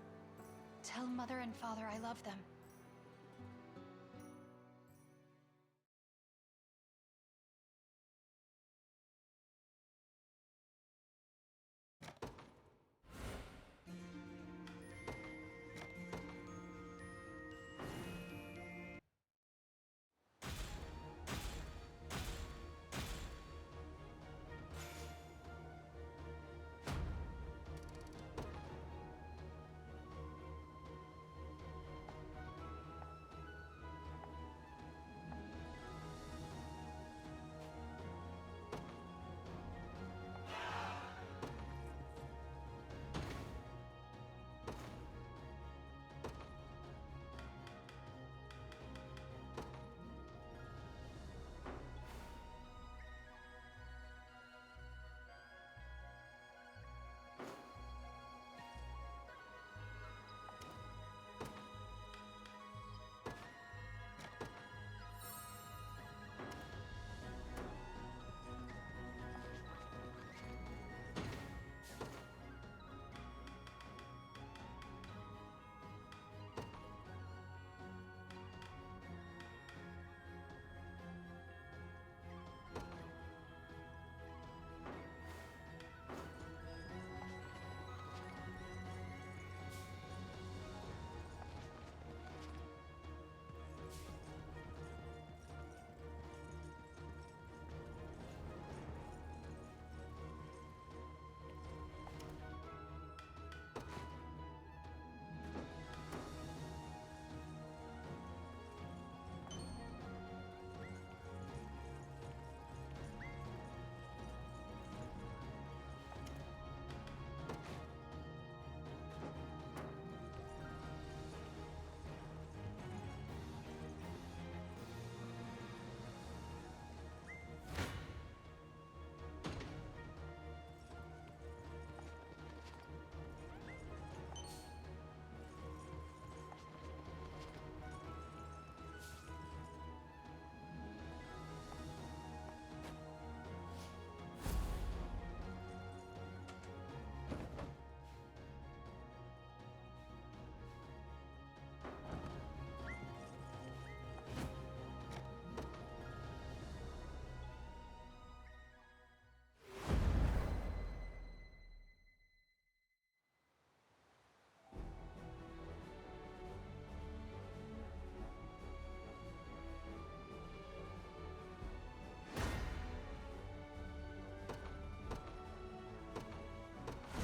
Speaker 20: tell Mother and Father I love them.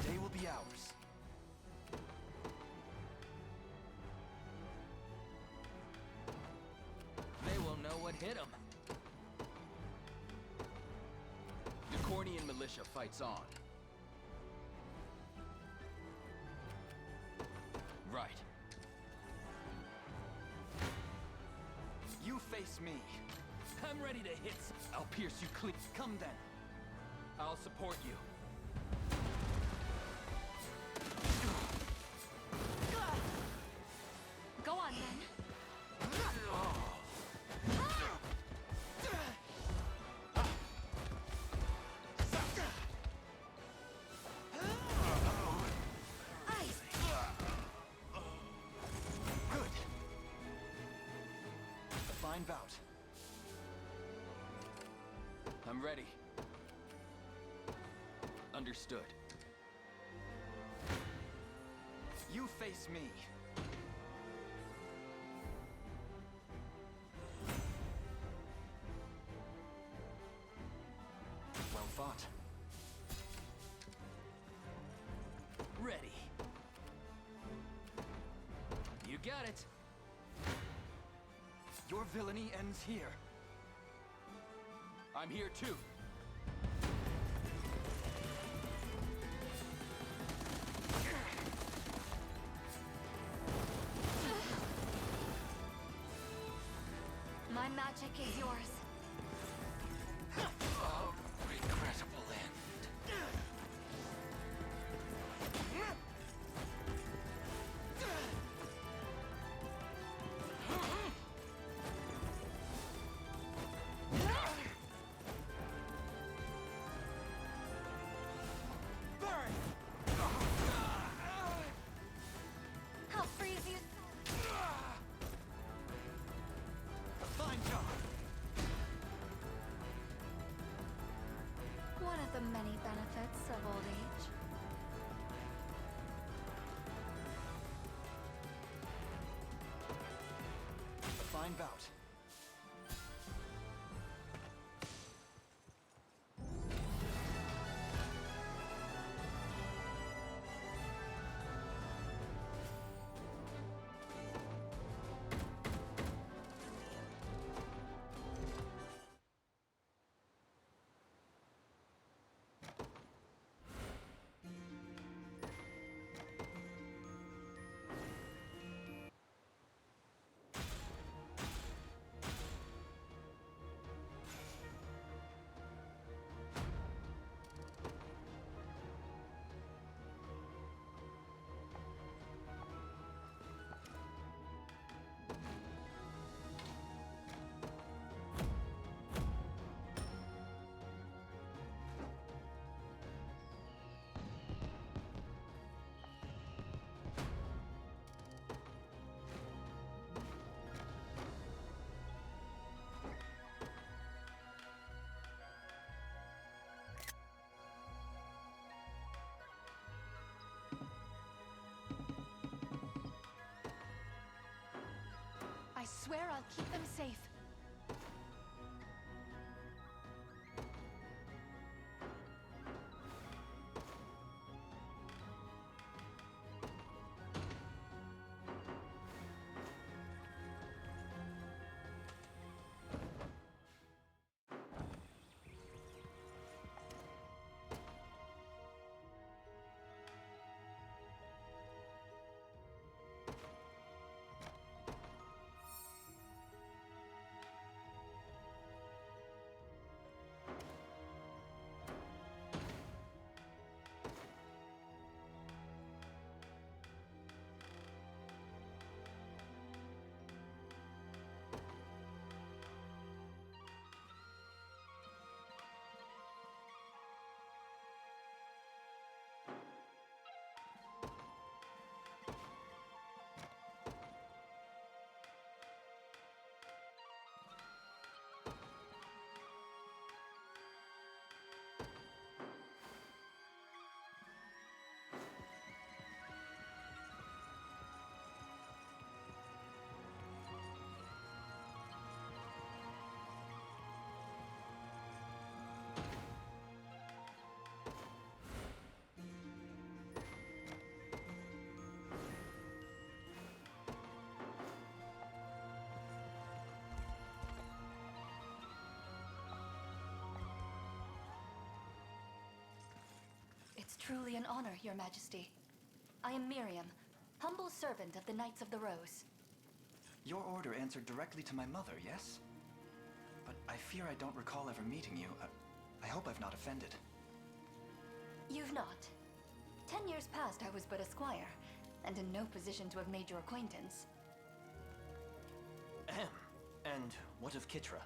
Speaker 9: Day will be ours.
Speaker 21: They will know what hit them.
Speaker 19: The Cornian militia fights on.
Speaker 9: Right. You face me.
Speaker 21: I'm ready to hit.
Speaker 9: I'll pierce you clean. Come then.
Speaker 21: I'll support you.
Speaker 20: Go on then.
Speaker 9: Good. A fine bout.
Speaker 19: I'm ready. Understood.
Speaker 9: You face me.
Speaker 21: got it.
Speaker 9: Your villainy ends here. I'm here too.
Speaker 8: My magic is yours.
Speaker 9: Oh, regrettable end.
Speaker 8: I'll freeze you.
Speaker 9: Fine job.
Speaker 8: One of the many benefits of old age.
Speaker 9: A fine bout.
Speaker 20: I swear I'll keep them safe.
Speaker 8: It's truly an honor, Your Majesty. I am Miriam, humble servant of the Knights of the Rose.
Speaker 9: Your order answered directly to my mother, yes? But I fear I don't recall ever meeting you. I hope I've not offended.
Speaker 8: You've not. 10 years past, I was but a squire, and in no position to have made your acquaintance.
Speaker 2: Ahem. And what of Kitra?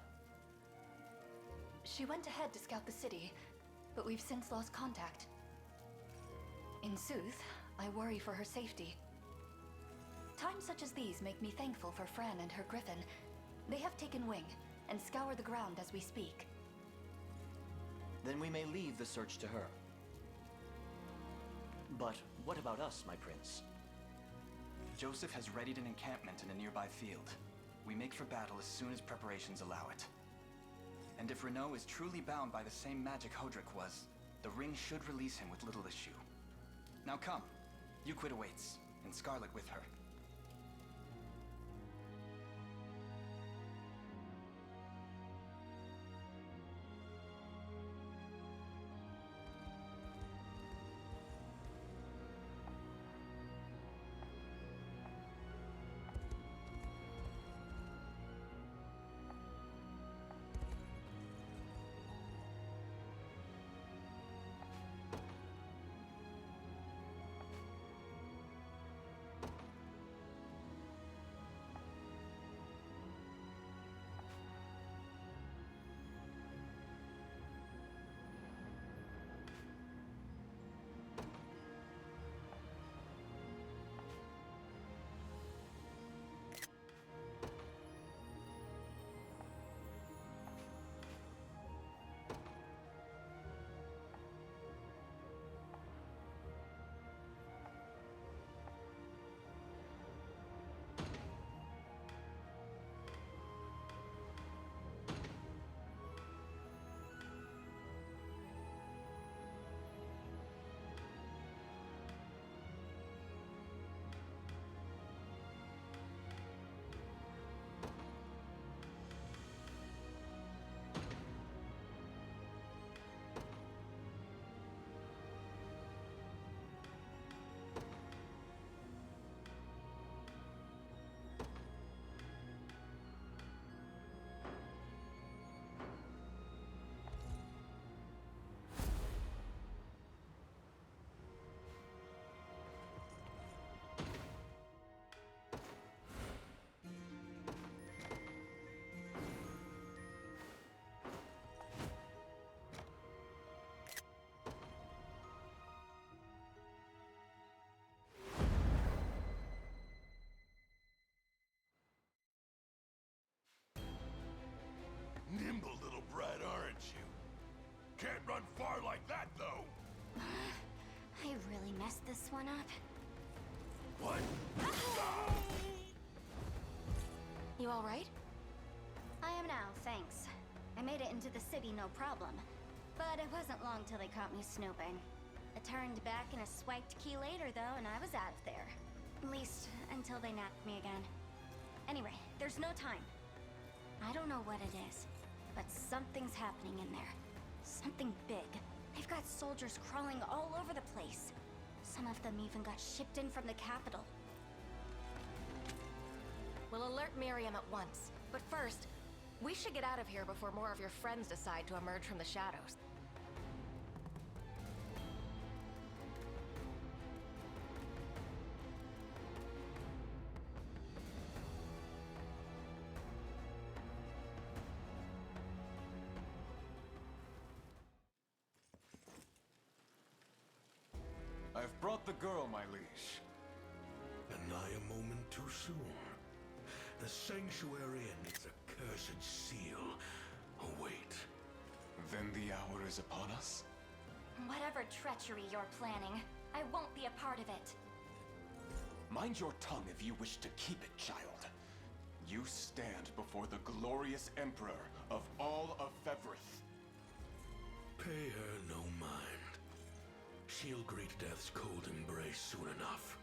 Speaker 8: She went ahead to scout the city, but we've since lost contact. In sooth, I worry for her safety. Times such as these make me thankful for Fran and her griffin. They have taken wing, and scour the ground as we speak.
Speaker 2: Then we may leave the search to her. But what about us, my prince?
Speaker 9: Joseph has readied an encampment in a nearby field. We make for battle as soon as preparations allow it. And if Renault is truly bound by the same magic Hodrick was, the ring should release him with little issue. Now come, Euclid awaits, and Scarlet with her.
Speaker 12: mess this one up?
Speaker 6: What?
Speaker 12: You alright?
Speaker 13: I am now, thanks. I made it into the city no problem. But it wasn't long till they caught me snooping. I turned back and a swiped key later though, and I was out of there. At least, until they nabbed me again. Anyway, there's no time. I don't know what it is, but something's happening in there. Something big. They've got soldiers crawling all over the place. Some of them even got shipped in from the capital.
Speaker 12: We'll alert Miriam at once. But first, we should get out of here before more of your friends decide to emerge from the shadows.
Speaker 4: I've brought the girl, my liege.
Speaker 6: And I a moment too soon. The sanctuary and its accursed seal await.
Speaker 4: Then the hour is upon us?
Speaker 13: Whatever treachery you're planning, I won't be a part of it.
Speaker 4: Mind your tongue if you wish to keep it, child. You stand before the glorious Emperor of all of Fevrith.
Speaker 6: Pay her no mind. She'll greet death's cold embrace soon enough.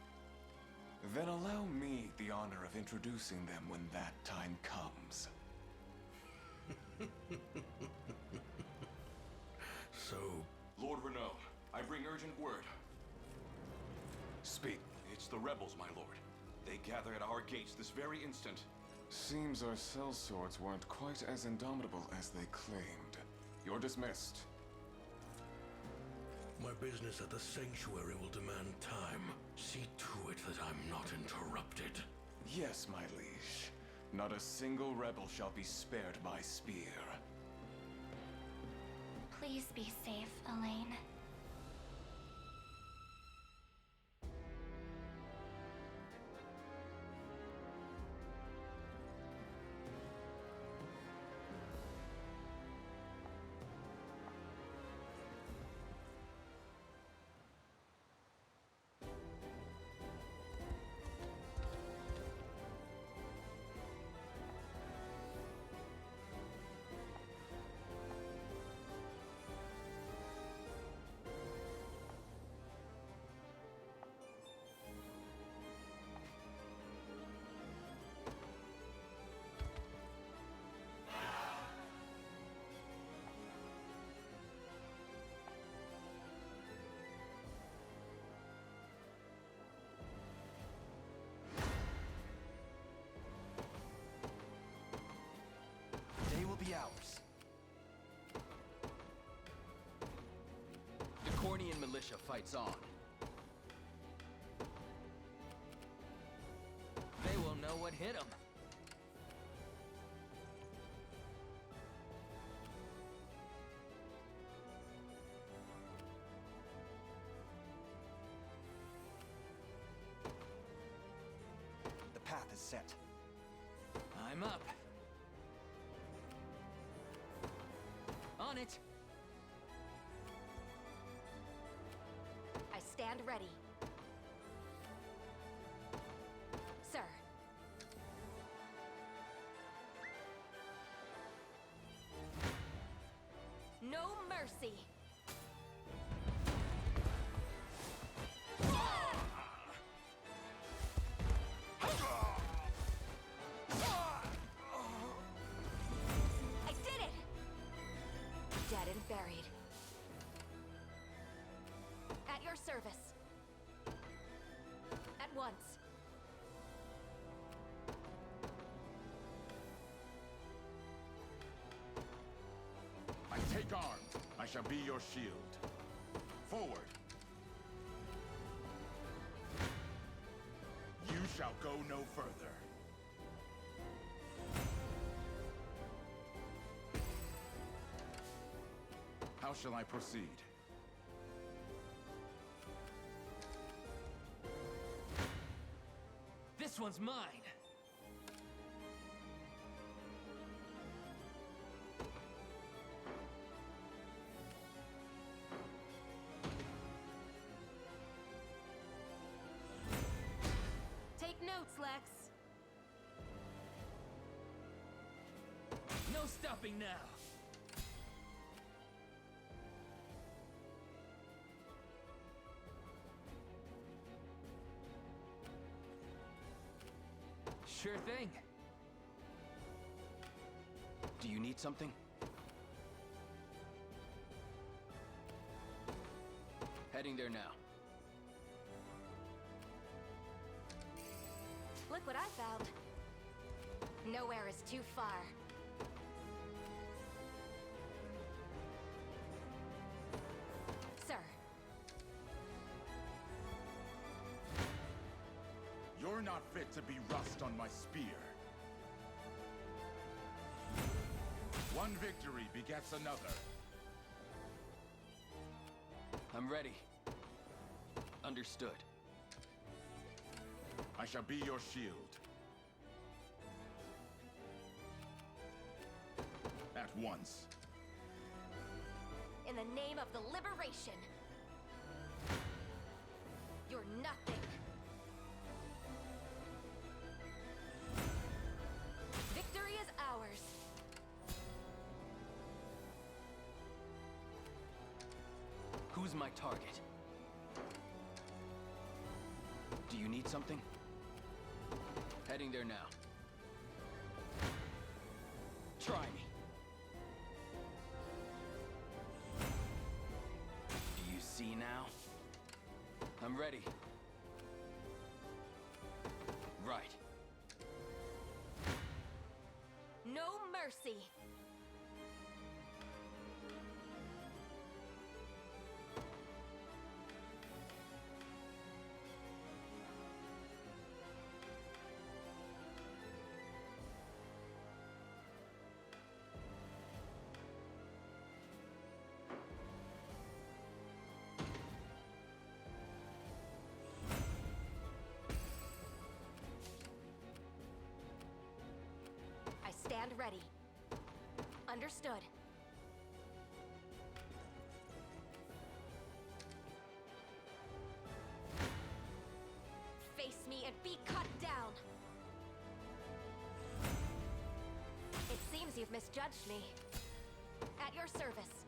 Speaker 4: Then allow me the honor of introducing them when that time comes.
Speaker 6: So...
Speaker 3: Lord Renault, I bring urgent word.
Speaker 4: Speak.
Speaker 3: It's the rebels, my lord. They gather at our gates this very instant.
Speaker 4: Seems our sellswords weren't quite as indomitable as they claimed. You're dismissed.
Speaker 6: My business at the sanctuary will demand time. See to it that I'm not interrupted.
Speaker 4: Yes, my liege. Not a single rebel shall be spared by spear.
Speaker 13: Please be safe, Elaine.
Speaker 9: Be ours. The Cornian militia fights on.
Speaker 21: They will know what hit them.
Speaker 9: The path is set.
Speaker 21: I'm up. On it.
Speaker 12: I stand ready. Sir. No mercy. Dead and buried. At your service. At once.
Speaker 5: I take arms. I shall be your shield. Forward. You shall go no further. How shall I proceed?
Speaker 21: This one's mine. No stopping now! Sure thing.
Speaker 9: Do you need something? Heading there now.
Speaker 12: Look what I found. Nowhere is too far. Sir.
Speaker 5: You're not fit to be rust on my spear. One victory begets another.
Speaker 9: I'm ready. Understood.
Speaker 5: I shall be your shield. At once.
Speaker 12: In the name of the liberation. You're nothing. Victory is ours.
Speaker 9: Who's my target? Do you need something? Heading there now. Try me. Do you see now? I'm ready. Right.
Speaker 12: No mercy. Stand ready. Understood. Face me and be cut down. It seems you've misjudged me. At your service.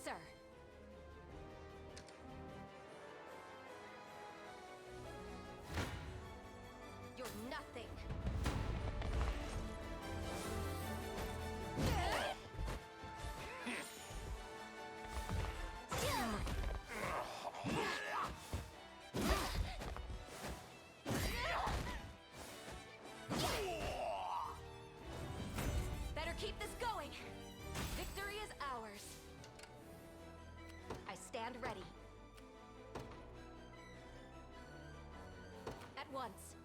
Speaker 12: Sir. You're nothing. Better keep this going. Victory is ours. I stand ready. At once.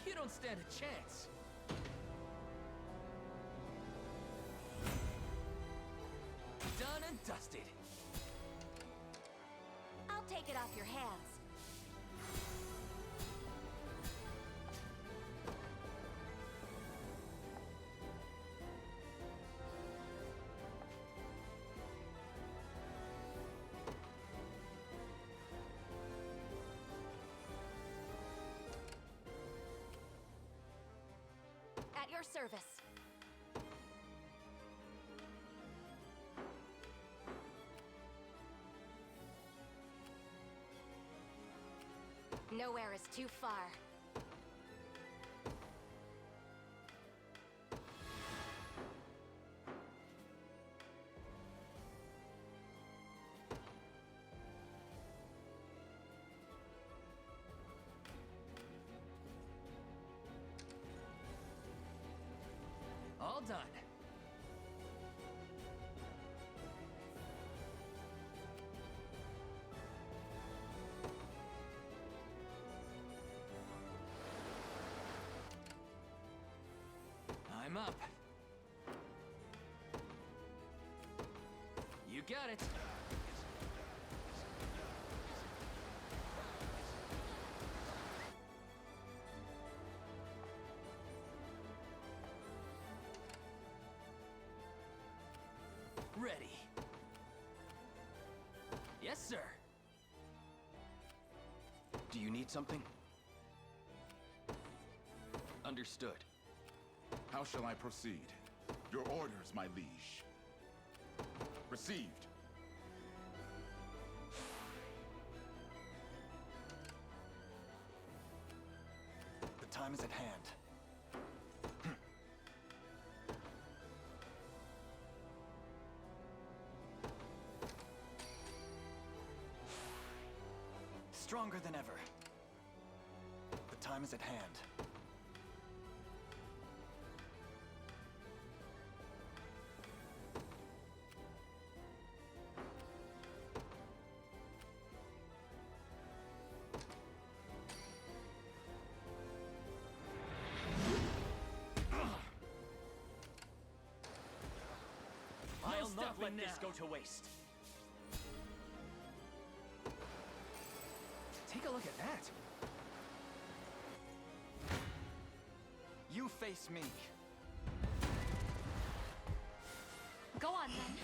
Speaker 21: You don't stand a chance. Done and dusted.
Speaker 12: I'll take it off your hands. At your service. Nowhere is too far.
Speaker 21: All done. I'm up. You got it. Ready. Yes, sir.
Speaker 9: Do you need something? Understood.
Speaker 5: How shall I proceed? Your orders, my liege. Received.
Speaker 9: The time is at hand. Stronger than ever. The time is at hand.
Speaker 2: I'll not let this go to waste.
Speaker 9: Take a look at that. You face me.
Speaker 20: Go on then.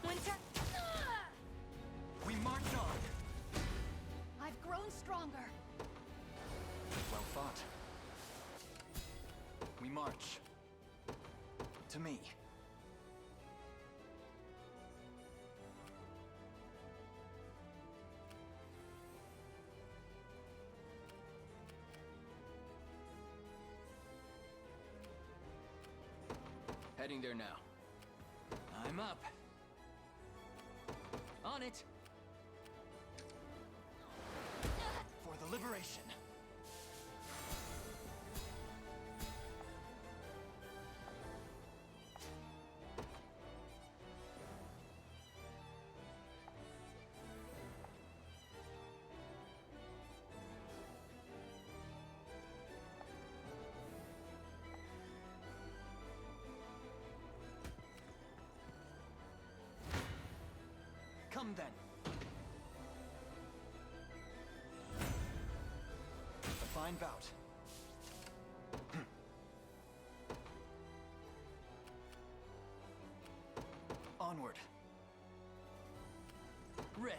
Speaker 20: Winter.
Speaker 9: We march on.
Speaker 20: I've grown stronger.
Speaker 9: Well fought. We march. To me.
Speaker 21: Heading there now. I'm up. On it.
Speaker 9: For the liberation. Come then. A fine bout. Onward.
Speaker 21: Ready.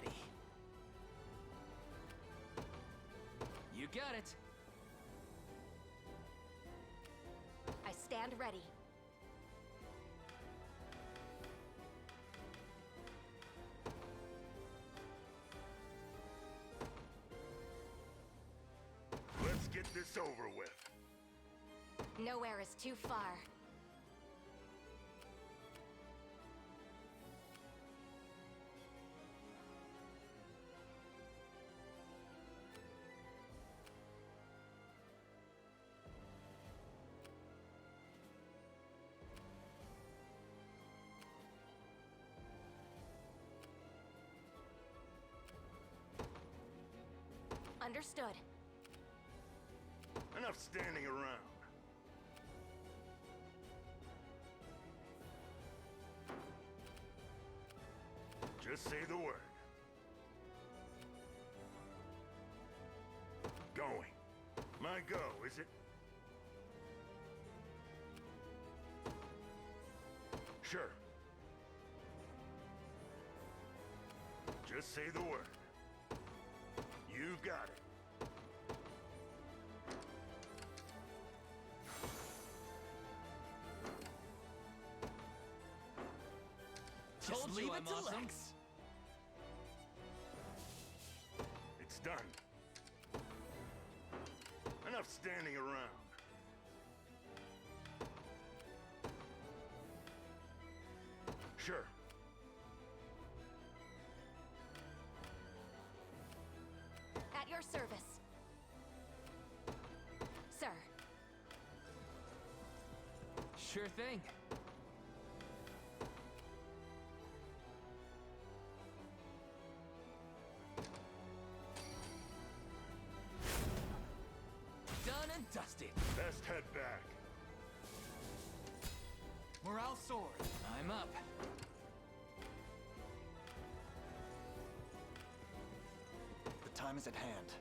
Speaker 21: You got it.
Speaker 12: I stand ready.
Speaker 17: Let's get this over with.
Speaker 12: Nowhere is too far. Understood.
Speaker 17: Enough standing around. Just say the word. Going. My go, is it? Sure. Just say the word. You got it.
Speaker 21: Just leave it to
Speaker 2: awesome.
Speaker 21: Lex.
Speaker 17: It's done. Enough standing around. Sure.
Speaker 12: At your service. Sir.
Speaker 21: Sure thing. Done and dusted.
Speaker 17: Best head back.
Speaker 9: Morale soared.
Speaker 21: I'm up.
Speaker 9: The time is at hand.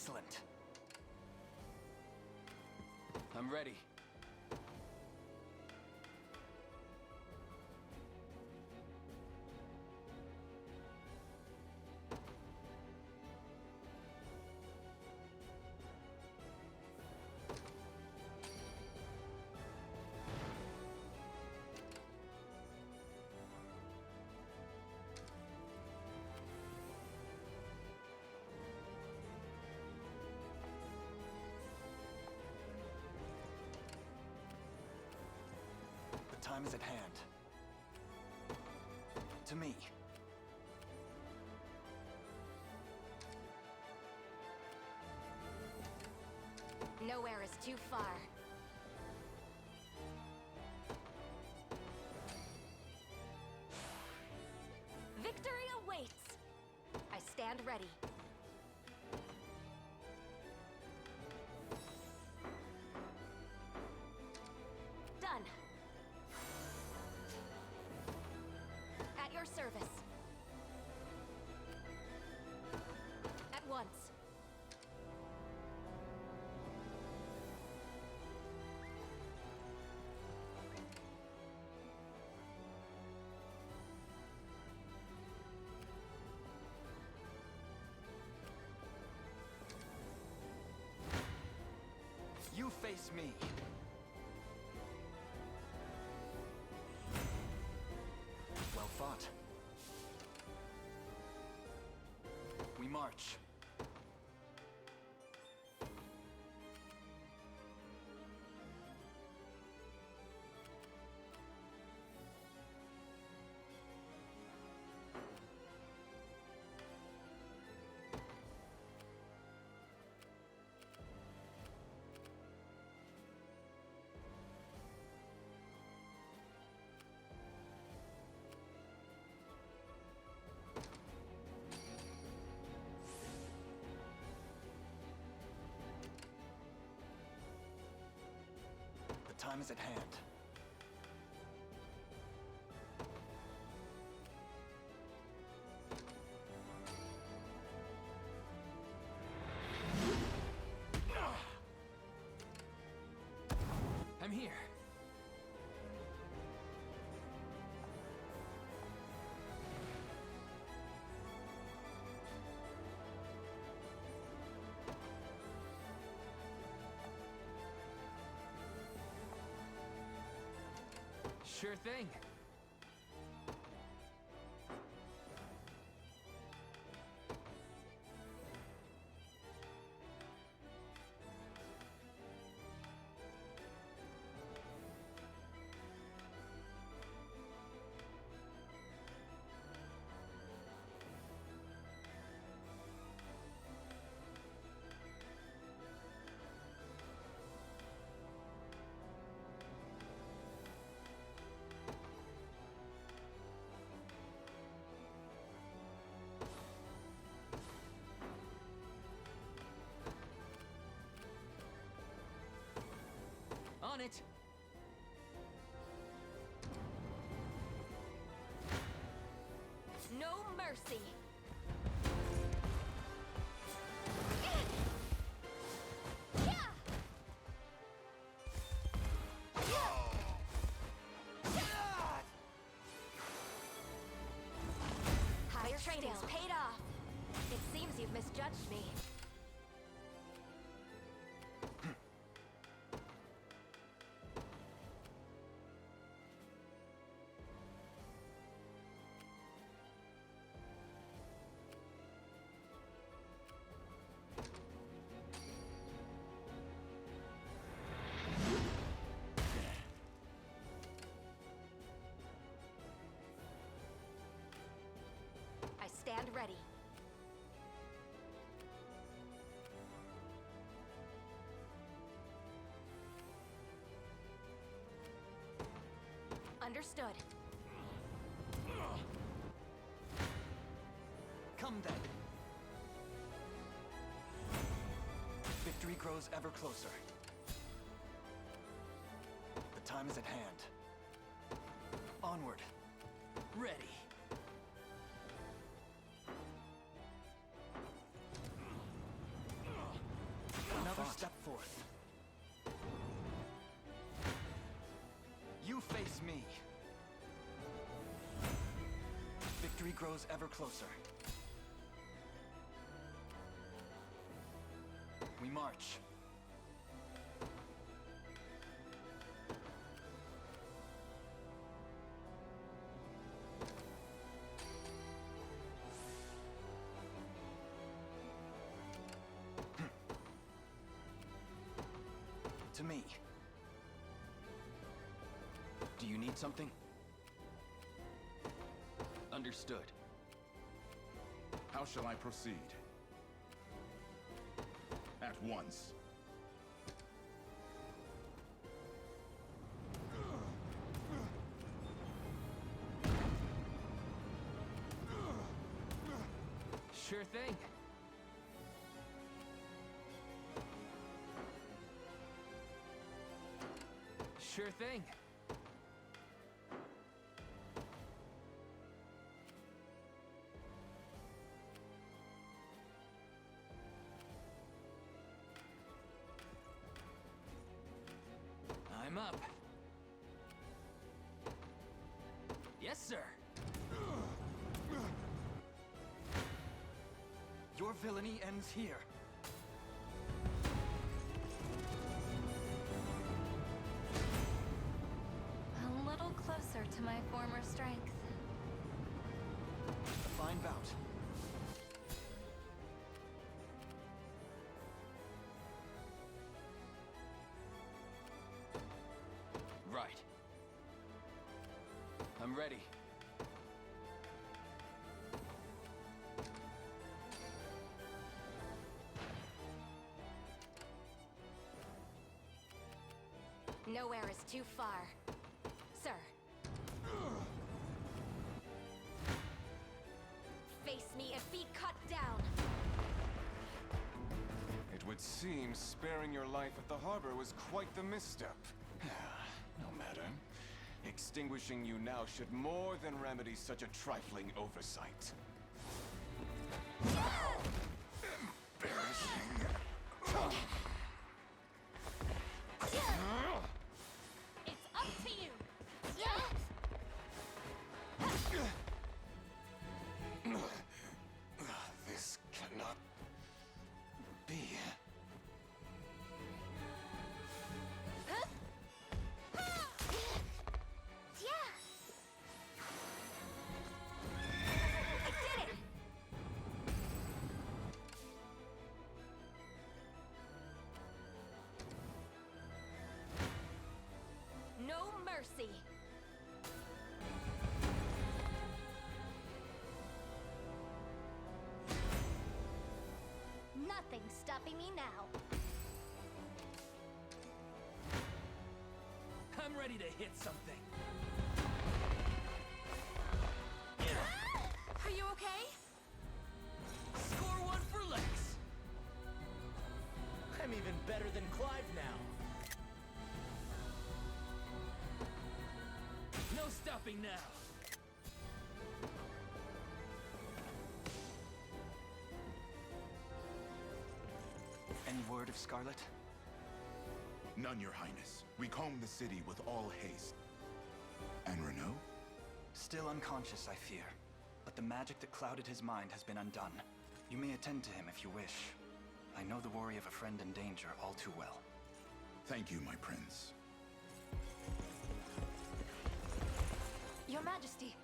Speaker 9: Excellent. I'm ready. The time is at hand. To me.
Speaker 12: Nowhere is too far. Victory awaits! I stand ready. Done. At your service. At once.
Speaker 9: You face me. Well fought. We march. The time is at hand.
Speaker 21: I'm here. Sure thing. On it.
Speaker 12: No mercy. Your training's paid off. It seems you've misjudged me. I stand ready. Understood.
Speaker 9: Come then. Victory grows ever closer. The time is at hand. Onward.
Speaker 21: Ready.
Speaker 9: victory grows ever closer. We march. To me. Do you need something? Understood.
Speaker 5: How shall I proceed? At once.
Speaker 21: Sure thing. Sure thing. I'm up. Yes, sir.
Speaker 9: Your villainy ends here.
Speaker 8: A little closer to my former strength.
Speaker 9: A fine bout. Right. I'm ready.
Speaker 12: Nowhere is too far, sir. Face me and be cut down.
Speaker 4: It would seem sparing your life at the harbor was quite the misstep. No matter. Extinguishing you now should more than remedy such a trifling oversight.
Speaker 12: It's up to you.
Speaker 4: This cannot be.
Speaker 12: No mercy.
Speaker 13: Nothing's stopping me now.
Speaker 21: I'm ready to hit something.
Speaker 12: Are you okay?
Speaker 21: Score one for Lex.
Speaker 18: I'm even better than Clive now.
Speaker 21: No stopping now.
Speaker 9: Any word of Scarlet?
Speaker 5: None, Your Highness. We comb the city with all haste. And Renault?
Speaker 9: Still unconscious, I fear. But the magic that clouded his mind has been undone. You may attend to him if you wish. I know the worry of a friend in danger all too well.
Speaker 5: Thank you, my prince.
Speaker 20: Your Majesty,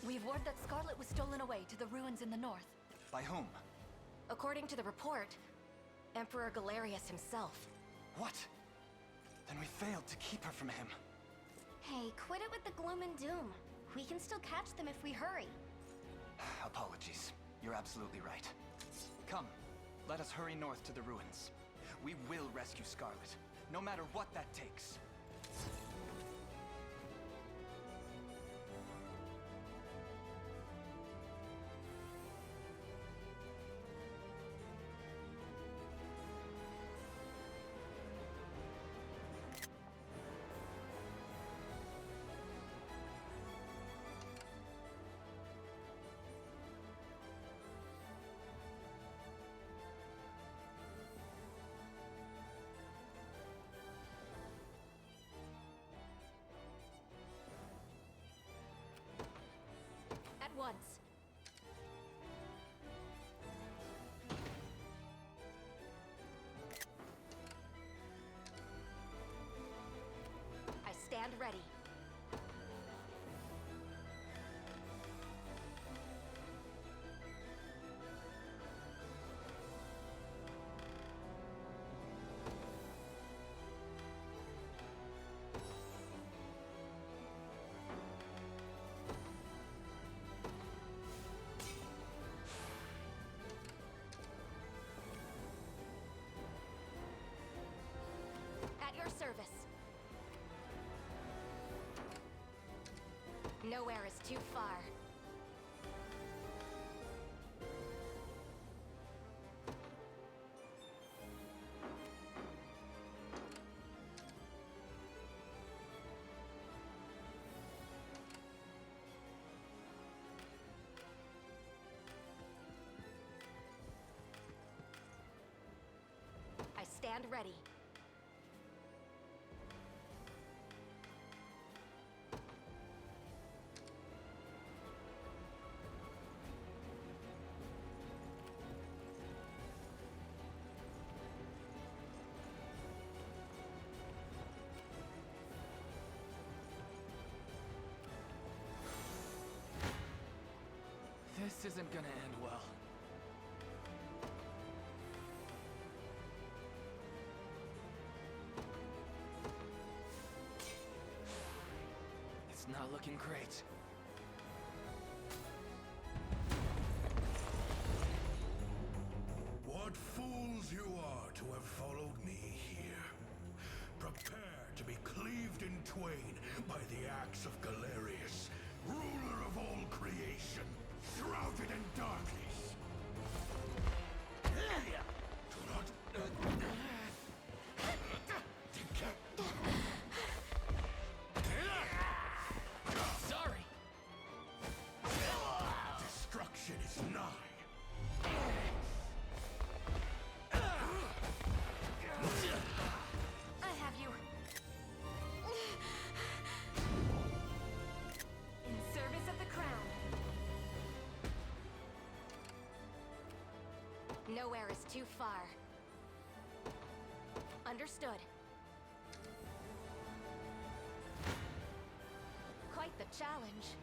Speaker 20: we've word that Scarlet was stolen away to the ruins in the north.
Speaker 9: By whom?
Speaker 12: According to the report, Emperor Galerius himself.
Speaker 9: What? Then we failed to keep her from him.
Speaker 13: Hey, quit it with the gloom and doom. We can still catch them if we hurry.
Speaker 9: Apologies. You're absolutely right. Come, let us hurry north to the ruins. We will rescue Scarlet, no matter what that takes.
Speaker 12: At once. ready. At your service. Nowhere is too far. I stand ready.
Speaker 21: This isn't gonna end well. It's not looking great.
Speaker 6: What fools you are to have followed me here. Prepare to be cleaved in twain by the axe of Galerius, ruler of all creation, shrouded in darkness. Do not...
Speaker 21: Sorry!
Speaker 6: Destruction is nigh.
Speaker 12: I have you. In service of the crown. Nowhere is too far. Understood. Quite the challenge.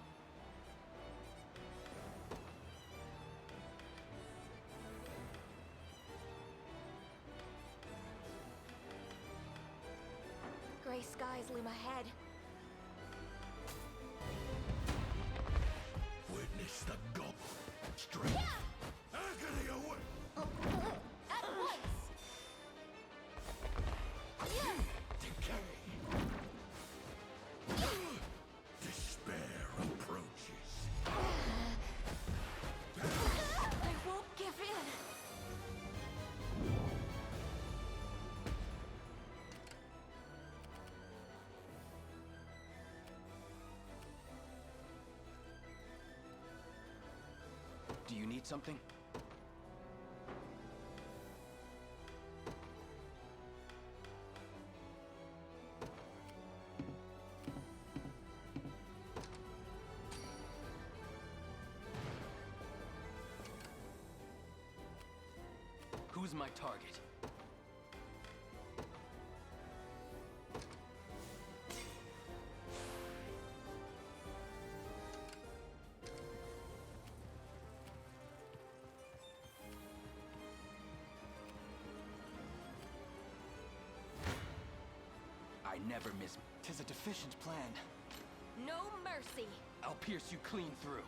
Speaker 12: Gray skies loom ahead.
Speaker 6: Witness the goal. Strength. Agony away.
Speaker 12: At once!
Speaker 6: Decay. Despair approaches.
Speaker 12: I won't give in.
Speaker 9: Do you need something? Who's my target? I never miss. 'Tis a deficient plan.
Speaker 12: No mercy.
Speaker 9: I'll pierce you clean through.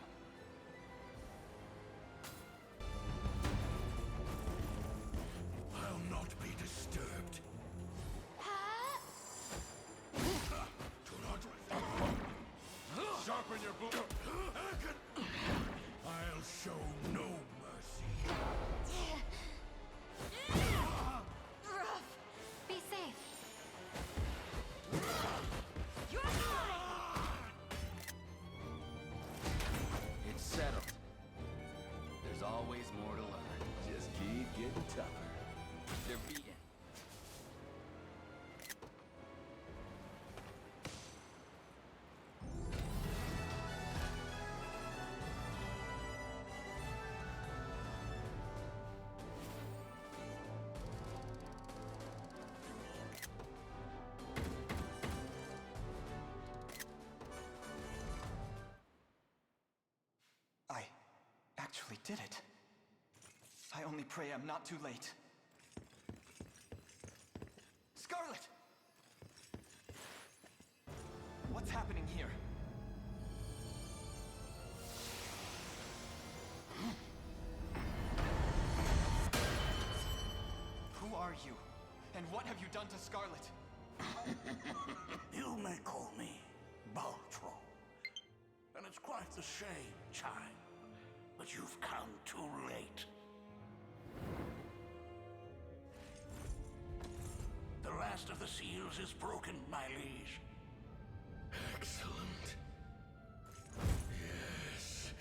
Speaker 6: I'll not be disturbed. Do not...
Speaker 17: Sharpen your boot.
Speaker 6: I'll show no mercy.
Speaker 12: Rough. Be safe. You're
Speaker 9: It's settled. There's always more to learn.
Speaker 4: Just keep getting tougher.
Speaker 9: They're beaten. actually did it. I only pray I'm not too late. Scarlet! What's happening here? Who are you? And what have you done to Scarlet?
Speaker 6: You may call me Baltro. And it's quite the shame, child, but you've come too late. The last of the seals is broken, my liege.
Speaker 18: Excellent. Yes.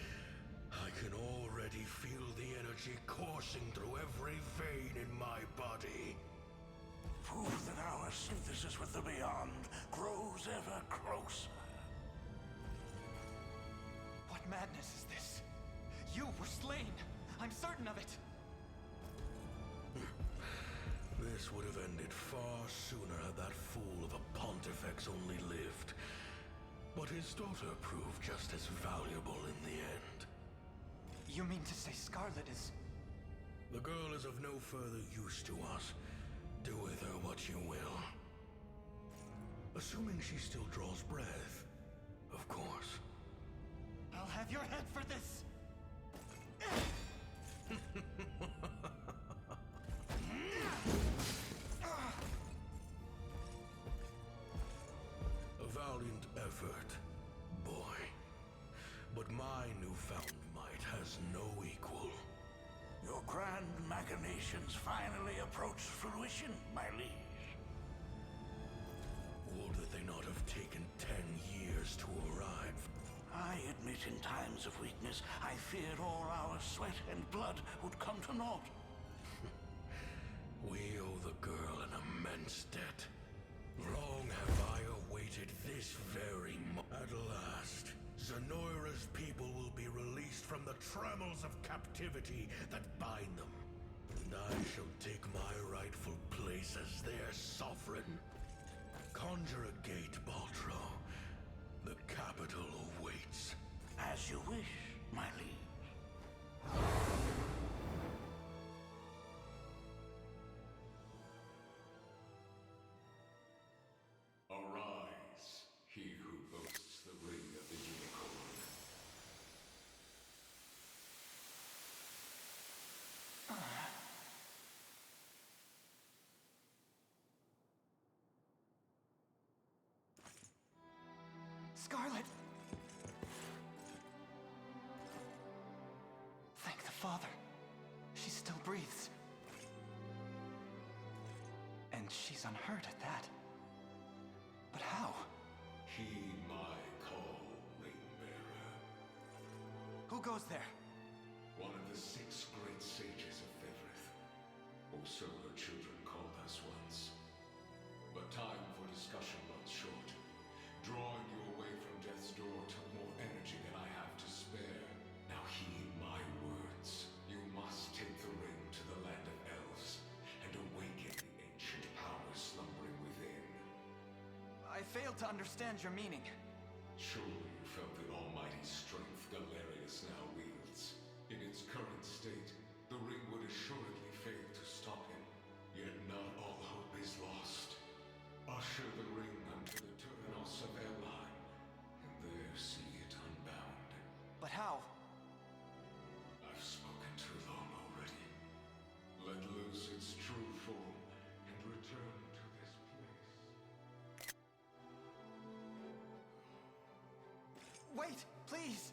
Speaker 18: I can already feel the energy coursing through every vein in my body.
Speaker 6: Proof that our synthesis with the Beyond grows ever closer.
Speaker 9: What madness is this? You were slain! I'm certain of it!
Speaker 18: This would have ended far sooner had that fool of a Pontifex only lived. But his daughter proved just as valuable in the end.
Speaker 9: You mean to say Scarlet is...
Speaker 18: The girl is of no further use to us. Do with her what you will. Assuming she still draws breath, of course.
Speaker 9: I'll have your head for this!
Speaker 18: A valiant effort, boy. But my newfound might has no equal.
Speaker 6: Your grand machinations finally approach fruition, my liege.
Speaker 18: Would that they not have taken 10 years to arrive.
Speaker 6: I admit in times of weakness, I feared all our sweat and blood would come to naught.
Speaker 18: We owe the girl an immense debt. Long have I awaited this very moment. At last, Zenoira's people will be released from the trammels of captivity that bind them. And I shall take my rightful place as their sovereign. Conjure a gate, Baltro. The capital awaits.
Speaker 6: As you wish, my liege.
Speaker 10: Arise, he who boasts the ring of the unicorn.
Speaker 9: Scarlet! Thank the Father. She still breathes. And she's unhurt at that. But how?
Speaker 10: Heed my call, Ring-bearer.
Speaker 9: Who goes there?
Speaker 10: One of the 6 great sages of Fedrith. Or so her children called us once. But time for discussion runs short. Drawing you away from death's door took more energy than I have to spare. Now heed my words. You must take the ring to the land of elves and awaken the ancient power slumbering within.
Speaker 9: I failed to understand your meaning.
Speaker 10: Surely you felt the almighty strength Galerius now wields. In its current state, the ring would assuredly fail to stop him. Yet not all hope is lost. Usher the ring unto the Terranos of Elheim, and there see it unbound.
Speaker 9: But how?
Speaker 10: I've spoken too long already. Let loose its true form and return to this place.
Speaker 9: Wait, please!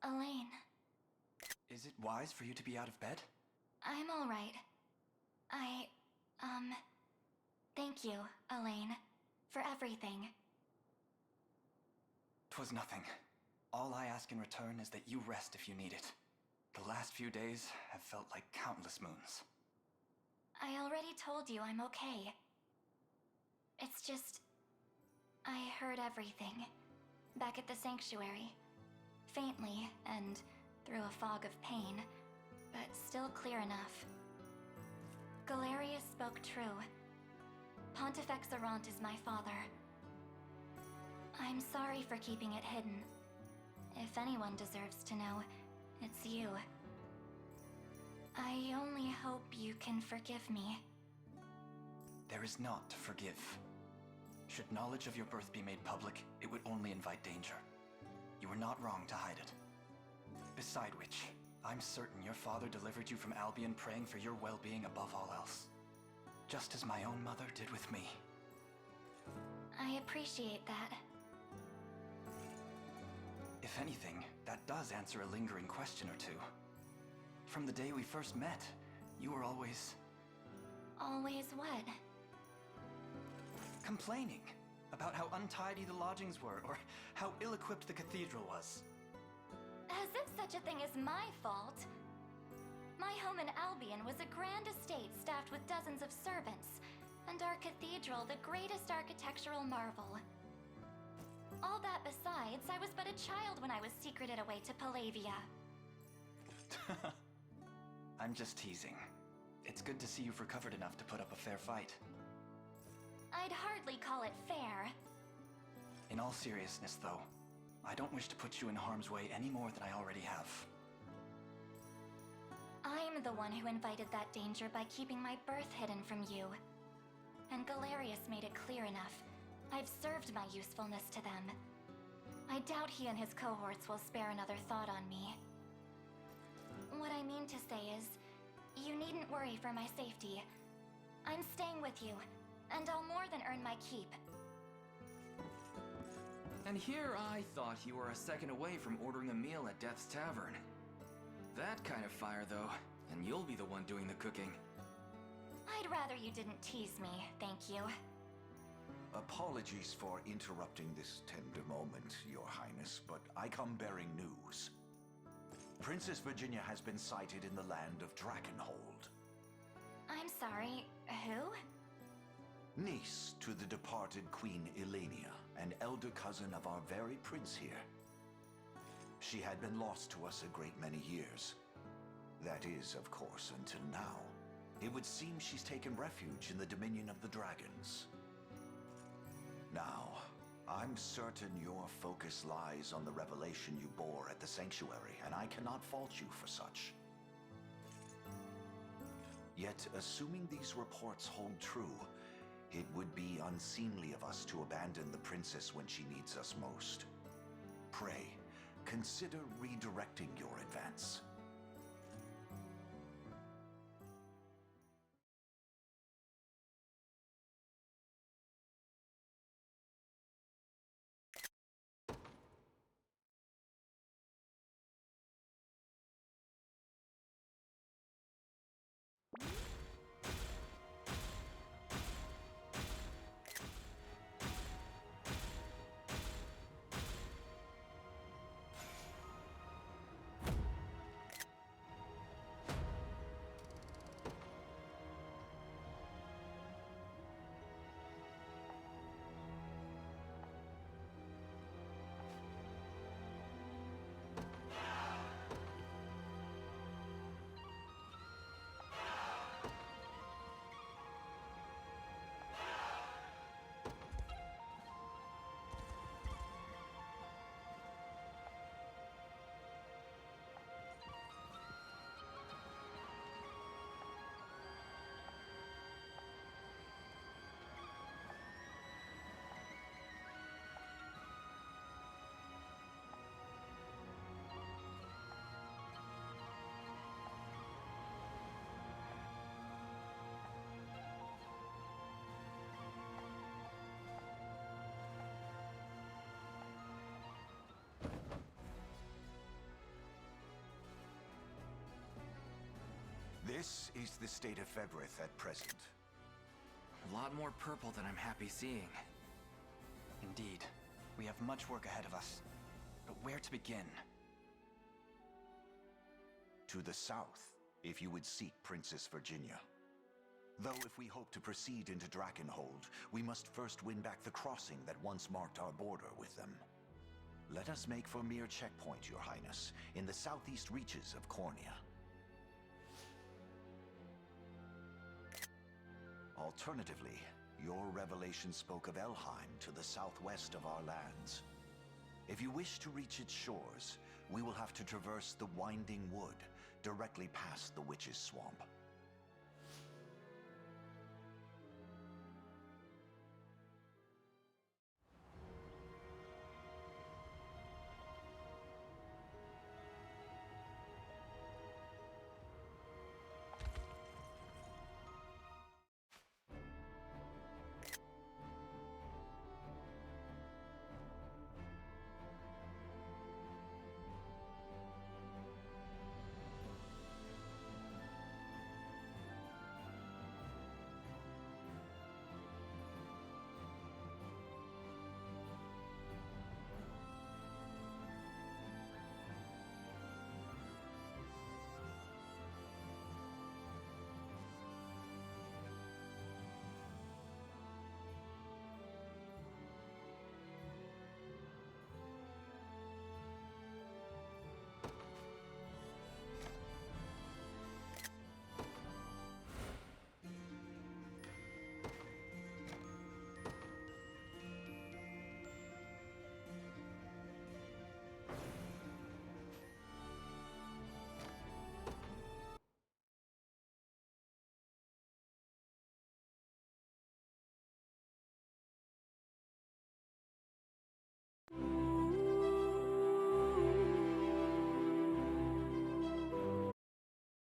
Speaker 8: Elaine,
Speaker 9: Is it wise for you to be out of bed?
Speaker 8: I'm all right. Thank you, Elaine, for everything.
Speaker 9: 'Twas nothing. All I ask in return is that you rest if you need it. The last few days have felt like countless moons.
Speaker 8: I already told you I'm okay. It's just... I heard everything. Back at the sanctuary. Faintly, and through a fog of pain, but still clear enough. Galerius spoke true. Pontifex Errant is my father. I'm sorry for keeping it hidden. If anyone deserves to know, it's you. I only hope you can forgive me.
Speaker 9: There is naught to forgive. Should knowledge of your birth be made public, it would only invite danger. You were not wrong to hide it. Beside which, I'm certain your father delivered you from Albion praying for your well-being above all else. Just as my own mother did with me.
Speaker 8: I appreciate that.
Speaker 9: If anything, that does answer a lingering question or two. From the day we first met, you were always...
Speaker 8: Always what?
Speaker 9: Complaining about how untidy the lodgings were, or how ill-equipped the cathedral was.
Speaker 8: As if such a thing is my fault. My home in Albion was a grand estate staffed with dozens of servants, and our cathedral the greatest architectural marvel. All that besides, I was but a child when I was secreted away to Palavia.
Speaker 9: I'm just teasing. It's good to see you've recovered enough to put up a fair fight.
Speaker 8: I'd hardly call it fair.
Speaker 9: In all seriousness, though, I don't wish to put you in harm's way any more than I already have.
Speaker 8: I'm the one who invited that danger by keeping my birth hidden from you. And Galerius made it clear enough. I've served my usefulness to them. I doubt he and his cohorts will spare another thought on me. What I mean to say is, you needn't worry for my safety. I'm staying with you, and I'll more than earn my keep.
Speaker 14: And here I thought you were a second away from ordering a meal at Death's Tavern. That kind of fire, though, and you'll be the one doing the cooking.
Speaker 8: I'd rather you didn't tease me, thank you.
Speaker 1: Apologies for interrupting this tender moment, Your Highness, but I come bearing news. Princess Virginia has been sighted in the land of Drakenhold.
Speaker 8: I'm sorry, who?
Speaker 1: Niece to the departed Queen Elenia, an elder cousin of our very prince here. She had been lost to us a great many years. That is, of course, until now. It would seem she's taken refuge in the dominion of the dragons. Now, I'm certain your focus lies on the revelation you bore at the sanctuary, and I cannot fault you for such. Yet, assuming these reports hold true, it would be unseemly of us to abandon the princess when she needs us most. Pray, consider redirecting your advance. This is the state of Febrith at present.
Speaker 14: A lot more purple than I'm happy seeing.
Speaker 9: Indeed. We have much work ahead of us. But where to begin?
Speaker 1: To the south, if you would seek Princess Virginia. Though if we hope to proceed into Drakenhold, we must first win back the crossing that once marked our border with them. Let us make for Mir Checkpoint, Your Highness, in the southeast reaches of Cornea. Alternatively, your revelation spoke of Elheim to the southwest of our lands. If you wish to reach its shores, we will have to traverse the Winding Wood, directly past the Witch's Swamp.